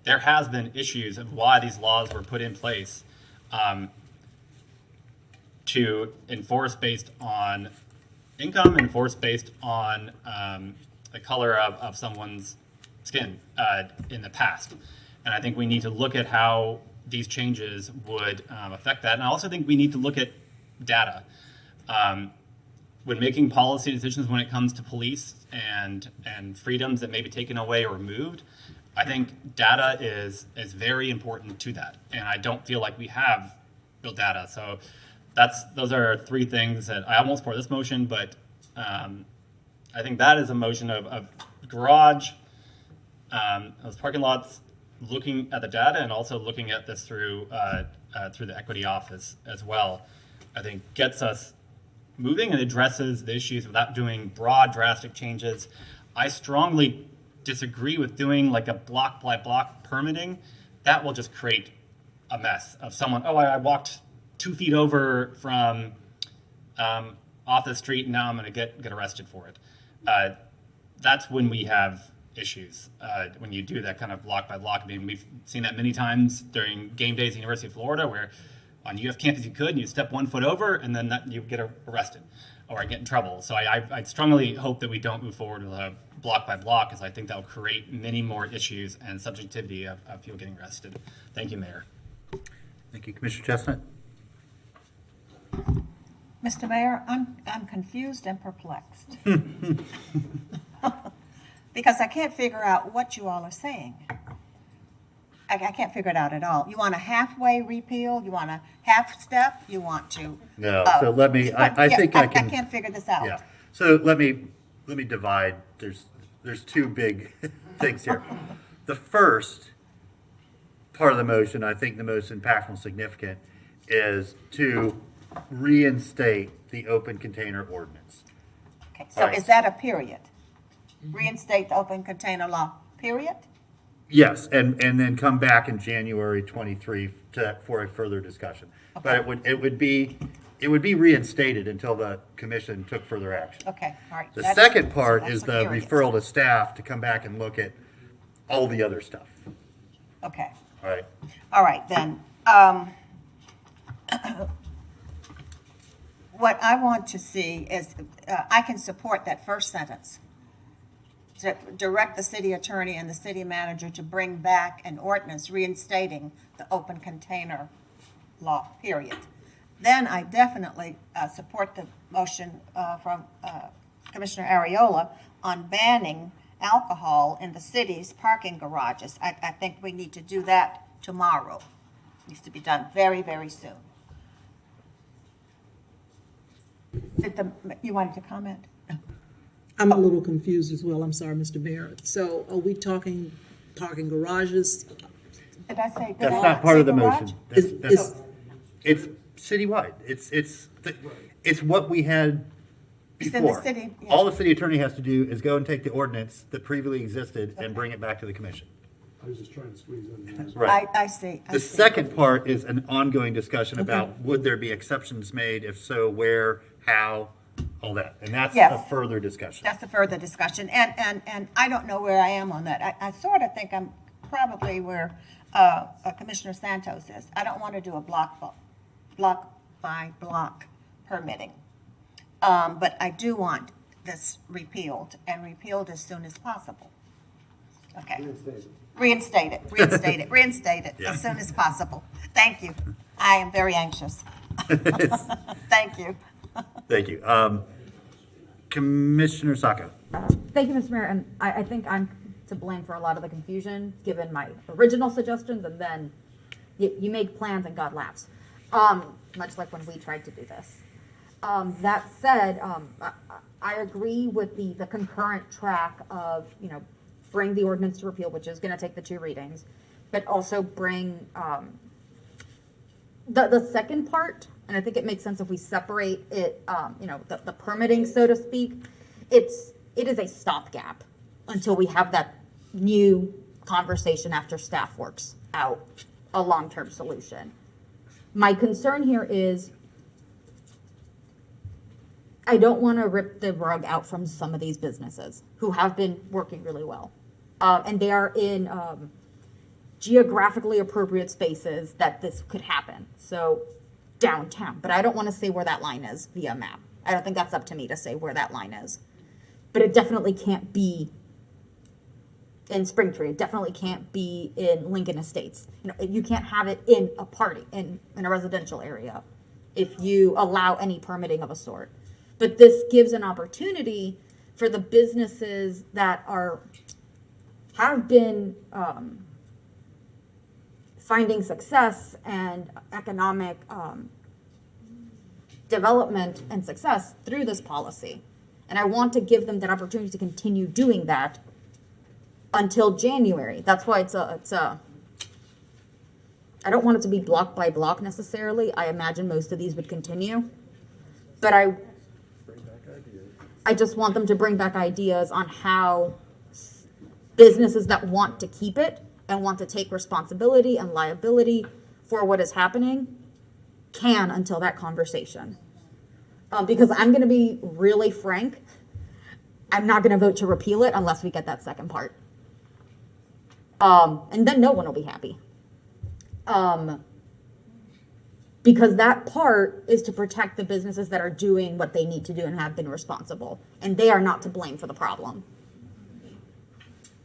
there has been issues of why these laws were put in place to enforce based on income, enforce based on the color of someone's skin in the past. And I think we need to look at how these changes would affect that. And I also think we need to look at data. When making policy decisions when it comes to police and freedoms that may be taken away or removed, I think data is very important to that. And I don't feel like we have real data. So those are three things that I almost support this motion, but I think that is a motion of garage, those parking lots, looking at the data, and also looking at this through the equity office as well. I think gets us moving and addresses the issues without doing broad, drastic changes. I strongly disagree with doing like a block by block permitting. That will just create a mess of someone, I walked 2 feet over from off the street, and now I'm going to get arrested for it. That's when we have issues, when you do that kind of block by block. I mean, we've seen that many times during game days at the University of Florida, where on UF campus you could, and you step 1 foot over, and then you get arrested or get in trouble. So I strongly hope that we don't move forward with a block by block, because I think that will create many more issues and subjectivity of people getting arrested. Thank you, Mayor. Thank you, Commissioner Chestnut. Mr. Mayor, I'm confused and perplexed. Because I can't figure out what you all are saying. I can't figure it out at all. You want a halfway repeal? You want a half step? You want to? No, so let me, I think I can. I can't figure this out. Yeah, so let me divide. There's two big things here. The first part of the motion, I think the most impactful and significant, is to reinstate the open container ordinance. Okay, so is that a period? Reinstate the open container law, period? Yes, and then come back in January 23 for a further discussion. Okay. But it would be reinstated until the commission took further action. Okay, all right. The second part is the referral to staff to come back and look at all the other stuff. Okay. All right. All right, then. What I want to see is, I can support that first sentence. to direct the city attorney and the city manager to bring back an ordinance reinstating the open container law, period. Then I definitely support the motion from Commissioner Ariola on banning alcohol in the city's parking garages. I think we need to do that tomorrow. Needs to be done very, very soon. You wanted to comment? I'm a little confused as well. I'm sorry, Mr. Mayor. So are we talking parking garages? Did I say? That's not part of the motion. It's citywide. It's what we had It's in the before. city, yeah. All the city attorney has to do is go and take the ordinance that previously existed and bring it back to the commission. I was just trying to squeeze in. Right. I see. The second part is an ongoing discussion about would there be exceptions made? If so, where, how, all that. And that's Yes. a further discussion. That's a further discussion, and I don't know where I am on that. I sort of think I'm probably where Commissioner Santos is. I don't want to do a block by block permitting. But I do want this repealed, and repealed as soon as possible. Okay. Reinstate it Yeah. as soon as possible. Thank you. I am very anxious. Thank you. Thank you. Commissioner Sacco. Thank you, Mr. Mayor, and I think I'm to blame for a lot of the confusion, given my original suggestions, and then you make plans and God laughs. Much like when we tried to do this. That said, I agree with the concurrent track of, bring the ordinance to repeal, which is gonna take the 2 readings, but also bring, the second part, and I think it makes sense if we separate it, the permitting, so to speak. It is a stopgap until we have that new conversation after staff works out a long-term solution. My concern here is I don't want to rip the rug out from some of these businesses who have been working really well. And they are in geographically appropriate spaces that this could happen. So downtown, but I don't want to say where that line is via map. I don't think that's up to me to say where that line is. But it definitely can't be in Springtree. It definitely can't be in Lincoln Estates. You can't have it in a party, in a residential area, if you allow any permitting of a sort. But this gives an opportunity for the businesses that have been finding success and economic development and success through this policy. And I want to give them that opportunity to continue doing that until January. That's why I don't want it to be block by block necessarily. I imagine most of these would continue. But I just want them to bring back ideas on how businesses that want to keep it and want to take responsibility and liability for what is happening can until that conversation. Because I'm going to be really frank, I'm not going to vote to repeal it unless we get that second part. And then no one will be happy. Because that part is to protect the businesses that are doing what they need to do and have been responsible. And they are not to blame for the problem.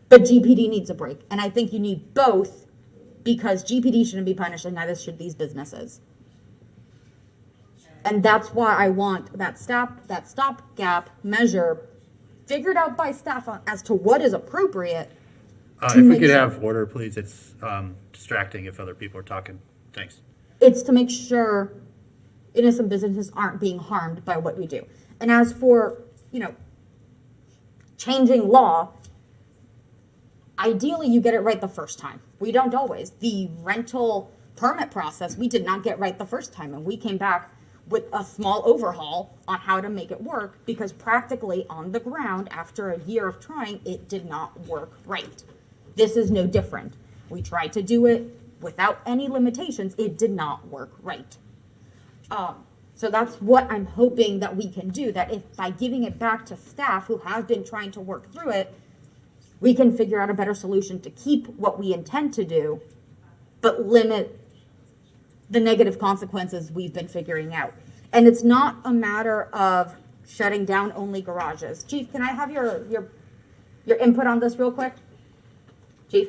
But GPD needs a break. And I think you need both, because GPD shouldn't be punished and neither should these businesses. And that's why I want that stopgap measure figured out by staff as to what is appropriate. If we could have order, please. It's distracting if other people are talking. Thanks. It's to make sure innocent businesses aren't being harmed by what we do. And as for, changing law, ideally you get it right the first time. We don't always. The rental permit process, we did not get right the first time. And we came back with a small overhaul on how to make it work, because practically on the ground, after a year of trying, it did not work right. This is no different. We tried to do it without any limitations. It did not work right. So that's what I'm hoping that we can do, that if by giving it back to staff who have been trying to work through it, we can figure out a better solution to keep what we intend to do, but limit the negative consequences we've been figuring out. And it's not a matter of shutting down only garages. Chief, can I have your your input on this real quick? Chief?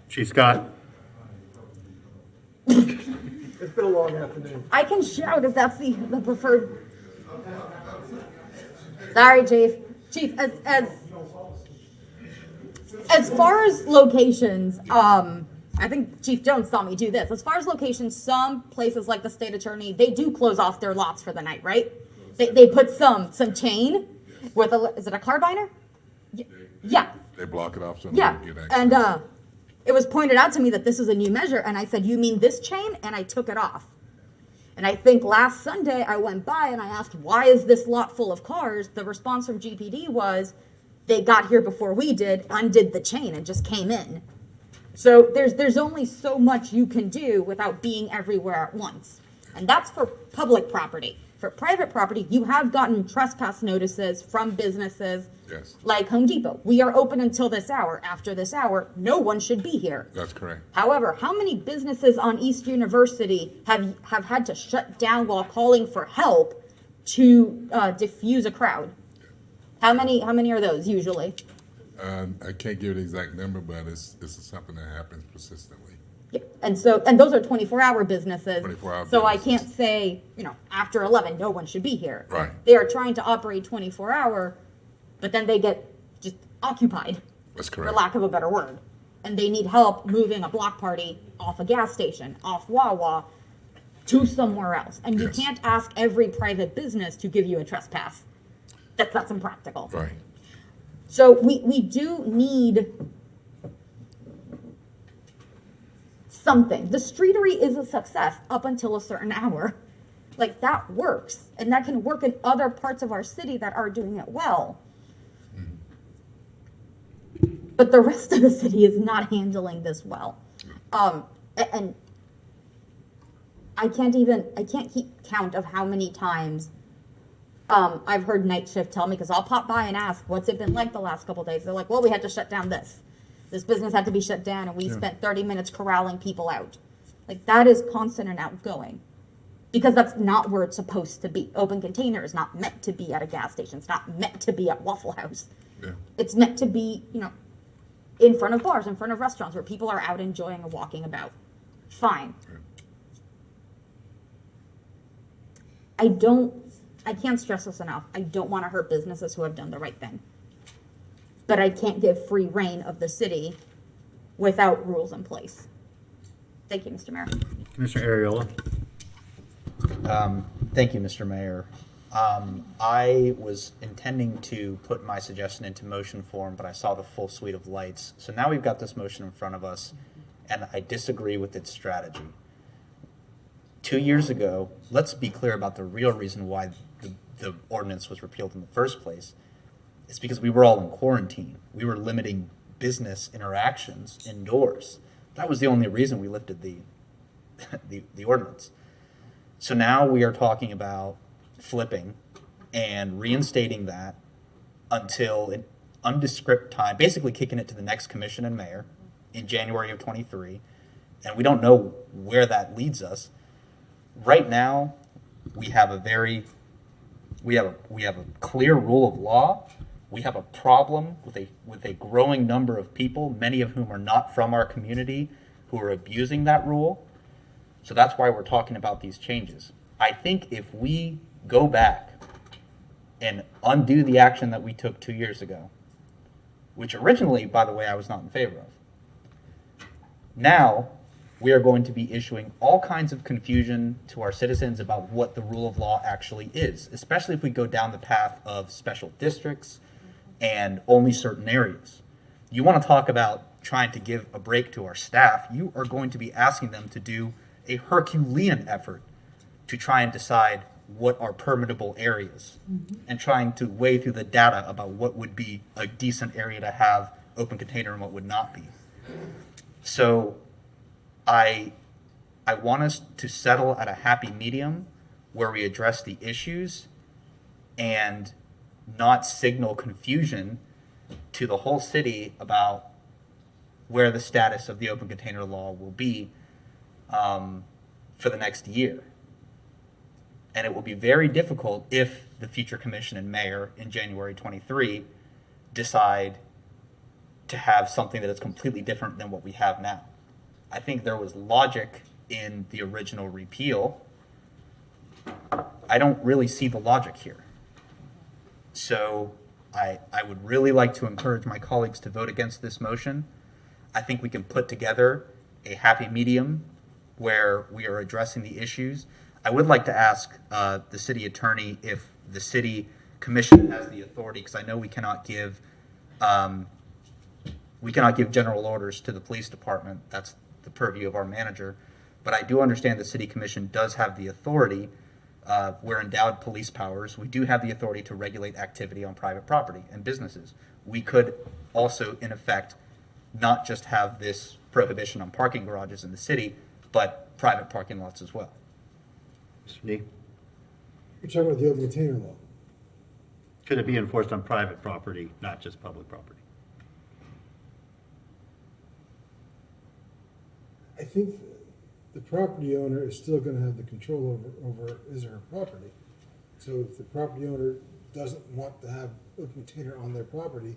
Chief Scott? It's been a long afternoon. I can shout if that's the preferred. Sorry, Chief. Chief, as far as locations, I think Chief Jones saw me do this. As far as locations, some places like the state attorney, they do close off their lots for the night, right? They put some chain with is it a carbiner? Yeah. They block it off so Yeah. nobody can get access. And it was pointed out to me that this is a new measure, and I said, "You mean this chain?" And I took it off. And I think last Sunday I went by and I asked, "Why is this lot full of cars?" The response from GPD was, "They got here before we did, undid the chain, and just came in." So there's only so much you can do without being everywhere at once. And that's for public property. For private property, you have gotten trespass notices from businesses Yes, like Home Depot. We are open until this hour. After this hour, no one should be here. that's correct. However, how many businesses on East University have had to shut down while calling for help to diffuse a crowd? How many are those usually? I can't give you the exact number, but it's something that happens persistently. Yeah. And those are 24-hour businesses. 24-hour So I businesses. can't say, after 11, no one should be here. Right. They are trying to operate 24-hour, but then they get just occupied, That's for correct. lack of a better word. And they need help moving a block party off a gas station, off Wawa, to somewhere else. And you Yes. can't ask every private business to give you a trespass. That's impractical. Right. So we do need something. The streetery is a success up until a certain hour. Like, that works. And that can work in other parts of our city that are doing it well. But the rest of the city is not handling this well. And I can't keep count of how many times I've heard night shift tell me, because I'll pop by and ask, what's it been like the last couple days? They're like, well, we had to shut down this. This business had to be shut down, and we spent 30 minutes corralling people out. Like, that is constant and outgoing. Because that's not where it's supposed to be. Open container is not meant to be at a gas station. It's not meant to be at Waffle House. Yeah. It's meant to be, in front of bars, in front of restaurants, where people are out enjoying and walking about. Fine. I can't stress this enough. I don't want to hurt businesses who have done the right thing. But I can't give free reign of the city without rules in place. Thank you, Mr. Mayor. Commissioner Ariola? Thank you, Mr. Mayor. I was intending to put my suggestion into motion form, but I saw the full suite of lights. So now we've got this motion in front of us, and I disagree with its strategy. 2 years ago, let's be clear about the real reason why the ordinance was repealed in the first place. It's because we were all in quarantine. We were limiting business interactions indoors. That was the only reason we lifted the ordinance. So now we are talking about flipping and reinstating that until an undescript time, basically kicking it to the next commission and mayor in January of 23. And we don't know where that leads us. Right now, we have a clear rule of law. We have a problem with a growing number of people, many of whom are not from our community, who are abusing that rule. So that's why we're talking about these changes. I think if we go back and undo the action that we took 2 years ago, which originally, by the way, I was not in favor of, now we are going to be issuing all kinds of confusion to our citizens about what the rule of law actually is, especially if we go down the path of special districts and only certain areas. You want to talk about trying to give a break to our staff, you are going to be asking them to do a Herculean effort to try and decide what are permittable areas and trying to weigh through the data about what would be a decent area to have open container and what would not be. So I want us to settle at a happy medium where we address the issues and not signal confusion to the whole city about where the status of the open container law will be for the next year. And it will be very difficult if the future commission and mayor in January 23 decide to have something that is completely different than what we have now. I think there was logic in the original repeal. I don't really see the logic here. So I would really like to encourage my colleagues to vote against this motion. I think we can put together a happy medium where we are addressing the issues. I would like to ask the city attorney if the city commission has the authority, because I know we cannot give general orders to the police department. That's the purview of our manager. But I do understand the city commission does have the authority. We're endowed police powers. We do have the authority to regulate activity on private property and businesses. We could also, in effect, not just have this prohibition on parking garages in the city, but private parking lots as well. Mr. Nee? You're talking about the open container law. Could it be enforced on private property, not just public property? I think the property owner is still going to have the control over his or her property. So if the property owner doesn't want to have open container on their property,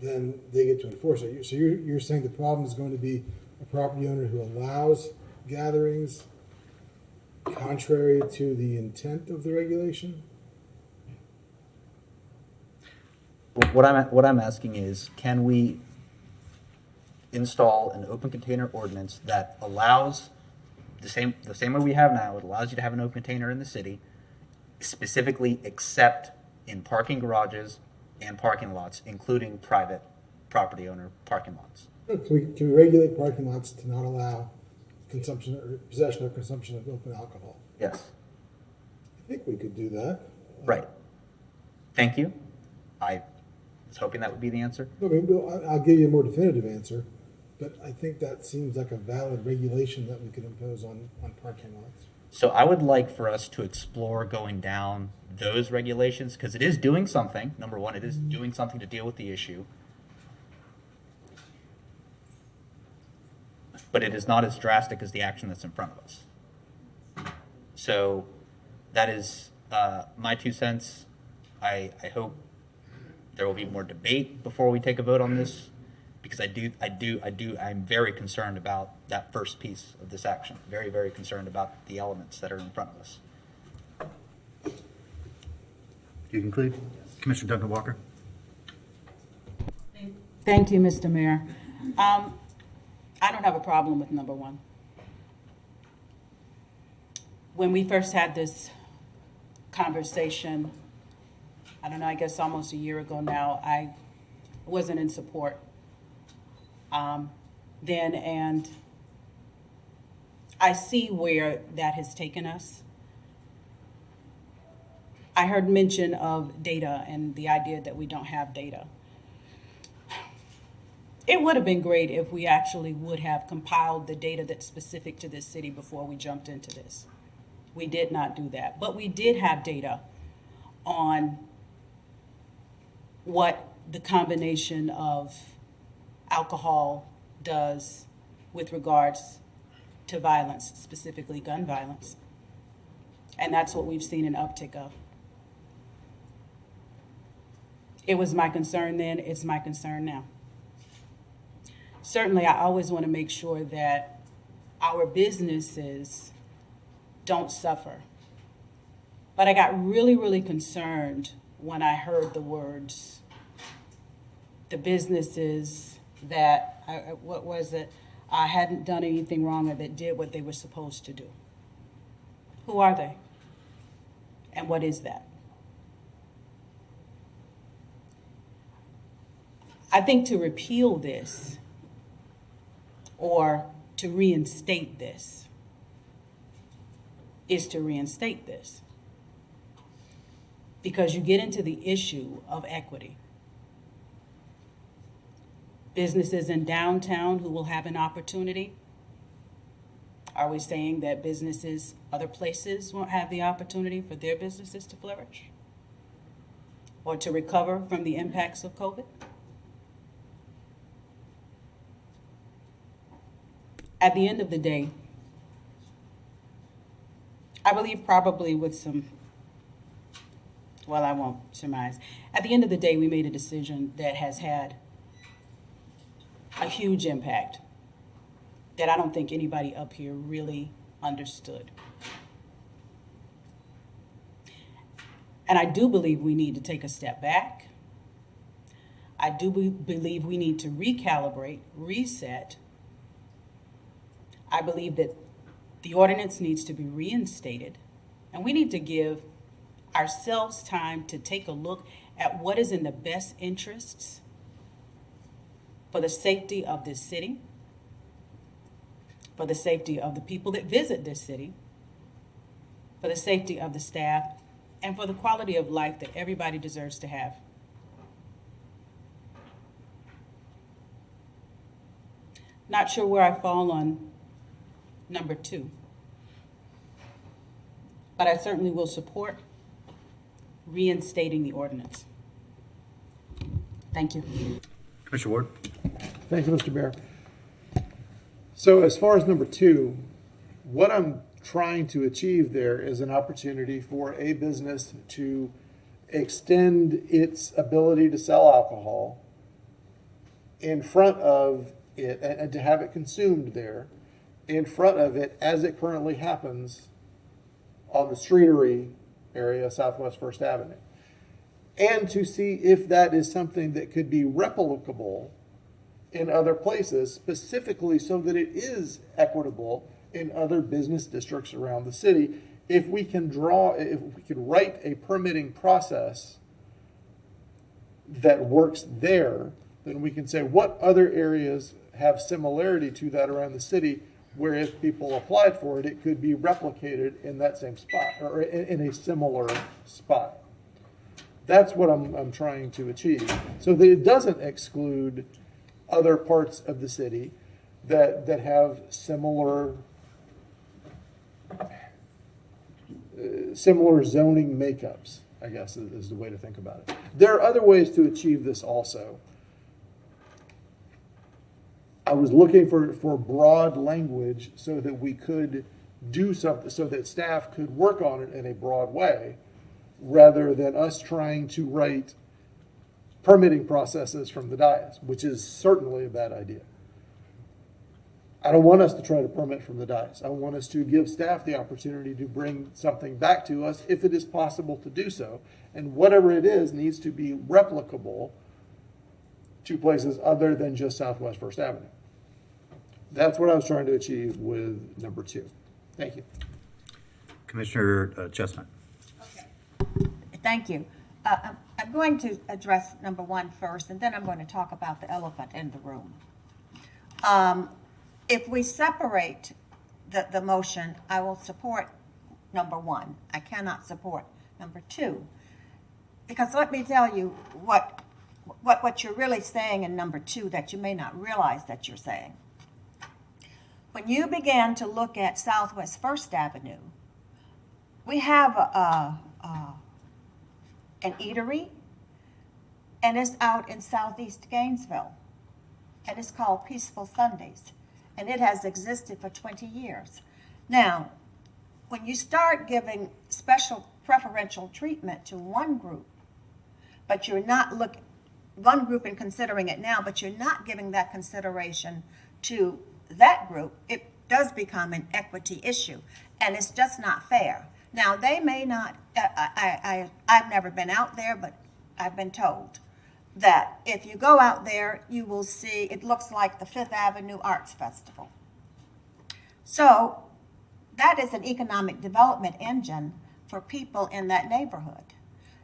then they get to enforce it. So you're saying the problem is going to be a property owner who allows gatherings contrary to the intent of the regulation? What I'm asking is, can we install an open container ordinance that allows the same way we have now? It allows you to have an open container in the city, specifically except in parking garages and parking lots, including private property owner parking lots. Can we regulate parking lots to not allow consumption or possession or consumption of open alcohol? Yes. I think we could do that. Right. Thank you. I was hoping that would be the answer. I mean, I'll give you a more definitive answer, but I think that seems like a valid regulation that we could impose on parking lots. So I would like for us to explore going down those regulations, because it is doing something. Number one, it is doing something to deal with the issue. But it is not as drastic as the action that's in front of us. So that is my 2 cents. I hope there will be more debate before we take a vote on this, because I'm very concerned about that first piece of this action. Very, very concerned about the elements that are in front of us. Do you conclude? Commissioner Duncan Walker? Thank you, Mr. Mayor. I don't have a problem with number one. When we first had this conversation, I don't know, I guess almost a year ago now, I wasn't in support then, and I see where that has taken us. I heard mention of data and the idea that we don't have data. It would have been great if we actually would have compiled the data that's specific to this city before we jumped into this. We did not do that, but we did have data on what the combination of alcohol does with regards to violence, specifically gun violence. And that's what we've seen an uptick of. It was my concern then, it's my concern now. Certainly, I always want to make sure that our businesses don't suffer. But I got really, really concerned when I heard the words, the businesses that, hadn't done anything wrong or that did what they were supposed to do. Who are they? And what is that? I think to repeal this or to reinstate this is to reinstate this. Because you get into the issue of equity. Businesses in downtown who will have an opportunity. Are we saying that businesses other places won't have the opportunity for their businesses to flourish? Or to recover from the impacts of COVID? At the end of the day, I believe probably with some, well, I won't surmise. At the end of the day, we made a decision that has had a huge impact that I don't think anybody up here really understood. And I do believe we need to take a step back. I do believe we need to recalibrate, reset. I believe that the ordinance needs to be reinstated, and we need to give ourselves time to take a look at what is in the best interests for the safety of this city, for the safety of the people that visit this city, for the safety of the staff, and for the quality of life that everybody deserves to have. Not sure where I fall on number 2, but I certainly will support reinstating the ordinance. Thank you. Commissioner Ward. Thank you, Mr. Mayor. So as far as number 2, what I'm trying to achieve there is an opportunity for a business to extend its ability to sell alcohol in front of it and to have it consumed there in front of it as it currently happens on the Streetery area, Southwest First Avenue, and to see if that is something that could be replicable in other places, specifically so that it is equitable in other business districts around the city. If we can write a permitting process that works there, then we can say what other areas have similarity to that around the city, where if people applied for it, it could be replicated in that same spot or in a similar spot. That's what I'm trying to achieve, so that it doesn't exclude other parts of the city that have similar zoning makeups, I guess is the way to think about it. There are other ways to achieve this also. I was looking for broad language so that we could do something, so that staff could work on it in a broad way, rather than us trying to write permitting processes from the dais, which is certainly a bad idea. I don't want us to try to permit from the dais. I want us to give staff the opportunity to bring something back to us if it is possible to do so. And whatever it is needs to be replicable to places other than just Southwest First Avenue. That's what I was trying to achieve with number 2. Thank you. Commissioner Chestnut. Thank you. I'm going to address number 1 first, and then I'm going to talk about the elephant in the room. If we separate the motion, I will support number 1. I cannot support number 2. Because let me tell you what you're really saying in number 2 that you may not realize that you're saying. When you began to look at Southwest First Avenue, we have an eatery, and it's out in Southeast Gainesville, and it's called Peaceful Sundays, and it has existed for 20 years. Now, when you start giving special preferential treatment to one group, but you're not one group and considering it now, but you're not giving that consideration to that group, it does become an equity issue, and it's just not fair. Now, they may not, I've never been out there, but I've been told that if you go out there, you will see, it looks like the Fifth Avenue Arts Festival. So that is an economic development engine for people in that neighborhood.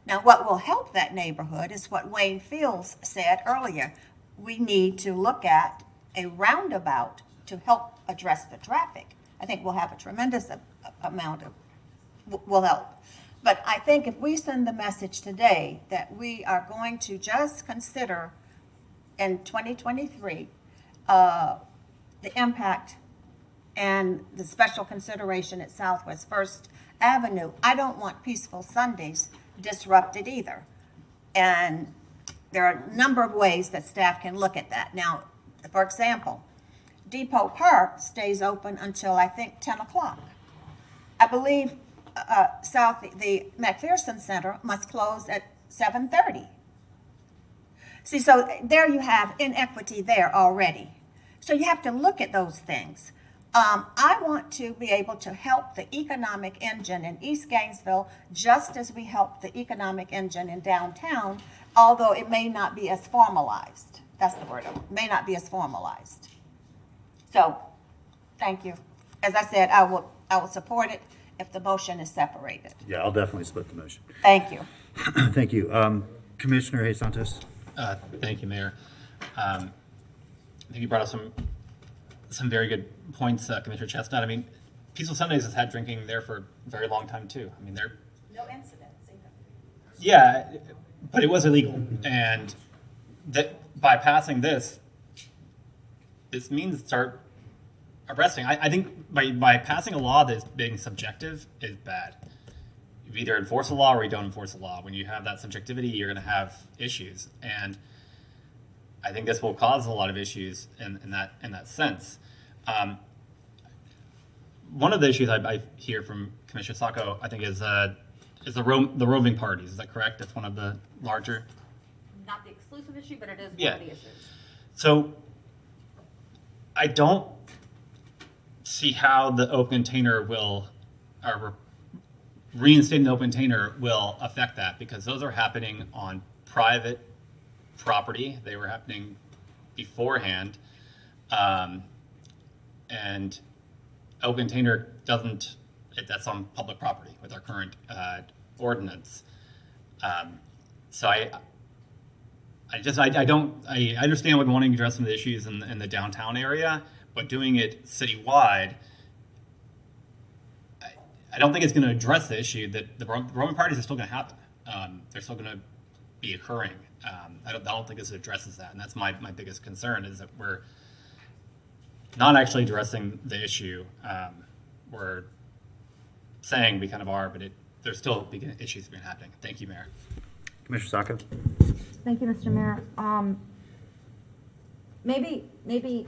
Now, what will help that neighborhood is what Wayne Fields said earlier. We need to look at a roundabout to help address the traffic. I think we'll have a tremendous amount of will help. But I think if we send the message today that we are going to just consider in 2023 the impact and the special consideration at Southwest First Avenue, I don't want Peaceful Sundays disrupted either. And there are a number of ways that staff can look at that. Now, for example, Depot Park stays open until I think 10 o'clock. I believe the McPherson Center must close at 7:30. See, so there you have inequity there already. So you have to look at those things. I want to be able to help the economic engine in East Gainesville just as we help the economic engine in downtown, although it may not be as formalized. That's the word. It may not be as formalized. So, thank you. As I said, I will support it if the motion is separated. Yeah, I'll definitely split the motion. Thank you. Thank you. Commissioner Hayes Santos. Thank you, Mayor. I think you brought up some very good points, Commissioner Chestnut. I mean, Peaceful Sundays has had drinking there for a very long time too. I mean, they're No incidents either. yeah, but it was illegal, and that by passing this means start arresting. I think by passing a law that's being subjective is bad. You either enforce a law or you don't enforce a law. When you have that subjectivity, you're going to have issues, and I think this will cause a lot of issues in that sense. One of the issues I hear from Commissioner Sacco, I think, is the roving parties. Is that correct? That's one of the larger. Not the exclusive issue, but it is Yeah. one of the issues. So I don't see how the open container reinstating the open container will affect that, because those are happening on private property. They were happening beforehand, and open container doesn't. That's on public property with our current ordinance. So I understand what wanting to address some of the issues in the downtown area, but doing it citywide, I don't think it's going to address the issue that the roaming parties are still going to happen. They're still going to be occurring. I don't think this addresses that, and that's my biggest concern, is that we're not actually addressing the issue. We're saying we kind of are, but there's still big issues that have been happening. Thank you, Mayor. Commissioner Sacco. Thank you, Mr. Mayor. Maybe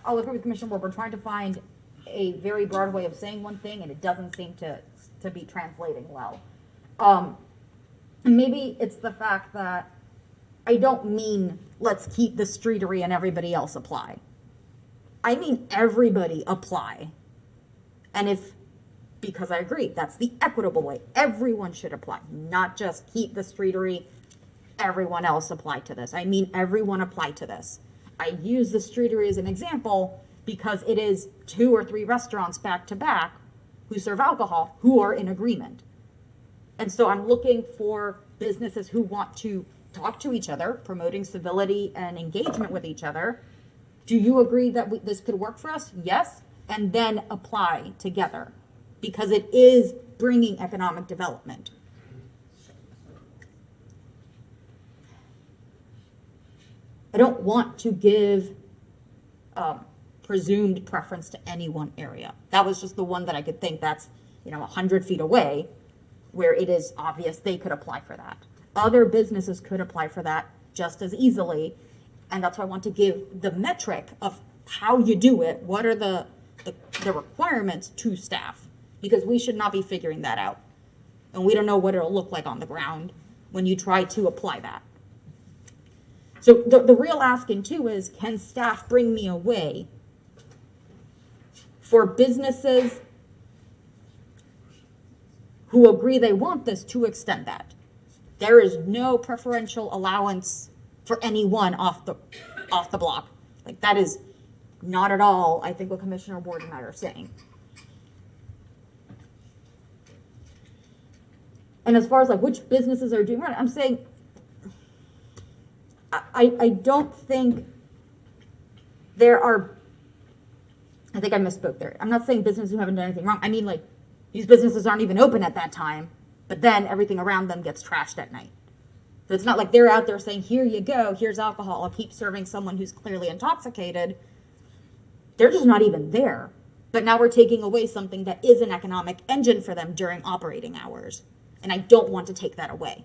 I'll agree with Commissioner Ward. We're trying to find a very broad way of saying one thing, and it doesn't seem to be translating well. Maybe it's the fact that I don't mean let's keep the streetery and everybody else apply. I mean everybody apply. And because I agree, that's the equitable way. Everyone should apply, not just keep the streetery, everyone else apply to this. I mean everyone apply to this. I use the streetery as an example because it is 2 or 3 restaurants back to back who serve alcohol who are in agreement. And so I'm looking for businesses who want to talk to each other, promoting civility and engagement with each other. Do you agree that this could work for us? Yes. And then apply together, because it is bringing economic development. I don't want to give presumed preference to any one area. That was just the one that I could think that's 100 feet away, where it is obvious they could apply for that. Other businesses could apply for that just as easily, and that's why I want to give the metric of how you do it. What are the requirements to staff? Because we should not be figuring that out, and we don't know what it'll look like on the ground when you try to apply that. So the real asking too is, can staff bring me a way for businesses who agree they want this to extend that? There is no preferential allowance for anyone off the block. Like, that is not at all, I think, what Commissioner Ward and I are saying. And as far as like which businesses are doing right, I'm saying I don't think there are, I think I misspoke there. I'm not saying businesses who haven't done anything wrong. I mean, like, these businesses aren't even open at that time, but then everything around them gets trashed at night. So it's not like they're out there saying, here you go, here's alcohol, I'll keep serving someone who's clearly intoxicated. They're just not even there. But now we're taking away something that is an economic engine for them during operating hours. And I don't want to take that away.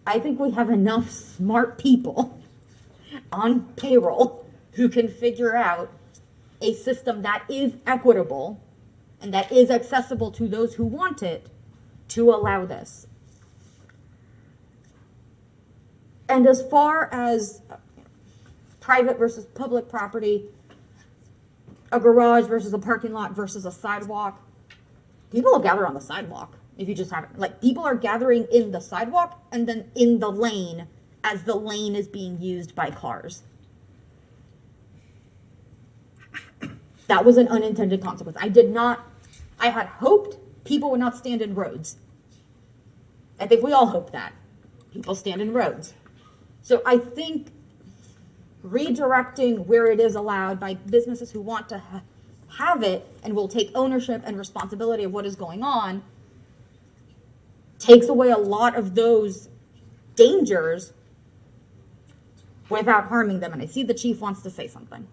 I think we have enough smart people on payroll who can figure out a system that is equitable and that is accessible to those who want it, to allow this. And as far as private versus public property, a garage versus a parking lot versus a sidewalk, people will gather on the sidewalk if you just have it. Like, people are gathering in the sidewalk and then in the lane as the lane is being used by cars. That was an unintended consequence. I had hoped people would not stand in roads. I think we all hope that. People stand in roads. So I think redirecting where it is allowed by businesses who want to have it and will take ownership and responsibility of what is going on takes away a lot of those dangers without harming them. And I see the chief wants to say something.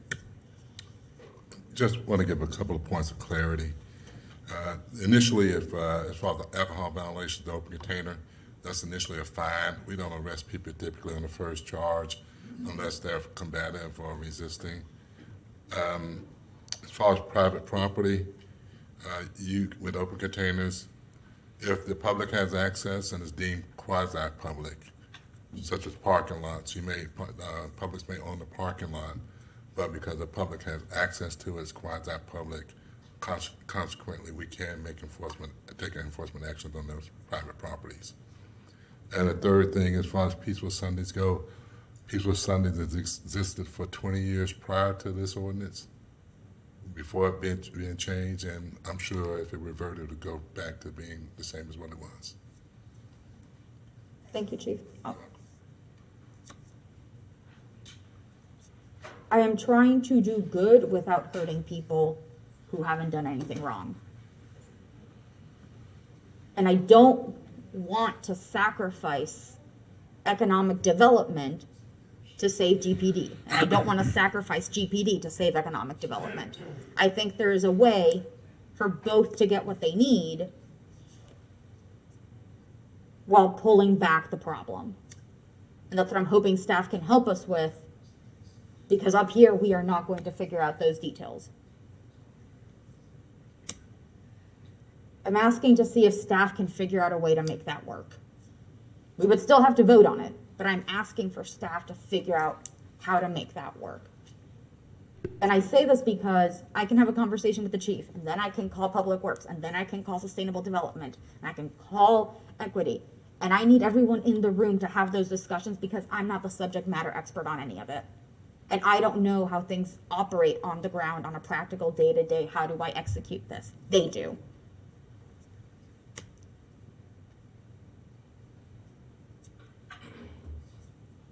Just want to give a couple of points of clarity. Initially, as far as the alcohol violation, the open container, that's initially a fine. We don't arrest people typically on the first charge unless they're combative or resisting. As far as private property, with open containers, if the public has access and is deemed quasi-public, such as parking lots, public may own the parking lot, but because the public has access to it, it's quasi-public. Consequently, we can take enforcement actions on those private properties. And the third thing, as far as Peaceful Sundays go, Peaceful Sundays has existed for 20 years prior to this ordinance, before it being changed, and I'm sure if it reverted, it would go back to being the same as what it was. Thank you, Chief. I am trying to do good without hurting people who haven't done anything wrong. And I don't want to sacrifice economic development to save GPD. And I don't want to sacrifice GPD to save economic development. I think there is a way for both to get what they need while pulling back the problem. And that's what I'm hoping staff can help us with, because up here we are not going to figure out those details. I'm asking to see if staff can figure out a way to make that work. We would still have to vote on it, but I'm asking for staff to figure out how to make that work. And I say this because I can have a conversation with the chief, and then I can call Public Works, and then I can call Sustainable Development, and I can call Equity. And I need everyone in the room to have those discussions because I'm not the subject matter expert on any of it. And I don't know how things operate on the ground on a practical day-to-day. How do I execute this? They do.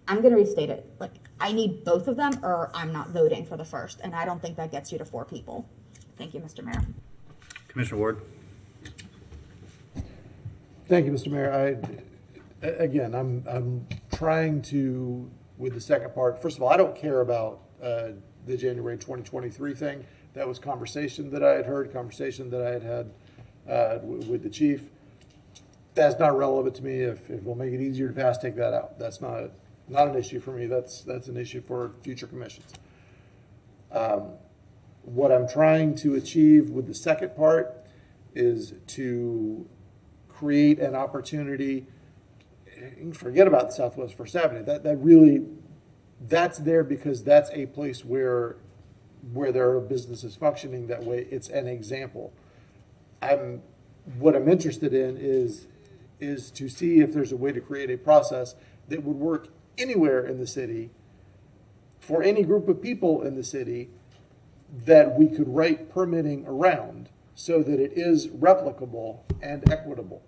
I'm going to restate it. Like, I need both of them or I'm not voting for the first. And I don't think that gets you to 4 people. Thank you, Mr. Mayor. Commissioner Ward. Thank you, Mr. Mayor. I'm trying to, with the second part, first of all, I don't care about the January 2023 thing. That was conversation that I had heard, conversation that I had with the chief. That's not relevant to me. If it will make it easier to pass, take that out. That's not an issue for me. That's an issue for future commissions. What I'm trying to achieve with the second part is to create an opportunity. Forget about the Southwest First Avenue. That's there because that's a place where there are businesses functioning that way. It's an example. What I'm interested in is to see if there's a way to create a process that would work anywhere in the city for any group of people in the city that we could write permitting around so that it is replicable and equitable.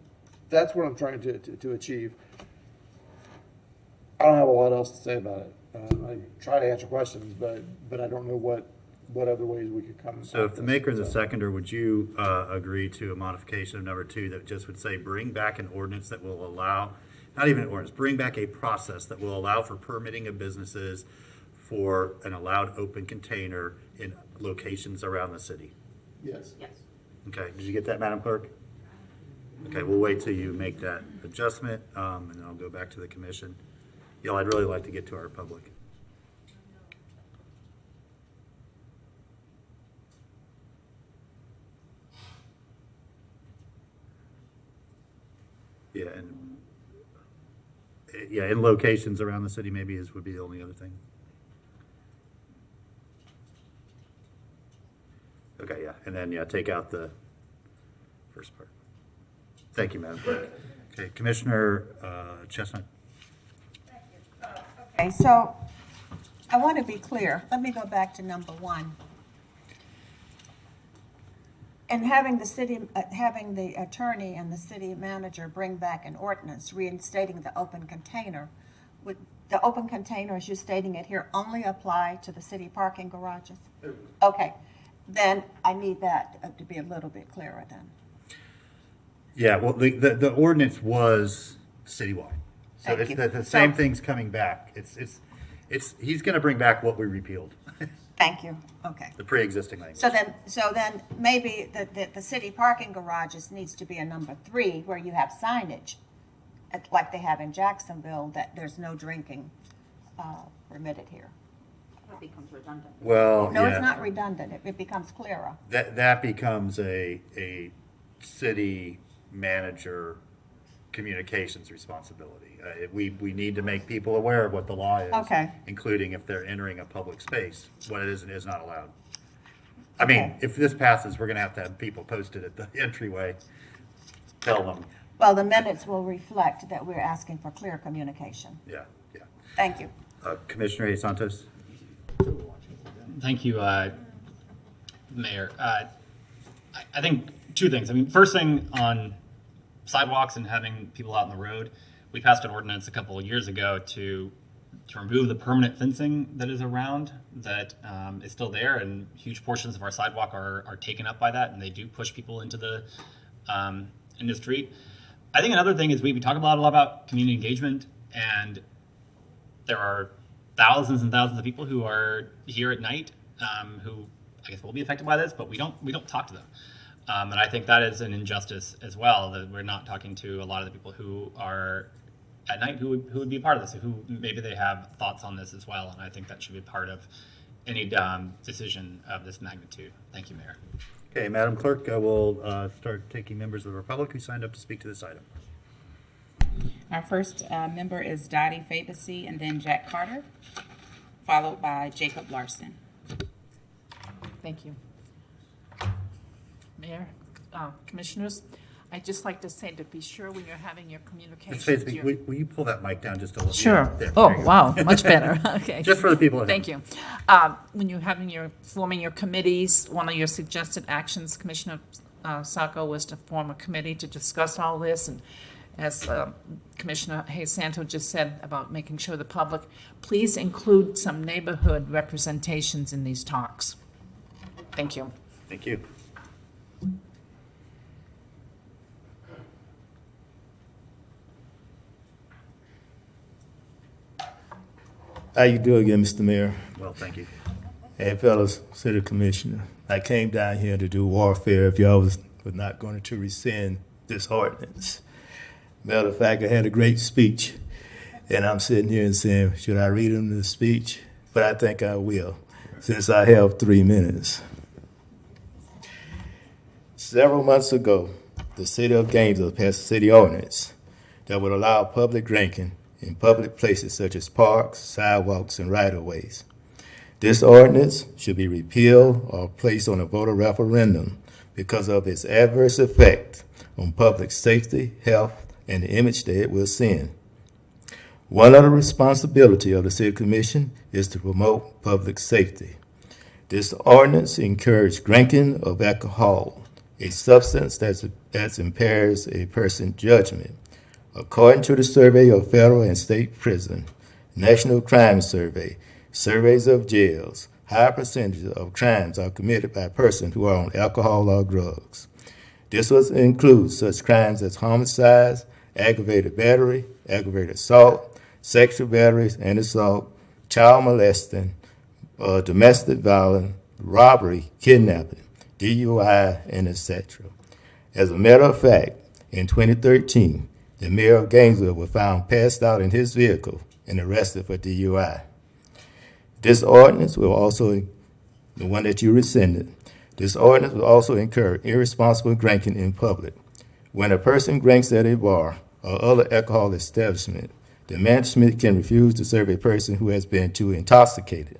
That's what I'm trying to achieve. I don't have a lot else to say about it. I try to answer questions, but I don't know what other ways we could come. So if the maker and the seconder, would you agree to a modification of number 2 that just would say bring back an ordinance that will allow, not even an ordinance, bring back a process that will allow for permitting of businesses for an allowed open container in locations around the city? Yes. Yes. Okay, did you get that, Madam Clerk? Okay, we'll wait till you make that adjustment, and then I'll go back to the commission. Y'all, I'd really like to get to our public. Yeah, and yeah, in locations around the city maybe would be the only other thing. Okay, yeah, and then, yeah, take out the first part. Thank you, Madam Clerk. Okay, Commissioner Chestnut. Okay, so I want to be clear. Let me go back to number one. And having having the attorney and the city manager bring back an ordinance reinstating the open container, would the open container, as you're stating it here, only apply to the city parking garages? Okay, then I need that to be a little bit clearer then. Yeah, well, the ordinance was citywide. So Thank it's you. the same thing's coming back. He's gonna bring back what we repealed, Thank you, okay. the pre-existing language. So then maybe the city parking garages needs to be a number 3 where you have signage, like they have in Jacksonville, that there's no drinking permitted here. That becomes redundant. Well, No, yeah. it's not redundant, it becomes clearer. That becomes a city manager communications responsibility. We need to make people aware of what the law is. Okay. Including if they're entering a public space, what it is and is not allowed. I mean, Okay. if this passes, we're gonna have to have people posted at the entryway, tell them, Well, the minutes will reflect that we're asking for clear communication. yeah. Thank you. Commissioner A. Santos? Thank you, Mayor. I think two things. I mean, first thing on sidewalks and having people out on the road, we passed an ordinance a couple of years ago to remove the permanent fencing that is around that is still there, and huge portions of our sidewalk are taken up by that, and they do push people into the street. I think another thing is we talk a lot about community engagement, and there are thousands and thousands of people who are here at night who I guess will be affected by this, but we don't talk to them. And I think that is an injustice as well, that we're not talking to a lot of the people who are at night who would be a part of this, who maybe they have thoughts on this as well. And I think that should be part of any decision of this magnitude. Thank you, Mayor. Okay, Madam Clerk, I will start taking members of the Republic who signed up to speak to this item. Our first member is Dottie Fabacy and then Jack Carter, followed by Jacob Larson. Thank you. Mayor, Commissioners, I'd just like to say to be sure when you're having your Ms. communications. Faisby, will you pull that mic down just a little? Sure. There Oh, you go. wow, much better. Okay. Just for the people at home. Thank you. When you're forming your committees, one of your suggested actions, Commissioner Sacco, was to form a committee to discuss all this. And as Commissioner Hayes Santo just said about making sure the public, please include some neighborhood representations in these talks. Thank you. Thank you. How you doing again, Mr. Mayor? Well, thank you. Hey, fellas, City Commissioner, I came down here to do warfare if y'all was not going to rescind this ordinance. Matter of fact, I had a great speech, and I'm sitting here and saying, should I read him the speech? But I think I will, since I have 3 minutes. Several months ago, the City of Gainesville passed a city ordinance that would allow public drinking in public places such as parks, sidewalks, and right-of-ways. This ordinance should be repealed or placed on a voter referendum because of its adverse effect on public safety, health, and the image that it will send. One of the responsibilities of the City Commission is to promote public safety. This ordinance encourages drinking of alcohol, a substance that impairs a person's judgment. According to the survey of federal and state prison, National Crime Survey, surveys of jails, high percentages of crimes are committed by persons who are on alcohol or drugs. This will include such crimes as homicides, aggravated battery, aggravated assault, sexual batteries and assault, child molesting, domestic violence, robbery, kidnapping, DUI, and etc. As a matter of fact, in 2013, the mayor of Gainesville was found passed out in his vehicle and arrested for DUI. This ordinance will also, the one that you rescinded, this ordinance will also encourage irresponsible drinking in public. When a person drinks at a bar or other alcohol establishment, the management can refuse to serve a person who has been too intoxicated.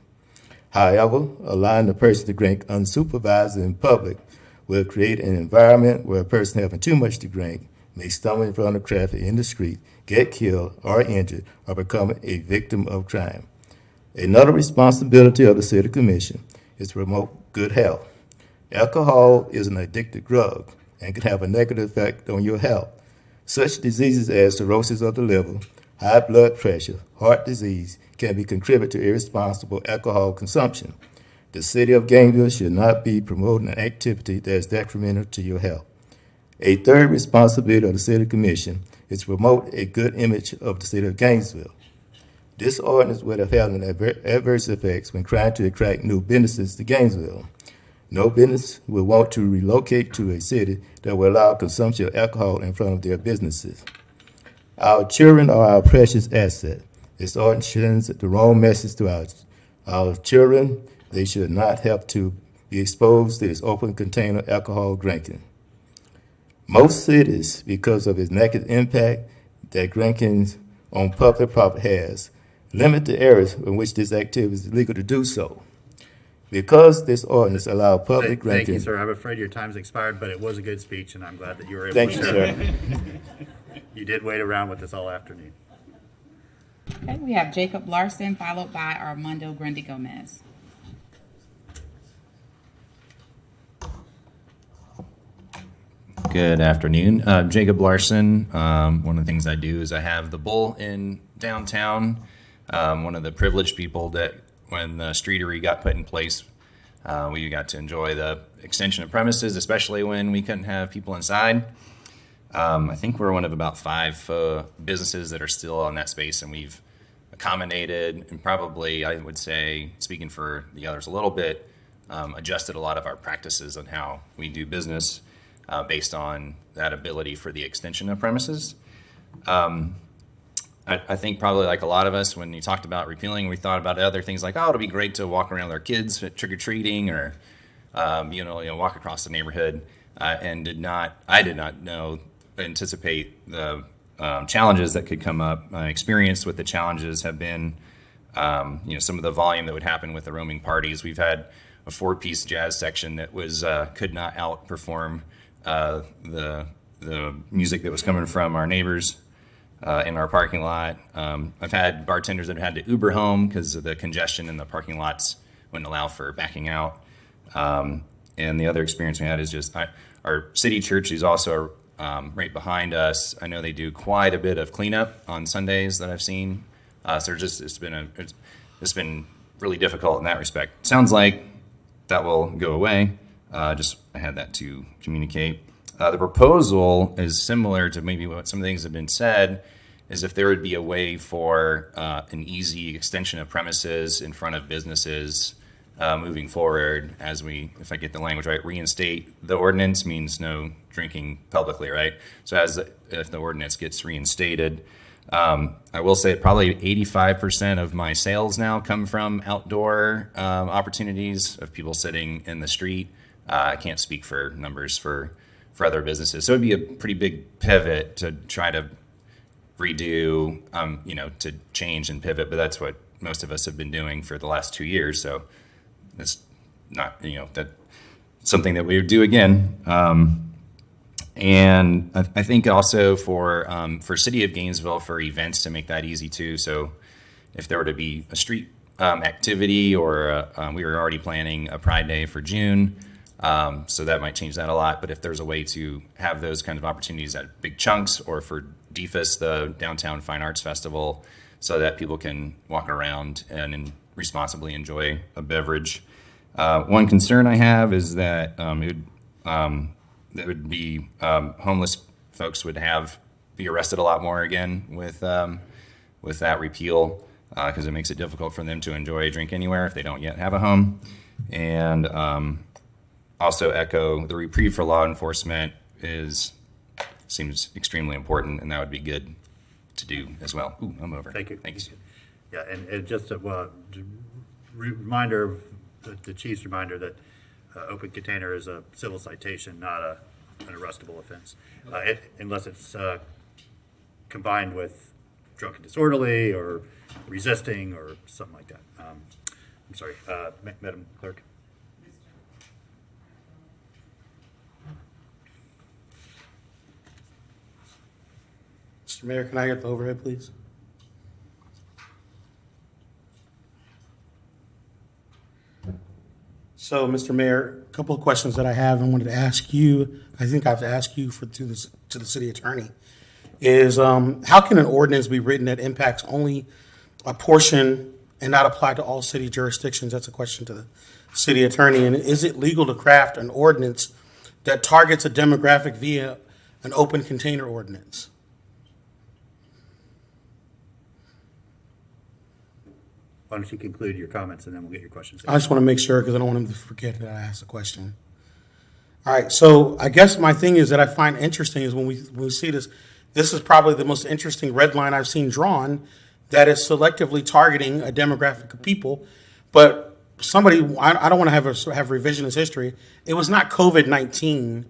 However, allowing the person to drink unsupervised in public will create an environment where a person having too much to drink may stumble in front of traffic in the street, get killed or injured, or become a victim of crime. Another responsibility of the City Commission is to promote good health. Alcohol is an addictive drug and can have a negative effect on your health. Such diseases as cirrhosis of the liver, high blood pressure, heart disease can be contributed to irresponsible alcohol consumption. The City of Gainesville should not be promoting an activity that is detrimental to your health. A third responsibility of the City Commission is to promote a good image of the City of Gainesville. This ordinance would have had an adverse effects when trying to attract new businesses to Gainesville. No business will want to relocate to a city that will allow consumption of alcohol in front of their businesses. Our children are our precious asset. This ordinance sends the wrong message to our children. They should not have to be exposed to this open container alcohol drinking. Most cities, because of its negative impact that drinking on public property has, limit the areas in which this activity is legal to do so. Because this ordinance allows public drinking. Thank you, sir. I'm afraid your time's expired, but it was a good speech, and I'm glad that you were able Thank to you, share sir. it. You did wait around with us all afternoon. Okay, we have Jacob Larson, followed by Armando Grundy Gomez. Good afternoon. Jacob Larson. One of the things I do is I have the Bull in downtown. One of the privileged people that when the streetery got put in place, we got to enjoy the extension of premises, especially when we couldn't have people inside. I think we're one of about 5 businesses that are still in that space, and we've accommodated and probably, I would say, speaking for the others a little bit, adjusted a lot of our practices on how we do business based on that ability for the extension of premises. I think probably like a lot of us, when you talked about repealing, we thought about other things like, oh, it'll be great to walk around with our kids trick-or-treating or, walk across the neighborhood, and I did not anticipate the challenges that could come up. My experience with the challenges have been, some of the volume that would happen with the roaming parties. We've had a 4-piece jazz section that was could not outperform the music that was coming from our neighbors in our parking lot. I've had bartenders that have had to Uber home because of the congestion in the parking lots wouldn't allow for backing out. And the other experience we had is just our city church is also right behind us. I know they do quite a bit of cleanup on Sundays that I've seen. So it's been really difficult in that respect. Sounds like that will go away. I had that to communicate. The proposal is similar to maybe what some things have been said, is if there would be a way for an easy extension of premises in front of businesses moving forward as if I get the language right, reinstate the ordinance means no drinking publicly, right? So if the ordinance gets reinstated, I will say probably 85% of my sales now come from outdoor opportunities of people sitting in the street. I can't speak for numbers for other businesses. So it'd be a pretty big pivot to try to redo, to change and pivot, but that's what most of us have been doing for the last 2 years. So it's not, that something that we would do again. And I think also for City of Gainesville, for events to make that easy too. So if there were to be a street activity or we were already planning a Pride Day for June, so that might change that a lot. But if there's a way to have those kind of opportunities at big chunks, or for DFAS, the Downtown Fine Arts Festival, so that people can walk around and responsibly enjoy a beverage. One concern I have is that homeless folks would be arrested a lot more again with that repeal, because it makes it difficult for them to enjoy a drink anywhere if they don't yet have a home. And also echo the reprieve for law enforcement seems extremely important, and that would be good to do as well. Ooh, I'm over. Thank you. Thanks. Yeah, and just a reminder, the chief's reminder that open container is a civil citation, not an arrestable offense, unless it's combined with drunk and disorderly or resisting or something like that. I'm sorry, Madam Clerk. Mr. Mayor, can I get the overhead, please? So, Mr. Mayor, a couple of questions that I have and wanted to ask you, I think I've asked you to the city attorney, is how can an ordinance be written that impacts only a portion and not apply to all city jurisdictions? That's a question to the city attorney. And is it legal to craft an ordinance that targets a demographic via an open container ordinance? Why don't you conclude your comments and then we'll get your questions. I just want to make sure because I don't want him to forget that I asked the question. All right, so I guess my thing is that I find interesting is when we see this, this is probably the most interesting red line I've seen drawn that is selectively targeting a demographic of people. But somebody, I don't want to have revisionist history. It was not COVID-19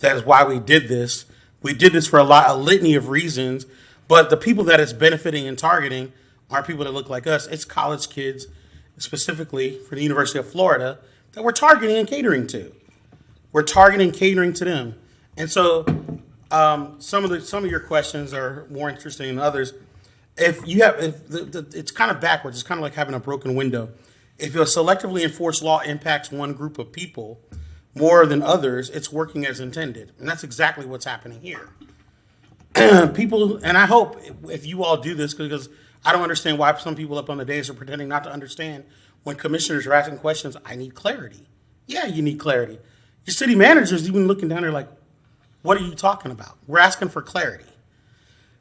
that is why we did this. We did this for a litany of reasons, but the people that it's benefiting and targeting aren't people that look like us. It's college kids, specifically for the University of Florida, that we're targeting and catering to. We're targeting and catering to them. And so some of your questions are more interesting than others. It's kind of backwards. It's kind of like having a broken window. If a selectively enforced law impacts one group of people more than others, it's working as intended. And that's exactly what's happening here. People, and I hope if you all do this, because I don't understand why some people up on the dais are pretending not to understand when commissioners are asking questions. I need clarity. Yeah, you need clarity. Your city manager's even looking down there like, what are you talking about? We're asking for clarity.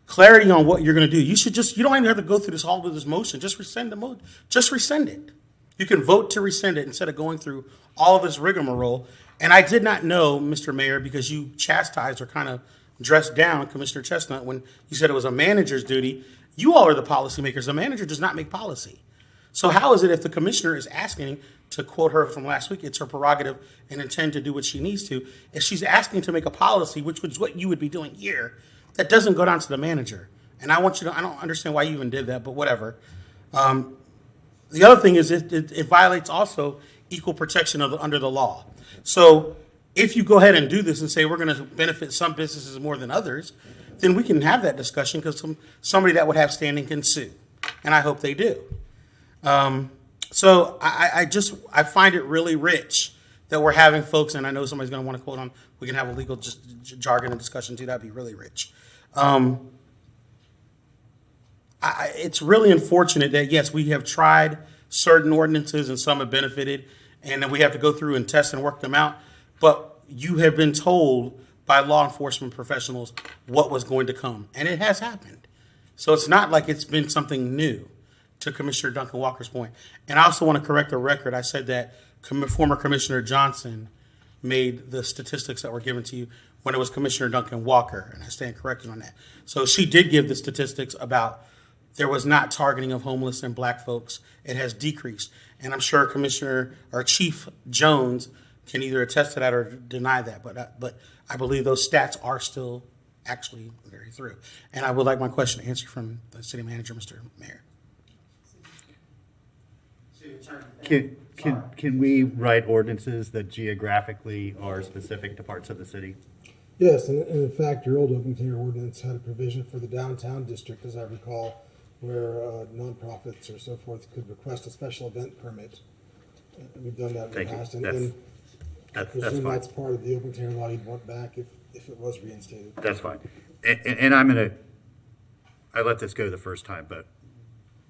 Clarity on what you're going to do. You don't even have to go through all of this motion. Just rescind the motion. Just rescind it. You can vote to rescind it instead of going through all of this rigmarole. And I did not know, Mr. Mayor, because you chastised or kind of dressed down Commissioner Chestnut when you said it was a manager's duty. You all are the policymakers. The manager does not make policy. So how is it if the commissioner is asking, to quote her from last week, it's her prerogative and intend to do what she needs to, if she's asking to make a policy, which is what you would be doing here, that doesn't go down to the manager. And I don't understand why you even did that, but whatever. The other thing is it violates also equal protection under the law. So if you go ahead and do this and say we're going to benefit some businesses more than others, then we can have that discussion because somebody that would have standing can sue. And I hope they do. So I find it really rich that we're having folks, and I know somebody's going to want to quote on, we can have a legal jargon and discussion too. That'd be really rich. It's really unfortunate that, yes, we have tried certain ordinances and some have benefited, and then we have to go through and test and work them out. But you have been told by law enforcement professionals what was going to come, and it has happened. So it's not like it's been something new, to Commissioner Duncan Walker's point. And I also want to correct the record. I said that former Commissioner Johnson made the statistics that were given to you when it was Commissioner Duncan Walker, and I stand corrected on that. So she did give the statistics about there was not targeting of homeless and black folks. It has decreased. And I'm sure Chief Jones can either attest to that or deny that. But I believe those stats are still actually very through. And I would like my question answered from the city manager, Mr. Mayor. Can we write ordinances that geographically are specific to parts of the city? Yes, and in fact, your old open container ordinance had a provision for the downtown district, as I recall, where nonprofits or so forth could request a special event permit. We've done that in the past, and I presume that's part of the open container law you'd want back if it was reinstated. That's fine. And I let this go the first time, but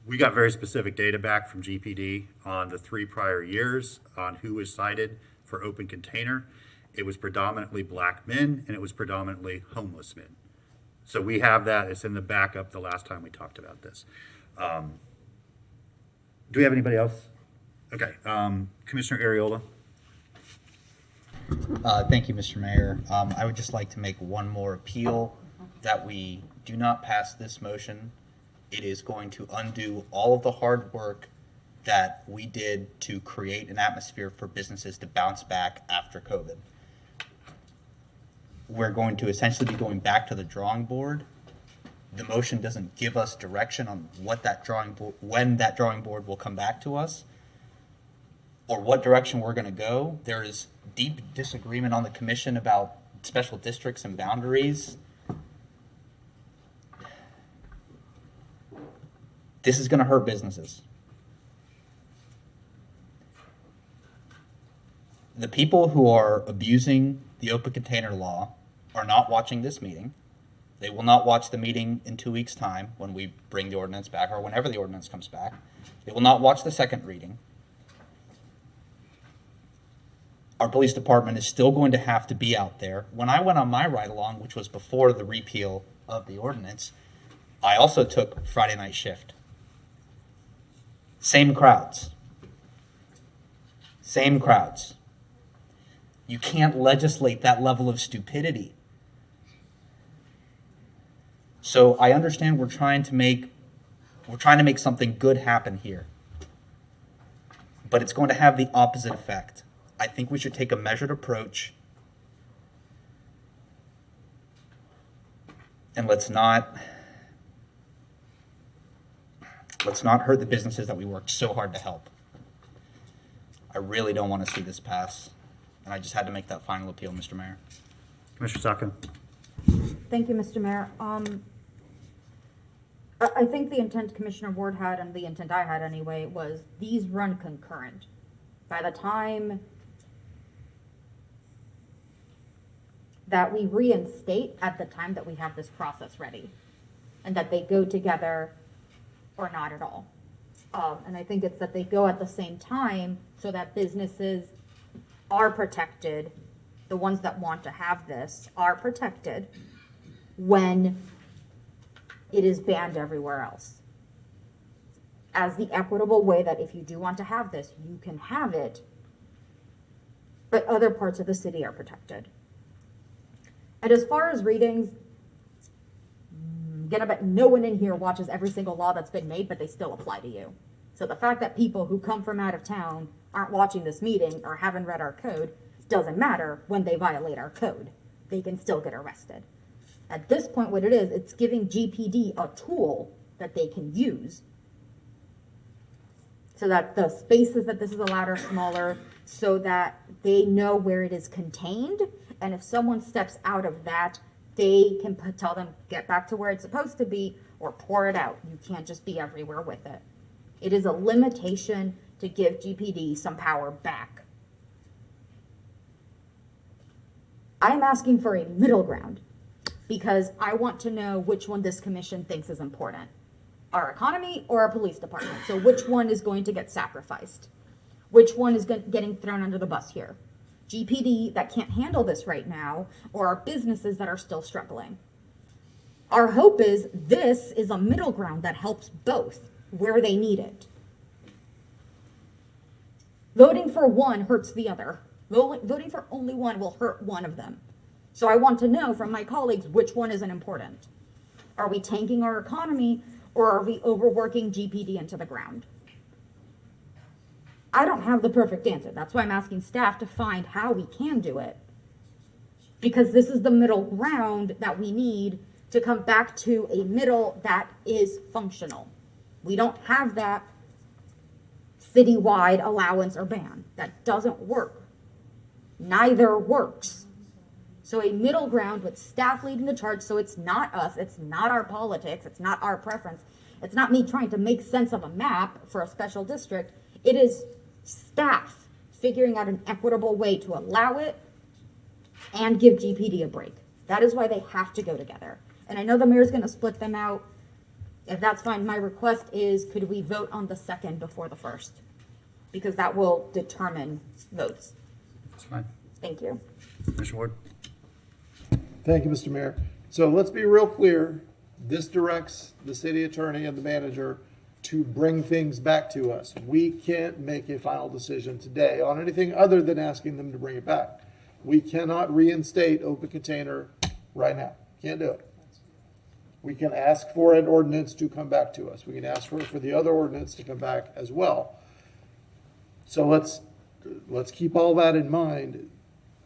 we got very specific data back from GPD on the 3 prior years on who was cited for open container. It was predominantly black men, and it was predominantly homeless men. So we have that. It's in the backup the last time we talked about this. Do we have anybody else? Okay. Commissioner Ariola. Thank you, Mr. Mayor. I would just like to make one more appeal that we do not pass this motion. It is going to undo all of the hard work that we did to create an atmosphere for businesses to bounce back after COVID. We're going to essentially be going back to the drawing board the motion doesn't give us direction on what that when that drawing board will come back to us, or what direction we're going to go. There is deep disagreement on the commission about special districts and boundaries. This is going to hurt businesses. The people who are abusing the open container law are not watching this meeting. They will not watch the meeting in 2 weeks' time when we bring the ordinance back, or whenever the ordinance comes back. They will not watch the second reading. Our police department is still going to have to be out there. When I went on my ride-along, which was before the repeal of the ordinance, I also took Friday night shift. Same crowds. Same crowds. You can't legislate that level of stupidity. So I understand we're trying to make something good happen here. But it's going to have the opposite effect. I think we should take a measured approach, and let's not hurt the businesses that we worked so hard to help. I really don't want to see this pass, and I just had to make that final appeal, Mr. Mayor. Commissioner Sacco. Thank you, Mr. Mayor. I think the intent Commissioner Ward had, and the intent I had anyway, was these run concurrent. By the time that we reinstate, at the time that we have this process ready, and that they go together or not at all. And I think it's that they go at the same time so that businesses are protected, the ones that want to have this are protected when it is banned everywhere else. As the equitable way that if you do want to have this, you can have it, but other parts of the city are protected. And as far as readings, gonna bet no one in here watches every single law that's been made, but they still apply to you. So the fact that people who come from out of town aren't watching this meeting or haven't read our code doesn't matter when they violate our code. They can still get arrested. At this point, what it is, it's giving GPD a tool that they can use so that the spaces that this is allowed are smaller, so that they know where it is contained. And if someone steps out of that, they can tell them, get back to where it's supposed to be, or pour it out. You can't just be everywhere with it. It is a limitation to give GPD some power back. I'm asking for a middle ground because I want to know which one this commission thinks is important. Our economy or our police department. So which one is going to get sacrificed? Which one is getting thrown under the bus here? GPD that can't handle this right now, or our businesses that are still struggling. Our hope is this is a middle ground that helps both where they need it. Voting for one hurts the other. Voting for only one will hurt one of them. So I want to know from my colleagues which one isn't important. Are we tanking our economy, or are we overworking GPD into the ground? I don't have the perfect answer. That's why I'm asking staff to find how we can do it. Because this is the middle ground that we need to come back to a middle that is functional. We don't have that citywide allowance or ban. That doesn't work. Neither works. So a middle ground with staff leading the charge, so it's not us, it's not our politics, it's not our preference, it's not me trying to make sense of a map for a special district. It is staff figuring out an equitable way to allow it and give GPD a break. That is why they have to go together. And I know the mayor's going to split them out. If that's fine, my request is, could we vote on the second before the first? Because that will determine votes. That's fine. Thank you. Commissioner Ward. Thank you, Mr. Mayor. So let's be real clear. This directs the city attorney and the manager to bring things back to us. We can't make a final decision today on anything other than asking them to bring it back. We cannot reinstate open container right now. Can't do it. We can ask for an ordinance to come back to us. We can ask for the other ordinance to come back as well. So let's keep all that in mind.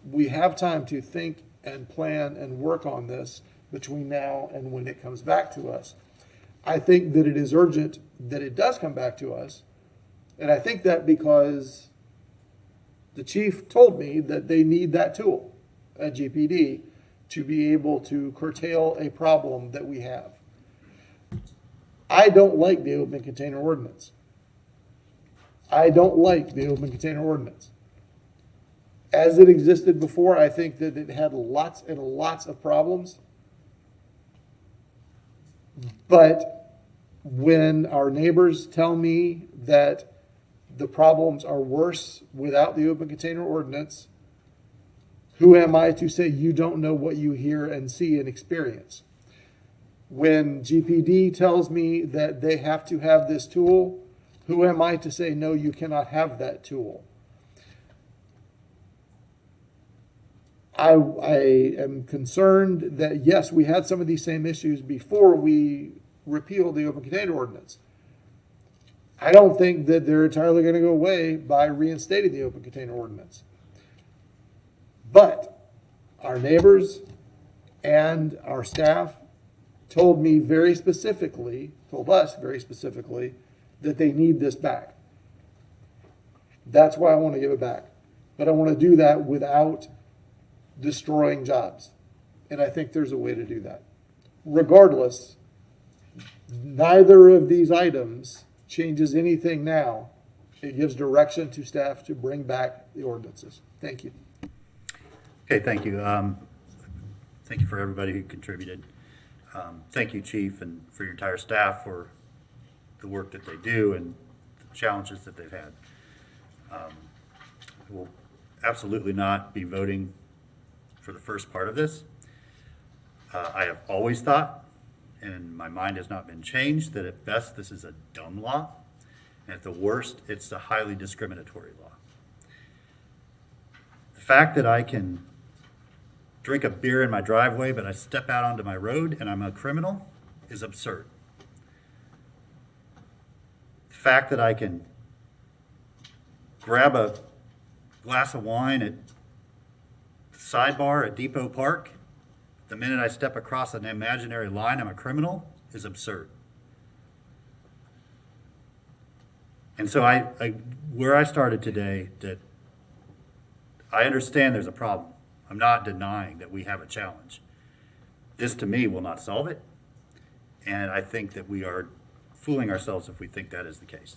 We have time to think and plan and work on this between now and when it comes back to us. I think that it is urgent that it does come back to us. And I think that because the chief told me that they need that tool at GPD to be able to curtail a problem that we have. I don't like the open container ordinance. I don't like the open container ordinance. As it existed before, I think that it had lots and lots of problems. But when our neighbors tell me that the problems are worse without the open container ordinance, who am I to say you don't know what you hear and see and experience? When GPD tells me that they have to have this tool, who am I to say, no, you cannot have that tool? I am concerned that, yes, we had some of these same issues before we repealed the open container ordinance. I don't think that they're entirely going to go away by reinstating the open container ordinance. But our neighbors and our staff told us very specifically, that they need this back. That's why I want to give it back. But I want to do that without destroying jobs. And I think there's a way to do that. Regardless, neither of these items changes anything now. It gives direction to staff to bring back the ordinances. Thank you. Okay, thank you. Thank you for everybody who contributed. Thank you, Chief, and for your entire staff for the work that they do and the challenges that they've had. We'll absolutely not be voting for the first part of this. I have always thought, and my mind has not been changed, that at best this is a dumb law, and at the worst it's a highly discriminatory law. The fact that I can drink a beer in my driveway but I step out onto my road and I'm a criminal is absurd. The fact that I can grab a glass of wine at the sidebar at Depot Park, the minute I step across an imaginary line, I'm a criminal, is absurd. And so where I started today, that I understand there's a problem. I'm not denying that we have a challenge. This, to me, will not solve it. And I think that we are fooling ourselves if we think that is the case.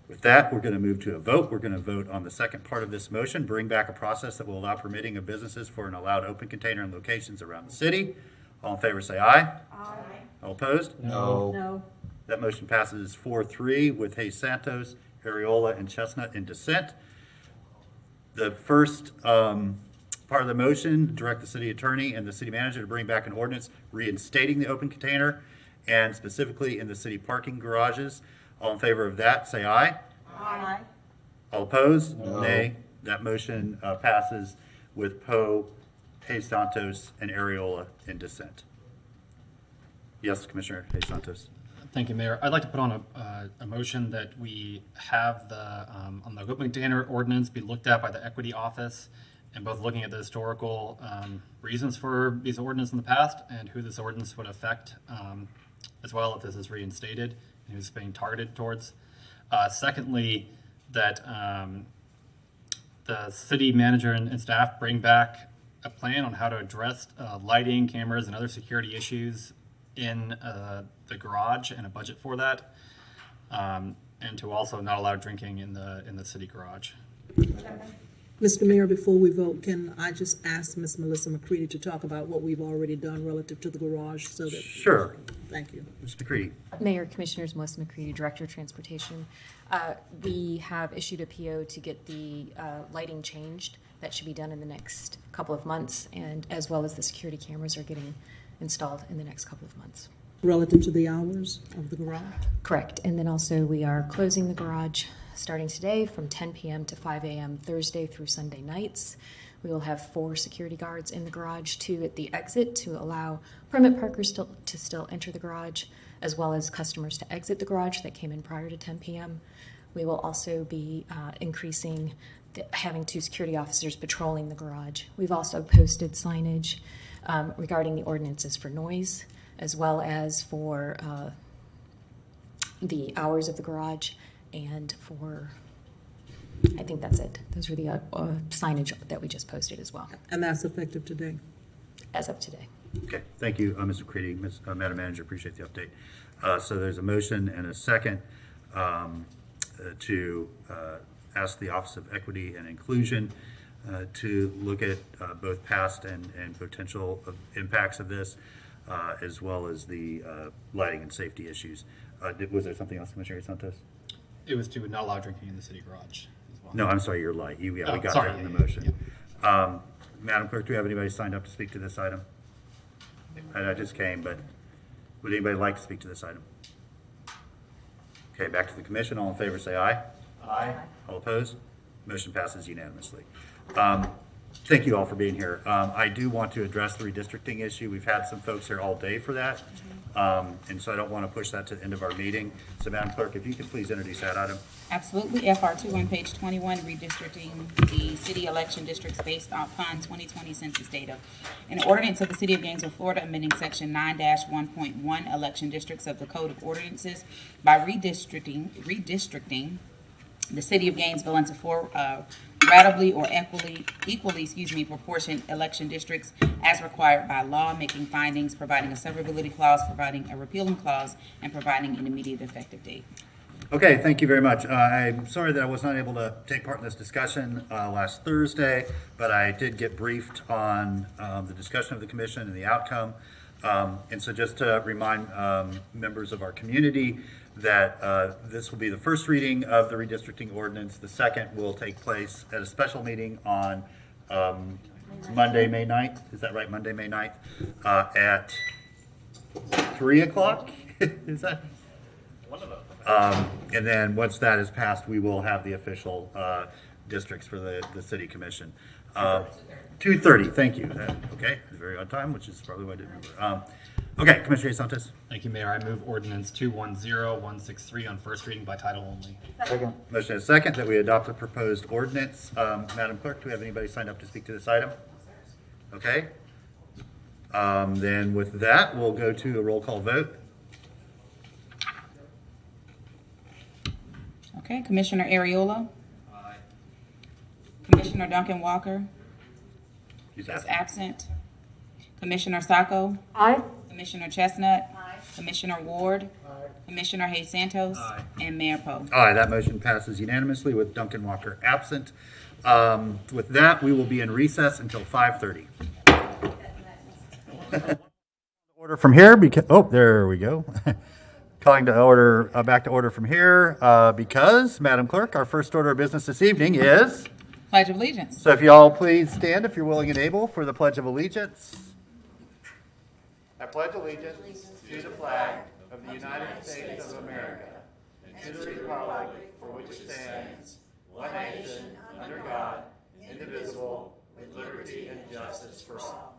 With that, we're going to move to a vote. We're going to vote on the second part of this motion, bring back a process that will allow permitting of businesses for an allowed open container in locations around the city. All in favor say aye. Aye. All opposed? No. No. That motion passes 4-3 with Hayes Santos, Ariola, and Chestnut in dissent. The first part of the motion, direct the city attorney and the city manager to bring back an ordinance reinstating the open container and specifically in the city parking garages. All in favor of that, say aye. Aye. All opposed? No. Nay. That motion passes with Poe, Hayes Santos, and Ariola in dissent. Yes, Commissioner Hayes Santos. Thank you, Mayor. I'd like to put on a motion that we have on the open container ordinance be looked at by the Equity Office, and both looking at the historical reasons for these ordinances in the past and who this ordinance would affect, as well if this is reinstated and who's being targeted towards. Secondly, that the city manager and staff bring back a plan on how to address lighting, cameras, and other security issues in the garage and a budget for that, and to also not allow drinking in the city garage. Mr. Mayor, before we vote, can I just ask Ms. Melissa McCready to talk about what we've already done relative to the garage so that? Sure. Thank you. Ms. McCready. Mayor, Commissioners, Melissa McCready, Director of Transportation. We have issued a PO to get the lighting changed. That should be done in the next couple of months, and as well as the security cameras are getting installed in the next couple of months. Relative to the hours of the garage? Correct. And then also we are closing the garage starting today from 10 p.m. to 5 a.m. Thursday through Sunday nights. We will have 4 security guards in the garage, 2 at the exit to allow permit parkers to still enter the garage, as well as customers to exit the garage that came in prior to 10 p.m. We will also be increasing having 2 security officers patrolling the garage. We've also posted signage regarding the ordinances for noise, as well as for the hours of the garage, and for, I think that's it. Those were the signage that we just posted as well, And that's effective today. as of today. Okay, thank you, Mr. Creedy. Madam Manager, appreciate the update. So there's a motion and a second to ask the Office of Equity and Inclusion to look at both past and potential impacts of this, as well as the lighting and safety issues. Was there something else, Commissioner Santos? It was to not allow drinking in the city garage as well. No, I'm sorry, your light. We got sorry, that in the yeah, motion. Madam Clerk, do we have anybody signed up to speak to this item? I just came, but would anybody like to speak to this item? Okay, back to the commission. All in favor, say aye. Aye. All opposed? Motion passes unanimously. Thank you all for being here. I do want to address the redistricting issue. We've had some folks here all day for that, and so I don't want to push that to the end of our meeting. So, Madam Clerk, if you could please introduce that item. Absolutely. FR2 on page 21, redistricting the city election districts based upon 2020 census data. An ordinance of the City of Gainesville, Florida, amending Section 9-1.1 election districts of the Code of Ordinances by redistricting the City of Gainesville into four ratably or equally proportioned election districts as required by law, making findings, providing a severability clause, providing a repealing clause, and providing an immediate effective date. Okay, thank you very much. I'm sorry that I was not able to take part in this discussion last Thursday, but I did get briefed on the discussion of the commission and the outcome. And so just to remind members of our community that this will be the first reading of the redistricting ordinance. The second will take place at a special meeting on Monday, May 9th. Is that right? Monday, May 9th at 3 o'clock? Is that? One of them. And then once that is passed, we will have the official districts for the city commission. 2:30, thank you. Okay, very on time, which is probably why I didn't remember. Okay, Commissioner Santos. Thank you, Mayor. I move ordinance 210163 on first reading by title only. Second. Motion is second that we adopt the proposed ordinance. Madam Clerk, do we have anybody signed up to speak to this item? Okay. Then with that, we'll go to a roll call vote. Okay, Commissioner Ariola. Aye. Commissioner Duncan Walker is absent. Commissioner Sacco. Aye. Commissioner Chestnut. Aye. Commissioner Ward. Aye. Commissioner Hayes Santos. Aye. And Mayor Poe. Aye, that motion passes unanimously with Duncan Walker absent. With that, we will be in recess until 5:30. Order from here, because, oh, there we go. Calling to order, back to order from here, because, Madam Clerk, our first order of business this evening is... Pledge of Allegiance. So if you all please stand if you're willing and able for the Pledge of Allegiance. I pledge allegiance to the flag of the United States of America and to the republic for which it stands, one nation, under God, indivisible, with liberty and justice for all.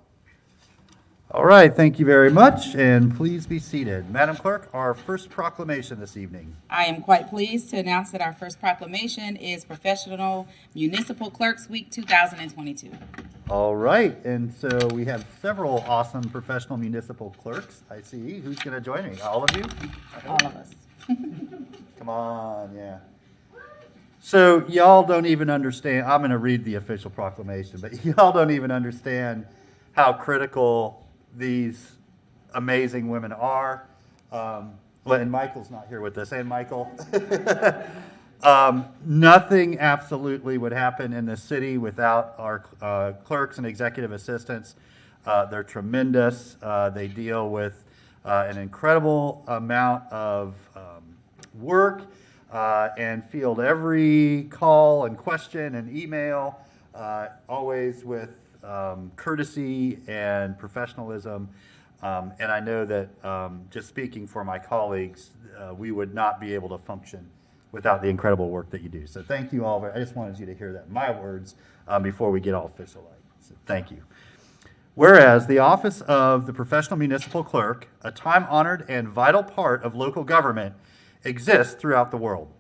All right, thank you very much, and please be seated. Madam Clerk, our first proclamation this evening. I am quite pleased to announce that our first proclamation is Professional Municipal Clerks Week 2022. All right, and so we have several awesome professional municipal clerks. I see. Who's going to join me? All of you? All of us. Come on, yeah. So y'all don't even understand. I'm going to read the official proclamation, but y'all don't even understand how critical these amazing women are. And Michael's not here with us. And Michael. Nothing absolutely would happen in this city without our clerks and executive assistants. They're tremendous. They deal with an incredible amount of work and field every call and question and email, always with courtesy and professionalism. And I know that just speaking for my colleagues, we would not be able to function without the incredible work that you do. So thank you all. I just wanted you to hear that in my words before we get all official. So thank you. Whereas the office of the professional municipal clerk, a time-honored and vital part of local government, exists throughout the world.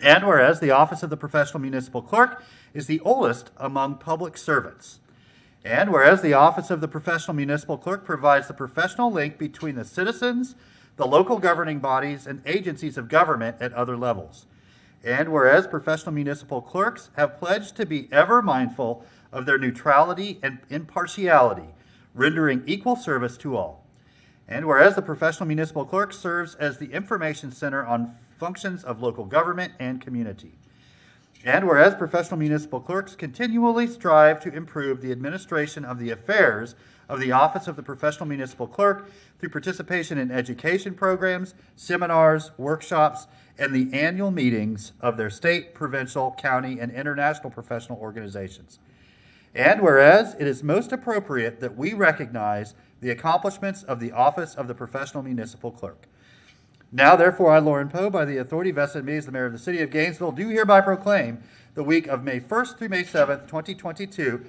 And whereas the office of the professional municipal clerk is the oldest among public servants. And whereas the Office of the Professional Municipal Clerk provides the professional link between the citizens, the local governing bodies, and agencies of government at other levels. And whereas professional municipal clerks have pledged to be ever mindful of their neutrality and impartiality, rendering equal service to all. And whereas the professional municipal clerk serves as the information center on functions of local government and community. And whereas professional municipal clerks continually strive to improve the administration of the affairs of the Office of the Professional Municipal Clerk through participation in education programs, seminars, workshops, and the annual meetings of their state, provincial, county, and international professional organizations. And whereas it is most appropriate that we recognize the accomplishments of the Office of the Professional Municipal Clerk. Now, therefore, I, Lauren Poe, by the authority vested in me as the mayor of the city of Gainesville, do hereby proclaim the week of May 1st through May 7th, 2022,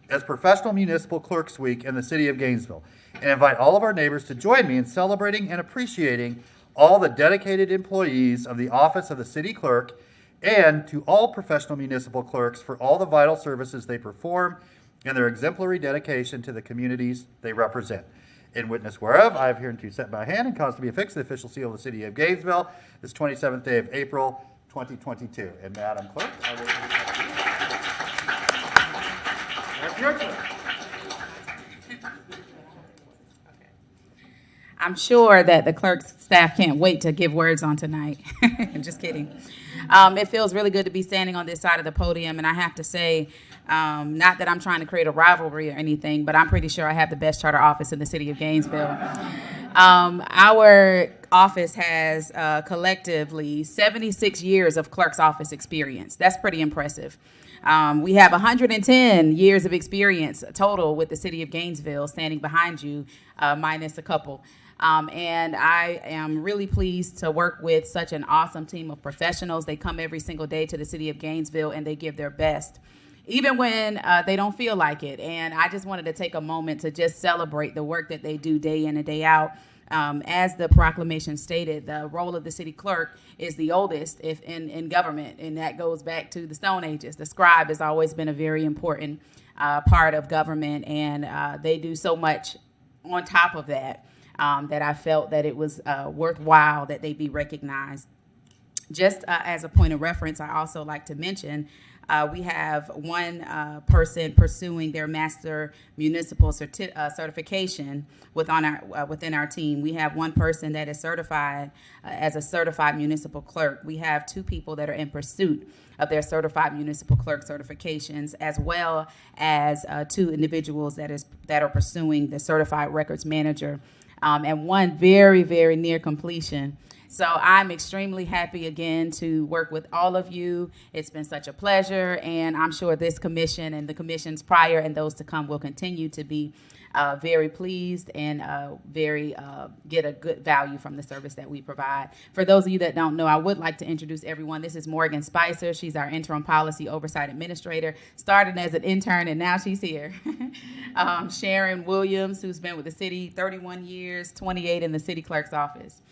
as Professional Municipal Clerks Week in the city of Gainesville, and invite all of our neighbors to join me in celebrating and appreciating all the dedicated employees of the Office of the City Clerk and to all professional municipal clerks for all the vital services they perform and their exemplary dedication to the communities they represent. In witness whereof, I have hereunto set my hand and caused to be affixed the official seal of the city of Gainesville this 27th day of April, 2022. And Madam Clerk, I will... That's your turn. I'm sure that the clerk's staff can't wait to give words on tonight. Just kidding. It feels really good to be standing on this side of the podium, and I have to say, not that I'm trying to create a rivalry or anything, but I'm pretty sure I have the best charter office in the city of Gainesville. Our office has collectively 76 years of clerk's office experience. That's pretty impressive. We have 110 years of experience total with the city of Gainesville standing behind you, minus a couple. And I am really pleased to work with such an awesome team of professionals. They come every single day to the city of Gainesville and they give their best, even when they don't feel like it. And I just wanted to take a moment to just celebrate the work that they do day in and day out. As the proclamation stated, the role of the city clerk is the oldest in government, and that goes back to the Stone Ages. The scribe has always been a very important part of government, and they do so much on top of that that I felt that it was worthwhile that they be recognized. Just as a point of reference, I also like to mention we have one person pursuing their master municipal certification within our team. We have one person that is certified as a certified municipal clerk. We have two people that are in pursuit of their certified municipal clerk certifications, as well as two individuals that are pursuing the certified records manager, and one very, very near completion. So I'm extremely happy again to work with all of you. It's been such a pleasure, and I'm sure this commission and the commissions prior and those to come will continue to be very pleased and get a good value from the service that we provide. For those of you that don't know, I would like to introduce everyone. This is Morgan Spicer. She's our interim policy oversight administrator, started as an intern and now she's here. Sharon Williams, who's been with the city 31 years, 28 in the city clerk's office.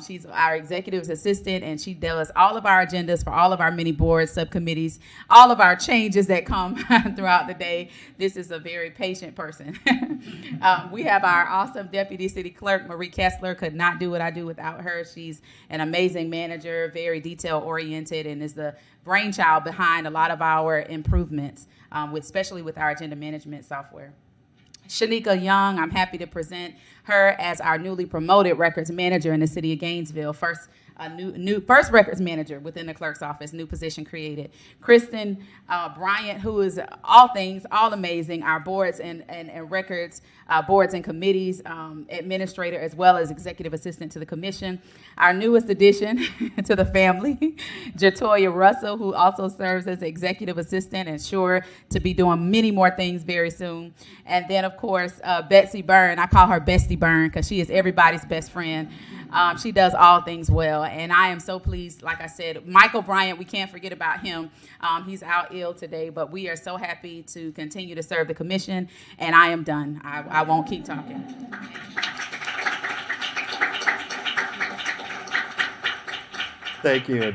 She's our executive assistant, and she does all of our agendas for all of our many boards, subcommittees, all of our changes that come throughout the day. This is a very patient person. We have our awesome deputy city clerk, Marie Kessler. Could not do what I do without her. She's an amazing manager, very detail-oriented, and is the brainchild behind a lot of our improvements, especially with our agenda management software. Shanika Young, I'm happy to present her as our newly promoted records manager in the city of Gainesville. First records manager within the clerk's office, new position created. Kristen Bryant, who is all amazing, our boards and records, boards and committees administrator, as well as executive assistant to the commission. Our newest addition to the family, Jatoya Russell, who also serves as executive assistant and sure to be doing many more things very soon. And then, of course, Betsy Byrne. I call her Bestie Byrne because she is everybody's best friend. She does all things well, and I am so pleased. Like I said, Michael Bryant, we can't forget about him. He's out ill today, but we are so happy to continue to serve the commission, and I am done. I won't keep talking. Thank you.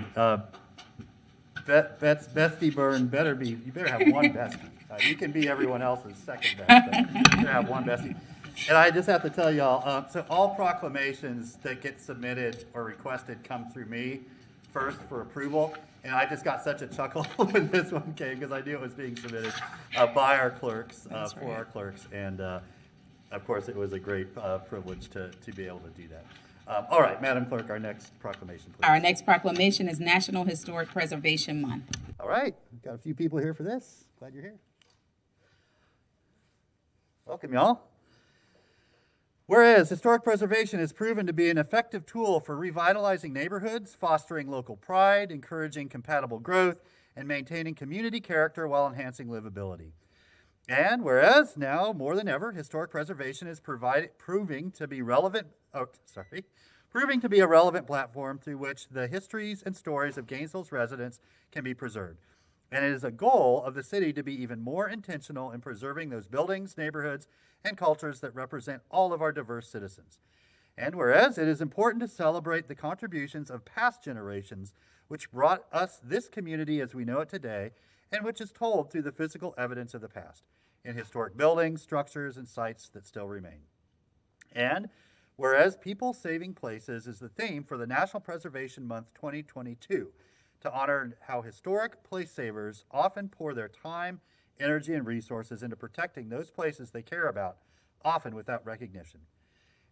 Bestie Byrne you better have one bestie. You can be everyone else's second best, but you have one bestie. And I just have to tell y'all, so all proclamations that get submitted or requested come through me first for approval. And I just got such a chuckle when this one came because I knew it was being submitted by our clerks, for our clerks. And of course, it was a great privilege to be able to do that. All right, Madam Clerk, our next proclamation, please. Our next proclamation is National Historic Preservation Month. All right, we've got a few people here for this. Glad you're here. Welcome, y'all. Whereas historic preservation has proven to be an effective tool for revitalizing neighborhoods, fostering local pride, encouraging compatible growth, and maintaining community character while enhancing livability. And whereas now more than ever, historic preservation is proving to be a relevant platform through which the histories and stories of Gainesville's residents can be preserved. And it is a goal of the city to be even more intentional in preserving those buildings, neighborhoods, and cultures that represent all of our diverse citizens. And whereas it is important to celebrate the contributions of past generations which brought us this community as we know it today, and which is told through the physical evidence of the past, in historic buildings, structures, and sites that still remain. And whereas People Saving Places is the theme for the National Preservation Month 2022, to honor how historic place savers often pour their time, energy, and resources into protecting those places they care about, often without recognition.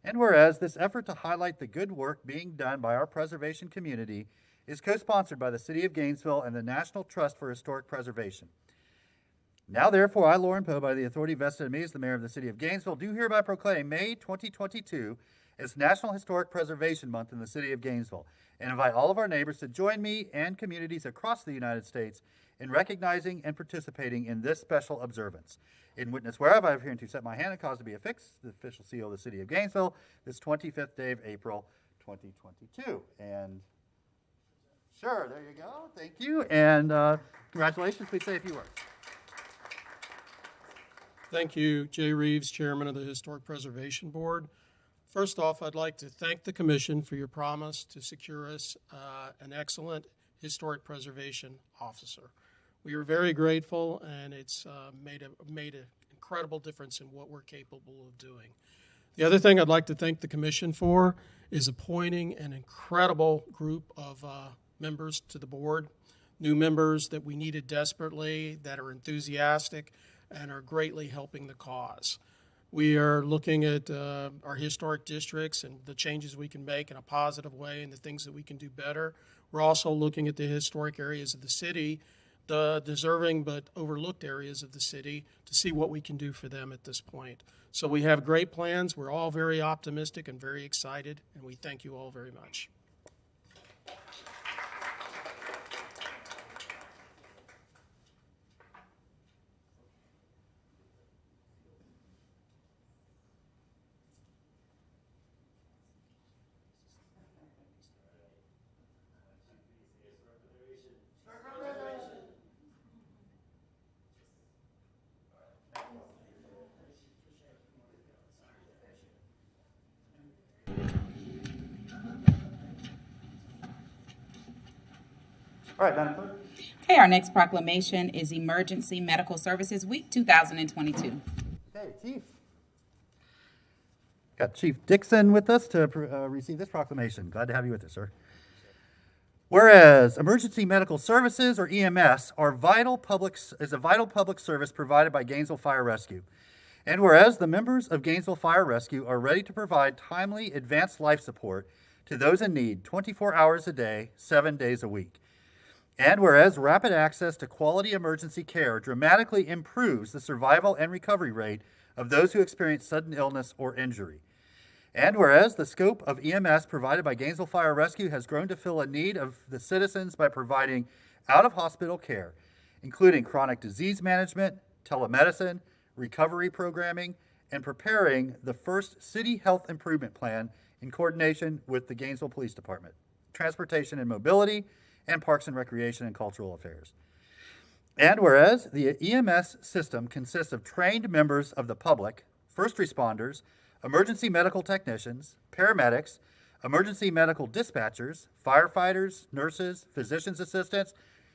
And whereas this effort to highlight the good work being done by our preservation community is co-sponsored by the City of Gainesville and the National Trust for Historic Preservation. Now, therefore, I, Lauren Poe, by the authority vested in me as the mayor of the City of Gainesville, do hereby proclaim May 2022 as National Historic Preservation Month in the City of Gainesville, and invite all of our neighbors to join me and communities across the United States in recognizing and participating in this special observance. In witness whereof, I have hereunto set my hand and caused to be affixed the official seal of the City of Gainesville this 25th day of April 2022. And sure, there you go. Thank you. And congratulations. Please say a few words. Thank you, Jay Reeves, Chairman of the Historic Preservation Board. First off, I'd like to thank the Commission for your promise to secure us an excellent historic preservation officer. We are very grateful, and it's made an incredible difference in what we're capable of doing. The other thing I'd like to thank the Commission for is appointing an incredible group of members to the board, new members that we needed desperately, that are enthusiastic, and are greatly helping the cause. We are looking at our historic districts and the changes we can make in a positive way and the things that we can do better. We're also looking at the historic areas of the city, the deserving but overlooked areas of the city, to see what we can do for them at this point. So we have great plans. We're all very optimistic and very excited, and we thank you all very much. All right, Madam Clerk. Okay, our next proclamation is Emergency Medical Services Week 2022. Okay, Chief. Got Chief Dixon with us to receive this proclamation. Glad to have you with us, sir. Whereas emergency medical services, or EMS, is a vital public service provided by Gainesville Fire Rescue. And whereas the members of Gainesville Fire Rescue are ready to provide timely, advanced life support to those in need 24 hours a day, 7 days a week. And whereas rapid access to quality emergency care dramatically improves the survival and recovery rate of those who experience sudden illness or injury. And whereas the scope of EMS provided by Gainesville Fire Rescue has grown to fill a need of the citizens by providing out-of-hospital care, including chronic disease management, telemedicine, recovery programming, and preparing the first City Health Improvement Plan in coordination with the Gainesville Police Department, Transportation and Mobility, and Parks and Recreation and Cultural Affairs. And whereas the EMS system consists of trained members of the public, first responders, emergency medical technicians, paramedics, emergency medical dispatchers, firefighters, nurses, physician's assistants,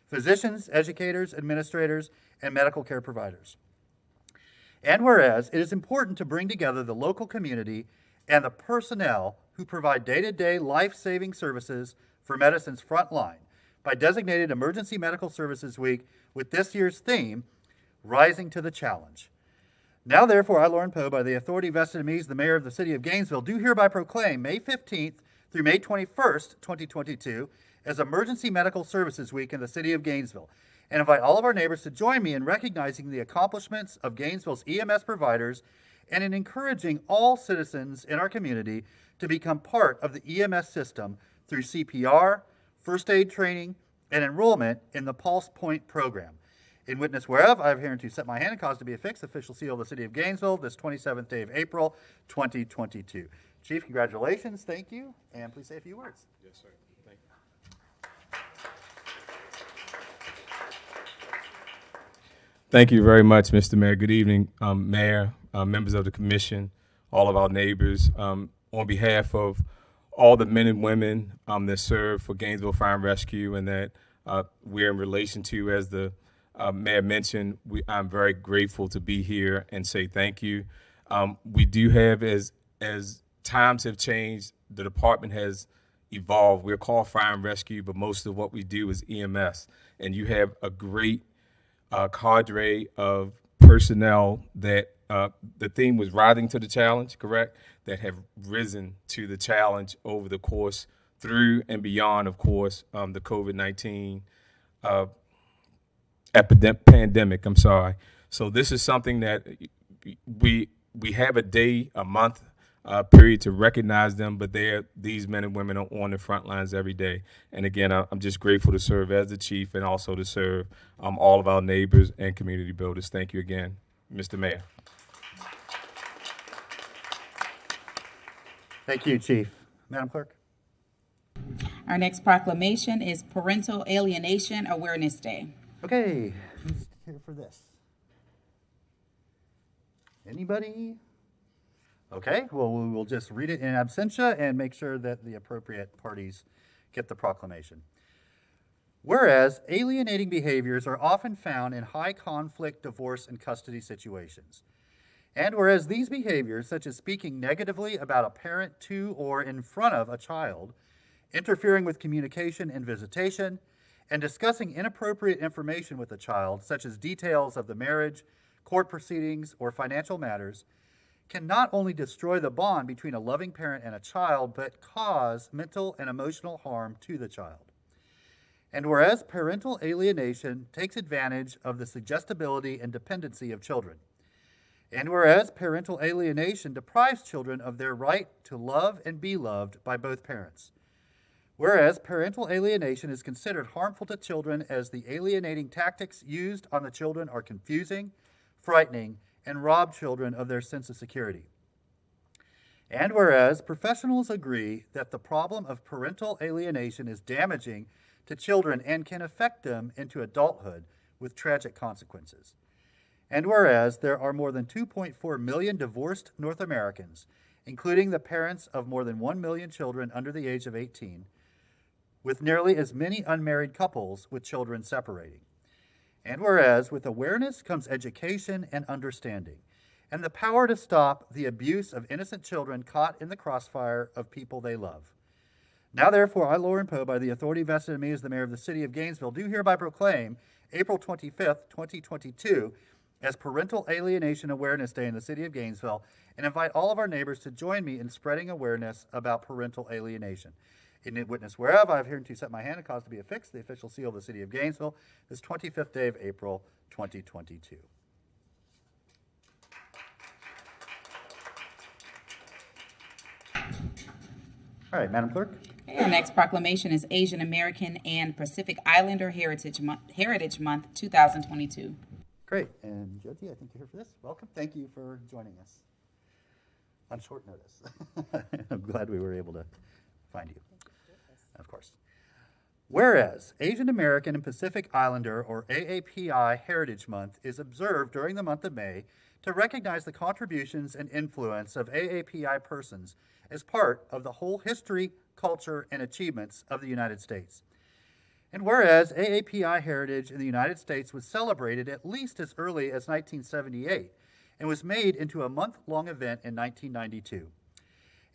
physicians, educators, administrators, and medical care providers. And whereas it is important to bring together the local community and the personnel who provide day-to-day life-saving services for medicine's front line by designated Emergency Medical Services Week with this year's theme, Rising to the Challenge. Now, therefore, I, Lauren Poe, by the authority vested in me as the mayor of the city of Gainesville, do hereby proclaim May 15th through May 21st, 2022, as Emergency Medical Services Week in the city of Gainesville, and invite all of our neighbors to join me in recognizing the accomplishments of Gainesville's EMS providers and in encouraging all citizens in our community to become part of the EMS system through CPR, first aid training, and enrollment in the Pulse Point program. In witness whereof, I have hereunto set my hand and caused to be affixed, official seal of the city of Gainesville, this 27th day of April, 2022. Chief, congratulations, thank you, and please say a few words. Yes, sir. Thank you. Thank you very much, Mr. Mayor. Good evening, Mayor, members of the commission, all of our neighbors. On behalf of all the men and women that serve for Gainesville Fire and Rescue and that we're in relation to, as the Mayor mentioned, I'm very grateful to be here and say thank you. We do have, as times have changed, the department has evolved. We're called Fire and Rescue, but most of what we do is EMS. And you have a great cadre of personnel that the theme was rising to the challenge, correct? That have risen to the challenge over the course through and beyond, of course, the COVID-19 pandemic. I'm sorry. So this is something that we have a month period to recognize them, but these men and women are on the front lines every day. And again, I'm just grateful to serve as the chief and also to serve all of our neighbors and community builders. Thank you again, Mr. Mayor. Thank you, Chief. Madam Clerk. Our next proclamation is Parental Alienation Awareness Day. Okay, who's here for this? Anybody? Okay, well, we will just read it in absentia and make sure that the appropriate parties get the proclamation. Whereas alienating behaviors are often found in high conflict divorce and custody situations. And whereas these behaviors, such as speaking negatively about a parent to or in front of a child, interfering with communication and visitation, and discussing inappropriate information with a child, such as details of the marriage, court proceedings, or financial matters, can not only destroy the bond between a loving parent and a child, but cause mental and emotional harm to the child. And whereas parental alienation takes advantage of the suggestibility and dependency of children, and whereas parental alienation deprives children of their right to love and be loved by both parents, whereas parental alienation is considered harmful to children as the alienating tactics used on the children are confusing, frightening, and rob children of their sense of security. And whereas professionals agree that the problem of parental alienation is damaging to children and can affect them into adulthood with tragic consequences. And whereas there are more than 2.4 million divorced North Americans, including the parents of more than 1 million children under the age of 18, with nearly as many unmarried couples with children separating. And whereas with awareness comes education and understanding, and the power to stop the abuse of innocent children caught in the crossfire of people they love. Now therefore, I, Lauren Poe, by the authority vested in me as the mayor of the city of Gainesville, do hereby proclaim April 25th, 2022, as Parental Alienation Awareness Day in the city of Gainesville, and invite all of our neighbors to join me in spreading awareness about parental alienation. In witness whereof, I have hereunto set my hand and caused to be affixed the official seal of the city of Gainesville, this 25th day of April, 2022. All right, Madam Clerk. Our next proclamation is Asian American and Pacific Islander Heritage Month 2022. Great, and Jyoti, I think you're here for this. Welcome, thank you for joining us on short notice. I'm glad we were able to find you, of course. Whereas Asian American and Pacific Islander, or AAPI Heritage Month, is observed during the month of May to recognize the contributions and influence of AAPI persons as part of the whole history, culture, and achievements of the United States. And whereas AAPI heritage in the United States was celebrated at least as early as 1978 and was made into a month-long event in 1992.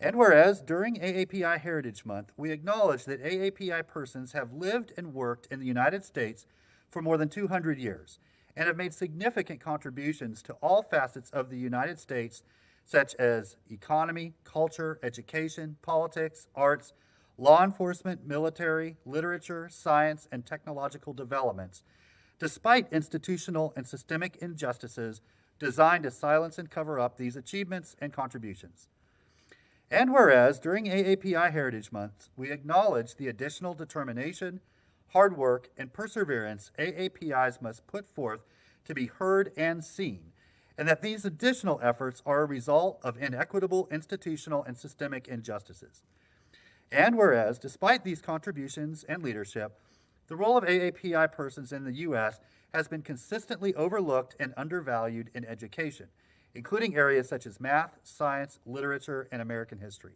And whereas during AAPI Heritage Month, we acknowledge that AAPI persons have lived and worked in the United States for more than 200 years and have made significant contributions to all facets of the United States, such as economy, culture, education, politics, arts, law enforcement, military, literature, science, and technological developments, despite institutional and systemic injustices designed to silence and cover up these achievements and contributions. And whereas during AAPI Heritage Month, we acknowledge the additional determination, hard work, and perseverance AAPIs must put forth to be heard and seen, and that these additional efforts are a result of inequitable institutional and systemic injustices. And whereas, despite these contributions and leadership, the role of AAPI persons in the U.S. has been consistently overlooked and undervalued in education, including areas such as math, science, literature, and American history.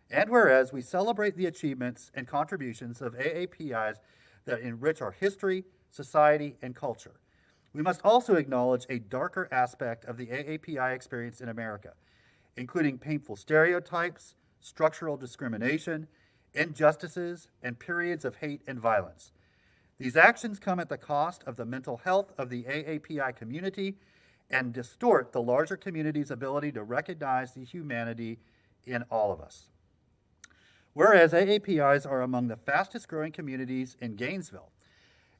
And whereas we celebrate the achievements and contributions of AAPIs that enrich our history, society, and culture, we must also acknowledge a darker aspect of the AAPI experience in America, including painful stereotypes, structural discrimination, injustices, and periods of hate and violence. These actions come at the cost of the mental health of the AAPI community and distort the larger community's ability to recognize the humanity in all of us. Whereas AAPIs are among the fastest growing communities in Gainesville,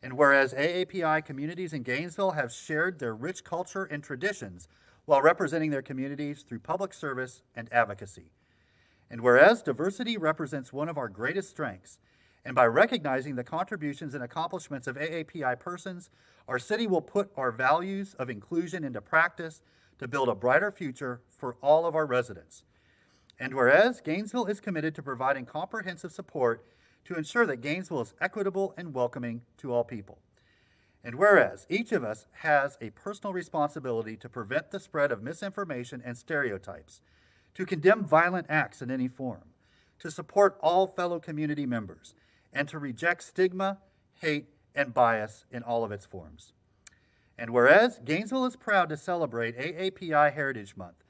and whereas AAPI communities in Gainesville have shared their rich culture and traditions while representing their communities through public service and advocacy. And whereas diversity represents one of our greatest strengths, and by recognizing the contributions and accomplishments of AAPI persons, our city will put our values of inclusion into practice to build a brighter future for all of our residents. And whereas Gainesville is committed to providing comprehensive support to ensure that Gainesville is equitable and welcoming to all people. And whereas each of us has a personal responsibility to prevent the spread of misinformation and stereotypes, to condemn violent acts in any form, to support all fellow community members, and to reject stigma, hate, and bias in all of its forms. And whereas Gainesville is proud to celebrate AAPI Heritage Month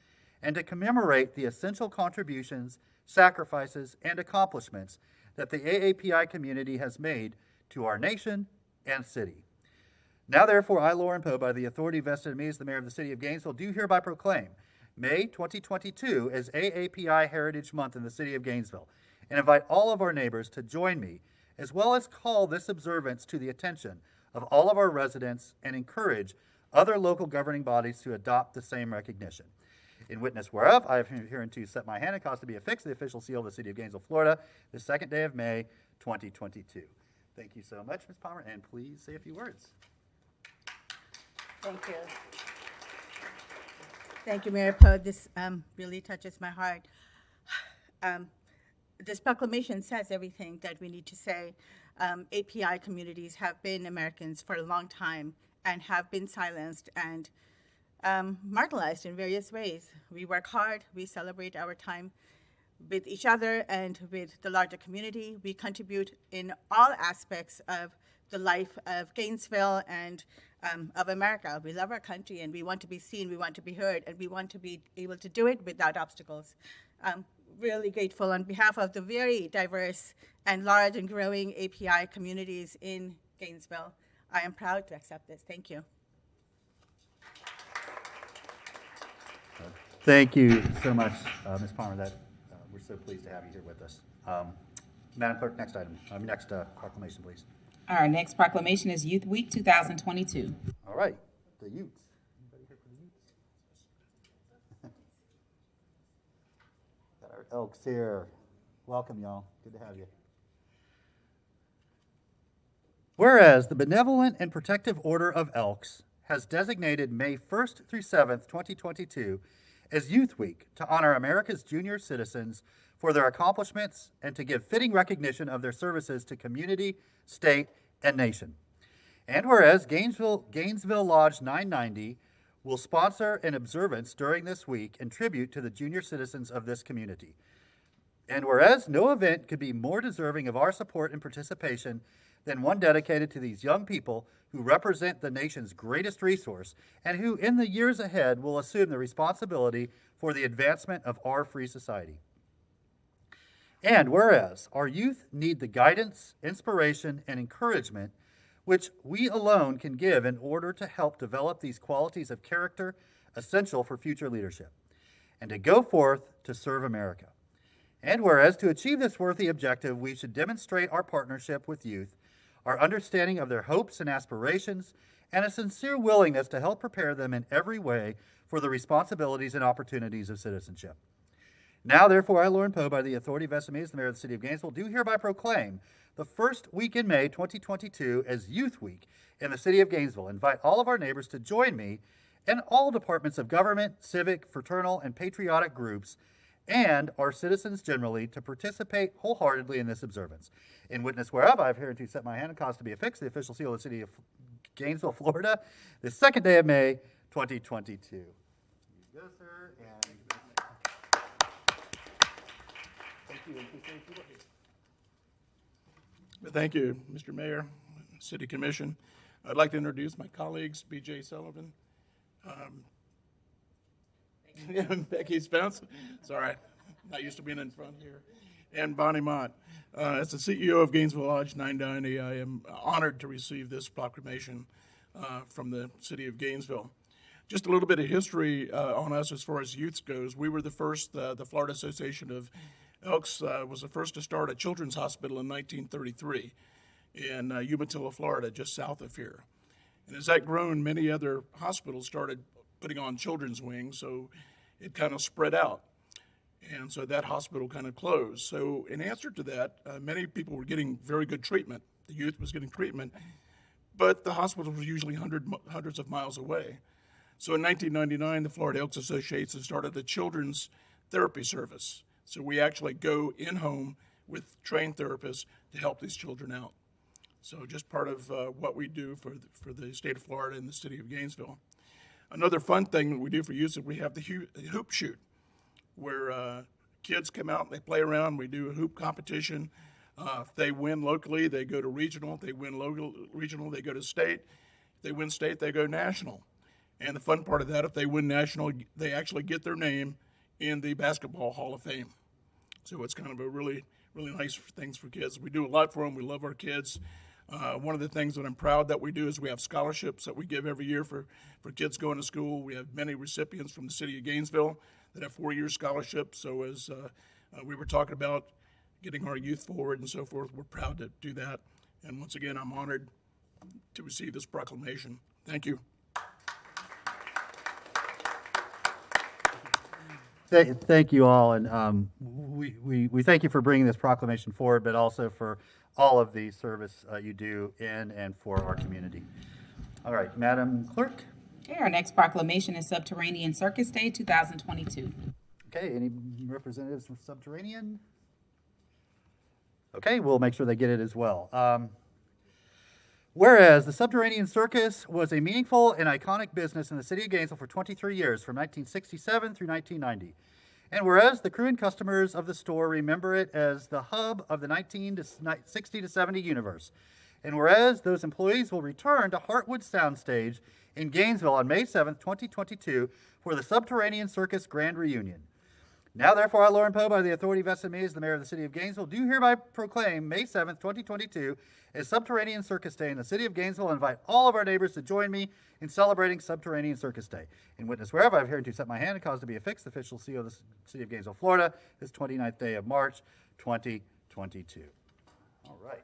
and to commemorate the essential contributions, sacrifices, and accomplishments that the AAPI community has made to our nation and city. Now therefore, I, Lauren Poe, by the authority vested in me as the mayor of the city of Gainesville, do hereby proclaim May 2022 as AAPI Heritage Month in the city of Gainesville, and invite all of our neighbors to join me, as well as call this observance to the attention of all of our residents and encourage other local governing bodies to adopt the same recognition. In witness whereof, I have hereunto set my hand and caused to be affixed the official seal of the city of Gainesville, Florida, the second day of May, 2022. Thank you so much, Ms. Palmer, and please say a few words. Thank you. Thank you, Mayor Poe. This really touches my heart. This proclamation says everything that we need to say. API communities have been Americans for a long time and have been silenced and marginalized in various ways. We work hard, we celebrate our time with each other and with the larger community. We contribute in all aspects of the life of Gainesville and of America. We love our country and we want to be seen, we want to be heard, and we want to be able to do it without obstacles. I'm really grateful on behalf of the very diverse and large and growing API communities in Gainesville. I am proud to accept this. Thank you. Thank you so much, Ms. Palmer. We're so pleased to have you here with us. Madam Clerk, next item. Next proclamation, please. Our next proclamation is Youth Week 2022. All right, the youths. Anybody here for the youths? Got our Elks here. Welcome, y'all. Good to have you. Whereas the Benevolent and Protective Order of Elks has designated May 1st through 7th, 2022 as Youth Week to honor America's junior citizens for their accomplishments and to give fitting recognition of their services to community, state, and nation. And whereas Gainesville Lodge 990 will sponsor an observance during this week in tribute to the junior citizens of this community. And whereas no event could be more deserving of our support and participation than one dedicated to these young people who represent the nation's greatest resource and who in the years ahead will assume the responsibility for the advancement of our free society. And whereas our youth need the guidance, inspiration, and encouragement which we alone can give in order to help develop these qualities of character essential for future leadership, and to go forth to serve America. And whereas to achieve this worthy objective, we should demonstrate our partnership with youth, our understanding of their hopes and aspirations, and a sincere willingness to help prepare them in every way for the responsibilities and opportunities of citizenship. Now, therefore, I, Lauren Poe, by the authority vested in me as the mayor of the city of Gainesville, do hereby proclaim the first week in May 2022 as Youth Week in the city of Gainesville. Invite all of our neighbors to join me and all departments of government, civic, fraternal, and patriotic groups, and our citizens generally to participate wholeheartedly in this observance. In witness whereof, I have hereunto set my hand and caused to be affixed the official seal of the city of Gainesville, Florida, the second day of May, 2022. Here you go, sir, and thank you. Thank you, Mr. Mayor, City Commission. I'd like to introduce my colleagues, B.J. Sullivan, Becky Spence, sorry, not used to being in front here, and Bonnie Mott. As the CEO of Gainesville Lodge 990, I am honored to receive this proclamation from the city of Gainesville. Just a little bit of history on us as far as youth goes. We were the first, the Florida Association of Elks was the first to start a children's hospital in 1933 in Umatilla, Florida, just south of here. And as that grown, many other hospitals started putting on children's wings, so it kind of spread out. And so that hospital kind of closed. So in answer to that, many people were getting very good treatment. The youth was getting treatment, but the hospitals were usually hundreds of miles away. So in 1999, the Florida Elks Association started a children's therapy service. So we actually go in-home with trained therapists to help these children out. So just part of what we do for the state of Florida and the city of Gainesville. Another fun thing that we do for youth is we have the hoop shoot, where kids come out and they play around. We do a hoop competition. If they win locally, they go to regional. If they win regional, they go to state. If they win state, they go national. And the fun part of that, if they win national, they actually get their name in the Basketball Hall of Fame. So it's kind of a really, really nice things for kids. We do a lot for them. We love our kids. One of the things that I'm proud that we do is we have scholarships that we give every year for kids going to school. We have many recipients from the city of Gainesville that have 4-year scholarships. So as we were talking about getting our youth forward and so forth, we're proud to do that. And once again, I'm honored to receive this proclamation. Thank you. Thank you all, and we thank you for bringing this proclamation forward, but also for all of the service you do in and for our community. All right, Madam Clerk. Okay, our next proclamation is Subterranean Circus Day 2022. Okay, any representatives from Subterranean? Okay, we'll make sure they get it as well. Whereas the Subterranean Circus was a meaningful and iconic business in the city of Gainesville for 23 years, from 1967 through 1990. And whereas the crew and customers of the store remember it as the hub of the 1960 to 70 universe. And whereas those employees will return to Heartwood Soundstage in Gainesville on May 7th, 2022 for the Subterranean Circus Grand Reunion. Now, therefore, I, Lauren Poe, by the authority vested in me as the mayor of the city of Gainesville, do hereby proclaim May 7th, 2022 as Subterranean Circus Day in the city of Gainesville and invite all of our neighbors to join me in celebrating Subterranean Circus Day. In witness whereof, I have hereunto set my hand and caused to be affixed the official seal of the city of Gainesville, Florida, this 29th day of March, 2022. All right.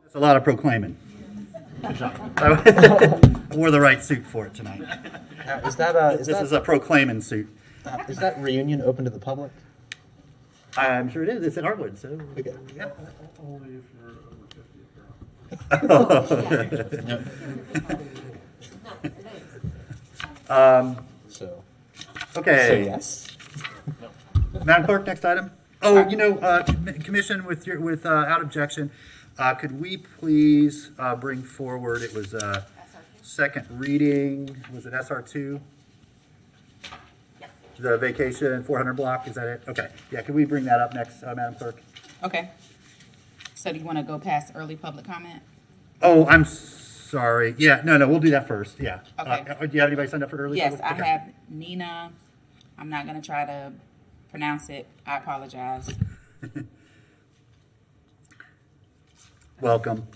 That's a lot of proclaiming. Good job. I wore the right suit for it tonight. This is a proclaiming suit. Is that reunion open to the public? I'm sure it is. It's in Heartwood, so. Okay. Yeah. Only if you're over 50. So. Okay. So yes. Madam Clerk, next item. Oh, Commission, without objection, could we please bring forward, it was second reading, was it SR2? The vacation 400 block, is that it? Okay, yeah, can we bring that up next, Madam Clerk? Okay. So do you want to go past early public comment? Oh, I'm sorry. Yeah, no, we'll do that first, yeah. Okay. Do you have anybody signed up for early? Yes, public? I Okay. have Nina. I'm not going to try to pronounce it. I apologize. Welcome.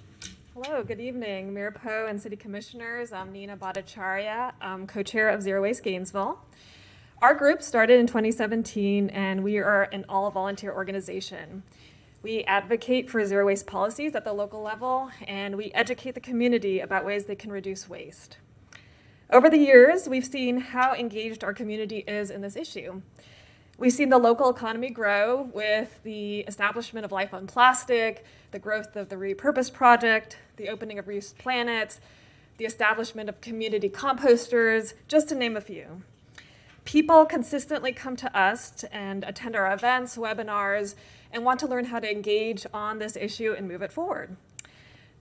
Hello, good evening, Mayor Poe and City Commissioners. I'm Nina Bhattacharya. I'm co-chair of Zero Waste Gainesville. Our group started in 2017, and we are an all-volunteer organization. We advocate for zero waste policies at the local level, and we educate the community about ways they can reduce waste. Over the years, we've seen how engaged our community is in this issue. We've seen the local economy grow with the establishment of Life on Plastic, the growth of the Repurpose Project, the opening of Reuse Planets, the establishment of community composters, just to name a few. People consistently come to us and attend our events, webinars, and want to learn how to engage on this issue and move it forward.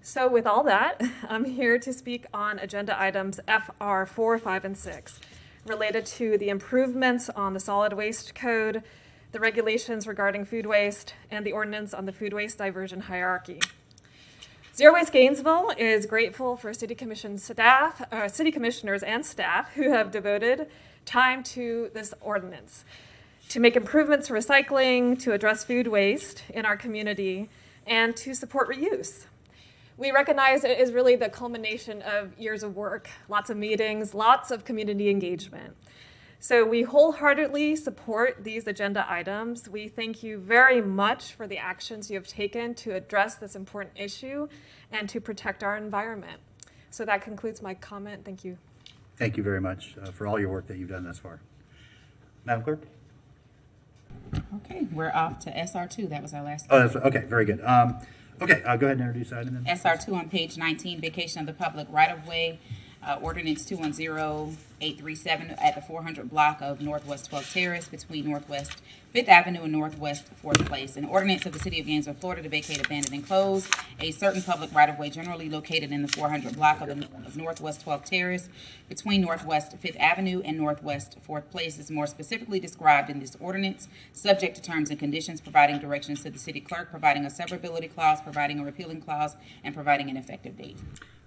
So with all that, I'm here to speak on agenda items FR 4, 5, and 6, related to the improvements on the solid waste code, the regulations regarding food waste, and the ordinance on the food waste diversion hierarchy. Zero Waste Gainesville is grateful for City Commission staff, City Commissioners and staff who have devoted time to this ordinance to make improvements to recycling, to address food waste in our community, and to support reuse. We recognize it is really the culmination of years of work, lots of meetings, lots of community engagement. So we wholeheartedly support these agenda items. We thank you very much for the actions you have taken to address this important issue and to protect our environment. So that concludes my comment. Thank you. Thank you very much for all your work that you've done thus far. Madam Clerk? Okay, we're off to SR2. That was our last. Oh, that's, okay, very good. Okay, go ahead and introduce the item then. SR2 on page 19, vacation of the public right-of-way, ordinance 210837 at the 400 block of Northwest 12th Terrace between Northwest 5th Avenue and Northwest 4th Place. An ordinance of the City of Gainesville, Florida to vacate, abandon, and close a certain public right-of-way generally located in the 400 block of Northwest 12th Terrace between Northwest 5th Avenue and Northwest 4th Place is more specifically described in this ordinance, subject to terms and conditions, providing directions to the city clerk, providing a severability clause, providing a repealing clause, and providing an effective date.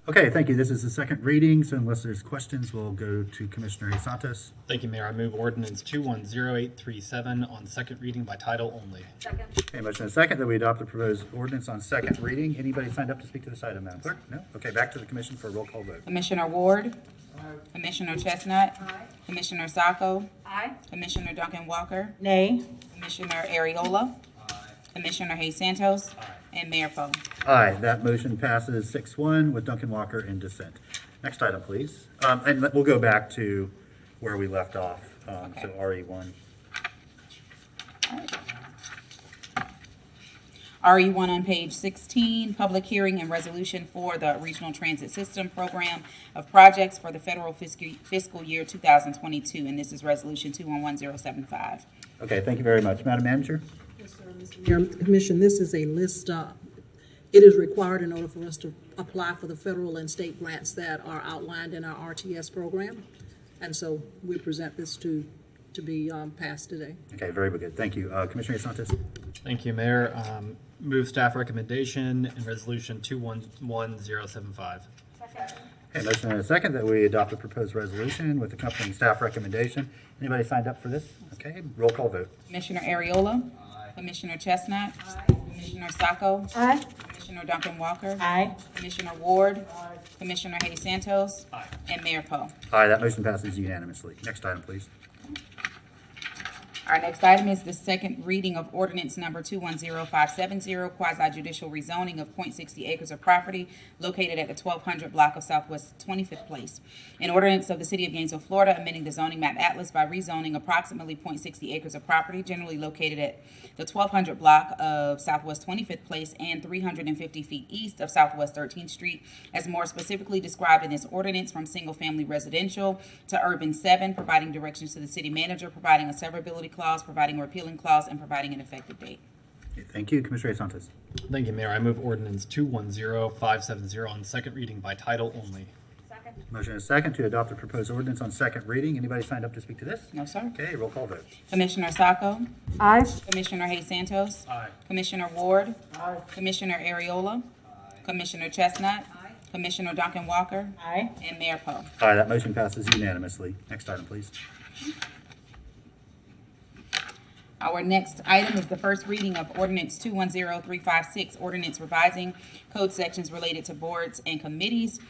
Okay, thank you. This is the second reading, so unless there's questions, we'll go to Commissioner Santos. Thank you, Mayor. I move ordinance 210837 on second reading by title only. Second. Okay, motion and second that we adopt the proposed ordinance on second reading. Anybody signed up to speak to this item, Madam Clerk? No? Okay, back to the commission for a roll call vote. Commissioner Ward? Aye. Commissioner Chestnut? Aye. Commissioner Sacco? Aye. Commissioner Duncan Walker? Nay. Commissioner Ariola? Commissioner Hayes Santos? And Mayor Poe. Aye, that motion passes 6-1 with Duncan Walker in dissent. Next item, please. And we'll go back to where we left off, Okay. so RE1. RE1 on page 16, public hearing and resolution for the Regional Transit System Program of Projects for the federal fiscal year 2022, and this is resolution 211075. Okay, thank you very much. Madam Manager? Mayor, Commission, this is a list, it is required in order for us to apply for the federal and state grants that are outlined in our RTS program. And so we present this to be passed today. Okay, very good. Thank you. Commissioner Santos? Thank you, Mayor. Move staff recommendation in resolution 211075. Okay, motion and a second that we adopt the proposed resolution with accompanying staff recommendation. Anybody signed up for this? Okay, roll call vote. Commissioner Ariola? Commissioner Chestnut? Commissioner Sacco? Aye. Commissioner Duncan Walker? Aye. Commissioner Ward? Commissioner Hayes Santos? And Mayor Poe. Aye, that motion passes unanimously. Next item, please. Our next item is the second reading of ordinance number 210570, quasi-judicial rezoning of .60 acres of property located at the 1200 block of Southwest 25th Place. An ordinance of the City of Gainesville, Florida, amending the zoning map atlas by rezoning approximately .60 acres of property generally located at the 1200 block of Southwest 25th Place and 350 feet east of Southwest 13th Street, as more specifically described in this ordinance, from single-family residential to urban 7, providing directions to the city manager, providing a severability clause, providing a repealing clause, and providing an effective date. Okay, thank you. Commissioner Santos. Thank you, Mayor. I move ordinance 210570 on second reading by title only. Motion is second to adopt the proposed ordinance on second reading. Anybody signed up to speak to this? No, sir. Okay, roll call vote. Commissioner Sacco? Aye. Commissioner Hayes Santos? Aye. Commissioner Ward? Commissioner Ariola? Commissioner Chestnut? Commissioner Duncan Walker? Aye. And Mayor Poe. Aye, that motion passes unanimously. Next item, please. Our next item is the first reading of ordinance 210356, ordinance revising code sections related to boards and committees.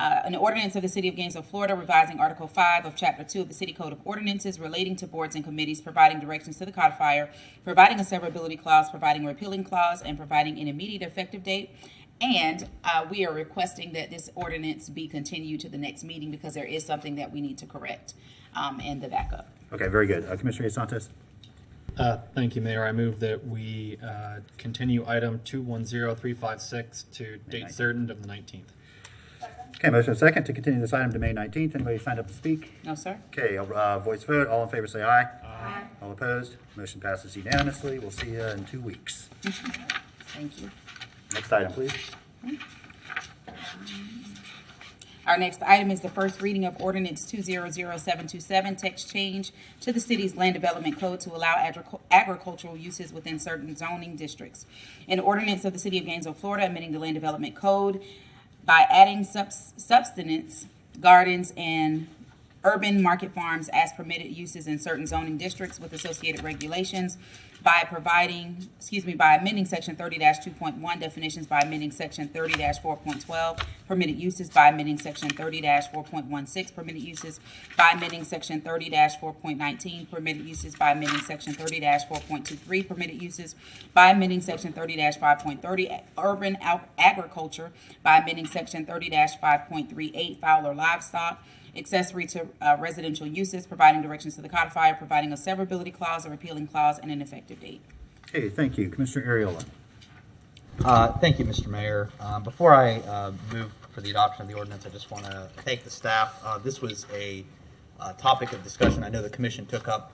An ordinance of the City of Gainesville, Florida, revising Article 5 of Chapter 2 of the City Code of Ordinances relating to boards and committees, providing directions to the codifier, providing a severability clause, providing a repealing clause, and providing an immediate effective date. And we are requesting that this ordinance be continued to the next meeting because there is something that we need to correct in the backup. Okay, very good. Commissioner Santos. Thank you, Mayor. I move that we continue item 210356 to date certain of the 19th. Okay, motion is second to continue this item to May 19th. Anybody signed up to speak? No, sir. Okay, voice vote. All in favor say aye. Aye. All opposed? Motion passes unanimously. We'll see you in 2 weeks. Thank you. Next item, please. Our next item is the first reading of ordinance 200727, text change to the city's land development code to allow agricultural uses within certain zoning districts. An ordinance of the City of Gainesville, Florida, amending the land development code by adding subsistence gardens and urban market farms as permitted uses in certain zoning districts with associated regulations, by amending section 30-2.1 definitions, by amending section 30-4.12 permitted uses, by amending section 30-4.16 permitted uses, by amending section 30-4.19 permitted uses, by amending section 30-4.23 permitted uses, by amending section 30-5.30 urban agriculture, by amending section 30-5.38 fowl or livestock, accessory to residential uses, providing directions to the codifier, providing a severability clause, a repealing clause, and an effective date. Okay, thank you. Commissioner Ariola. Thank you, Mr. Mayor. Before I move for the adoption of the ordinance, I just want to thank the staff. This was a topic of discussion I know the commission took up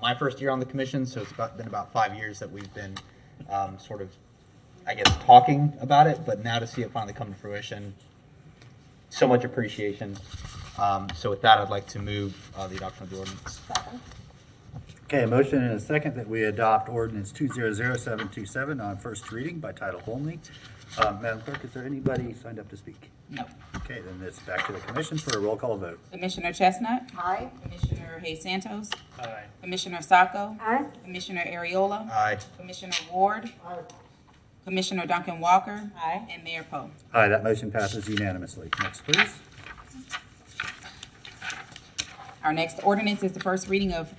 my first year on the commission, so it's been about 5 years that we've been sort of, I guess, talking about it, but now to see it finally come to fruition, so much appreciation. So with that, I'd like to move the adoption of the ordinance. Okay, a motion and a second that we adopt ordinance 200727 on first reading by title only. Madam Clerk, is there anybody signed up to speak? No. Okay, then it's back to the commission for a roll call vote. Commissioner Chestnut? Aye. Commissioner Hayes Santos? Aye. Commissioner Sacco? Aye. Commissioner Ariola? Aye. Commissioner Ward? Commissioner Duncan Walker? Aye. And Mayor Poe. Aye, that motion passes unanimously. Next, please. Our next ordinance is the first reading of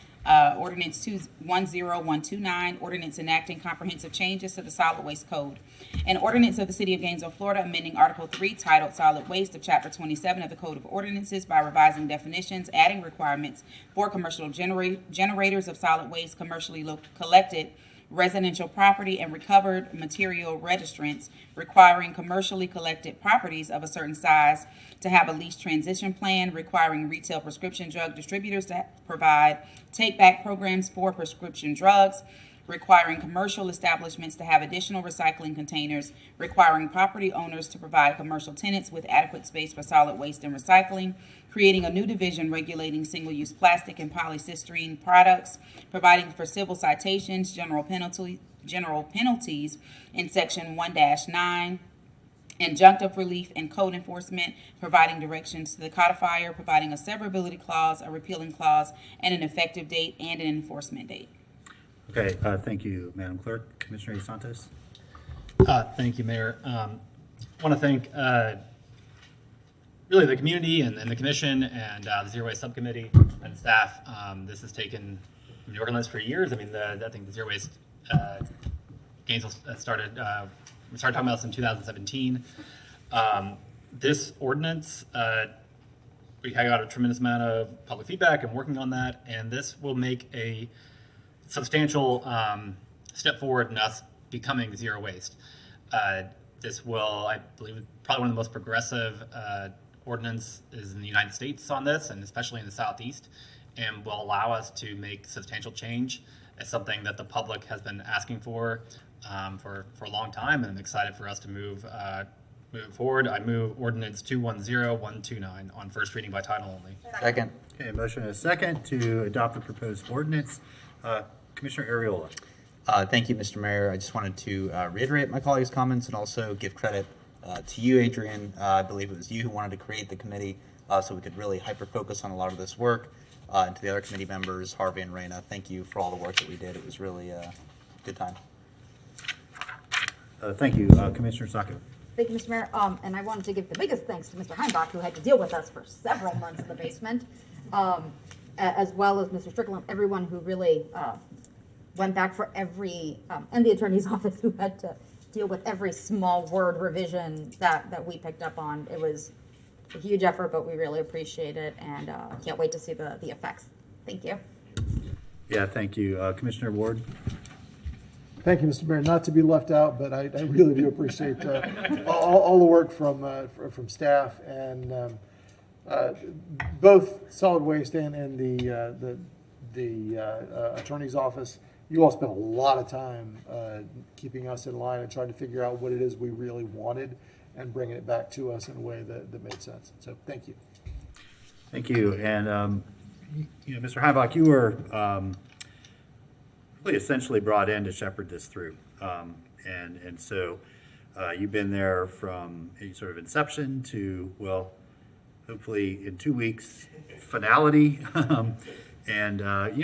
ordinance 210129, ordinance enacting comprehensive changes to the solid waste code. An ordinance of the City of Gainesville, Florida, amending Article 3 titled Solid Waste of Chapter 27 of the Code of Ordinances by revising definitions, adding requirements for commercial generators of solid waste, commercially collected residential property, and recovered material registrants, requiring commercially collected properties of a certain size to have a lease transition plan, requiring retail prescription drug distributors to provide take-back programs for prescription drugs, requiring commercial establishments to have additional recycling containers, requiring property owners to provide commercial tenants with adequate space for solid waste and recycling, creating a new division regulating single-use plastic and polystyrene products, providing for civil citations, general penalties in section 1-9, injunctive relief and code enforcement, providing directions to the codifier, providing a severability clause, a repealing clause, and an effective date and an enforcement date. Okay, thank you, Madam Clerk. Commissioner Santos. Thank you, Mayor. I want to thank really the community and the commission and the Zero Waste Subcommittee and staff. This has taken the organized for years. I mean, I think the Zero Waste Gainesville started. We started talking about this in 2017. This ordinance, we got a tremendous amount of public feedback and working on that, and this will make a substantial step forward in us becoming zero waste. This will, I believe, probably one of the most progressive ordinances in the United States on this, and especially in the Southeast. and will allow us to make substantial change. It's something that the public has been asking for a long time, and I'm excited for us to move forward. I move ordinance 210129 on first reading by title only. Second. Okay, motion and a second to adopt the proposed ordinance. Commissioner Ariola. Thank you, Mr. Mayor. I just wanted to reiterate my colleagues' comments and also give credit to you, Adrian. I believe it was you who wanted to create the committee so we could really hyper-focus on a lot of this work. And to the other committee members, Harvey and Raina, thank you for all the work that we did. It was really a good time. Thank you, Commissioner Sacco. Thank you, Mr. Mayor. And I wanted to give the biggest thanks to Mr. Heimbach, who had to deal with us for several months in the basement, as well as Mr. Strickland, everyone who really went back for every, and the attorney's office who had to deal with every small word revision that we picked up on. It was a huge effort, but we really appreciate it, and can't wait to see the effects. Thank you. Yeah, thank you. Commissioner Ward. Thank you, Mr. Mayor. Not to be left out, but I really do appreciate all the work from staff and both solid waste and the attorney's office. You all spent a lot of time keeping us in line and trying to figure out what it is we really wanted and bringing it back to us in a way that made sense. So thank you. Thank you. And, Mr. Heimbach, you were really essentially brought in to shepherd this through. And so you've been there from a sort of inception to, well, hopefully in 2 weeks, finality. And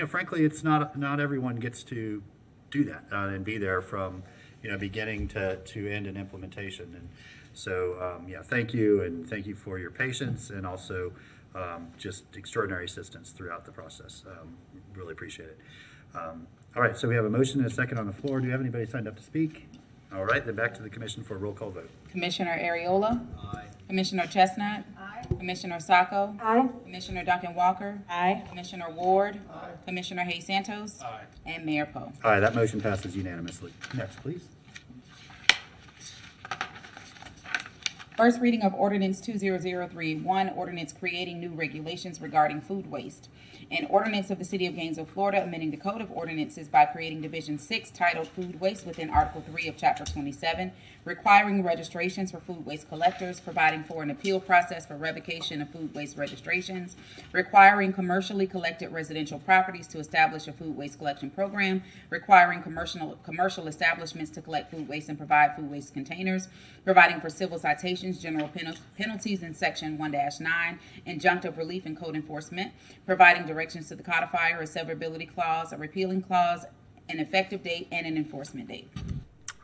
frankly, it's not everyone gets to do that and be there from beginning to end in implementation. And so thank you, and thank you for your patience and also just extraordinary assistance throughout the process. Really appreciate it. All right, so we have a motion and a second on the floor. Do you have anybody signed up to speak? All right, then back to the commission for a roll call vote. Commissioner Ariola. Aye. Commissioner Chestnut. Aye. Commissioner Sacco. Aye. Commissioner Duncan Walker. Aye. Commissioner Ward. Aye. Commissioner Hayes Santos. Aye. And Mayor Poe. All right, that motion passes unanimously. Next, please. First reading of ordinance 20031, ordinance creating new regulations regarding food waste. An ordinance of the City of Gainesville, Florida, amending the Code of Ordinances by creating Division 6 titled Food Waste within Article 3 of Chapter 27, requiring registrations for food waste collectors, providing for an appeal process for revocation of food waste registrations, requiring commercially collected residential properties to establish a food waste collection program, requiring commercial establishments to collect food waste and provide food waste containers, providing for civil citations, general penalties in Section 1-9, injunctive relief and code enforcement, providing directions to the codifier, a severability clause, a repealing clause, an effective date, and an enforcement date.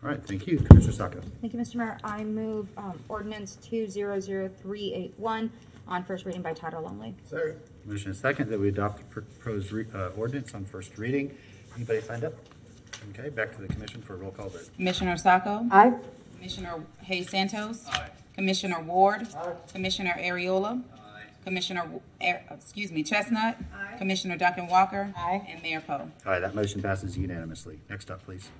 All right, thank you. Commissioner Sacco. Thank you, Mr. Mayor. I move ordinance 200381 on first reading by title only. Second. Motion is second that we adopt the proposed ordinance on first reading. Anybody signed up? Okay, back to the commission for a roll call vote. Commissioner Sacco. Aye. Commissioner Hayes Santos. Aye. Commissioner Ward. Aye. Commissioner Ariola. Aye. Commissioner Chestnut. Aye. Commissioner Duncan Walker. Aye. And Mayor Poe. All right, that motion passes unanimously. Next up, please.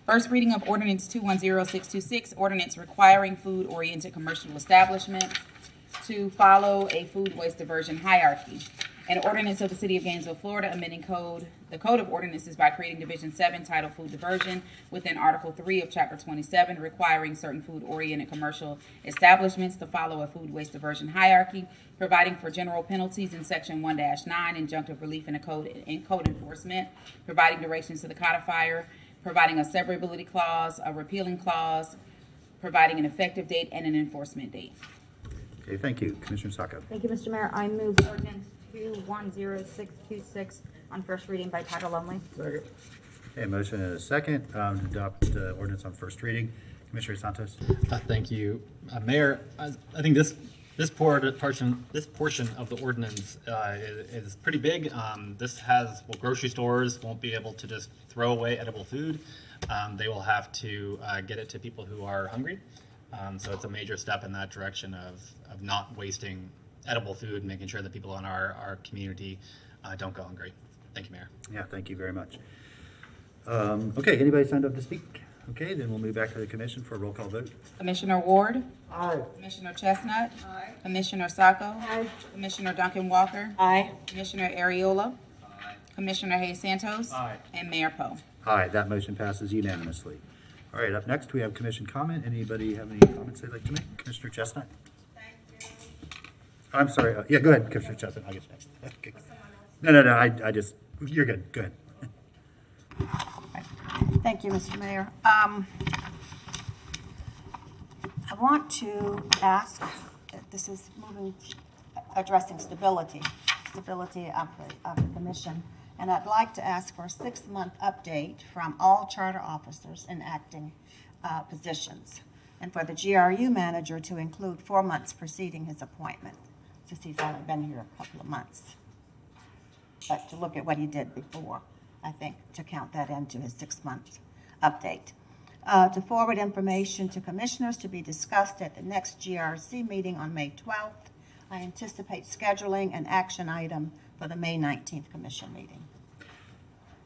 First reading of ordinance 210626, ordinance requiring food-oriented commercial establishments to follow a food waste diversion hierarchy. An ordinance of the City of Gainesville, Florida, amending the Code of Ordinances by creating Division 7 titled Food Diversion within Article 3 of Chapter 27, requiring certain food-oriented commercial establishments to follow a food waste diversion hierarchy, providing for general penalties in Section 1-9, injunctive relief and code enforcement, providing directions to the codifier, providing a severability clause, a repealing clause, providing an effective date and an enforcement date. Okay, thank you. Commissioner Sacco. Thank you, Mr. Mayor. I move ordinance 210626 on first reading by title only. Second. Okay, motion and a second to adopt ordinance on first reading. Commissioner Santos. Thank you, Mayor. I think this portion of the ordinance is pretty big. Grocery stores won't be able to just throw away edible food. They will have to get it to people who are hungry. So it's a major step in that direction of not wasting edible food, making sure that people in our community don't go hungry. Thank you, Mayor. Yeah, thank you very much. Okay, anybody signed up to speak? Okay, then we'll move back to the commission for a roll call vote. Commissioner Ward? Aye. Commissioner Chestnut? Commissioner Sacco? Commissioner Duncan Walker? Aye. Commissioner Ariola? Commissioner Hayes Santos? And Mayor Poe. Aye, that motion passes unanimously. All right, up next, we have commission comment. Anybody have any comments they'd like to make? Commissioner Chestnut? I'm sorry. Yeah, go ahead, Commissioner Chestnut. I'll get you next. Okay. No. I just, you're good. Go ahead. Thank you, Mr. Mayor. I want to ask, this is addressing stability of the commission, and I'd like to ask for a 6-month update from all charter officers in acting positions, and for the GRU manager to include 4 months preceding his appointment, since he's only been here a couple of months. But to look at what he did before, I think, to count that into his 6-month update. To forward information to commissioners to be discussed at the next GRC meeting on May 12th. I anticipate scheduling an action item for the May 19th commission meeting.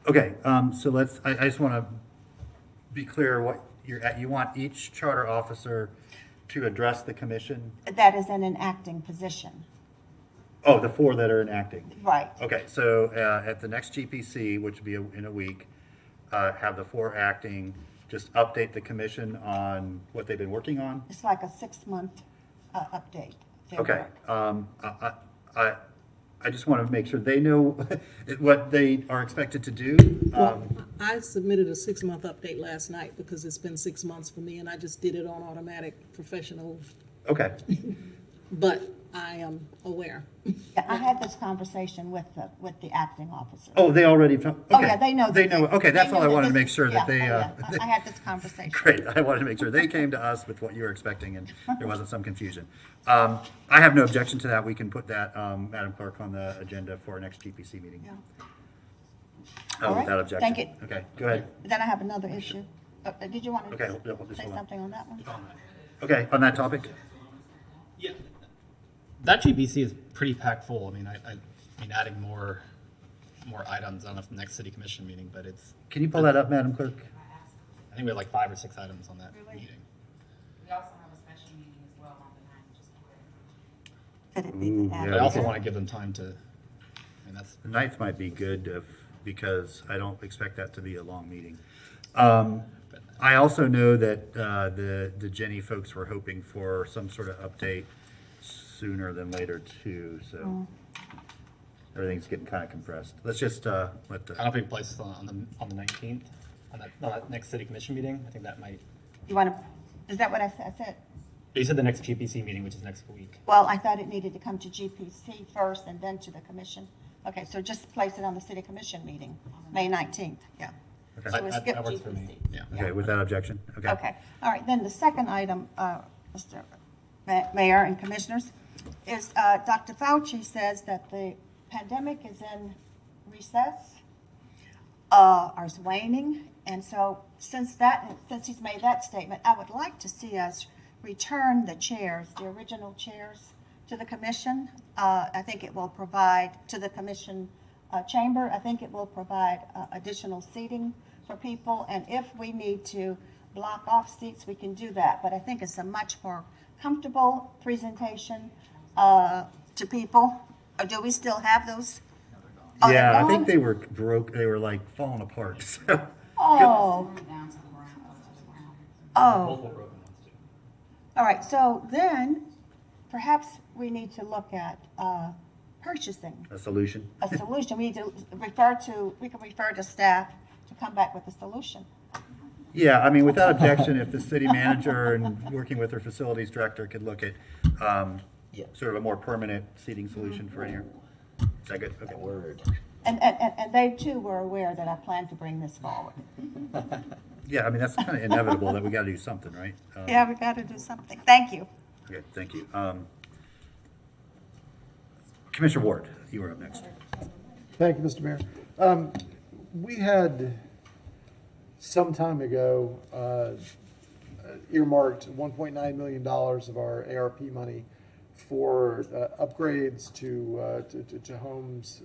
Okay, so I just want to be clear what you want each charter officer to address the commission? That is in an acting position. Oh, the 4 that are enacting. Right. Okay, so at the next GPC, which will be in a week, have the 4 acting, just update the commission on what they've been working on? It's like a 6-month update. Okay. I just want to make sure they know what they are expected to do. I submitted a 6-month update last night because it's been 6 months for me, and I just did it on automatic professional. Okay. But I am aware. Yeah, I had this conversation with the acting officer. Oh, they already found, okay. Oh, yeah, they know. They know, okay, that's all I wanted to make sure that they. I had this conversation. Great, I wanted to make sure they came to us with what you were expecting and there wasn't some confusion. I have no objection to that. We can put that, Madam Clerk, on the agenda for our next GPC meeting. Yeah. All right, Without objection. thank you. Okay, go ahead. Then I have another issue. Did you want to Okay, hold say on. something on that one? Okay, on that topic? Yeah, that GBC is pretty packed full. I mean, I mean, adding more items. I don't know if the next city commission meeting, but it's. Can you pull that up, Madam Clerk? I think we had like 5 or 6 items on that meeting. We also have a special meeting as well on the 9th, just Could it be added? I also want to give them time to. I mean, that's. The 9th might be good because I don't expect that to be a long meeting. I also know that the Jenny folks were hoping for some sort of update sooner than later too, so everything's getting kind of compressed. Let's just let the. I don't know if we can place this on the 19th, on that next city commission meeting. I think that might. You want to, is that what I said? You said the next GPC meeting, which is next week. Well, I thought it needed to come to GPC first and then to the commission. Okay, so just place it on the city commission meeting, May 19th, yeah. Okay. So we skip That works for me, GPC. yeah. Okay, without objection. Okay. Okay, all right, then the second item, Mr. Mayor and Commissioners, is Dr. Fauci says that the pandemic is in recess, or is waning, and so since he's made that statement, I would like to see us return the chairs, the original chairs, to the commission. I think it will provide, to the commission chamber, I think it will provide additional seating for people, and if we need to block off seats, we can do that, but I think it's a much more comfortable presentation to people. Or do we still have those? Oh, Yeah, they're I think gone? they were broke. They were like falling apart. So. Oh, down to the ground. oh. All right, so then perhaps we need to look at purchasing A solution. a solution. We need to we can refer to staff to come back with a solution. Yeah, I mean, without objection, if the city manager and working with her facilities director could look at sort of a more permanent seating solution for in here. Is that good? Okay. Word. And they too were aware that I plan to bring this forward. Yeah, I mean, that's kind of inevitable that we got to do something, right? Yeah, we got to do something. Thank you. Okay, thank you. Commissioner Ward, you were up next. Thank you, Mr. Mayor. We had some time ago earmarked $1.9 million of our ARP money for upgrades to homes,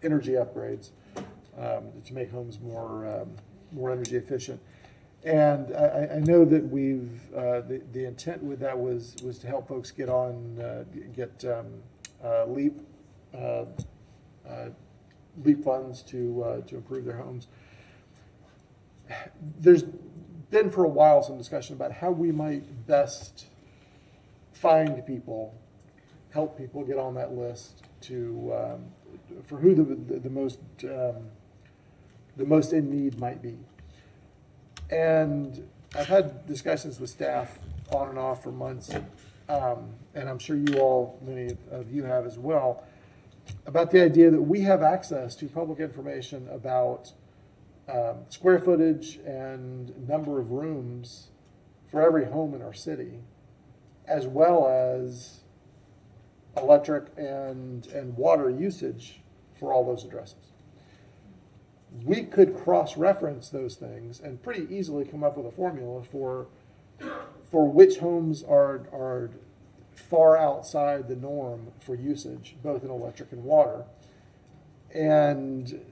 energy upgrades to make homes more energy efficient. And I know that we've, the intent with that was to help folks get on, LEAP, LEAP funds to improve their homes. There's been for a while some discussion about how we might best find people, help people get on that list to, for who the most in need might be. And I've had discussions with staff on and off for months, and I'm sure you all, many of you have as well, about the idea that we have access to public information about square footage and number of rooms for every home in our city, as well as electric and water usage for all those addresses. We could cross-reference those things and pretty easily come up with a formula for which homes are far outside the norm for usage, both in electric and water, and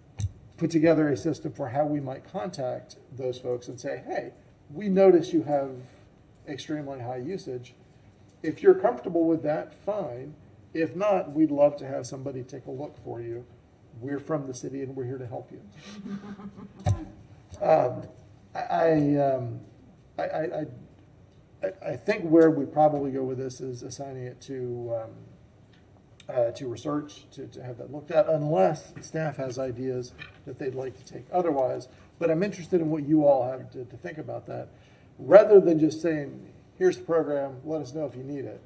put together a system for how we might contact those folks and say, hey, we notice you have extremely high usage. If you're comfortable with that, fine. If not, we'd love to have somebody take a look for you. We're from the city and we're here to help you. I think where we probably go with this is assigning it to research, to have that looked at, unless staff has ideas that they'd like to take otherwise. But I'm interested in what you all have to think about that. Rather than just saying, here's the program, let us know if you need it.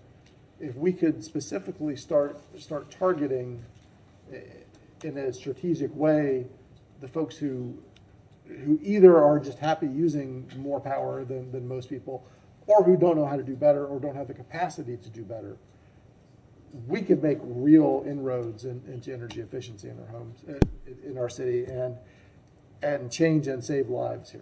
If we could specifically start targeting in a strategic way the folks who either are just happy using more power than most people, or who don't know how to do better or don't have the capacity to do better, we could make real inroads into energy efficiency in our homes, in our city, and change and save lives here.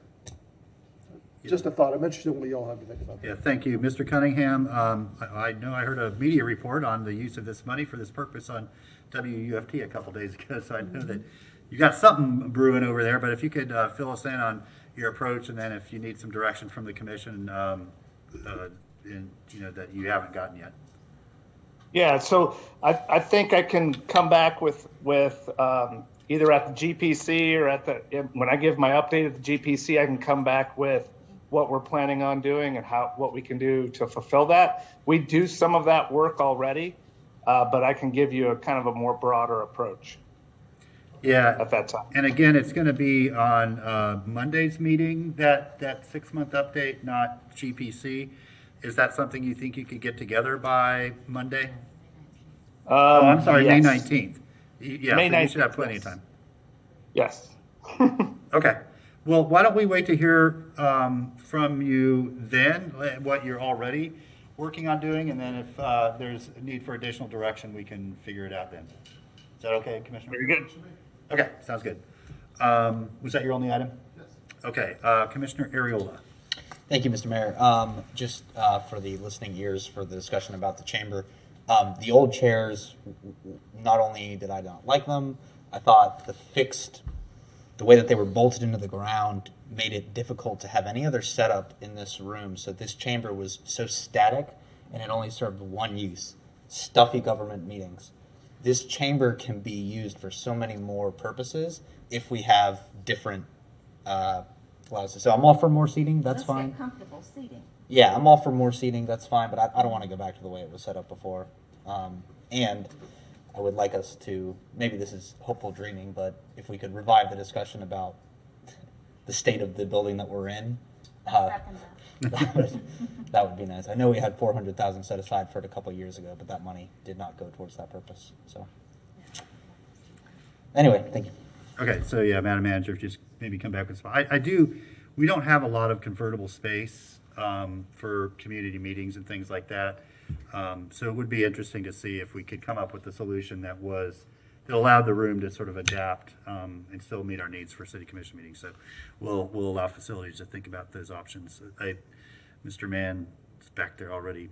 Just a thought. I'm interested in what you all have to think about that. Yeah, thank you. Mr. Cunningham, I know I heard a media report on the use of this money for this purpose on WUFT a couple days ago, so I know that you got something brewing over there, but if you could fill us in on your approach, and then if you need some direction from the commission, that you haven't gotten yet. Yeah, so I think I can come back with either at the GPC or when I give my update at the GPC, I can come back with what we're planning on doing and what we can do to fulfill that. We do some of that work already, but I can give you a kind of a more broader approach. Yeah, at that time. And again, it's going to be on Monday's meeting, that 6-month update, not GPC. Is that something you think you could get together by Monday? I'm sorry, yes. May 19th. Yeah, May 19th, you should have plenty of time. Yes. Okay. Well, why don't we wait to hear from you then, what you're already working on doing, and then if there's a need for additional direction, we can figure it out then. Is that okay, Commissioner? Very good. Okay, sounds good. Was that your only item? Yes. Okay, Commissioner Ariola. Thank you, Mr. Mayor. Just for the listening ears for the discussion about the chamber, the old chairs, not only did I not like them, I thought the way that they were bolted into the ground made it difficult to have any other setup in this room. So this chamber was so static and it only served one use, stuffy government meetings. This chamber can be used for so many more purposes if we have different classes. So I'm all for more seating, that's fine. Comfortable seating. Yeah, I'm all for more seating, that's fine, but I don't want to go back to the way it was set up before. And I would like us to, maybe this is hopeful dreaming, but if we could revive the discussion about the state of the building that we're in, that would be nice. I know we had $400,000 set aside for it a couple of years ago, but that money did not go towards that purpose. So anyway, thank you. Okay, so yeah, Madam Manager, just maybe come back with some. We don't have a lot of convertible space for community meetings and things like that. So it would be interesting to see if we could come up with a solution that allowed the room to sort of adapt and still meet our needs for city commission meetings. So we'll allow facilities to think about those options. Mr. Mann is back there already.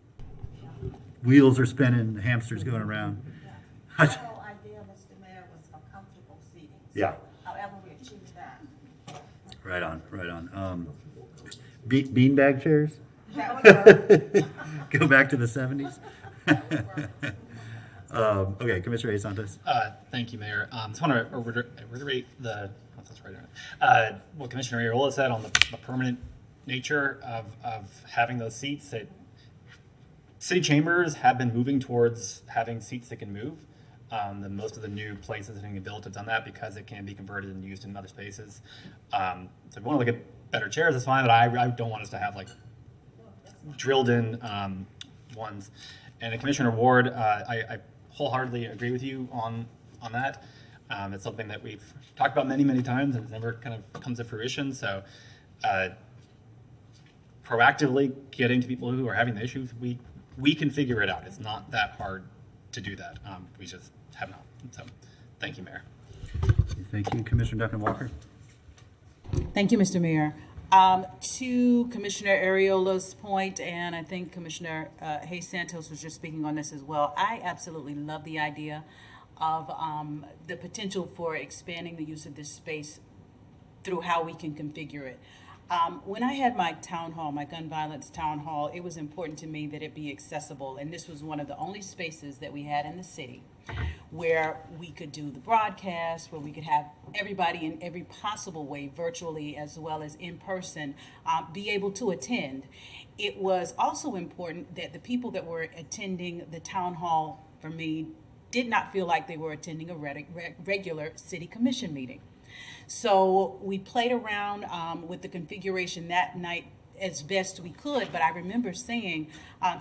Wheels are spinning, the hamster's going around. The whole idea, Mr. Mayor, was for comfortable seating. Yeah. However we achieve that. Right on, right on. Beanbag chairs? Go back to the 70s? Okay, Commissioner A. Santos. Thank you, Mayor. Just want to reiterate what Commissioner Ariola said on the permanent nature of having those seats. That city chambers have been moving towards having seats that can move. Most of the new places that are being built have done that because it can be converted and used in other spaces. So if you want to look at better chairs, that's fine, but I don't want us to have like drilled in ones. And Commissioner Ward, I wholeheartedly agree with you on that. It's something that we've talked about many, many times and it never kind of comes to fruition. So proactively getting to people who are having the issues, we can figure it out. It's not that hard to do that. We just have not. So thank you, Mayor. Thank you. Commissioner Duncan Walker. Thank you, Mr. Mayor. To Commissioner Ariola's point, and I think Commissioner Hayes Santos was just speaking on this as well, I absolutely love the idea of the potential for expanding the use of this space through how we can configure it. When I had my town hall, my gun violence town hall, it was important to me that it be accessible, and this was one of the only spaces that we had in the city where we could do the broadcast, where we could have everybody in every possible way, virtually as well as in person, be able to attend. It was also important that the people that were attending the town hall, for me, did not feel like they were attending a regular city commission meeting. So we played around with the configuration that night as best we could, but I remember saying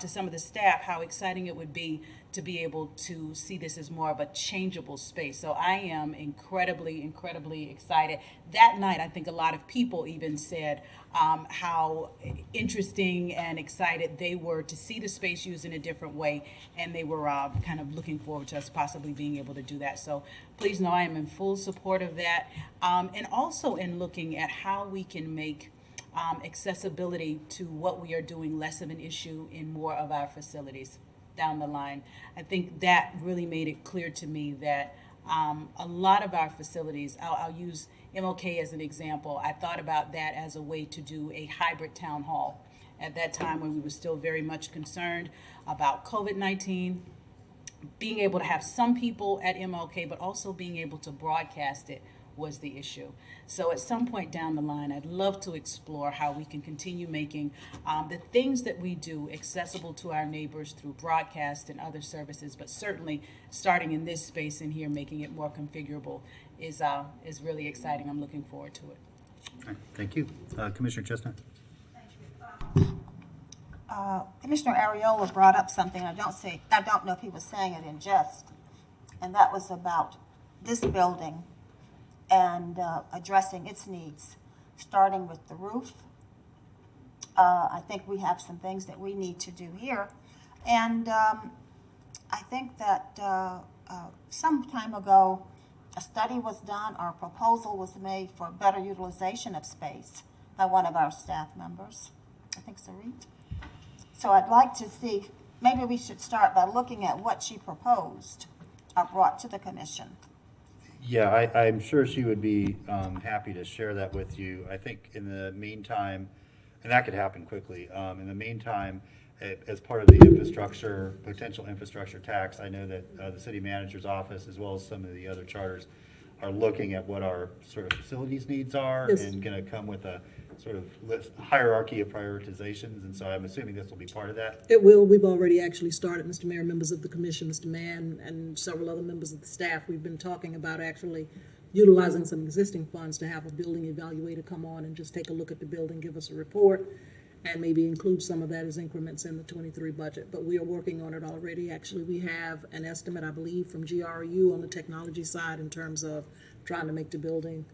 to some of the staff how exciting it would be to be able to see this as more of a changeable space. So I am incredibly, incredibly excited. That night, I think a lot of people even said how interesting and excited they were to see the space used in a different way, and they were kind of looking forward to us possibly being able to do that. So please know I am in full support of that, and also in looking at how we can make accessibility to what we are doing less of an issue in more of our facilities down the line. I think that really made it clear to me that a lot of our facilities, I'll use MLK as an example. I thought about that as a way to do a hybrid town hall at that time when we were still very much concerned about COVID-19, being able to have some people at MLK, but also being able to broadcast it was the issue. So at some point down the line, I'd love to explore how we can continue making the things that we do accessible to our neighbors through broadcast and other services, but certainly starting in this space in here, making it more configurable is really exciting. I'm looking forward to it. All right, thank you. Commissioner Chestnut. Commissioner Ariola brought up something I don't know if he was saying it in jest, and that was about this building and addressing its needs, starting with the roof. I think we have some things that we need to do here. And I think that some time ago, a study was done or a proposal was made for better utilization of space by one of our staff members, I think Sarit. So I'd like to see, maybe we should start by looking at what she proposed or brought to the commission. Yeah, I'm sure she would be happy to share that with you. I think in the meantime, and that could happen quickly, in the meantime, as part of the infrastructure, potential infrastructure tax, I know that the city manager's office, as well as some of the other charters, are looking at what our sort of facilities needs are and going to come with a sort of hierarchy of prioritizations. And so I'm assuming this will be part of that. It will. We've already actually started, Mr. Mayor, members of the commission, Mr. Mann, and several other members of the staff. We've been talking about actually utilizing some existing funds to have a building evaluator come on and just take a look at the building, give us a report, and maybe include some of that as increments in the 23 budget. But we are working on it already. Actually, we have an estimate, I believe, from GRU on the technology side in terms of trying to make the building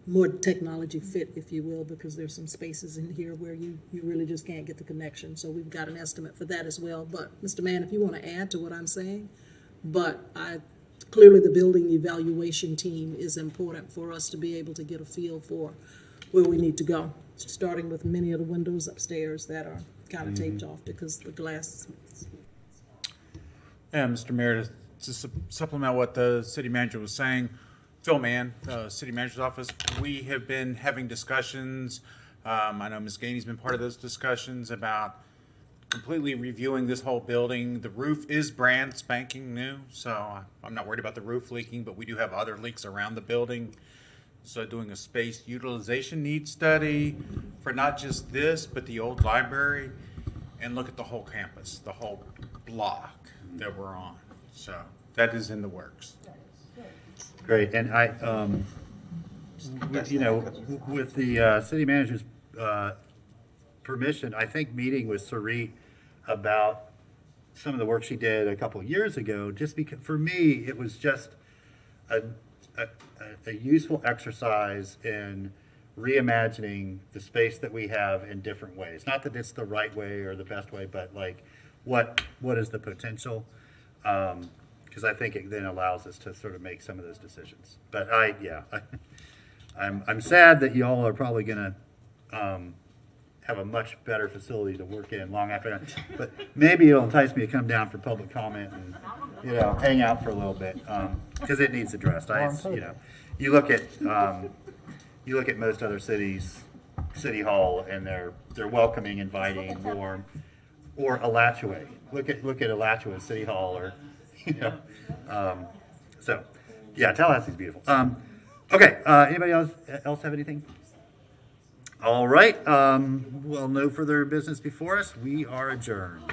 more technology fit, if you will, because there's some spaces in here where you really just can't get the connection. So we've got an estimate for that as well. But Mr. Mann, if you want to add to what I'm saying, but clearly the building evaluation team is important for us to be able to get a feel for where we need to go, starting with many of the windows upstairs that are kind of taped off because the glass. Yeah, Mr. Mayor, to supplement what the city manager was saying, Phil Mann, City Manager's Office. We have been having discussions, I know Ms. Gainey's been part of those discussions about completely reviewing this whole building. The roof is brand spanking new, so I'm not worried about the roof leaking, but we do have other leaks around the building. So doing a space utilization needs study for not just this, but the old library, and look at the whole campus, the whole block that we're on. So that is in the works. Great, and I, with the city manager's permission, I think meeting with Sarit about some of the work she did a couple of years ago, just because, for me, it was just a useful exercise in reimagining the space that we have in different ways. Not that it's the right way or the best way, but like, what is the potential? Because I think it then allows us to sort of make some of those decisions. But I'm sad that y'all are probably going to have a much better facility to work in long after that. But maybe it'll entice me to come down for public comment and, hang out for a little bit, because it needs addressed. You look at most other cities, City Hall, and they're welcoming, inviting, warm, or Alachua. Look at Alachua City Hall, or Tallahassee's beautiful. Okay, anybody else have anything? All right. Well, no further business before us. We are adjourned.